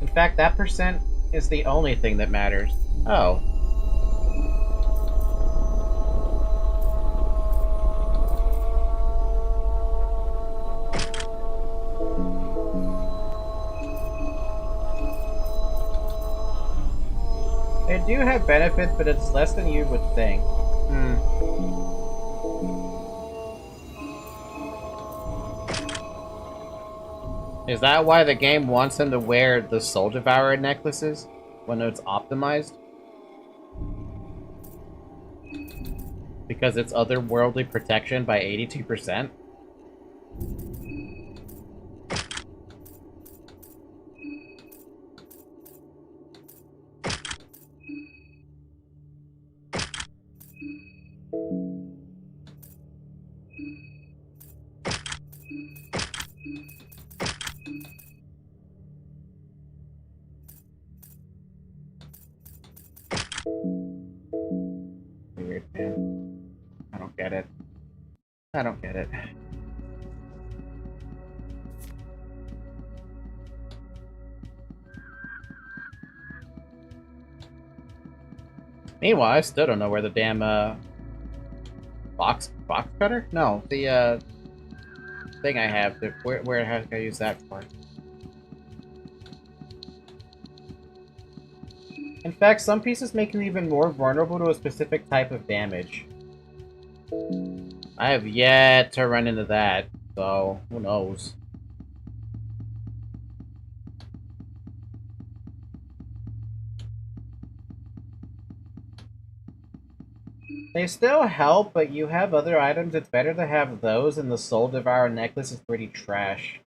In fact, that percent is the only thing that matters. Oh. They do have benefits, but it's less than you would think. Is that why the game wants them to wear the Soul Devourer necklaces when it's optimized? Because it's otherworldly protection by 82%? Weird, man. I don't get it. I don't get it. Meanwhile, I still don't know where the damn box cutter? No, the thing I have. Where can I use that for? In fact, some pieces make you even more vulnerable to a specific type of damage. I have yet to run into that, so who knows. They still help, but you have other items. It's better to have those, and the Soul Devourer necklace is pretty trash.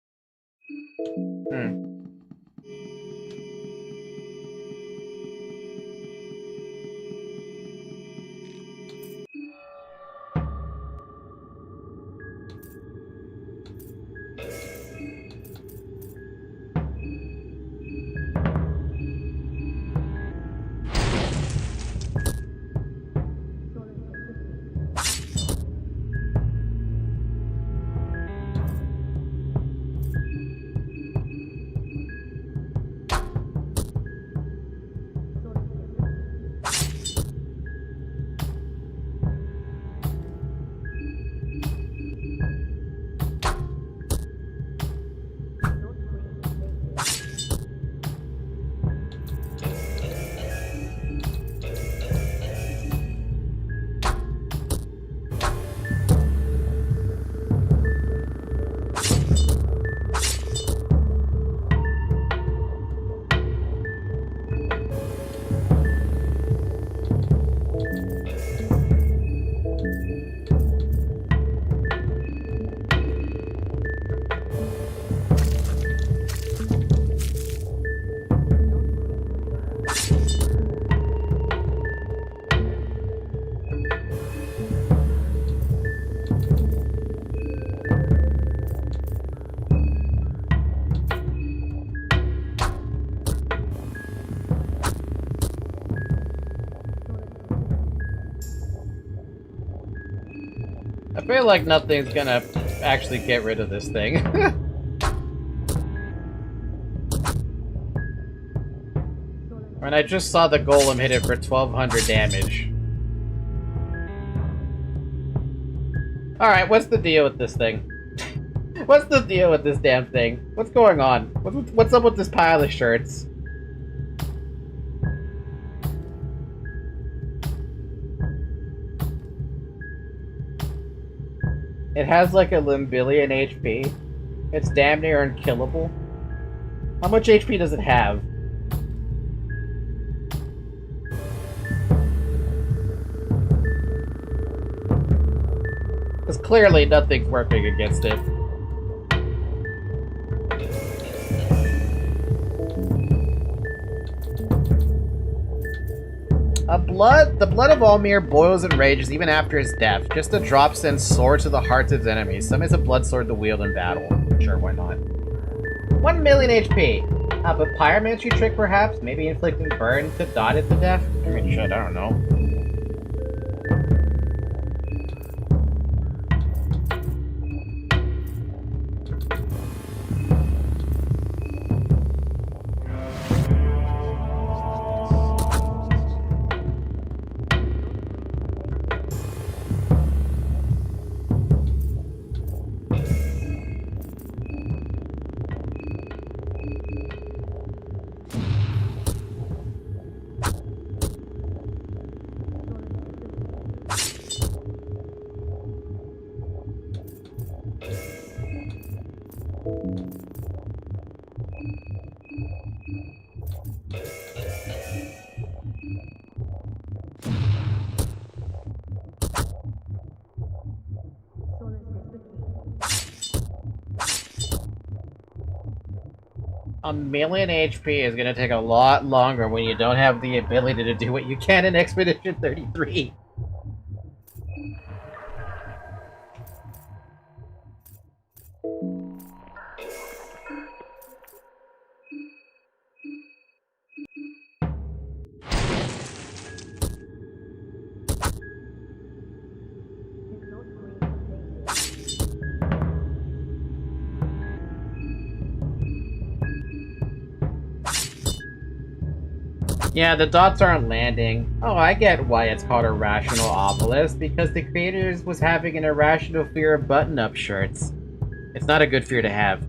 I feel like nothing's gonna actually get rid of this thing. And I just saw the golem hit it for 1200 damage. Alright, what's the deal with this thing? What's the deal with this damn thing? What's going on? What's up with this pile of shirts? It has like a limbillion HP. It's damn near unkillable. How much HP does it have? Because clearly nothing's working against it. The blood of Almir boils and rages even after his death. Just a drop sends sword to the hearts of his enemies. Summons a blood sword to wield in battle. Sure, why not? 1 million HP. But pyromancy trick perhaps? Maybe inflicting burn to dot it to death? I mean, shit, I don't know. A million HP is gonna take a lot longer when you don't have the ability to do what you can in Expedition 33. Yeah, the dots aren't landing. Oh, I get why it's called a rational obelisk, because the creators was having an irrational fear of button-up shirts. It's not a good fear to have.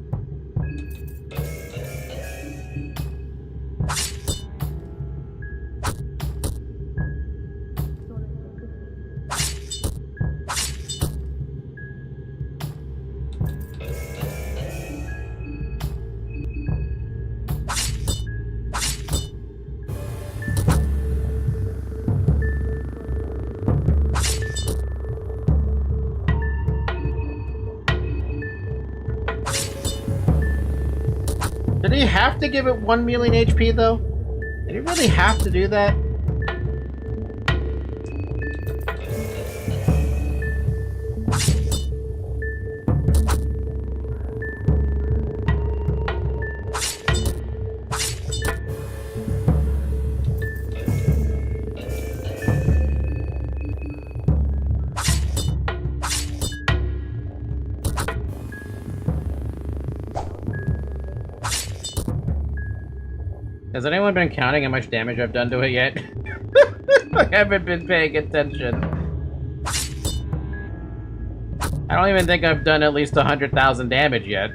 Did he have to give it 1 million HP, though? Did he really have to do that? Has anyone been counting how much damage I've done to it yet? I haven't been paying attention. I don't even think I've done at least 100,000 damage yet.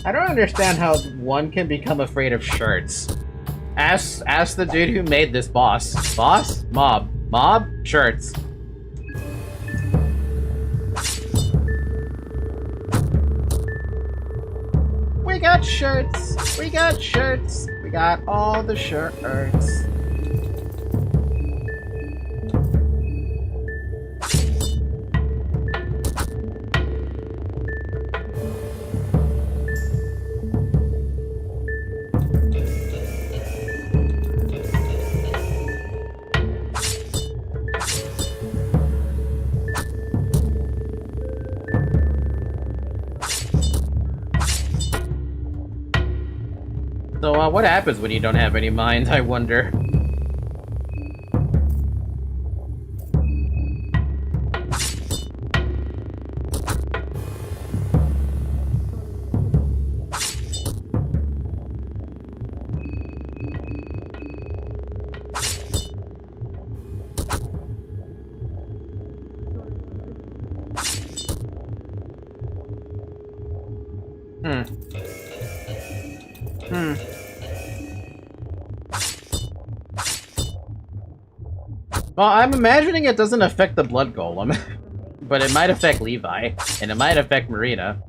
I don't understand how one can become afraid of shirts. Ask the dude who made this boss. Boss? Mob. Mob? Shirts. We got shirts. We got shirts. We got all the shirts. So, what happens when you don't have any mind, I wonder? Well, I'm imagining it doesn't affect the blood golem, but it might affect Levi, and it might affect Marina.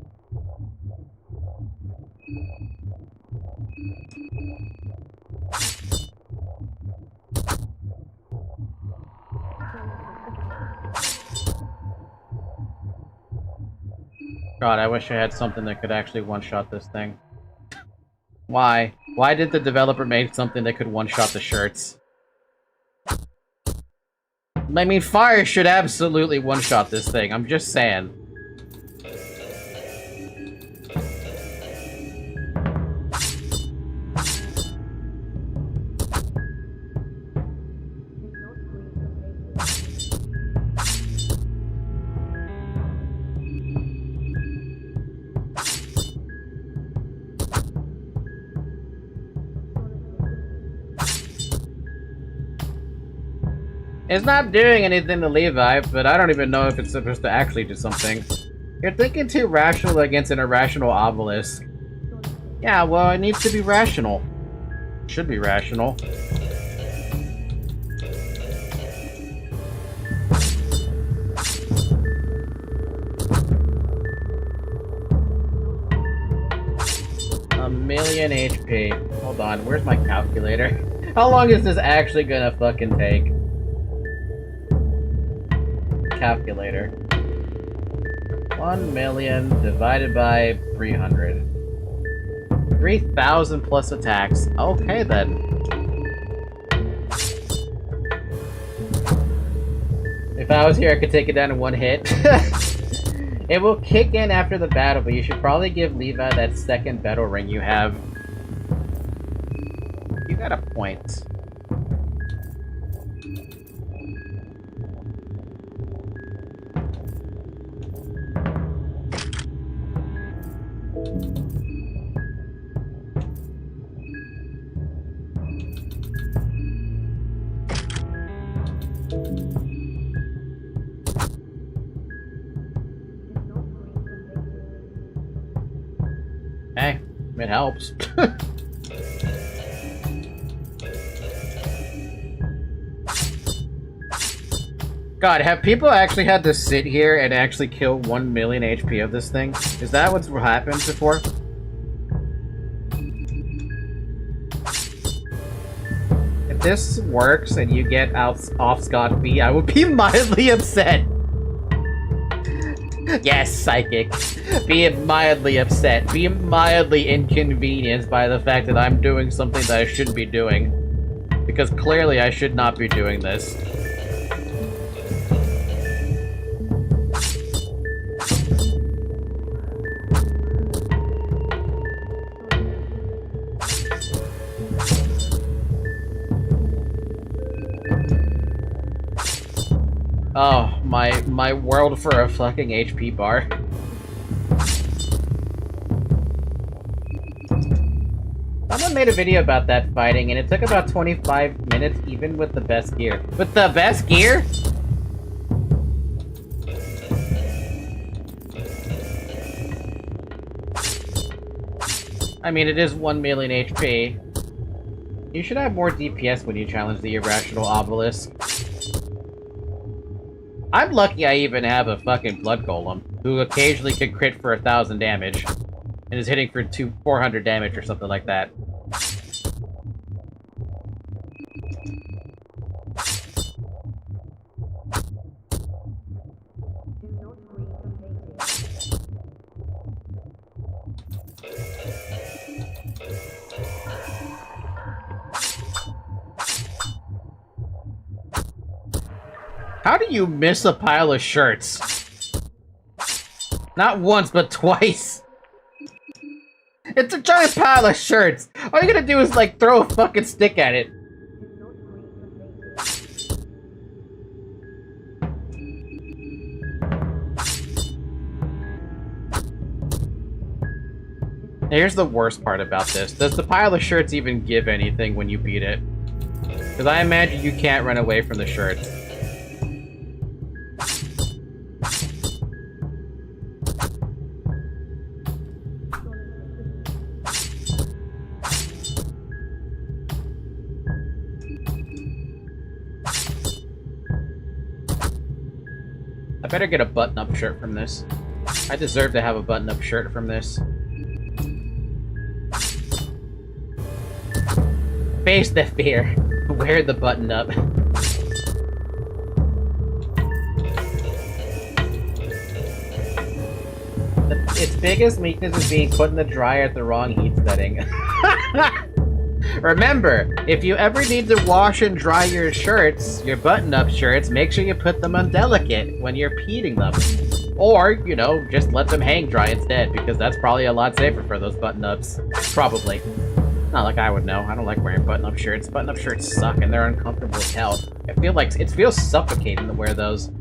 God, I wish I had something that could actually one-shot this thing. Why? Why did the developer make something that could one-shot the shirts? I mean, fire should absolutely one-shot this thing, I'm just saying. It's not doing anything to Levi, but I don't even know if it's supposed to actually do something. You're thinking too rational against an irrational obelisk. Yeah, well, it needs to be rational. Should be rational. A million HP. Hold on, where's my calculator? How long is this actually gonna fucking take? Calculator. 1 million divided by 300. 3,000 plus attacks. Okay then. If I was here, I could take it down in one hit. It will kick in after the battle, but you should probably give Levi that second battle ring you have. You got a point. Hey, it helps. God, have people actually had to sit here and actually kill 1 million HP of this thing? Is that what's happened before? If this works and you get off scot-free, I would be mildly upset. Yes, Psychic. Be mildly upset. Be mildly inconvenienced by the fact that I'm doing something that I shouldn't be doing. Because clearly I should not be doing this. Oh, my world for a fucking HP bar. Someone made a video about that fighting, and it took about 25 minutes even with the best gear. With the best gear? I mean, it is 1 million HP. You should have more DPS when you challenge the irrational obelisk. I'm lucky I even have a fucking blood golem, who occasionally can crit for 1,000 damage, and is hitting for 400 damage or something like that. How do you miss a pile of shirts? Not once, but twice. It's a giant pile of shirts. All you gotta do is, like, throw a fucking stick at it. Here's the worst part about this. Does the pile of shirts even give anything when you beat it? Because I imagine you can't run away from the shirts. I better get a button-up shirt from this. I deserve to have a button-up shirt from this. Face the fear. Wear the button-up. Its biggest weakness is being put in the dryer at the wrong heat setting. Remember, if you ever need to wash and dry your shirts, your button-up shirts, make sure you put them on delicate when you're heating them. Or, you know, just let them hang dry instead, because that's probably a lot safer for those button-ups. Probably. Not like I would know. I don't like wearing button-up shirts. Button-up shirts suck, and they're uncomfortable as hell. I feel like it feels suffocating to wear those.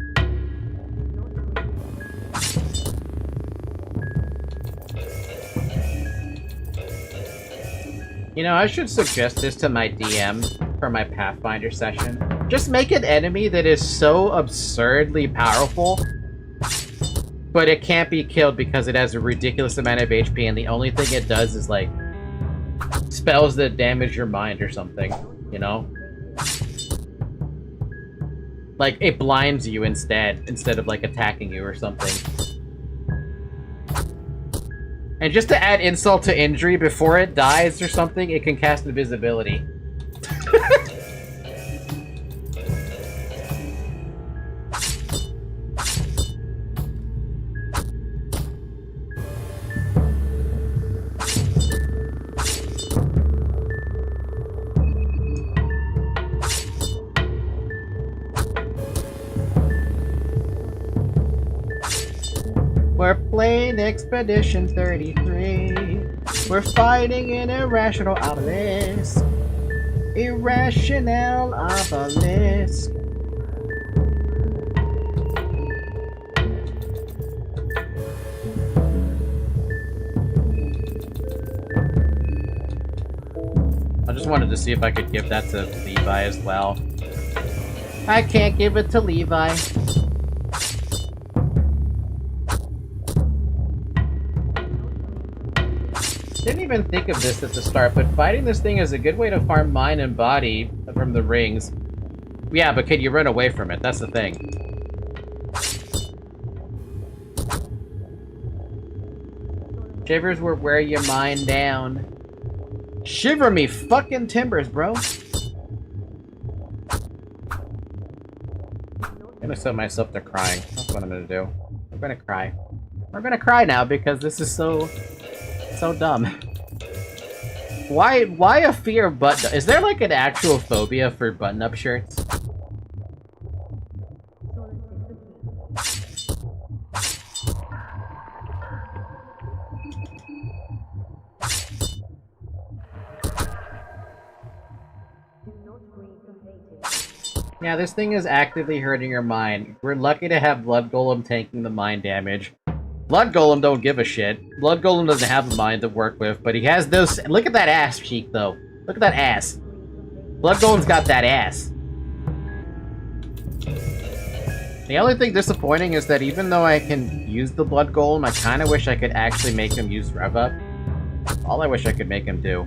You know, I should suggest this to my DM for my Pathfinder session. Just make an enemy that is so absurdly powerful, but it can't be killed because it has a ridiculous amount of HP, and the only thing it does is, like, spells that damage your mind or something, you know? Like, it blinds you instead of, like, attacking you or something. And just to add insult to injury, before it dies or something, it can cast invisibility. We're playing Expedition 33. We're fighting an irrational obelisk. Irrational obelisk. I just wanted to see if I could give that to Levi as well. I can't give it to Levi. Didn't even think of this at the start, but fighting this thing is a good way to farm mind and body from the rings. Yeah, but can you run away from it? That's the thing. Shivers will wear your mind down. Shiver me fucking timbers, bro. I'm gonna set myself to crying. That's what I'm gonna do. I'm gonna cry. I'm gonna cry now because this is so dumb. Why a fear of button? Is there like an actual phobia for button-up shirts? Yeah, this thing is actively hurting your mind. We're lucky to have Blood Golem tanking the mind damage. Blood Golem don't give a shit. Blood Golem doesn't have a mind to work with, but he has those... Look at that ass cheek, though. Look at that ass. Blood Golem's got that ass. The only thing disappointing is that even though I can use the Blood Golem, I kind of wish I could actually make him use Rev Up. All I wish I could make him do.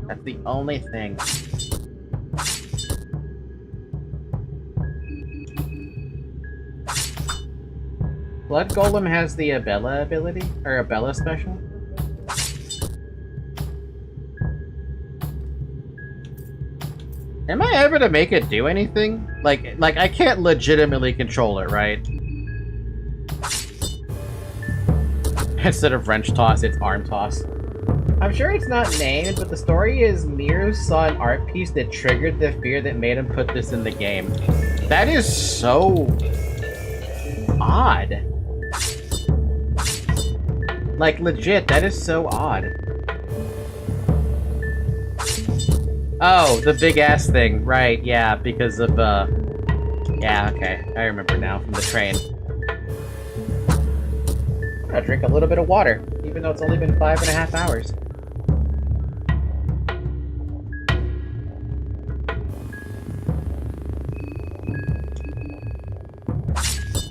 That's the only thing. Blood Golem has the Abella ability? Or Abella special? Am I ever to make it do anything? Like I can't legitimately control it, right? Instead of wrench toss, it's arm toss. I'm sure it's not named, but the story is Mears saw an art piece that triggered the fear that made him put this in the game. That is so... odd. Like, legit, that is so odd. Oh, the big ass thing. Right, yeah, because of, yeah, okay. I remember now from the train. I'm gonna drink a little bit of water, even though it's only been 5.5 hours.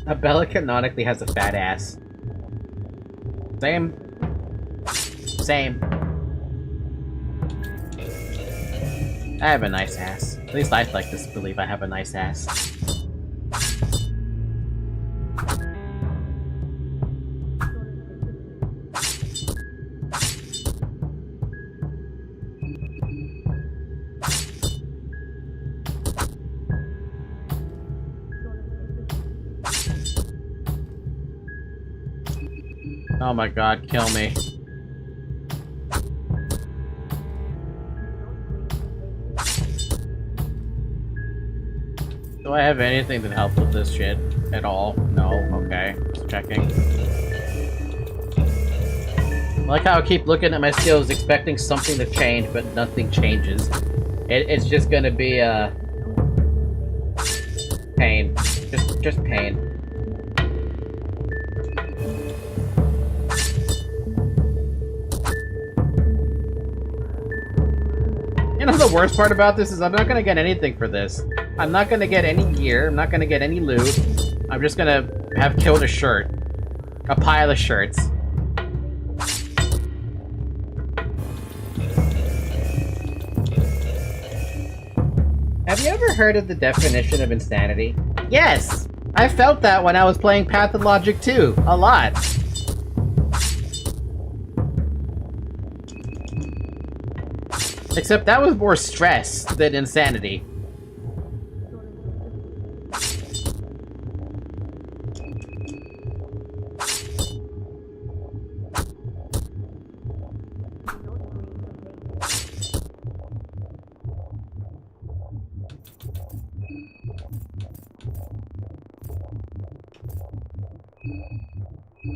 Abella canonically has a fat ass. Same. Same. I have a nice ass. At least I'd like to believe I have a nice ass. Oh my god, kill me. Do I have anything that helps with this shit at all? No? Okay. Just checking. I like how I keep looking at my skills expecting something to change, but nothing changes. It's just gonna be, pain. Just pain. You know the worst part about this is I'm not gonna get anything for this. I'm not gonna get any gear, I'm not gonna get any loot. I'm just gonna have killed a shirt. A pile of shirts. Have you ever heard of the definition of insanity? Yes! I felt that when I was playing Pathologic 2, a lot. Except that was more stress than insanity. I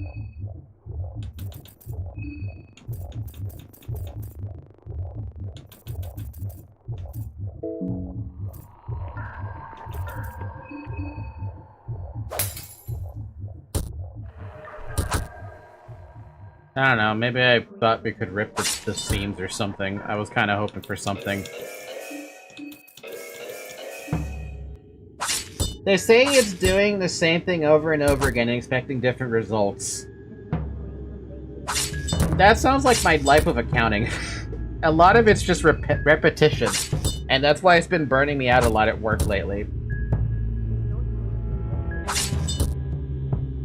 don't know, maybe I thought we could rip the seams or something. I was kind of hoping for something. They say it's doing the same thing over and over again and expecting different results. That sounds like my life of accounting. A lot of it's just repetition, and that's why it's been burning me out a lot at work lately.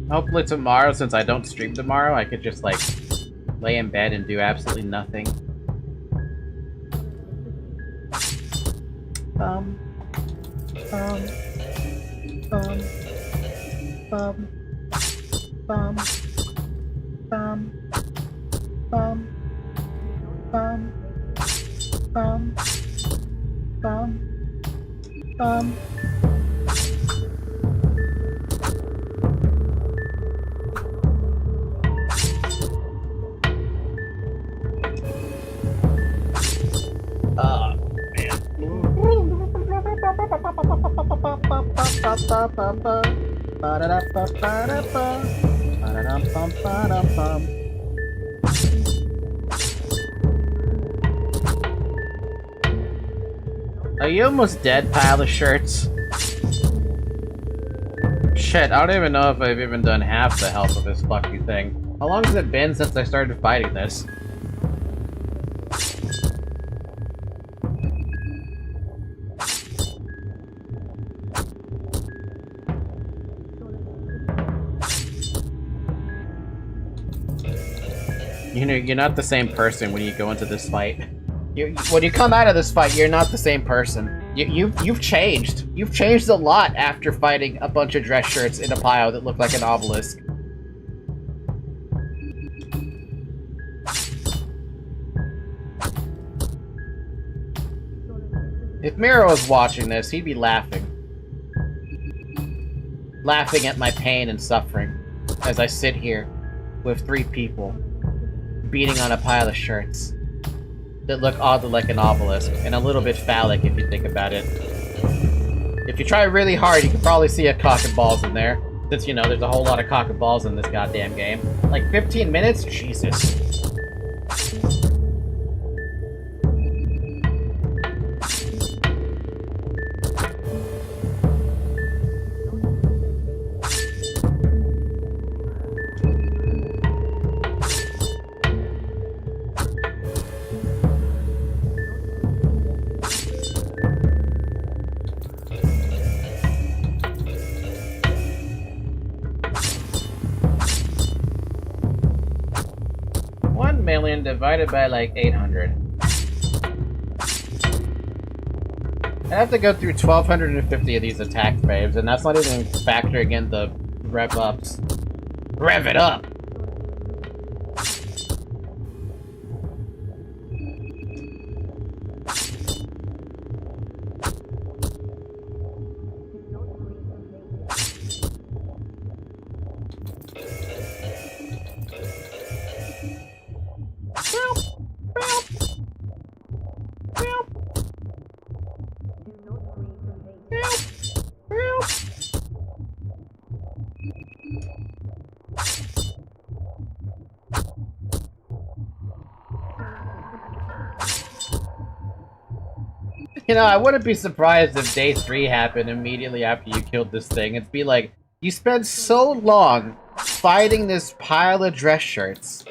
Hopefully tomorrow, since I don't stream tomorrow, I could just, like, lay in bed and do absolutely nothing. Are you almost dead, pile of shirts? Shit, I don't even know if I've even done half the health of this fucking thing. How long has it been since I started fighting this? You know, you're not the same person when you go into this fight. When you come out of this fight, you're not the same person. You've changed. You've changed a lot after fighting a bunch of dress shirts in a pile that look like an obelisk. If Miro was watching this, he'd be laughing. Laughing at my pain and suffering as I sit here with 3 people beating on a pile of shirts that look oddly like an obelisk and a little bit phallic if you think about it. If you try really hard, you can probably see a cock and balls in there. Since, you know, there's a whole lot of cock and balls in this goddamn game. Like, 15 minutes? Jesus. Divided by like 800. I have to go through 1,250 of these attack waves, and that's not even factoring in the rev ups. Rev it up! You know, I wouldn't be surprised if day 3 happened immediately after you killed this thing. It'd be like, you spent so long fighting this pile of dress shirts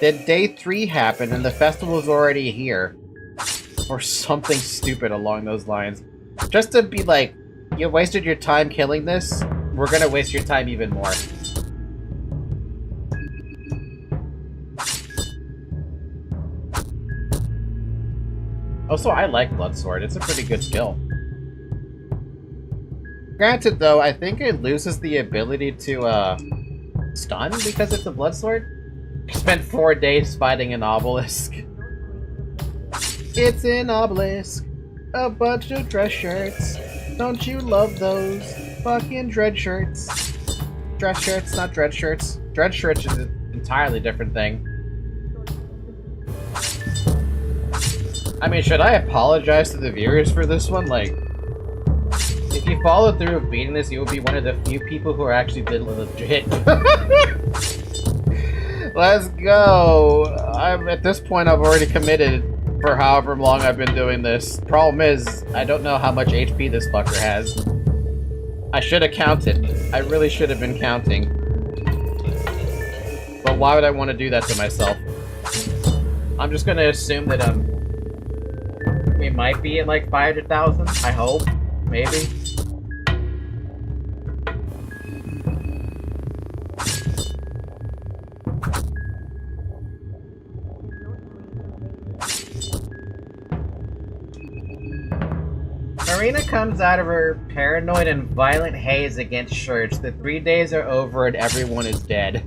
that day 3 happened and the festival's already here. Or something stupid along those lines. Just to be like, you wasted your time killing this, we're gonna waste your time even more. Also, I like Bloodsword. It's a pretty good skill. Granted, though, I think it loses the ability to, stun because it's a Bloodsword. I spent 4 days fighting an obelisk. It's an obelisk. A bunch of dress shirts. Don't you love those fucking dread shirts? dress shirts, not dread shirts. Dread shirts is an entirely different thing. I mean, should I apologize to the viewers for this one? Like, if you follow through with beating this, you will be one of the few people who are actually legit. Let's go! At this point, I've already committed for however long I've been doing this. Problem is, I don't know how much HP this fucker has. I should have counted. I really should have been counting. But why would I want to do that to myself? I'm just gonna assume that, we might be at like 500,000, I hope. Maybe. Marina comes out of her paranoid and violent haze against Church. The 3 days are over and everyone is dead.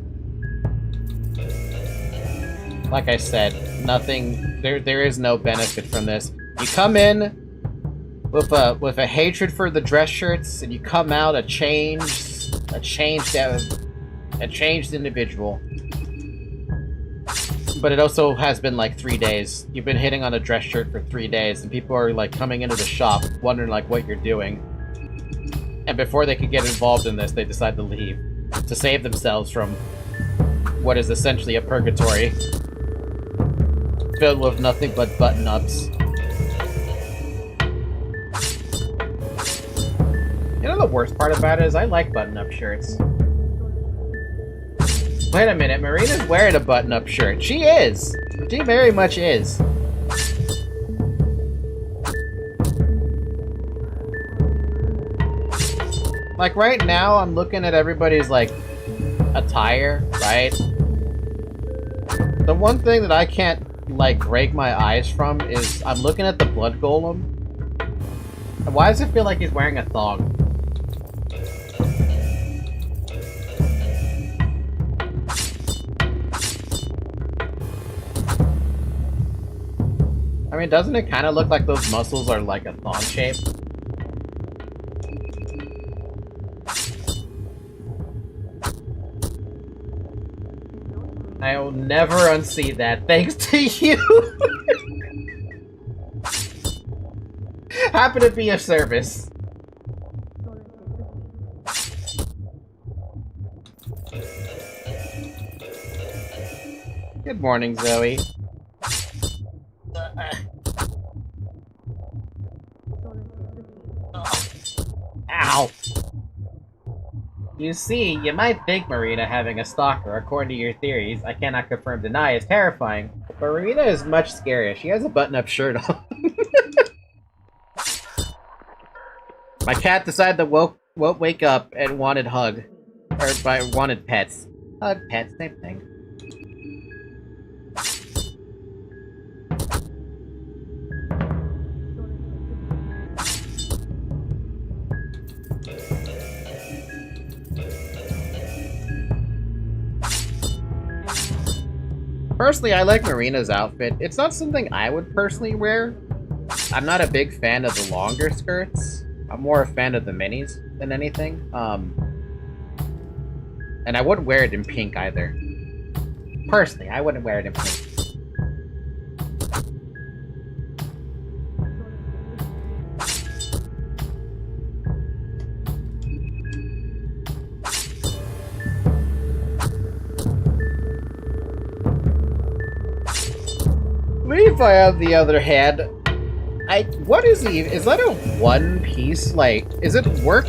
Like I said, nothing. There is no benefit from this. You come in with a hatred for the dress shirts, and you come out a changed individual. But it also has been like 3 days. You've been hitting on a dress shirt for 3 days, and people are like coming into the shop wondering like what you're doing. And before they could get involved in this, they decide to leave to save themselves from what is essentially a purgatory filled with nothing but button-ups. You know the worst part about it is I like button-up shirts. Wait a minute, Marina's wearing a button-up shirt. She is! She very much is. Like, right now, I'm looking at everybody's, like, attire, right? The one thing that I can't, like, break my eyes from is I'm looking at the blood golem. And why does it feel like he's wearing a thong? I mean, doesn't it kind of look like those muscles are like a thong shape? I will never unsee that, thanks to you! Happen to be of service. Good morning, Zoe. Ow! You see, you might think Marina having a stalker, according to your theories, I cannot confirm deny, is terrifying. But Marina is much scarier. She has a button-up shirt on. My cat decided to won't wake up and wanted hug. Or wanted pets. Hug, pets, same thing. Personally, I like Marina's outfit. It's not something I would personally wear. I'm not a big fan of the longer skirts. I'm more a fan of the minis than anything. And I wouldn't wear it in pink either. Personally, I wouldn't wear it in pink. Levi, on the other hand, what is he? Is that a one-piece, like, is it work,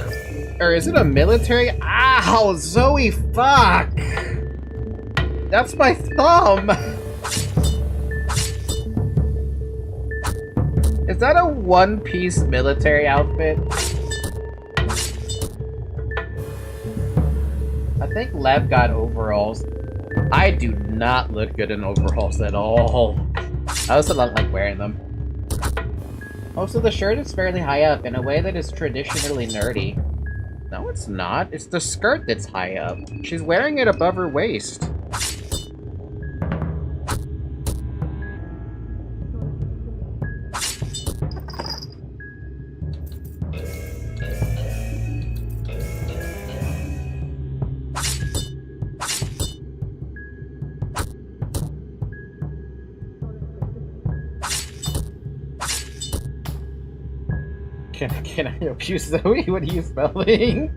or is it a military? Ow, Zoe, fuck! That's my thumb! Is that a one-piece military outfit? I think Lev got overalls. I do not look good in overalls at all. I also don't like wearing them. Also, the shirt is fairly high up in a way that is traditionally nerdy. No, it's not. It's the skirt that's high up. She's wearing it above her waist. Can I help you, Zoe? What are you spelling?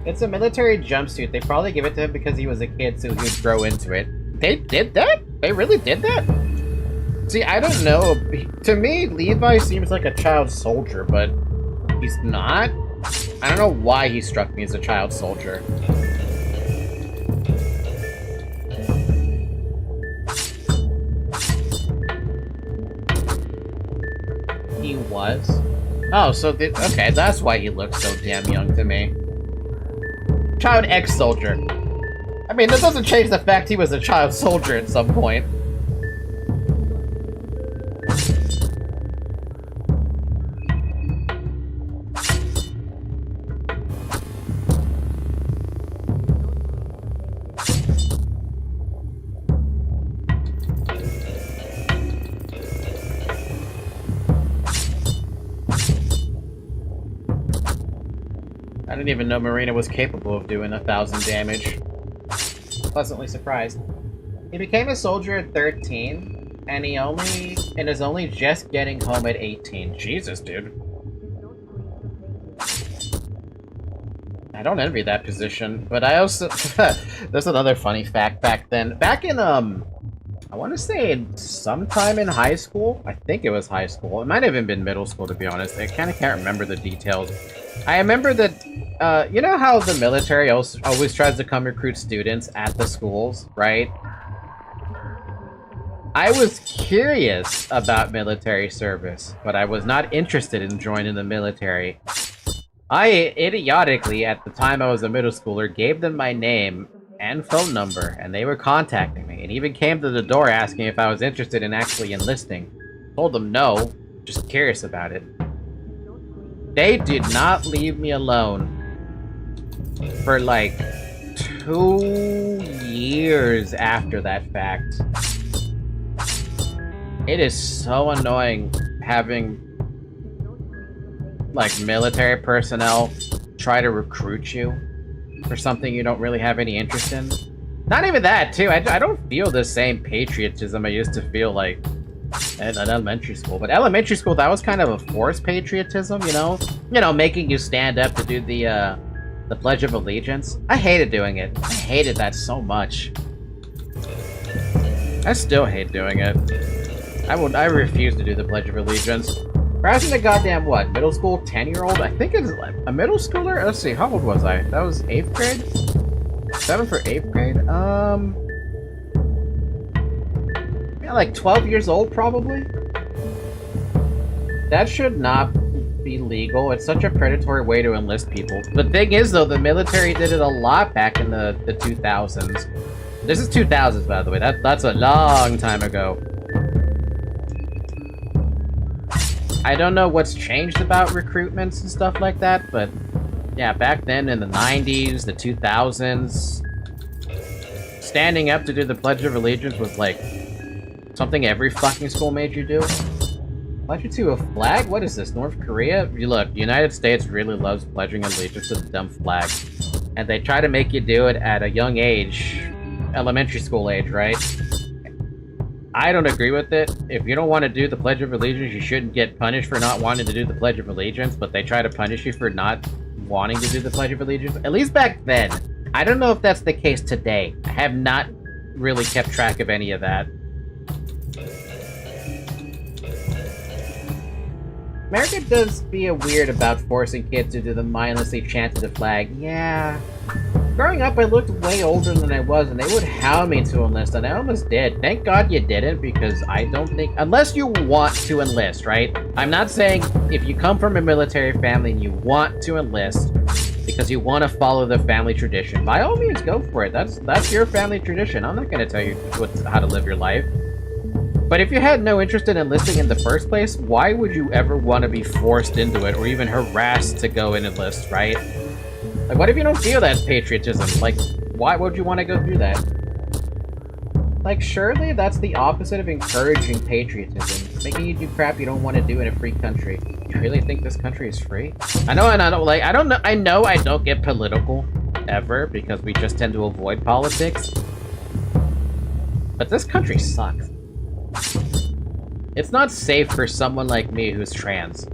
It's a military jumpsuit. They probably give it to him because he was a kid, so he'd grow into it. They did that? They really did that? See, I don't know. To me, Levi seems like a child soldier, but he's not. I don't know why he struck me as a child soldier. He was? Oh, so okay, that's why he looks so damn young to me. Child ex-soldier. I mean, that doesn't change the fact he was a child soldier at some point. I didn't even know Marina was capable of doing 1,000 damage. Pleasantly surprised. He became a soldier at 13, and is only just getting home at 18. Jesus, dude. I don't envy that position, but I also... There's another funny fact back then. Back in, I want to say sometime in high school? I think it was high school. It might have even been middle school, to be honest. I kind of can't remember the details. I remember that, you know how the military always tries to come recruit students at the schools, right? I was curious about military service, but I was not interested in joining the military. I idiotically, at the time I was a middle schooler, gave them my name and phone number, and they were contacting me, and even came to the door asking if I was interested in actually enlisting. Told them no, just curious about it. They did not leave me alone for like 2 years after that fact. It is so annoying having like military personnel try to recruit you for something you don't really have any interest in. Not even that, too. I don't feel the same patriotism I used to feel like at elementary school. But elementary school, that was kind of a forced patriotism, you know? You know, making you stand up to do the Pledge of Allegiance. I hated doing it. I hated that so much. I still hate doing it. I refuse to do the Pledge of Allegiance. I was in a goddamn, what, middle school 10-year-old? I think it's like a middle schooler? Let's see, how old was I? That was 8th grade? 7th or 8th grade? Yeah, like 12 years old, probably? That should not be legal. It's such a predatory way to enlist people. The thing is, though, the military did it a lot back in the 2000s. This is 2000s, by the way. That's a long time ago. I don't know what's changed about recruitments and stuff like that, but yeah, back then in the 90s, the 2000s, standing up to do the Pledge of Allegiance was like something every fucking school made you do. Pledge you to a flag? What is this, North Korea? Look, the United States really loves pledging allegiance to the dumb flag. And they try to make you do it at a young age, elementary school age, right? I don't agree with it. If you don't want to do the Pledge of Allegiance, you shouldn't get punished for not wanting to do the Pledge of Allegiance, but they try to punish you for not wanting to do the Pledge of Allegiance. At least back then. I don't know if that's the case today. I have not really kept track of any of that. America does be a weird about forcing kids to do the mindlessly chanted the flag. Yeah. Growing up, I looked way older than I was, and they would hound me to enlist, and I almost did. Thank God you didn't, because I don't think... Unless you want to enlist, right? I'm not saying if you come from a military family and you want to enlist because you want to follow the family tradition, by all means, go for it. That's your family tradition. I'm not going to tell you how to live your life. But if you had no interest in enlisting in the first place, why would you ever want to be forced into it or even harassed to go and enlist, right? Like, what if you don't feel that's patriotism? Like, why would you want to go through that? Like, surely that's the opposite of encouraging patriotism. Making you do crap you don't want to do in a free country. You really think this country is free? I know I don't get political, ever, because we just tend to avoid politics. But this country sucks. It's not safe for someone like me who's trans.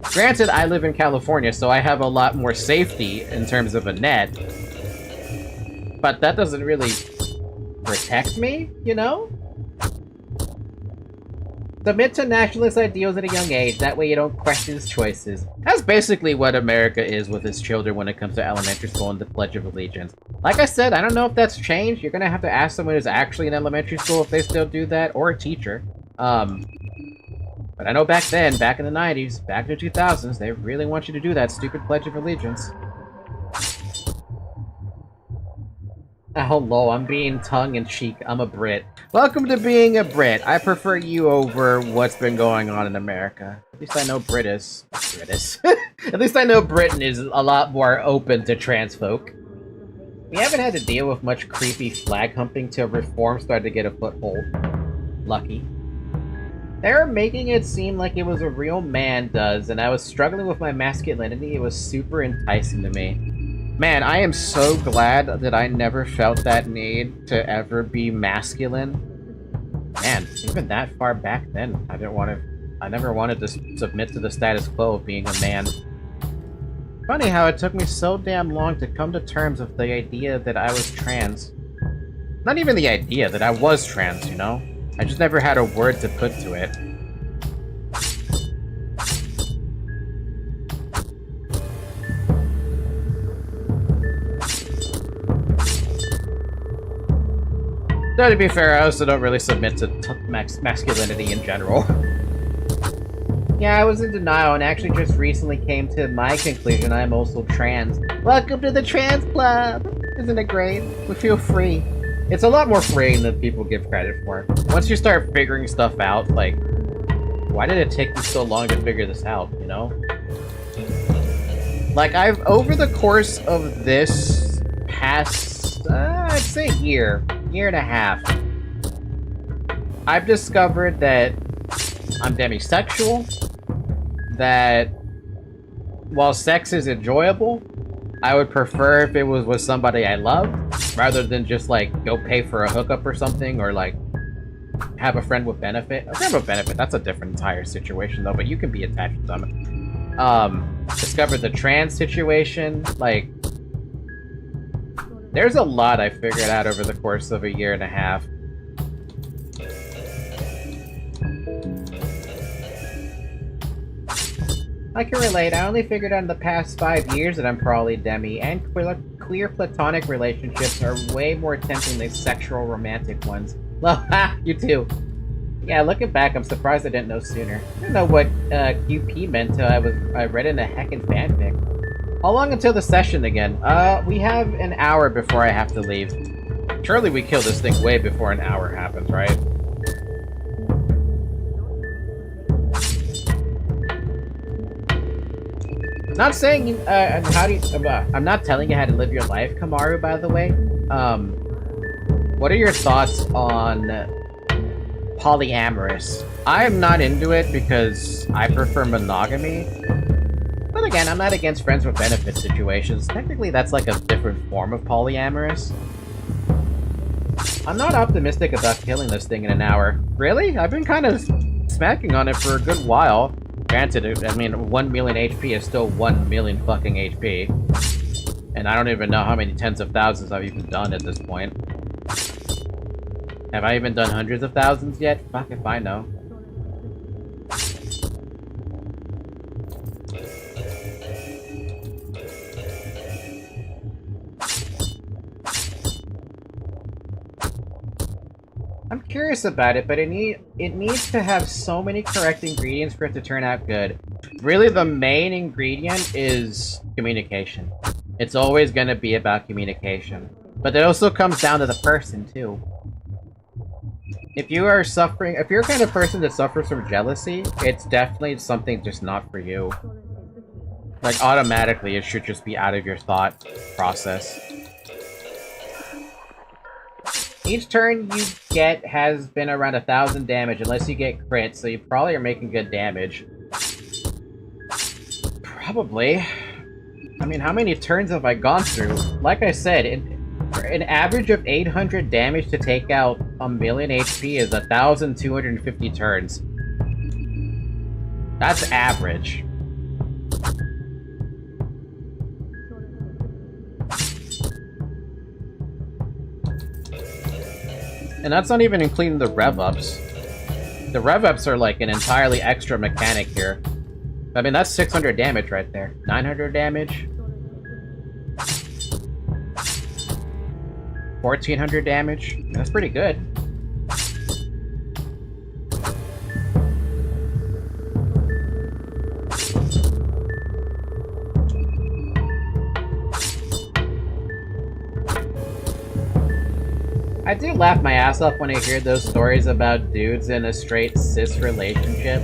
Granted, I live in California, so I have a lot more safety in terms of a net. But that doesn't really protect me, you know? Submit to nationalist ideals at a young age, that way you don't question his choices. That's basically what America is with its children when it comes to elementary school and the Pledge of Allegiance. Like I said, I don't know if that's changed. You're gonna have to ask someone who's actually in elementary school if they still do that, or a teacher. But I know back then, back in the 90s, back in the 2000s, they really want you to do that stupid Pledge of Allegiance. Hello, I'm being tongue-in-cheek. I'm a Brit. Welcome to being a Brit. I prefer you over what's been going on in America. At least I know British. At least I know Britain is a lot more open to trans folk. We haven't had to deal with much creepy flag humping till reform started to get a foothold. Lucky. They're making it seem like it was a real man does, and I was struggling with my masculinity. It was super enticing to me. Man, I am so glad that I never felt that need to ever be masculine. Man, even that far back then, I never wanted to submit to the status quo of being a man. Funny how it took me so damn long to come to terms with the idea that I was trans. Not even the idea that I was trans, you know? I just never had a word to put to it. Though, to be fair, I also don't really submit to masculinity in general. Yeah, I was in denial and actually just recently came to my conclusion I am also trans. Welcome to the trans club! Isn't it great? We feel free. It's a lot more freeing than people give credit for. Once you start figuring stuff out, like, why did it take me so long to figure this out, you know? Like, over the course of this past, I'd say year and a half, I've discovered that I'm demisexual, that while sex is enjoyable, I would prefer if it was with somebody I love, rather than just, like, go pay for a hookup or something, or, like, have a friend with benefit. A friend with benefit, that's a different entire situation, though, but you can be attached to someone. Discovered the trans situation, like, there's a lot I figured out over the course of a year and a half. I can relate. I only figured out in the past 5 years that I'm probably demi, and queer platonic relationships are way more tempting than sexual romantic ones. Well, ha! You too. Yeah, looking back, I'm surprised I didn't know sooner. I didn't know what QP meant till I read in a heckin' fanfic. How long until the session again? We have an hour before I have to leave. Surely we kill this thing way before an hour happens, right? Not saying I'm not telling you how to live your life, Kamaru, by the way. What are your thoughts on polyamorous? I am not into it because I prefer monogamy. But again, I'm not against friends with benefit situations. Technically, that's like a different form of polyamorous. I'm not optimistic about killing this thing in an hour. Really? I've been kind of smacking on it for a good while. Granted, I mean, 1 million HP is still 1 million fucking HP. And I don't even know how many tens of thousands I've even done at this point. Have I even done hundreds of thousands yet? Fuck if I know. I'm curious about it, but it needs to have so many correct ingredients for it to turn out good. Really, the main ingredient is communication. It's always going to be about communication. But it also comes down to the person, too. If you're the kind of person that suffers from jealousy, it's definitely something just not for you. Like, automatically, it should just be out of your thought process. Each turn you get has been around 1,000 damage, unless you get crit, so you probably are making good damage. Probably. I mean, how many turns have I gone through? Like I said, an average of 800 damage to take out a million HP is 1,250 turns. That's average. And that's not even including the rev-ups. The rev-ups are like an entirely extra mechanic here. I mean, that's 600 damage right there. 900 damage. 1,400 damage. That's pretty good. I do laugh my ass off when I hear those stories about dudes in a straight cis relationship.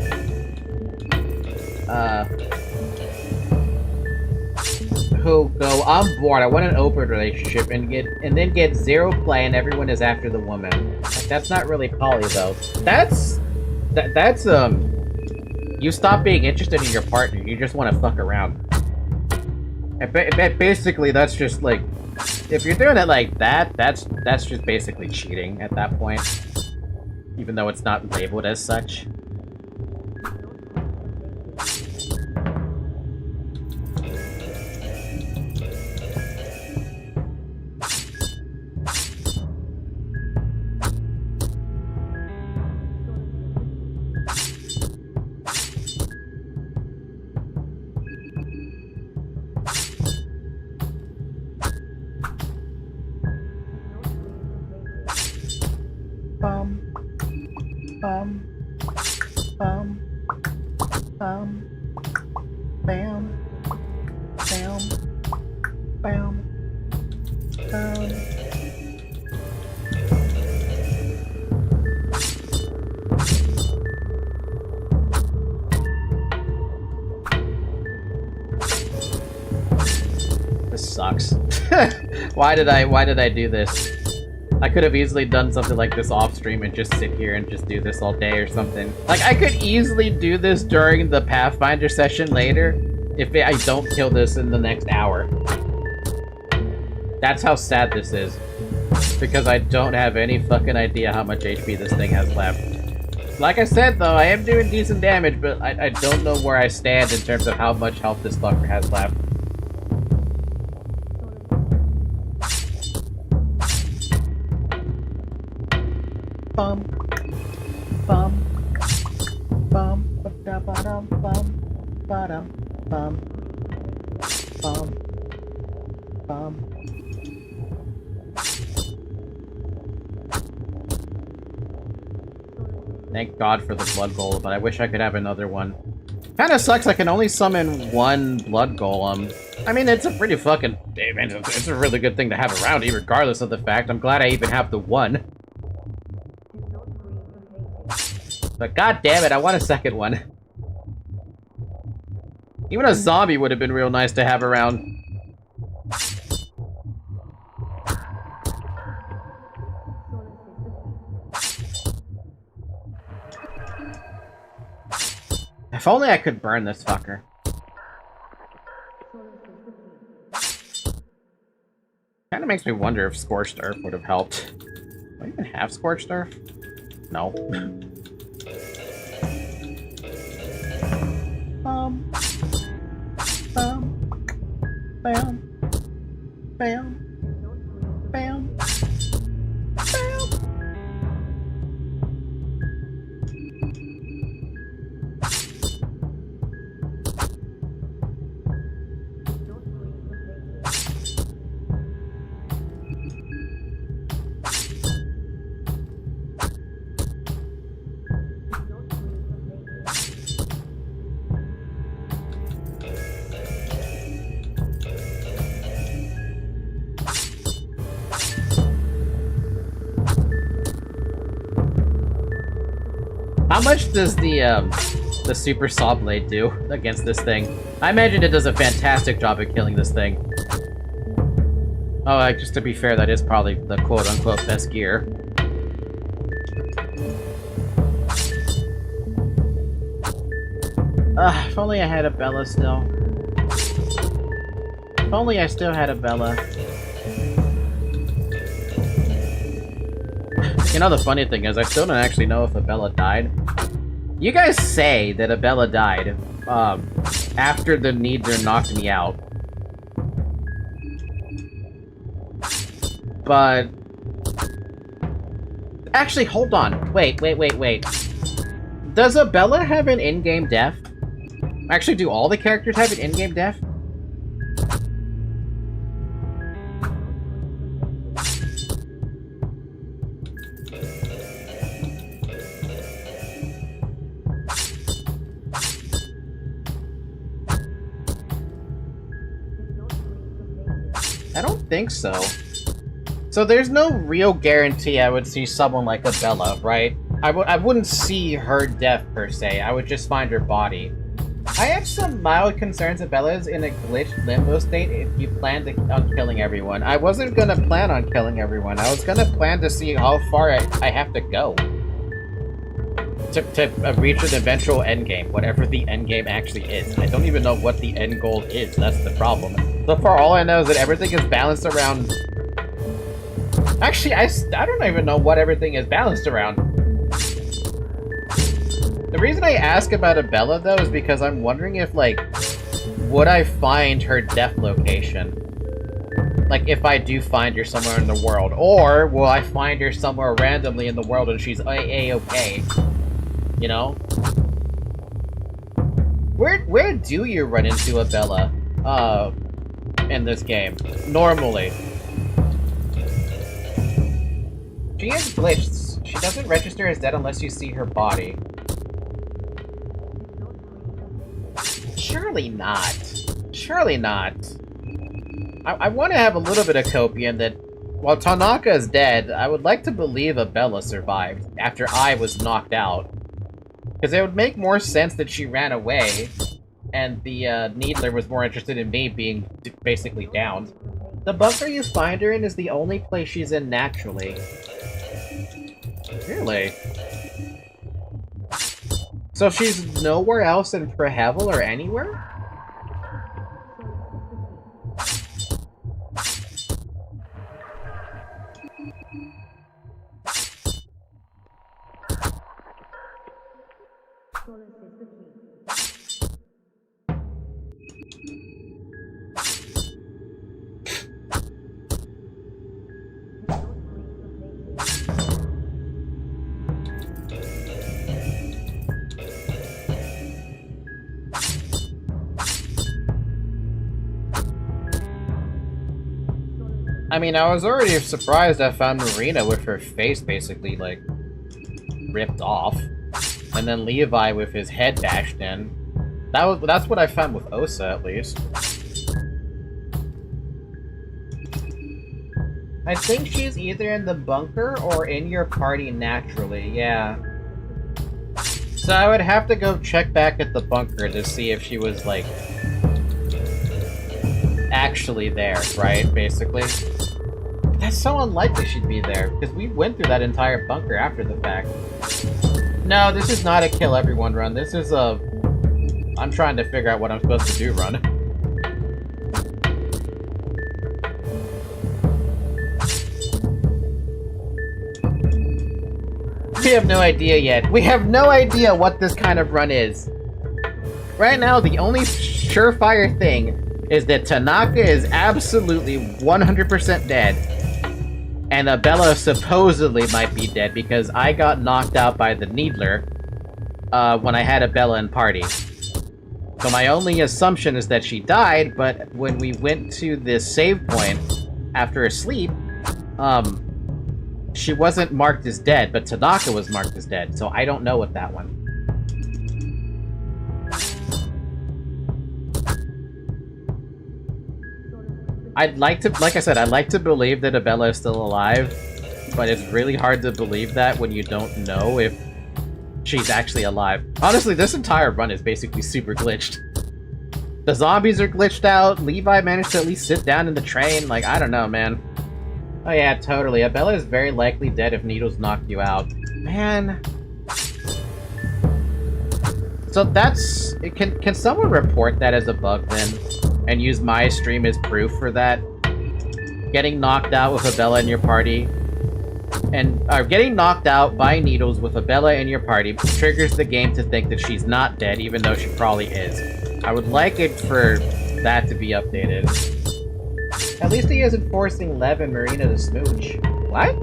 Who go, I'm bored, I want an open relationship, and then get 0 play and everyone is after the woman. Like, that's not really poly though. That's you stop being interested in your partner, you just want to fuck around. And basically that's just like, if you're doing it like that, that's just basically cheating at that point. Even though it's not labeled as such. This sucks. Why did I do this? I could have easily done something like this off stream and just sit here and just do this all day or something. Like, I could easily do this during the Pathfinder session later if I don't kill this in the next hour. That's how sad this is. Because I don't have any fucking idea how much HP this thing has left. Like I said though, I am doing decent damage, but I don't know where I stand in terms of how much health this fucker has left. Bum, bum, bum, ba-da-ba-dum, bum, ba-dum, bum, bum, bum. Thank God for the blood golem, but I wish I could have another one. Kinda sucks I can only summon one blood golem. I mean, it's a pretty fucking... It's a really good thing to have around, regardless of the fact. I'm glad I even have the one. But god damn it, I want a second one. Even a zombie would have been real nice to have around. If only I could burn this fucker. Kinda makes me wonder if Scorched Earth would have helped. Do I even have Scorched Earth? No. Bam, bam, bam, bam. How much does the Super Saw Blade do against this thing? I imagine it does a fantastic job at killing this thing. Oh, just to be fair, that is probably the quote-unquote best gear. If only I had a Bella still. If only I still had a Bella. You know, the funny thing is, I still don't actually know if Abella died. You guys say that Abella died, after the Needler knocked me out. But... Actually, hold on. Wait. Does Abella have an in-game death? Actually, do all the characters have an in-game death? I don't think so. So there's no real guarantee I would see someone like Abella, right? I wouldn't see her death, per se. I would just find her body. I have some mild concerns Abella's in a glitched limbo state if you plan on killing everyone. I wasn't gonna plan on killing everyone. I was gonna plan to see how far I have to go. To reach an eventual endgame, whatever the endgame actually is. I don't even know what the end goal is, that's the problem. So far, all I know is that everything is balanced around... Actually, I don't even know what everything is balanced around. The reason I ask about Abella, though, is because I'm wondering if, like, would I find her death location? Like, if I do find her somewhere in the world. Or will I find her somewhere randomly in the world and she's A-okay? You know? Where do you run into Abella, in this game? Normally. She is glitched. She doesn't register as dead unless you see her body. Surely not. Surely not. I want to have a little bit of copium that while Tanaka is dead, I would like to believe Abella survived after I was knocked out. Because it would make more sense that she ran away and the Needler was more interested in me being basically downed. The bunker you find her in is the only place she's in naturally. Really? So she's nowhere else in Prehevil or anywhere? I mean, I was already surprised I found Marina with her face basically, like, ripped off. And then Levi with his head bashed in. That's what I found with Osa, at least. I think she's either in the bunker or in your party naturally, yeah. So I would have to go check back at the bunker to see if she was, like, actually there, right, basically? That's so unlikely she'd be there, because we went through that entire bunker after the fact. No, this is not a kill everyone run, this is a... I'm trying to figure out what I'm supposed to do run. We have no idea yet. We have no idea what this kind of run is. Right now, the only surefire thing is that Tanaka is absolutely 100% dead. And Abella supposedly might be dead because I got knocked out by the Needler when I had Abella in party. So my only assumption is that she died, but when we went to this save point after a sleep, she wasn't marked as dead, but Tanaka was marked as dead, so I don't know with that one. I'd like to, like I said, I'd like to believe that Abella is still alive, but it's really hard to believe that when you don't know if she's actually alive. Honestly, this entire run is basically super glitched. The zombies are glitched out, Levi managed to at least sit down in the train, like, I don't know, man. Oh yeah, totally. Abella is very likely dead if Needles knocked you out. Man. So that's... Can someone report that as a bug, then? And use my stream as proof for that? Getting knocked out with Abella in your party and getting knocked out by needles with a Bella in your party triggers the game to think that she's not dead, even though she probably is. I would like it for that to be updated. At least he isn't forcing Lev and Marina to smooch. What?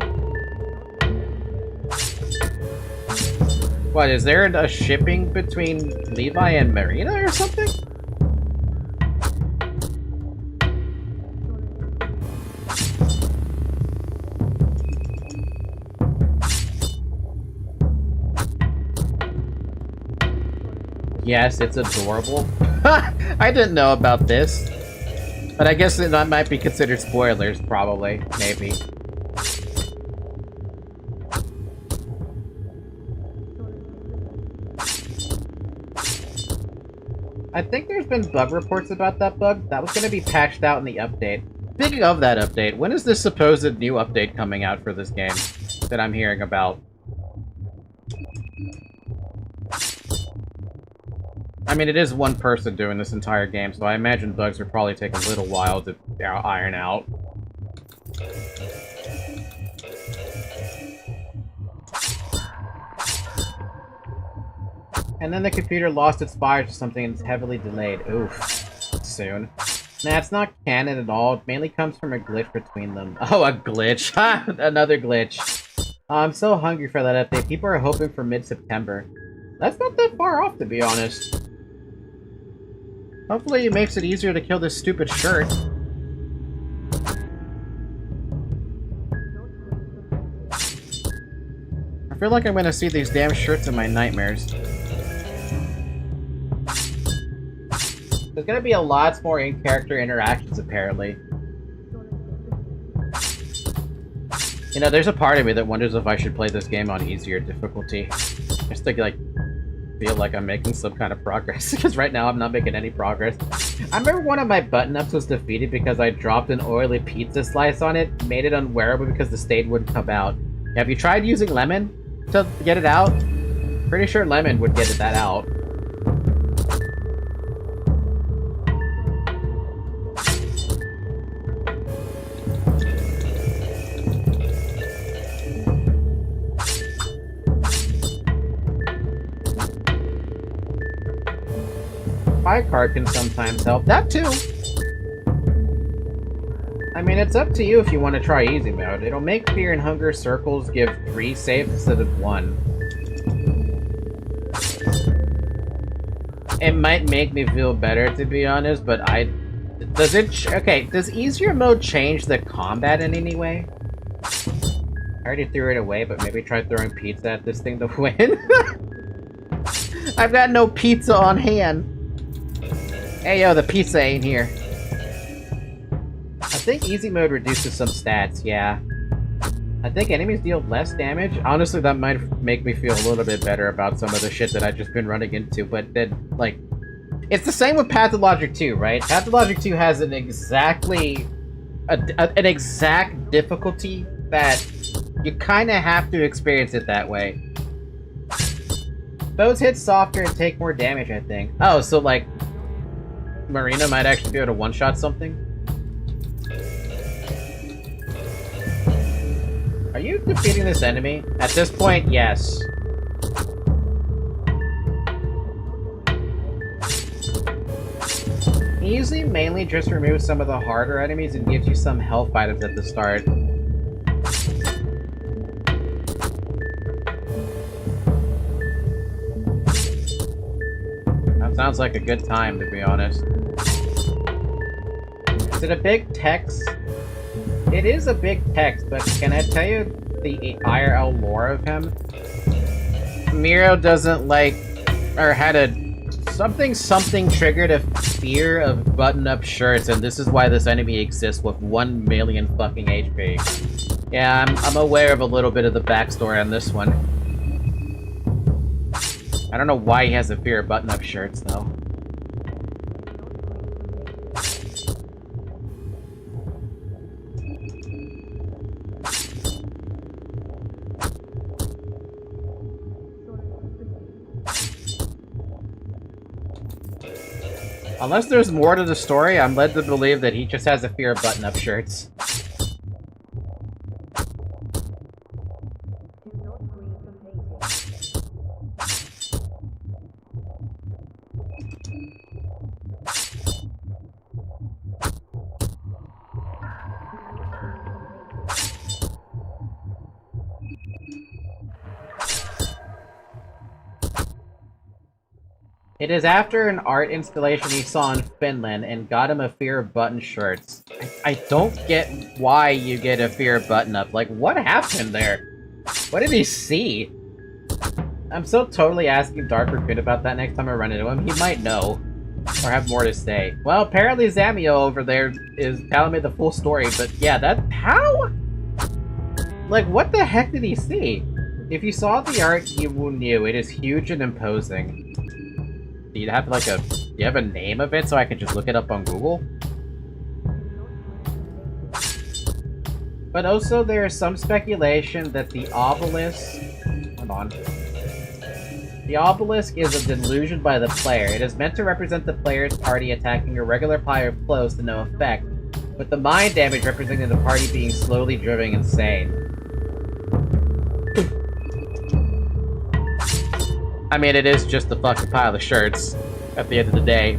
What, is there a shipping between Levi and Marina or something? Yes, it's adorable. I didn't know about this. But I guess that might be considered spoilers, probably. Maybe. I think there's been bug reports about that bug. That was going to be patched out in the update. Speaking of that update, when is this supposed new update coming out for this game that I'm hearing about? I mean, it is one person doing this entire game, so I imagine bugs will probably take a little while to iron out. And then the computer lost its fires or something and it's heavily delayed. Oof. Soon. Nah, it's not canon at all. It mainly comes from a glitch between them. Oh, a glitch. Ha! Another glitch. I'm so hungry for that update. People are hoping for mid-September. That's not that far off, to be honest. Hopefully it makes it easier to kill this stupid shirt. I feel like I'm gonna see these damn shirts in my nightmares. There's gonna be a lot more in-character interactions, apparently. You know, there's a part of me that wonders if I should play this game on easier difficulty. Just to, like, feel like I'm making some kind of progress, because right now I'm not making any progress. I remember one of my button-ups was defeated because I dropped an oily pizza slice on it, made it unwearable because the stain wouldn't come out. Have you tried using lemon to get it out? Pretty sure lemon would get that out. My card can sometimes help. That too! I mean, it's up to you if you want to try easy mode. It'll make fear and hunger circles give 3 saves instead of 1. It might make me feel better, to be honest, but does easier mode change the combat in any way? I already threw it away, but maybe try throwing pizza at this thing to win. I've got no pizza on hand. Hey yo, the pizza ain't here. I think easy mode reduces some stats, yeah. I think enemies deal less damage. Honestly, that might make me feel a little bit better about some of the shit that I've just been running into, but then, like... It's the same with Pathologic 2, right? Pathologic 2 has an exactly... an exact difficulty that you kinda have to experience it that way. Those hit softer and take more damage, I think. Oh, so like... Marina might actually be able to one-shot something? Are you defeating this enemy? At this point, yes. He usually mainly just removes some of the harder enemies and gives you some health items at the start. That sounds like a good time, to be honest. Is it a big text? It is a big text, but can I tell you the IRL lore of him? Miro doesn't like, or had a something triggered a fear of button-up shirts, and this is why this enemy exists with 1 million fucking HP. Yeah, I'm aware of a little bit of the backstory on this one. I don't know why he has a fear of button-up shirts, though. Unless there's more to the story, I'm led to believe that he just has a fear of button-up shirts. It is after an art installation he saw in Finland and got him a fear of button shirts. I don't get why you get a fear of button up. Like, what happened there? What did he see? I'm so totally asking Dark Raccoon about that next time I run into him. He might know. Or have more to say. Well, apparently Zamio over there is telling me the full story, but yeah, that... How? Like, what the heck did he see? If you saw the art, you knew. It is huge and imposing. Do you have, like, a... Do you have a name of it so I can just look it up on Google? But also, there is some speculation that the obelisk... Hold on. The obelisk is a delusion by the player. It is meant to represent the player's party attacking a regular pile of clothes to no effect, with the mind damage representing the party being slowly driven insane. I mean, it is just a fucking pile of shirts at the end of the day.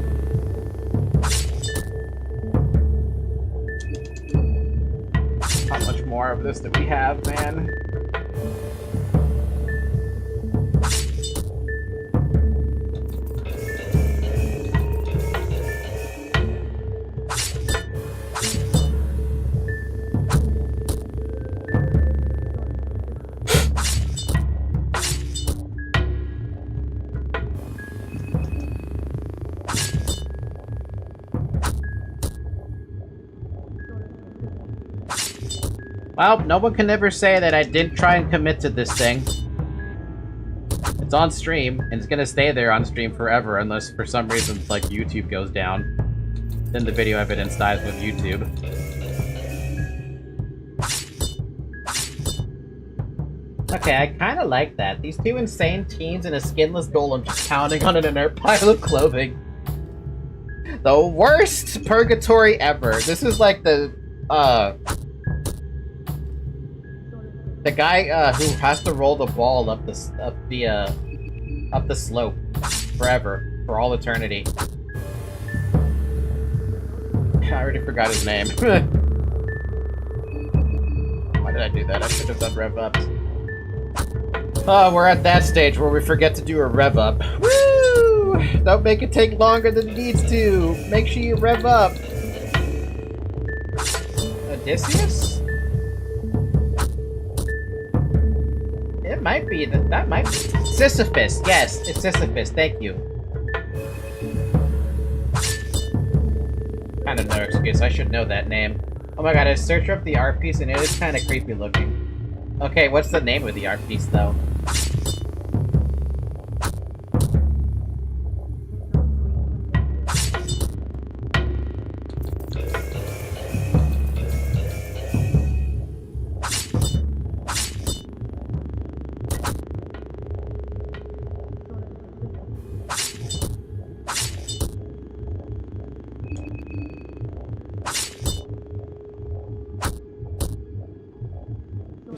How much more of this do we have, man? Well, no one can ever say that I didn't try and commit to this thing. It's on stream, and it's gonna stay there on stream forever, unless for some reason, like, YouTube goes down. Then the video evidence dies with YouTube. Okay, I kinda like that. These two insane teens and a skinless golem just pounding on an inert pile of clothing. The worst purgatory ever. This is like the guy who has to roll the ball up the slope forever, for all eternity. I already forgot his name. Why did I do that? I should have done rev ups. Oh, we're at that stage where we forget to do a rev up. Woo! Don't make it take longer than it needs to. Make sure you rev up. Odysseus? It might be that might be Sisyphus. Yes, it's Sisyphus. Thank you. Kind of no excuse. I should know that name. Oh my god! I searched up the art piece and it is kind of creepy looking. Okay, what's the name of the art piece though?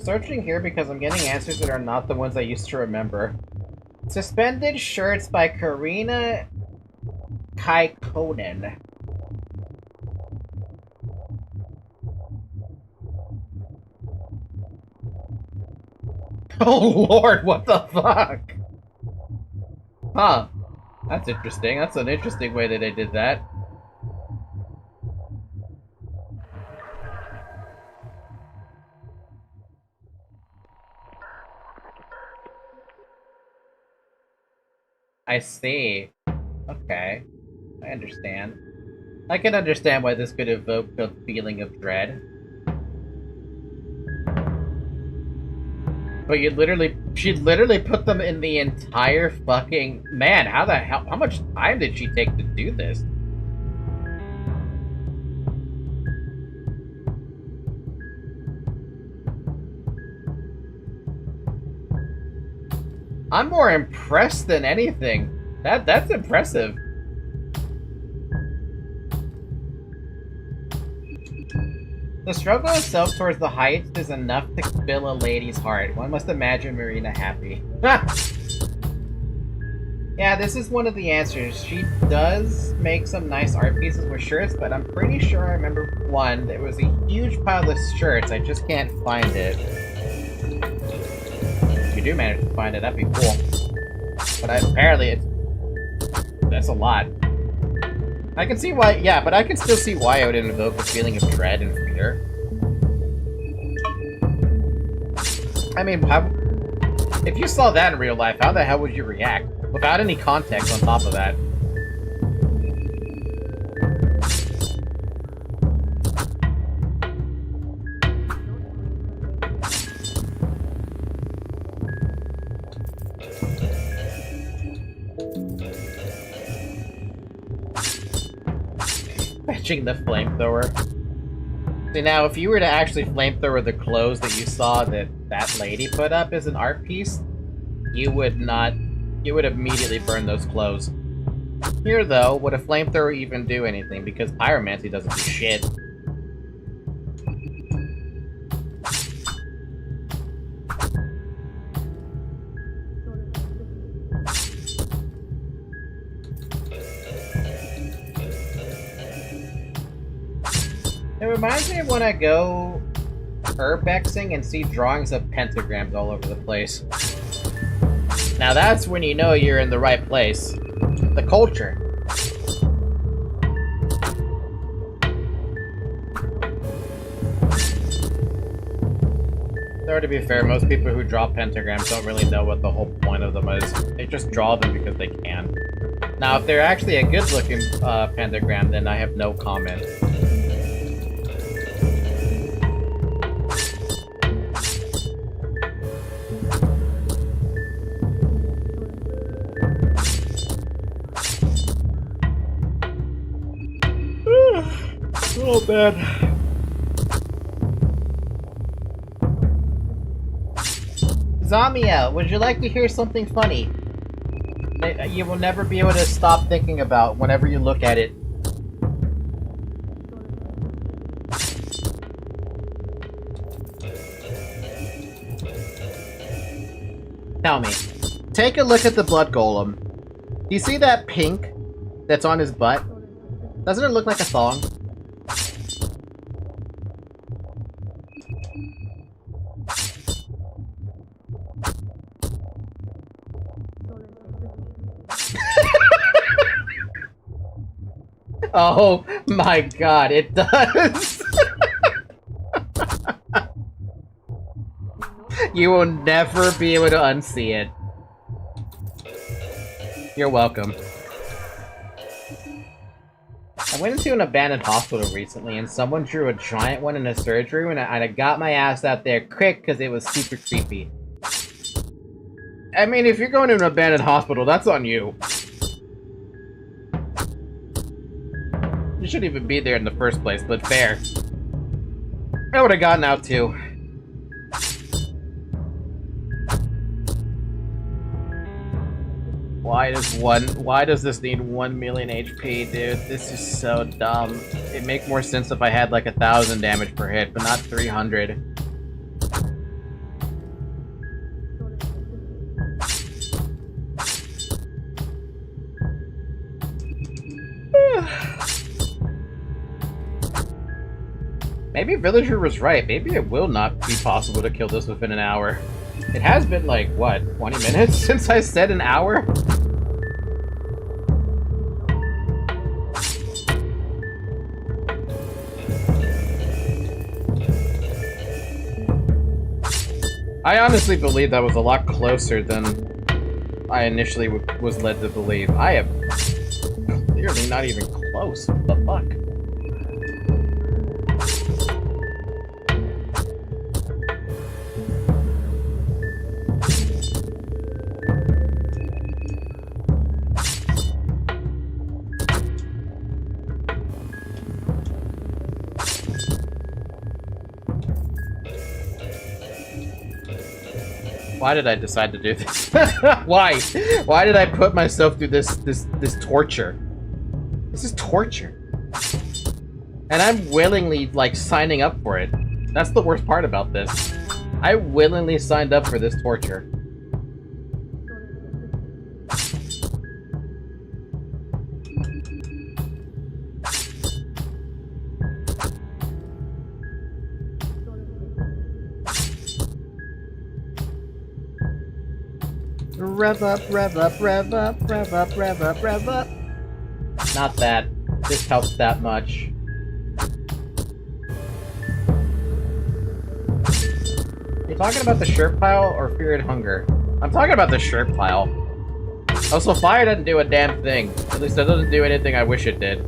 Searching here because I'm getting answers that are not the ones I used to remember. Suspended Shirts by Marina Kaikonen. Oh lord, what the fuck? Huh. That's interesting. That's an interesting way that they did that. I see. Okay. I understand. I can understand why this could evoke a feeling of dread. But she literally put them in the entire fucking... Man, how the hell... How much time did she take to do this? I'm more impressed than anything. That's impressive. The struggle itself towards the heights is enough to fill a lady's heart. One must imagine Marina happy. Yeah, this is one of the answers. She does make some nice art pieces with shirts, but I'm pretty sure I remember one. There was a huge pile of shirts. I just can't find it. If you do manage to find it, that'd be cool. But apparently That's a lot. I can see why, yeah, but I can still see why I would invoke a feeling of dread and fear. I mean, if you saw that in real life, how the hell would you react? Without any context on top of that. Fetching the flamethrower. See, now, if you were to actually flamethrower the clothes that you saw that lady put up as an art piece, you would immediately burn those clothes. Here, though, would a flamethrower even do anything? Because pyromancy doesn't do shit. It reminds me of when I go urbexing and see drawings of pentagrams all over the place. Now that's when you know you're in the right place. The culture. Though, to be fair, most people who draw pentagrams don't really know what the whole point of them is. They just draw them because they can. Now, if they're actually a good-looking pentagram, then I have no comment. Oh, man. Zamia, would you like to hear something funny? You will never be able to stop thinking about whenever you look at it. Tell me. Take a look at the blood golem. Do you see that pink that's on his butt? Doesn't it look like a thong? Oh my god, it does! You will never be able to unsee it. You're welcome. I went into an abandoned hospital recently and someone drew a giant one in a surgery room and I got my ass out there quick because it was super creepy. I mean, if you're going to an abandoned hospital, that's on you. You shouldn't even be there in the first place, but fair. I would have gotten out too. Why does this need 1 million HP, dude? This is so dumb. It'd make more sense if I had like 1,000 damage per hit, but not 300. Maybe Villager was right. Maybe it will not be possible to kill this within an hour. It has been like, what, 20 minutes since I said an hour? I honestly believe that was a lot closer than I initially was led to believe. I am clearly not even close. What the fuck? Why did I decide to do this? Why? Why did I put myself through this torture? This is torture. And I'm willingly, like, signing up for it. That's the worst part about this. I willingly signed up for this torture. Rev up, rev up, rev up, rev up, rev up, rev up. Not that. This helps that much. You talking about the shirt pile or fear and hunger? I'm talking about the shirt pile. Also, fire doesn't do a damn thing. At least it doesn't do anything I wish it did.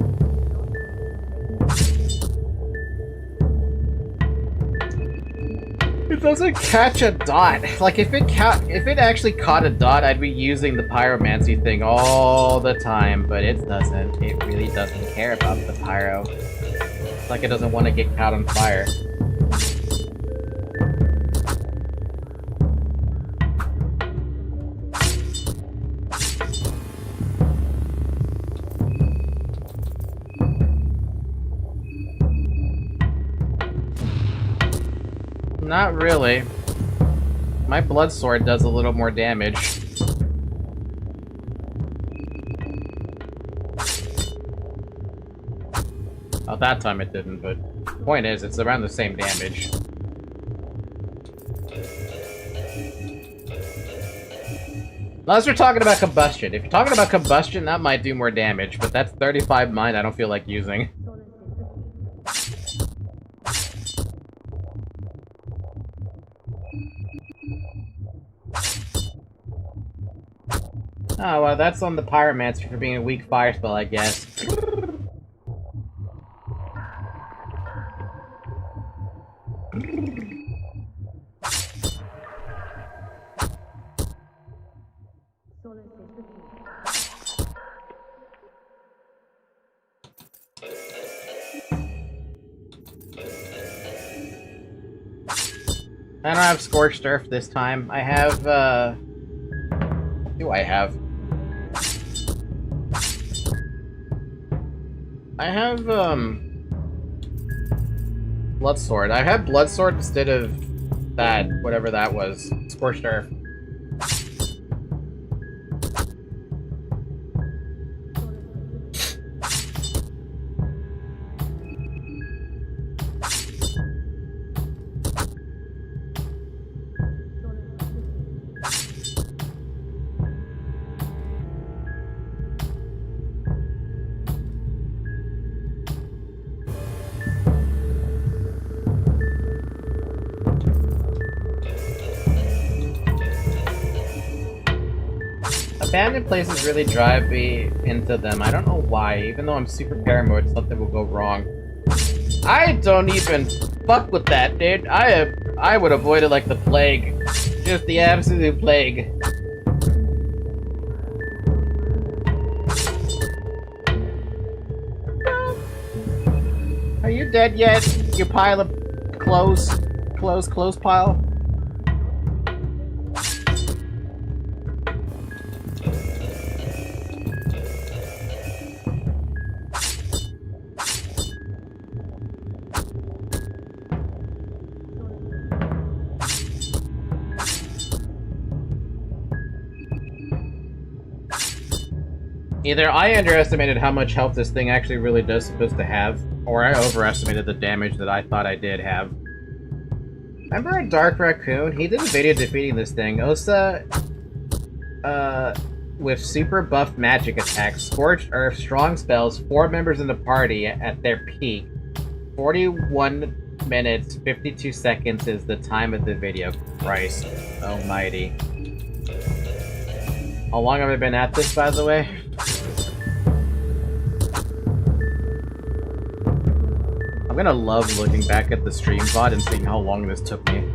It doesn't catch a dot. Like, if it actually caught a dot, I'd be using the pyromancy thing all the time, but it doesn't. It really doesn't care about the pyro. It's like it doesn't want to get caught on fire. Not really. My blood sword does a little more damage. Oh, that time it didn't, but point is, it's around the same damage. Unless you're talking about combustion. If you're talking about combustion, that might do more damage, but that's 35 mine I don't feel like using. Oh, well, that's on the Pyromancer for being a weak fire spell, I guess. I don't have Scorched Earth this time. I have, what do I have? I have, Bloodsword. I have Bloodsword instead of that, whatever that was. Scorched Earth. Abandoned places really drive me into them. I don't know why. Even though I'm super paranoid, something will go wrong. I don't even fuck with that, dude. I would avoid it like the plague. Just the absolute plague. Are you dead yet? You pile of clothes pile? Either I underestimated how much health this thing actually really does supposed to have, or I overestimated the damage that I thought I did have. Remember a Dark Raccoon? He did a video defeating this thing. Osa, with super buff magic attacks, Scorched Earth, strong spells, 4 members in the party at their peak. 41 minutes, 52 seconds is the time of the video. Christ almighty. How long have I been at this, by the way? I'm gonna love looking back at the stream VOD and seeing how long this took me.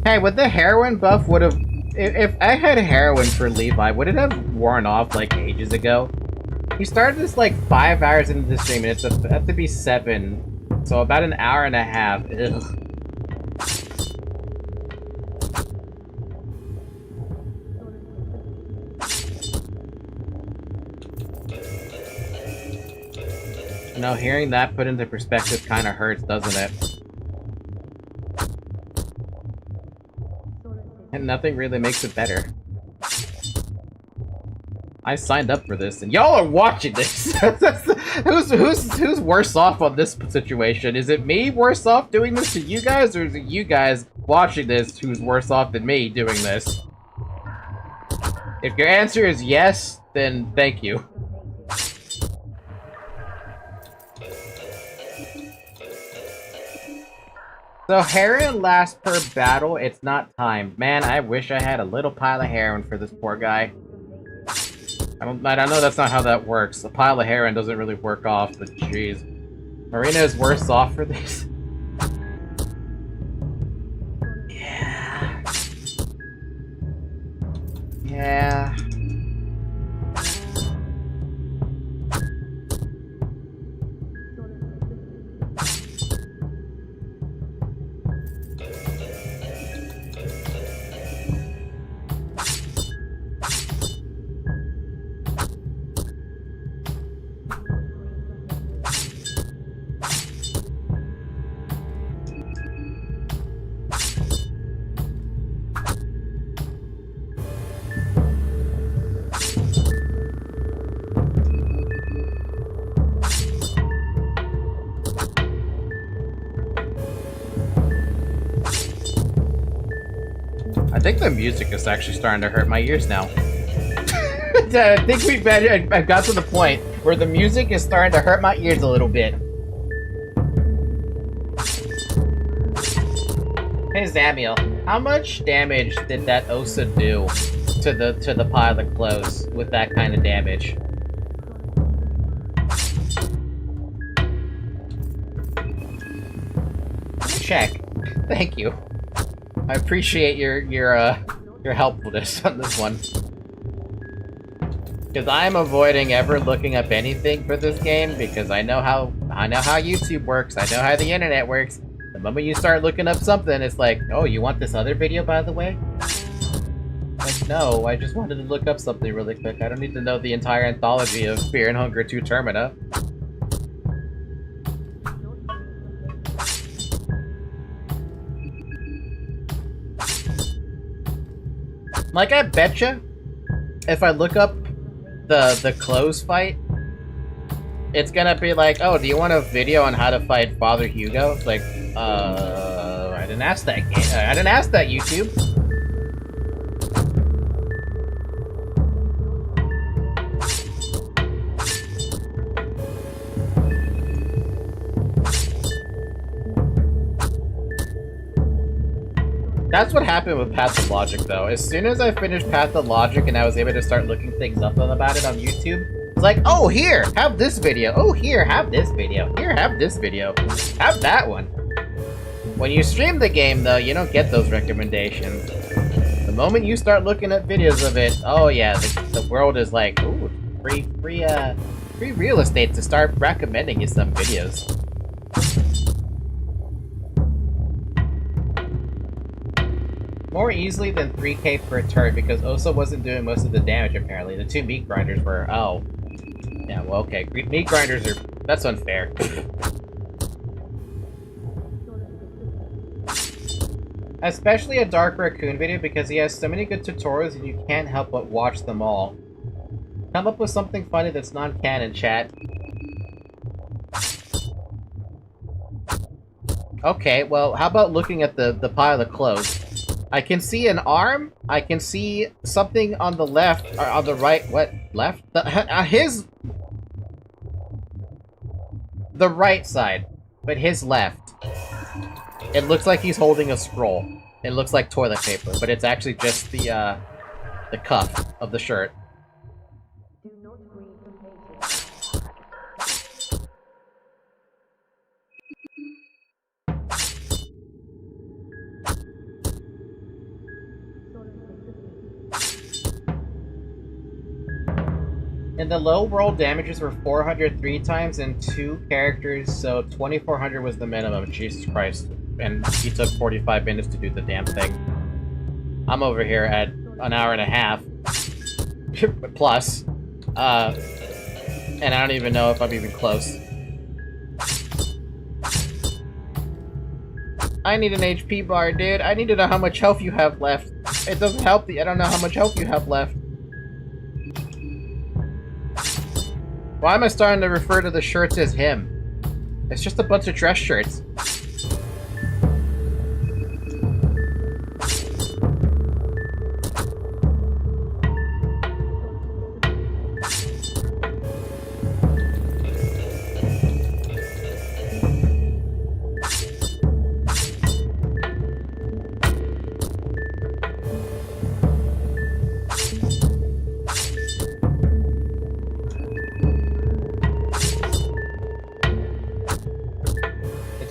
Hey, would the heroin buff would have... If I had heroin for Levi, would it have worn off, like, ages ago? He started this, like, 5 hours into the stream, and it's have to be 7. So about an hour and a half. Ugh. You know, hearing that put into perspective kind of hurts, doesn't it? And nothing really makes it better. I signed up for this, and y'all are watching this! who's worse off on this situation? Is it me worse off doing this to you guys, or is it you guys watching this who's worse off than me doing this? If your answer is yes, then thank you. So heroin lasts per battle, it's not timed. Man, I wish I had a little pile of heroin for this poor guy. I know that's not how that works. A pile of heroin doesn't really work off, but jeez. Marina is worse off for this. Yeah. Yeah. I think the music is actually starting to hurt my ears now. I think I've got to the point where the music is starting to hurt my ears a little bit. Hey Zamiel, how much damage did that Osa do to the pile of clothes with that kind of damage? Check. Thank you. I appreciate your helpfulness on this one. Because I'm avoiding ever looking up anything for this game because I know how YouTube works. I know how the internet works. The moment you start looking up something, it's like, oh, you want this other video, by the way? Like, no, I just wanted to look up something really quick. I don't need to know the entire anthology of Fear and Hunger 2 Termina. Like, I betcha, if I look up the clothes fight, it's gonna be like, oh, do you want a video on how to fight Father Hugo? It's like, I didn't ask that game. I didn't ask that, YouTube. That's what happened with Pathologic, though. As soon as I finished Pathologic and I was able to start looking things up about it on YouTube, it's like, oh, here, have this video. Oh, here, have this video. Here, have this video. Have that one. When you stream the game, though, you don't get those recommendations. The moment you start looking at videos of it, oh yeah, the world is like, ooh, free real estate to start recommending you some videos. More easily than 3k per turret because Osa wasn't doing most of the damage apparently. The two meat grinders were, oh. Yeah, well, okay. Meat grinders are, that's unfair. Especially a Dark Raccoon video because he has so many good tutorials and you can't help but watch them all. Come up with something funny that's non-canon, chat. Okay, well, how about looking at the pile of clothes? I can see an arm. I can see something on the left, or on the right. What? Left? The right side, but his left. It looks like he's holding a scroll. It looks like toilet paper, but it's actually just the cuff of the shirt. And the low roll damages were 400 3 times and 2 characters, so 2400 was the minimum. Jesus Christ. And he took 45 minutes to do the damn thing. I'm over here at an hour and a half. Plus. And I don't even know if I'm even close. I need an HP bar, dude. I need to know how much health you have left. It doesn't help I don't know how much health you have left. Why am I starting to refer to the shirts as him? It's just a bunch of dress shirts.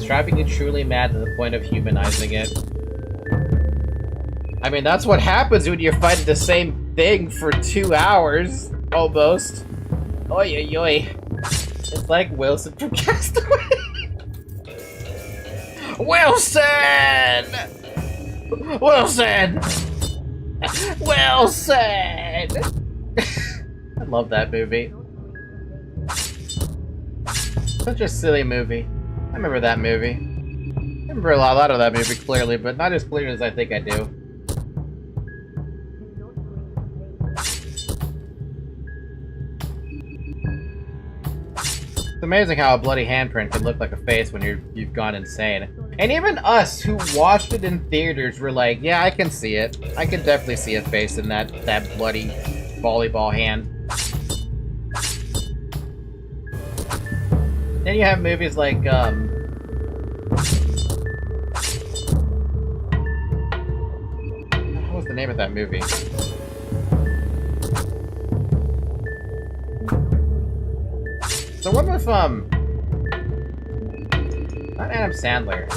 Driving you truly mad to the point of humanizing it. I mean, that's what happens when you're fighting the same thing for 2 hours, almost. Oi, oi, oi. It's like Wilson from Castaway. Wilson! Wilson! Wilson! I love that movie. Such a silly movie. I remember that movie. I remember a lot of that movie clearly, but not as clearly as I think I do. It's amazing how a bloody handprint can look like a face when you've gone insane. And even us who watched it in theaters were like, yeah, I can see it. I can definitely see a face in that bloody volleyball hand. Then you have movies like, what was the name of that movie? The one with, not Adam Sandler,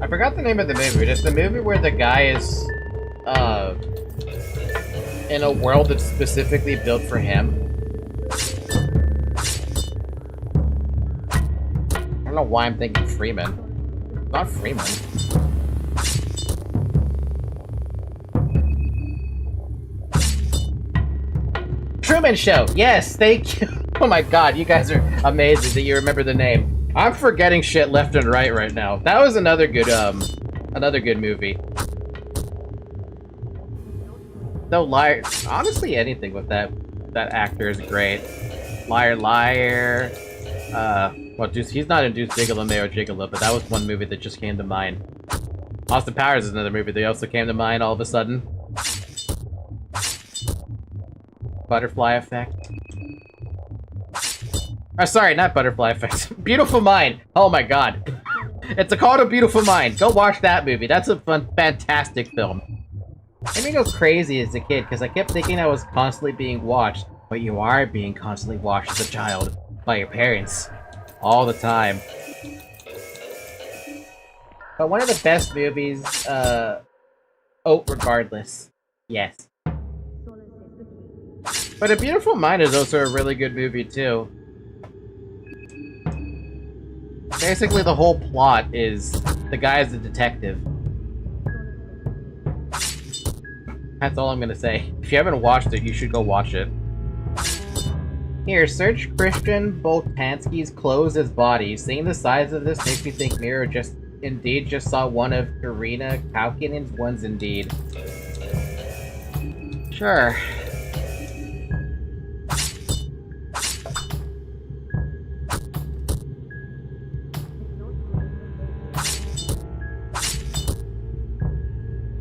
I forgot the name of the movie, but it's the movie where the guy is, in a world that's specifically built for him. I don't know why I'm thinking Freeman. Not Freeman. Truman Show! Yes, thank you! Oh my god, you guys are amazing that you remember the name. I'm forgetting shit left and right now. That was another good movie. No, Liar... Honestly, anything with that actor is great. Liar, Liar... well, he's not in Deuce Gigolo, Mayo Gigolo, but that was one movie that just came to mind. Austin Powers is another movie that also came to mind all of a sudden. Butterfly Effect. Oh, sorry, not Butterfly Effect. Beautiful Mind! Oh my god. It's called A Beautiful Mind. Go watch that movie. That's a fantastic film. It made me go crazy as a kid, because I kept thinking I was constantly being watched. But you are being constantly watched as a child. By your parents. All the time. But one of the best movies, oh, regardless. Yes. But A Beautiful Mind is also a really good movie, too. Basically, the whole plot is the guy is a detective. That's all I'm gonna say. If you haven't watched it, you should go watch it. Here, search Christian Boltanski's clothes as body. Seeing the size of this makes me think Mira just saw one of Karina Kaukinen's ones indeed. Sure.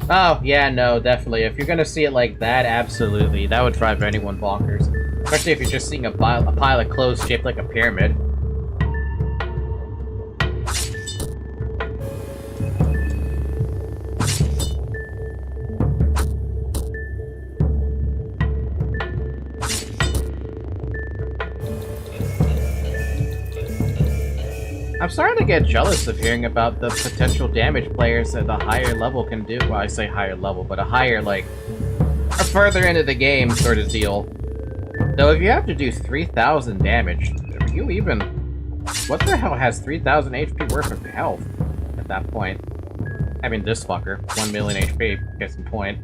Oh, yeah, no, definitely. If you're gonna see it like that, absolutely. That would drive anyone bonkers. Especially if you're just seeing a pile of clothes shaped like a pyramid. I'm starting to get jealous of hearing about the potential damage players at a higher level can do. Well, I say higher level, but a higher, like, a further into the game sort of deal. Though if you have to do 3,000 damage, are you even... What the hell has 3,000 HP worth of health at that point? I mean, this fucker. 1 million HP, gets the point.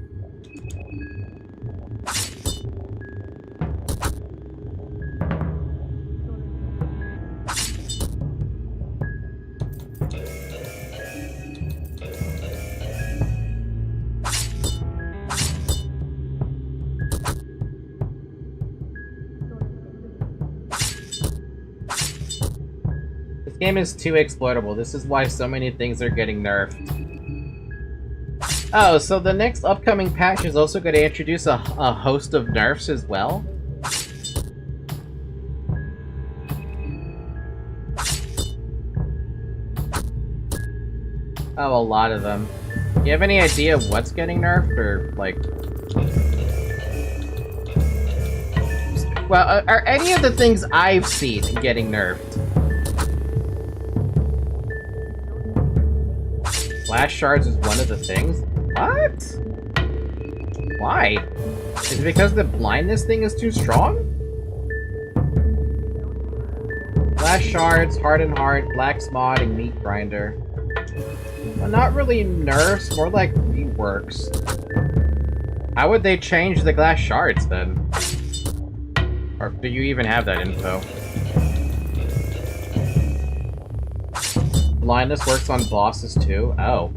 This game is too exploitable. This is why so many things are getting nerfed. Oh, so the next upcoming patch is also going to introduce a host of nerfs as well? Oh, a lot of them. You have any idea what's getting nerfed, or, like... Well, are any of the things I've seen getting nerfed? Flash shards is one of the things? What? Why? Is it because the blindness thing is too strong? Flash shards, hardened heart, black smod, and meat grinder. Well, not really nerfs, more like reworks. How would they change the glass shards then? Or do you even have that info? Blindness works on bosses too? Oh.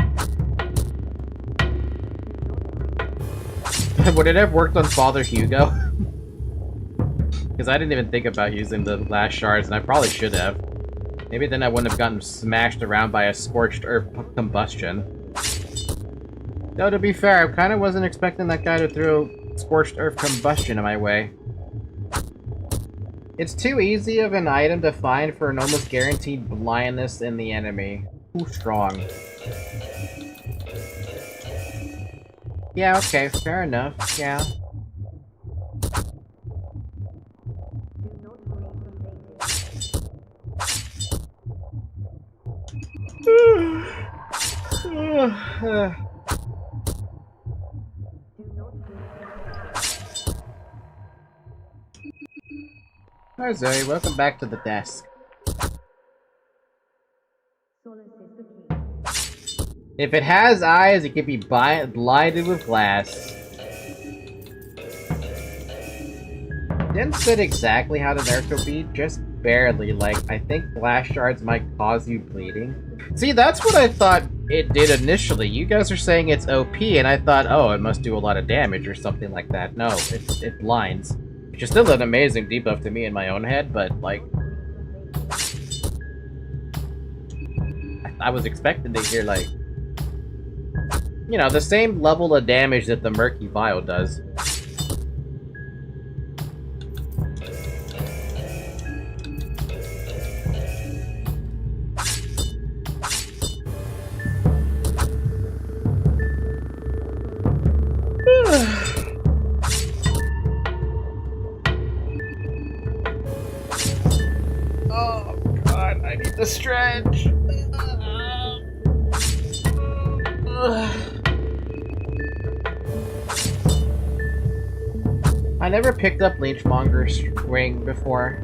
Would it have worked on Father Hugo? Because I didn't even think about using the glass shards, and I probably should have. Maybe then I wouldn't have gotten smashed around by a scorched earth combustion. Though, to be fair, I kind of wasn't expecting that guy to throw scorched earth combustion in my way. It's too easy of an item to find for an almost guaranteed blindness in the enemy. Too strong. Yeah, okay, fair enough, yeah. Hi Zoe, welcome back to the desk. If it has eyes, it can be blinded with glass. Didn't say exactly how the nerf will be, just barely. Like, I think glass shards might cause you bleeding. See, that's what I thought it did initially. You guys are saying it's OP, and I thought, oh, it must do a lot of damage or something like that. No, it blinds. Which is still an amazing debuff to me in my own head, but, like... I was expecting to hear, like... You know, the same level of damage that the Murky Vial does. Oh god, I need to stretch. I never picked up Leechmonger's ring before.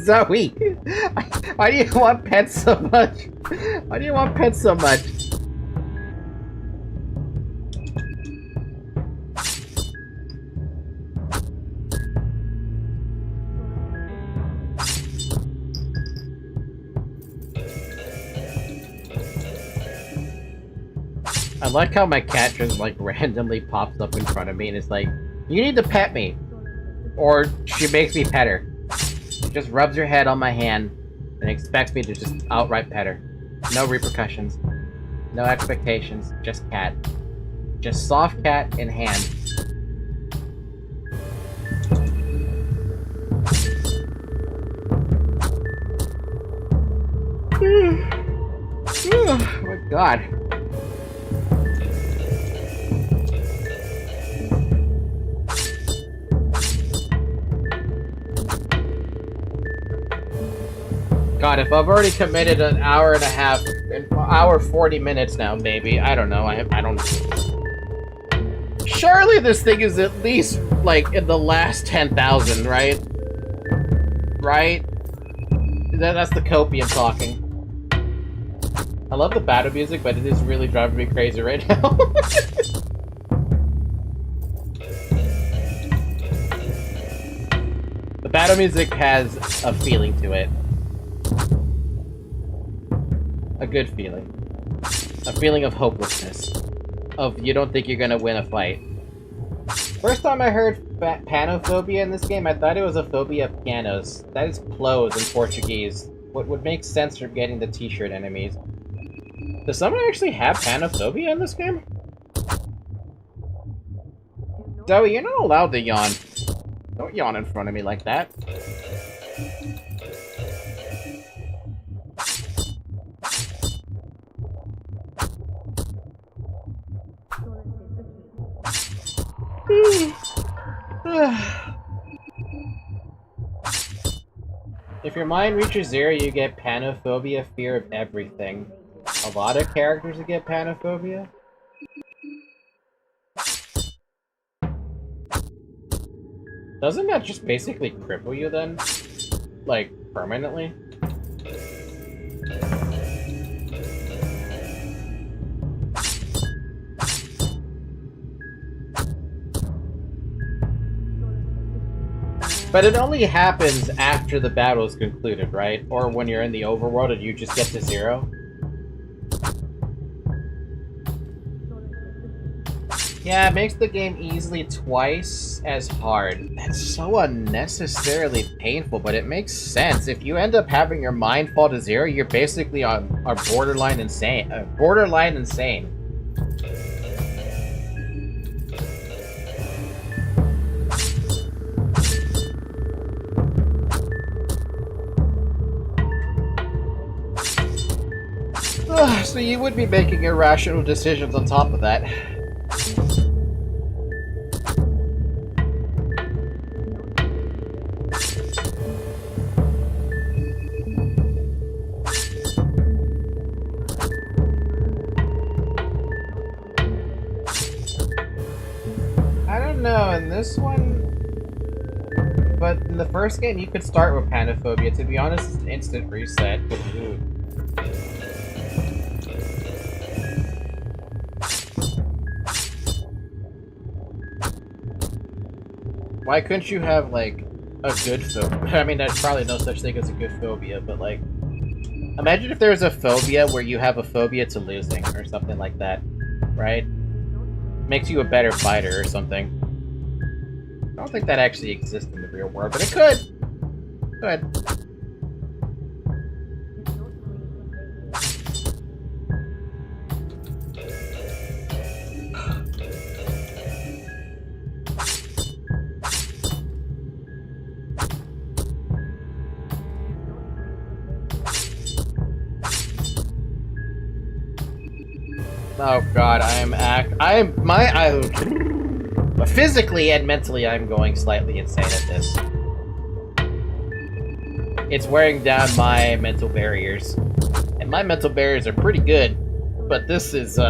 Zoe! Why do you want pets so much? Why do you want pets so much? I like how my cat just like randomly pops up in front of me and is like, you need to pet me. Or she makes me pet her. She just rubs her head on my hand and expects me to just outright pet her. No repercussions. No expectations. Just cat. Just soft cat in hand. Oh my god. God, if I've already committed an hour and a half, an hour 40 minutes now, maybe. I don't know. I don't... Surely this thing is at least, like, in the last 10,000, right? Right? That's the copium talking. I love the battle music, but it is really driving me crazy right now. battle music has a feeling to it. A good feeling. A feeling of hopelessness. Of you don't think you're gonna win a fight. First time I heard panophobia in this game, I thought it was a phobia of pianos. That is plos in Portuguese. What would make sense for getting the t-shirt enemies. Does someone actually have panophobia in this game? Zoe, you're not allowed to yawn. Don't yawn in front of me like that. If your mind reaches 0, you get panophobia, fear of everything. A lot of characters that get panophobia? Doesn't that just basically cripple you then? Like, permanently? But it only happens after the battle is concluded, right? Or when you're in the overworld and you just get to 0? Yeah, it makes the game easily twice as hard. That's so unnecessarily painful, but it makes sense. If you end up having your mind fall to 0, you're basically on borderline insane. Borderline insane. So you would be making irrational decisions on top of that. I don't know, in this one... But in the first game, you could start with panophobia. To be honest, it's an instant reset. Ooh. Why couldn't you have, like, a good phobia? I mean, there's probably no such thing as a good phobia, but, like... Imagine if there was a phobia where you have a phobia to losing, or something like that, right? Makes you a better fighter or something. I don't think that actually exists in the real world, but it could! Could. Oh god, physically and mentally I'm going slightly insane at this. It's wearing down my mental barriers. And my mental barriers are pretty good, but this is, You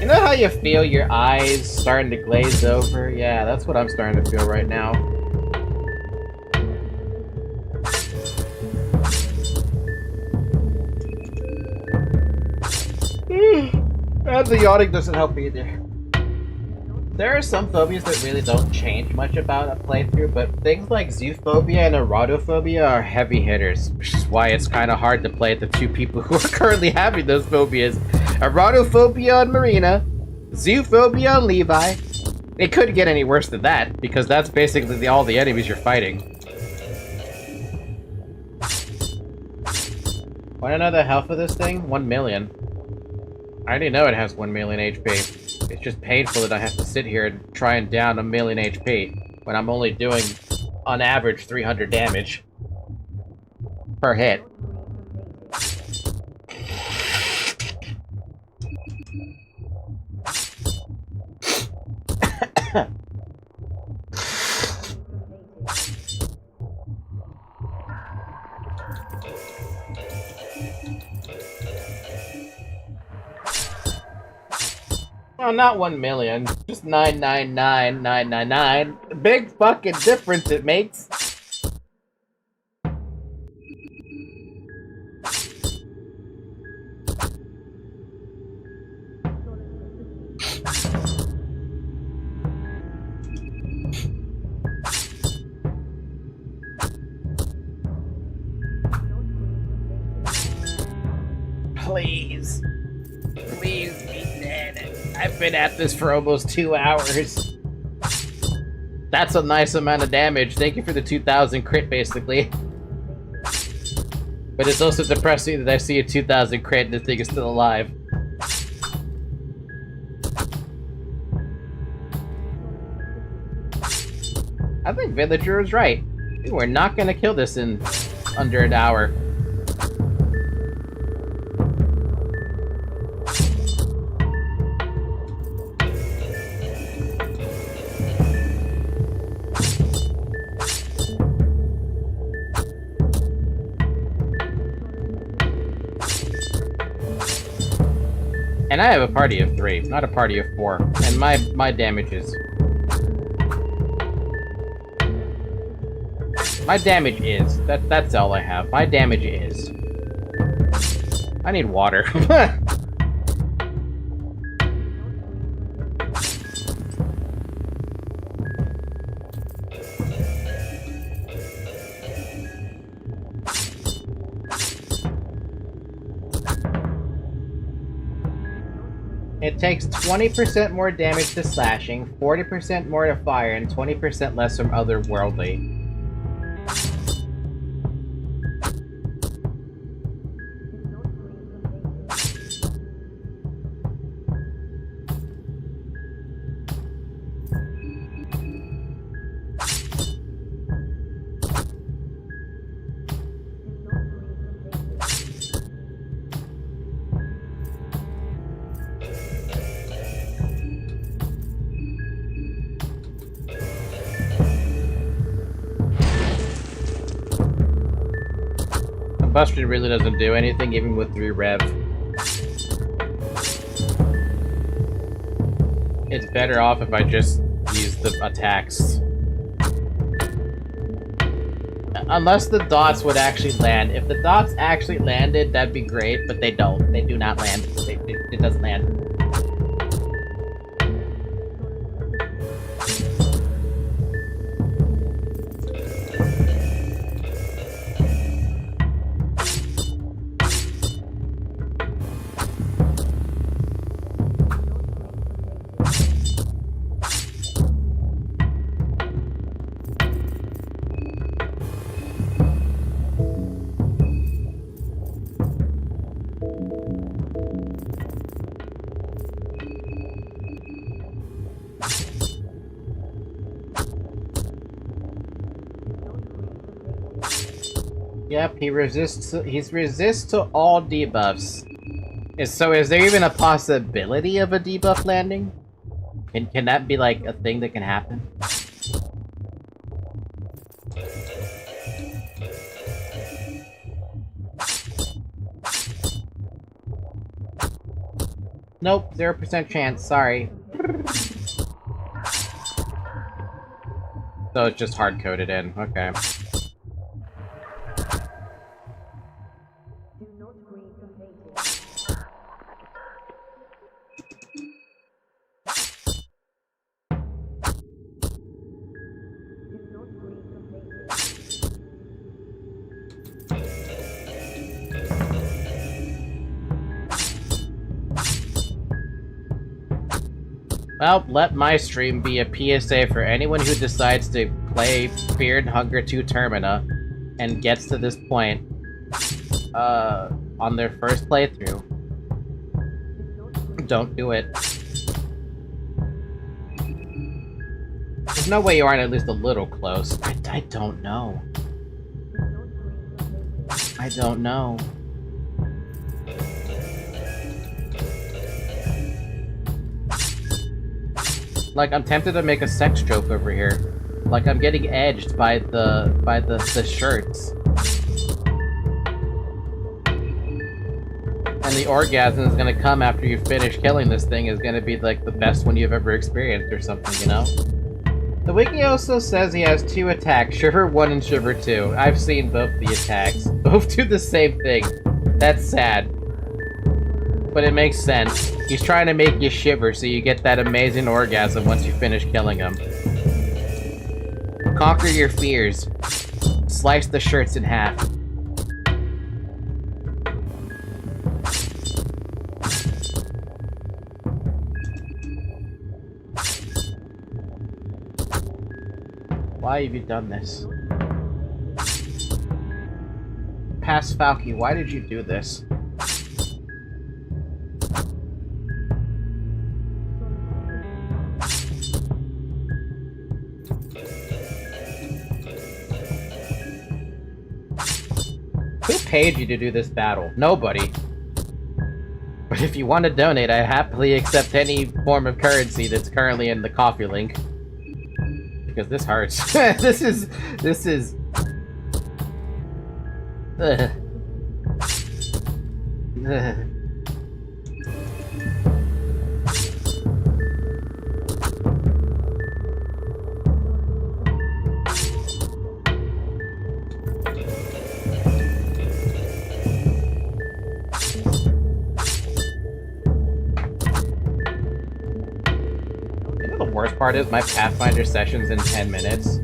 know how you feel your eyes starting to glaze over? Yeah, that's what I'm starting to feel right now. And the yawning doesn't help either. There are some phobias that really don't change much about a playthrough, but things like zoophobia and erotophobia are heavy hitters, which is why it's kind of hard to play with the two people who are currently having those phobias. Erotophobia on Marina, zoophobia on Levi. It couldn't get any worse than that, because that's basically all the enemies you're fighting. Wanna know the health of this thing? 1 million. I already know it has 1 million HP. It's just painful that I have to sit here and try and down 1 million HP when I'm only doing, on average, 300 damage per hit. Well, not 1 million, just 999,999. Big fucking difference it makes. Please. Please be dead. I've been at this for almost 2 hours. That's a nice amount of damage. Thank you for the 2,000 crit, basically. But it's also depressing that I see a 2,000 crit and this thing is still alive. I think Villager is right. We're not gonna kill this in under an hour. And I have a party of 3, not a party of 4. And my damage is... My damage is. That's all I have. My damage is. I need water. It takes 20% more damage to slashing, 40% more to fire, and 20% less from otherworldly. Combustion really doesn't do anything, even with 3 rev. It's better off if I just use the attacks. Unless the dots would actually land. If the dots actually landed, that'd be great, but they don't. They do not land. It doesn't land. Yep, he resists to all debuffs. So is there even a possibility of a debuff landing? Can that be like a thing that can happen? Nope, 0% chance, sorry. So it's just hard-coded in, okay. Well, let my stream be a PSA for anyone who decides to play Fear and Hunger 2 Termina and gets to this point on their first playthrough. Don't do it. There's no way you aren't at least a little close. I don't know. I don't know. Like, I'm tempted to make a sex joke over here. Like, I'm getting edged by the shirts. And the orgasm is gonna come after you finish killing this thing is gonna be, like, the best one you've ever experienced or something, you know? The wiki also says he has 2 attacks, Shiver 1 and Shiver 2. I've seen both the attacks. Both do the same thing. That's sad. But it makes sense. He's trying to make you shiver so you get that amazing orgasm once you finish killing him. Conquer your fears. Slice the shirts in half. Why have you done this? Past Falky, why did you do this? Who paid you to do this battle? Nobody. But if you want to donate, I happily accept any form of currency that's currently in the coffee link. Because this hurts. This is... Ugh. Ugh. The worst part is my Pathfinder session's in 10 minutes.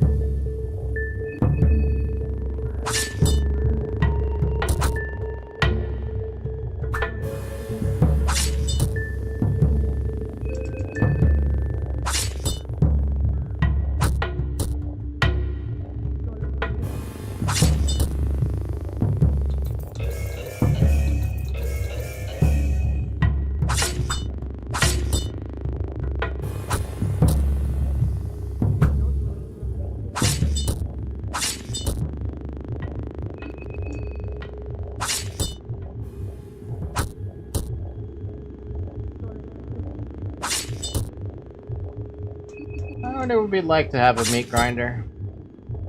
I wonder what it would be like to have a meat grinder.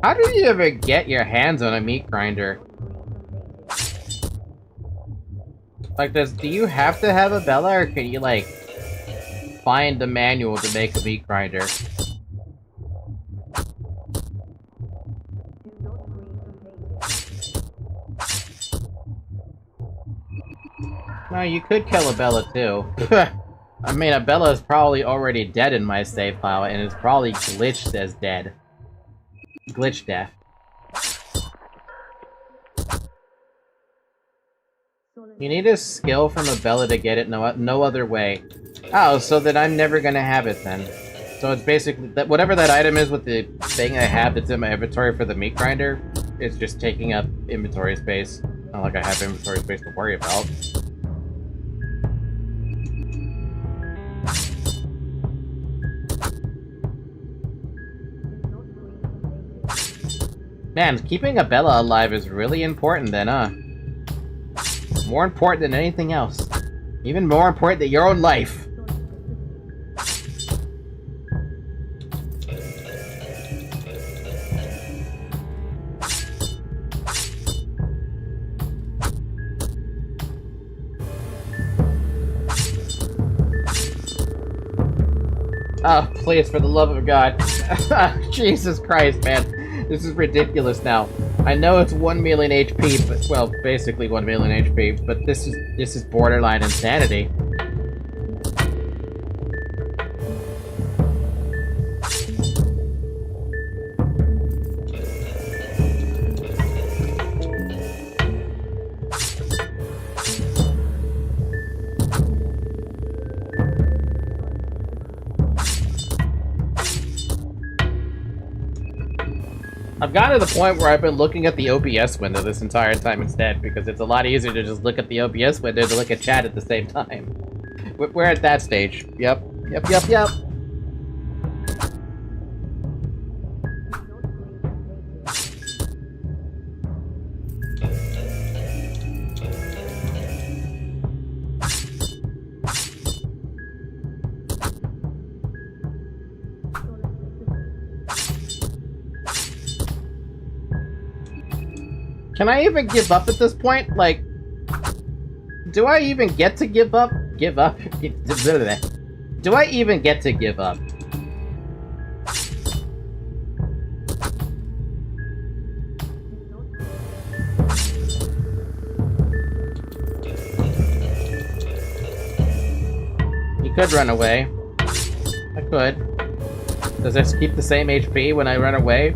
How do you ever get your hands on a meat grinder? Like, do you have to have a Bella, or can you, like, find the manual to make a meat grinder? No, you could kill a Bella, too. I mean, a Bella is probably already dead in my save file, and is probably glitched as dead. Glitch death. You need a skill from a Bella to get it, no other way. Oh, so then I'm never gonna have it then. So it's basically, whatever that item is with the thing I have that's in my inventory for the meat grinder, it's just taking up inventory space. Not like I have inventory space to worry about. Man, keeping a Bella alive is really important then, huh? More important than anything else. Even more important than your own life. Oh, please, for the love of God. Jesus Christ, man. This is ridiculous now. I know it's 1 million HP, but, well, basically 1 million HP, but this is borderline insanity. I've gotten to the point where I've been looking at the OBS window this entire time instead, because it's a lot easier to just look at the OBS window to look at chat at the same time. We're at that stage. Yep. Yep. Can I even give up at this point? Like, do I even get to give up? Give up? Do I even get to give up? You could run away. I could. Does this keep the same HP when I run away?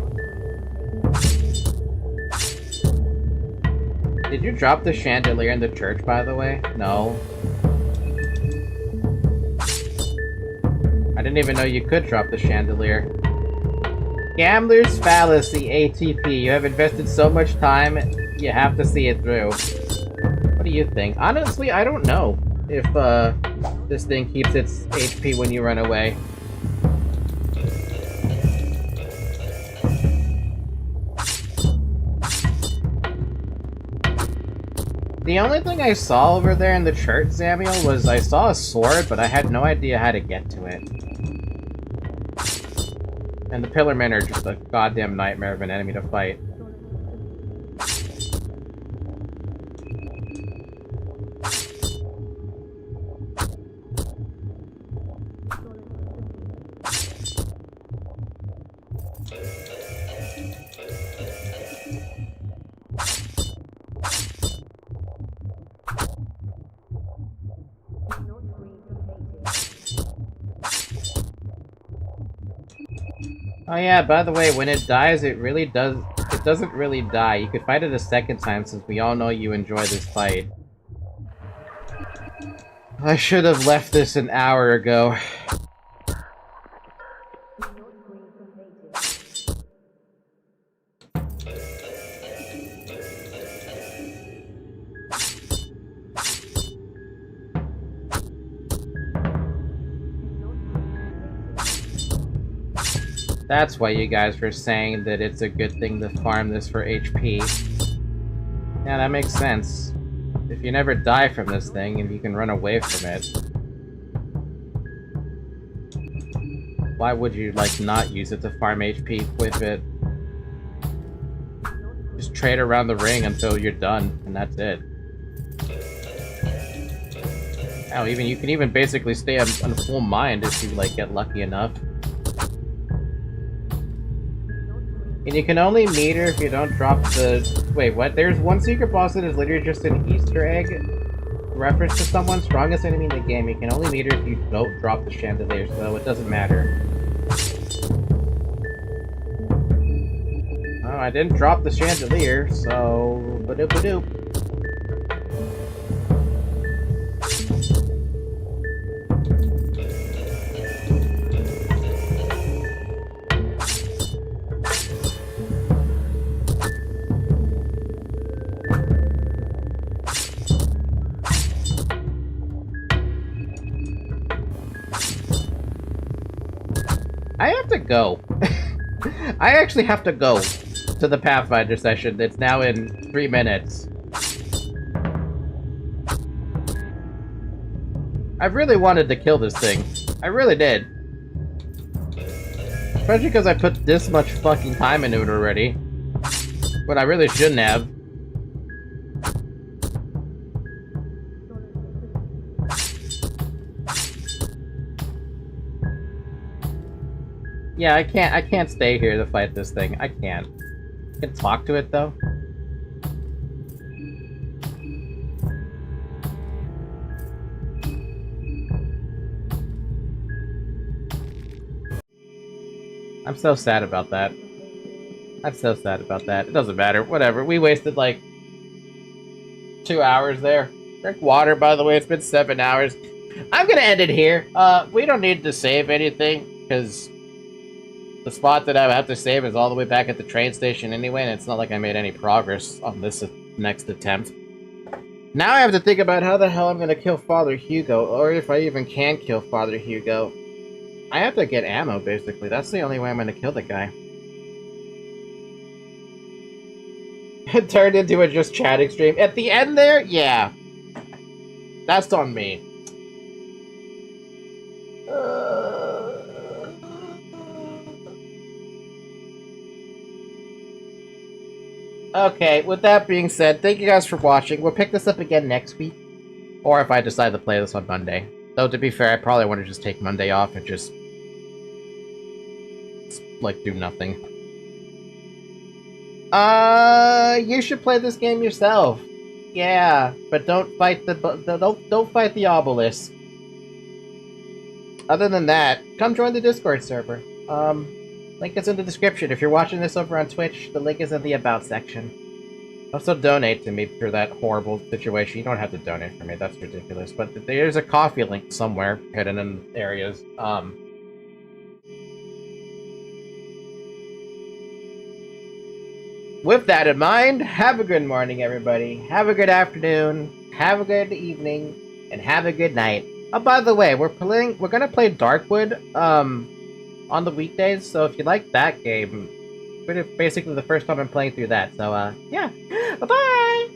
Did you drop the chandelier in the church, by the way? No. I didn't even know you could drop the chandelier. Gambler's fallacy, ATP. You have invested so much time, you have to see it through. What do you think? Honestly, I don't know if this thing keeps its HP when you run away. The only thing I saw over there in the church, Samuel, was I saw a sword, but I had no idea how to get to it. And the Pillarmen are just a goddamn nightmare of an enemy to fight. Oh yeah, by the way, when it dies, it doesn't really die. You could fight it a second time since we all know you enjoy this fight. I should have left this an hour ago. That's why you guys were saying that it's a good thing to farm this for HP. Yeah, that makes sense. If you never die from this thing, and you can run away from it, why would you, like, not use it to farm HP with it? Just trade around the ring until you're done, and that's it. Hell, you can even basically stay on full mind if you, like, get lucky enough. And you can only meet her if you don't drop the... Wait, what? There's one secret boss that is literally just an Easter egg reference to someone. Strongest enemy in the game. You can only meet her if you don't drop the chandelier, so it doesn't matter. Oh, I didn't drop the chandelier, so... Ba-doop-ba-doop. I have to go. I actually have to go to the Pathfinder session that's now in 3 minutes. I really wanted to kill this thing. I really did. Especially because I put this much fucking time into it already. But I really shouldn't have. Yeah, I can't stay here to fight this thing. I can't. I can talk to it, though. I'm so sad about that. I'm so sad about that. It doesn't matter. Whatever. We wasted, like, 2 hours there. Drink water, by the way. It's been 7 hours. I'm gonna end it here. We don't need to save anything, because the spot that I have to save is all the way back at the train station anyway, and it's not like I made any progress on this next attempt. Now I have to think about how the hell I'm gonna kill Father Hugo, or if I even can kill Father Hugo. I have to get ammo, basically. That's the only way I'm gonna kill the guy. It turned into a just chatting stream. At the end there? Yeah. That's on me. Okay, with that being said, thank you guys for watching. We'll pick this up again next week. Or if I decide to play this on Monday. Though, to be fair, I probably want to just take Monday off and just like, do nothing. You should play this game yourself. Yeah, but don't fight don't fight the obelisk. Other than that, come join the Discord server. Link is in the description. If you're watching this over on Twitch, the link is in the About section. Also, donate to me for that horrible situation. You don't have to donate for me. That's ridiculous. But there's a coffee link somewhere hidden in areas. with that in mind, have a good morning, everybody. Have a good afternoon. Have a good evening, and have a good night. Oh, by the way, we're gonna play Darkwood on the weekdays. So if you like that game, basically the first time I'm playing through that. So yeah, bye bye.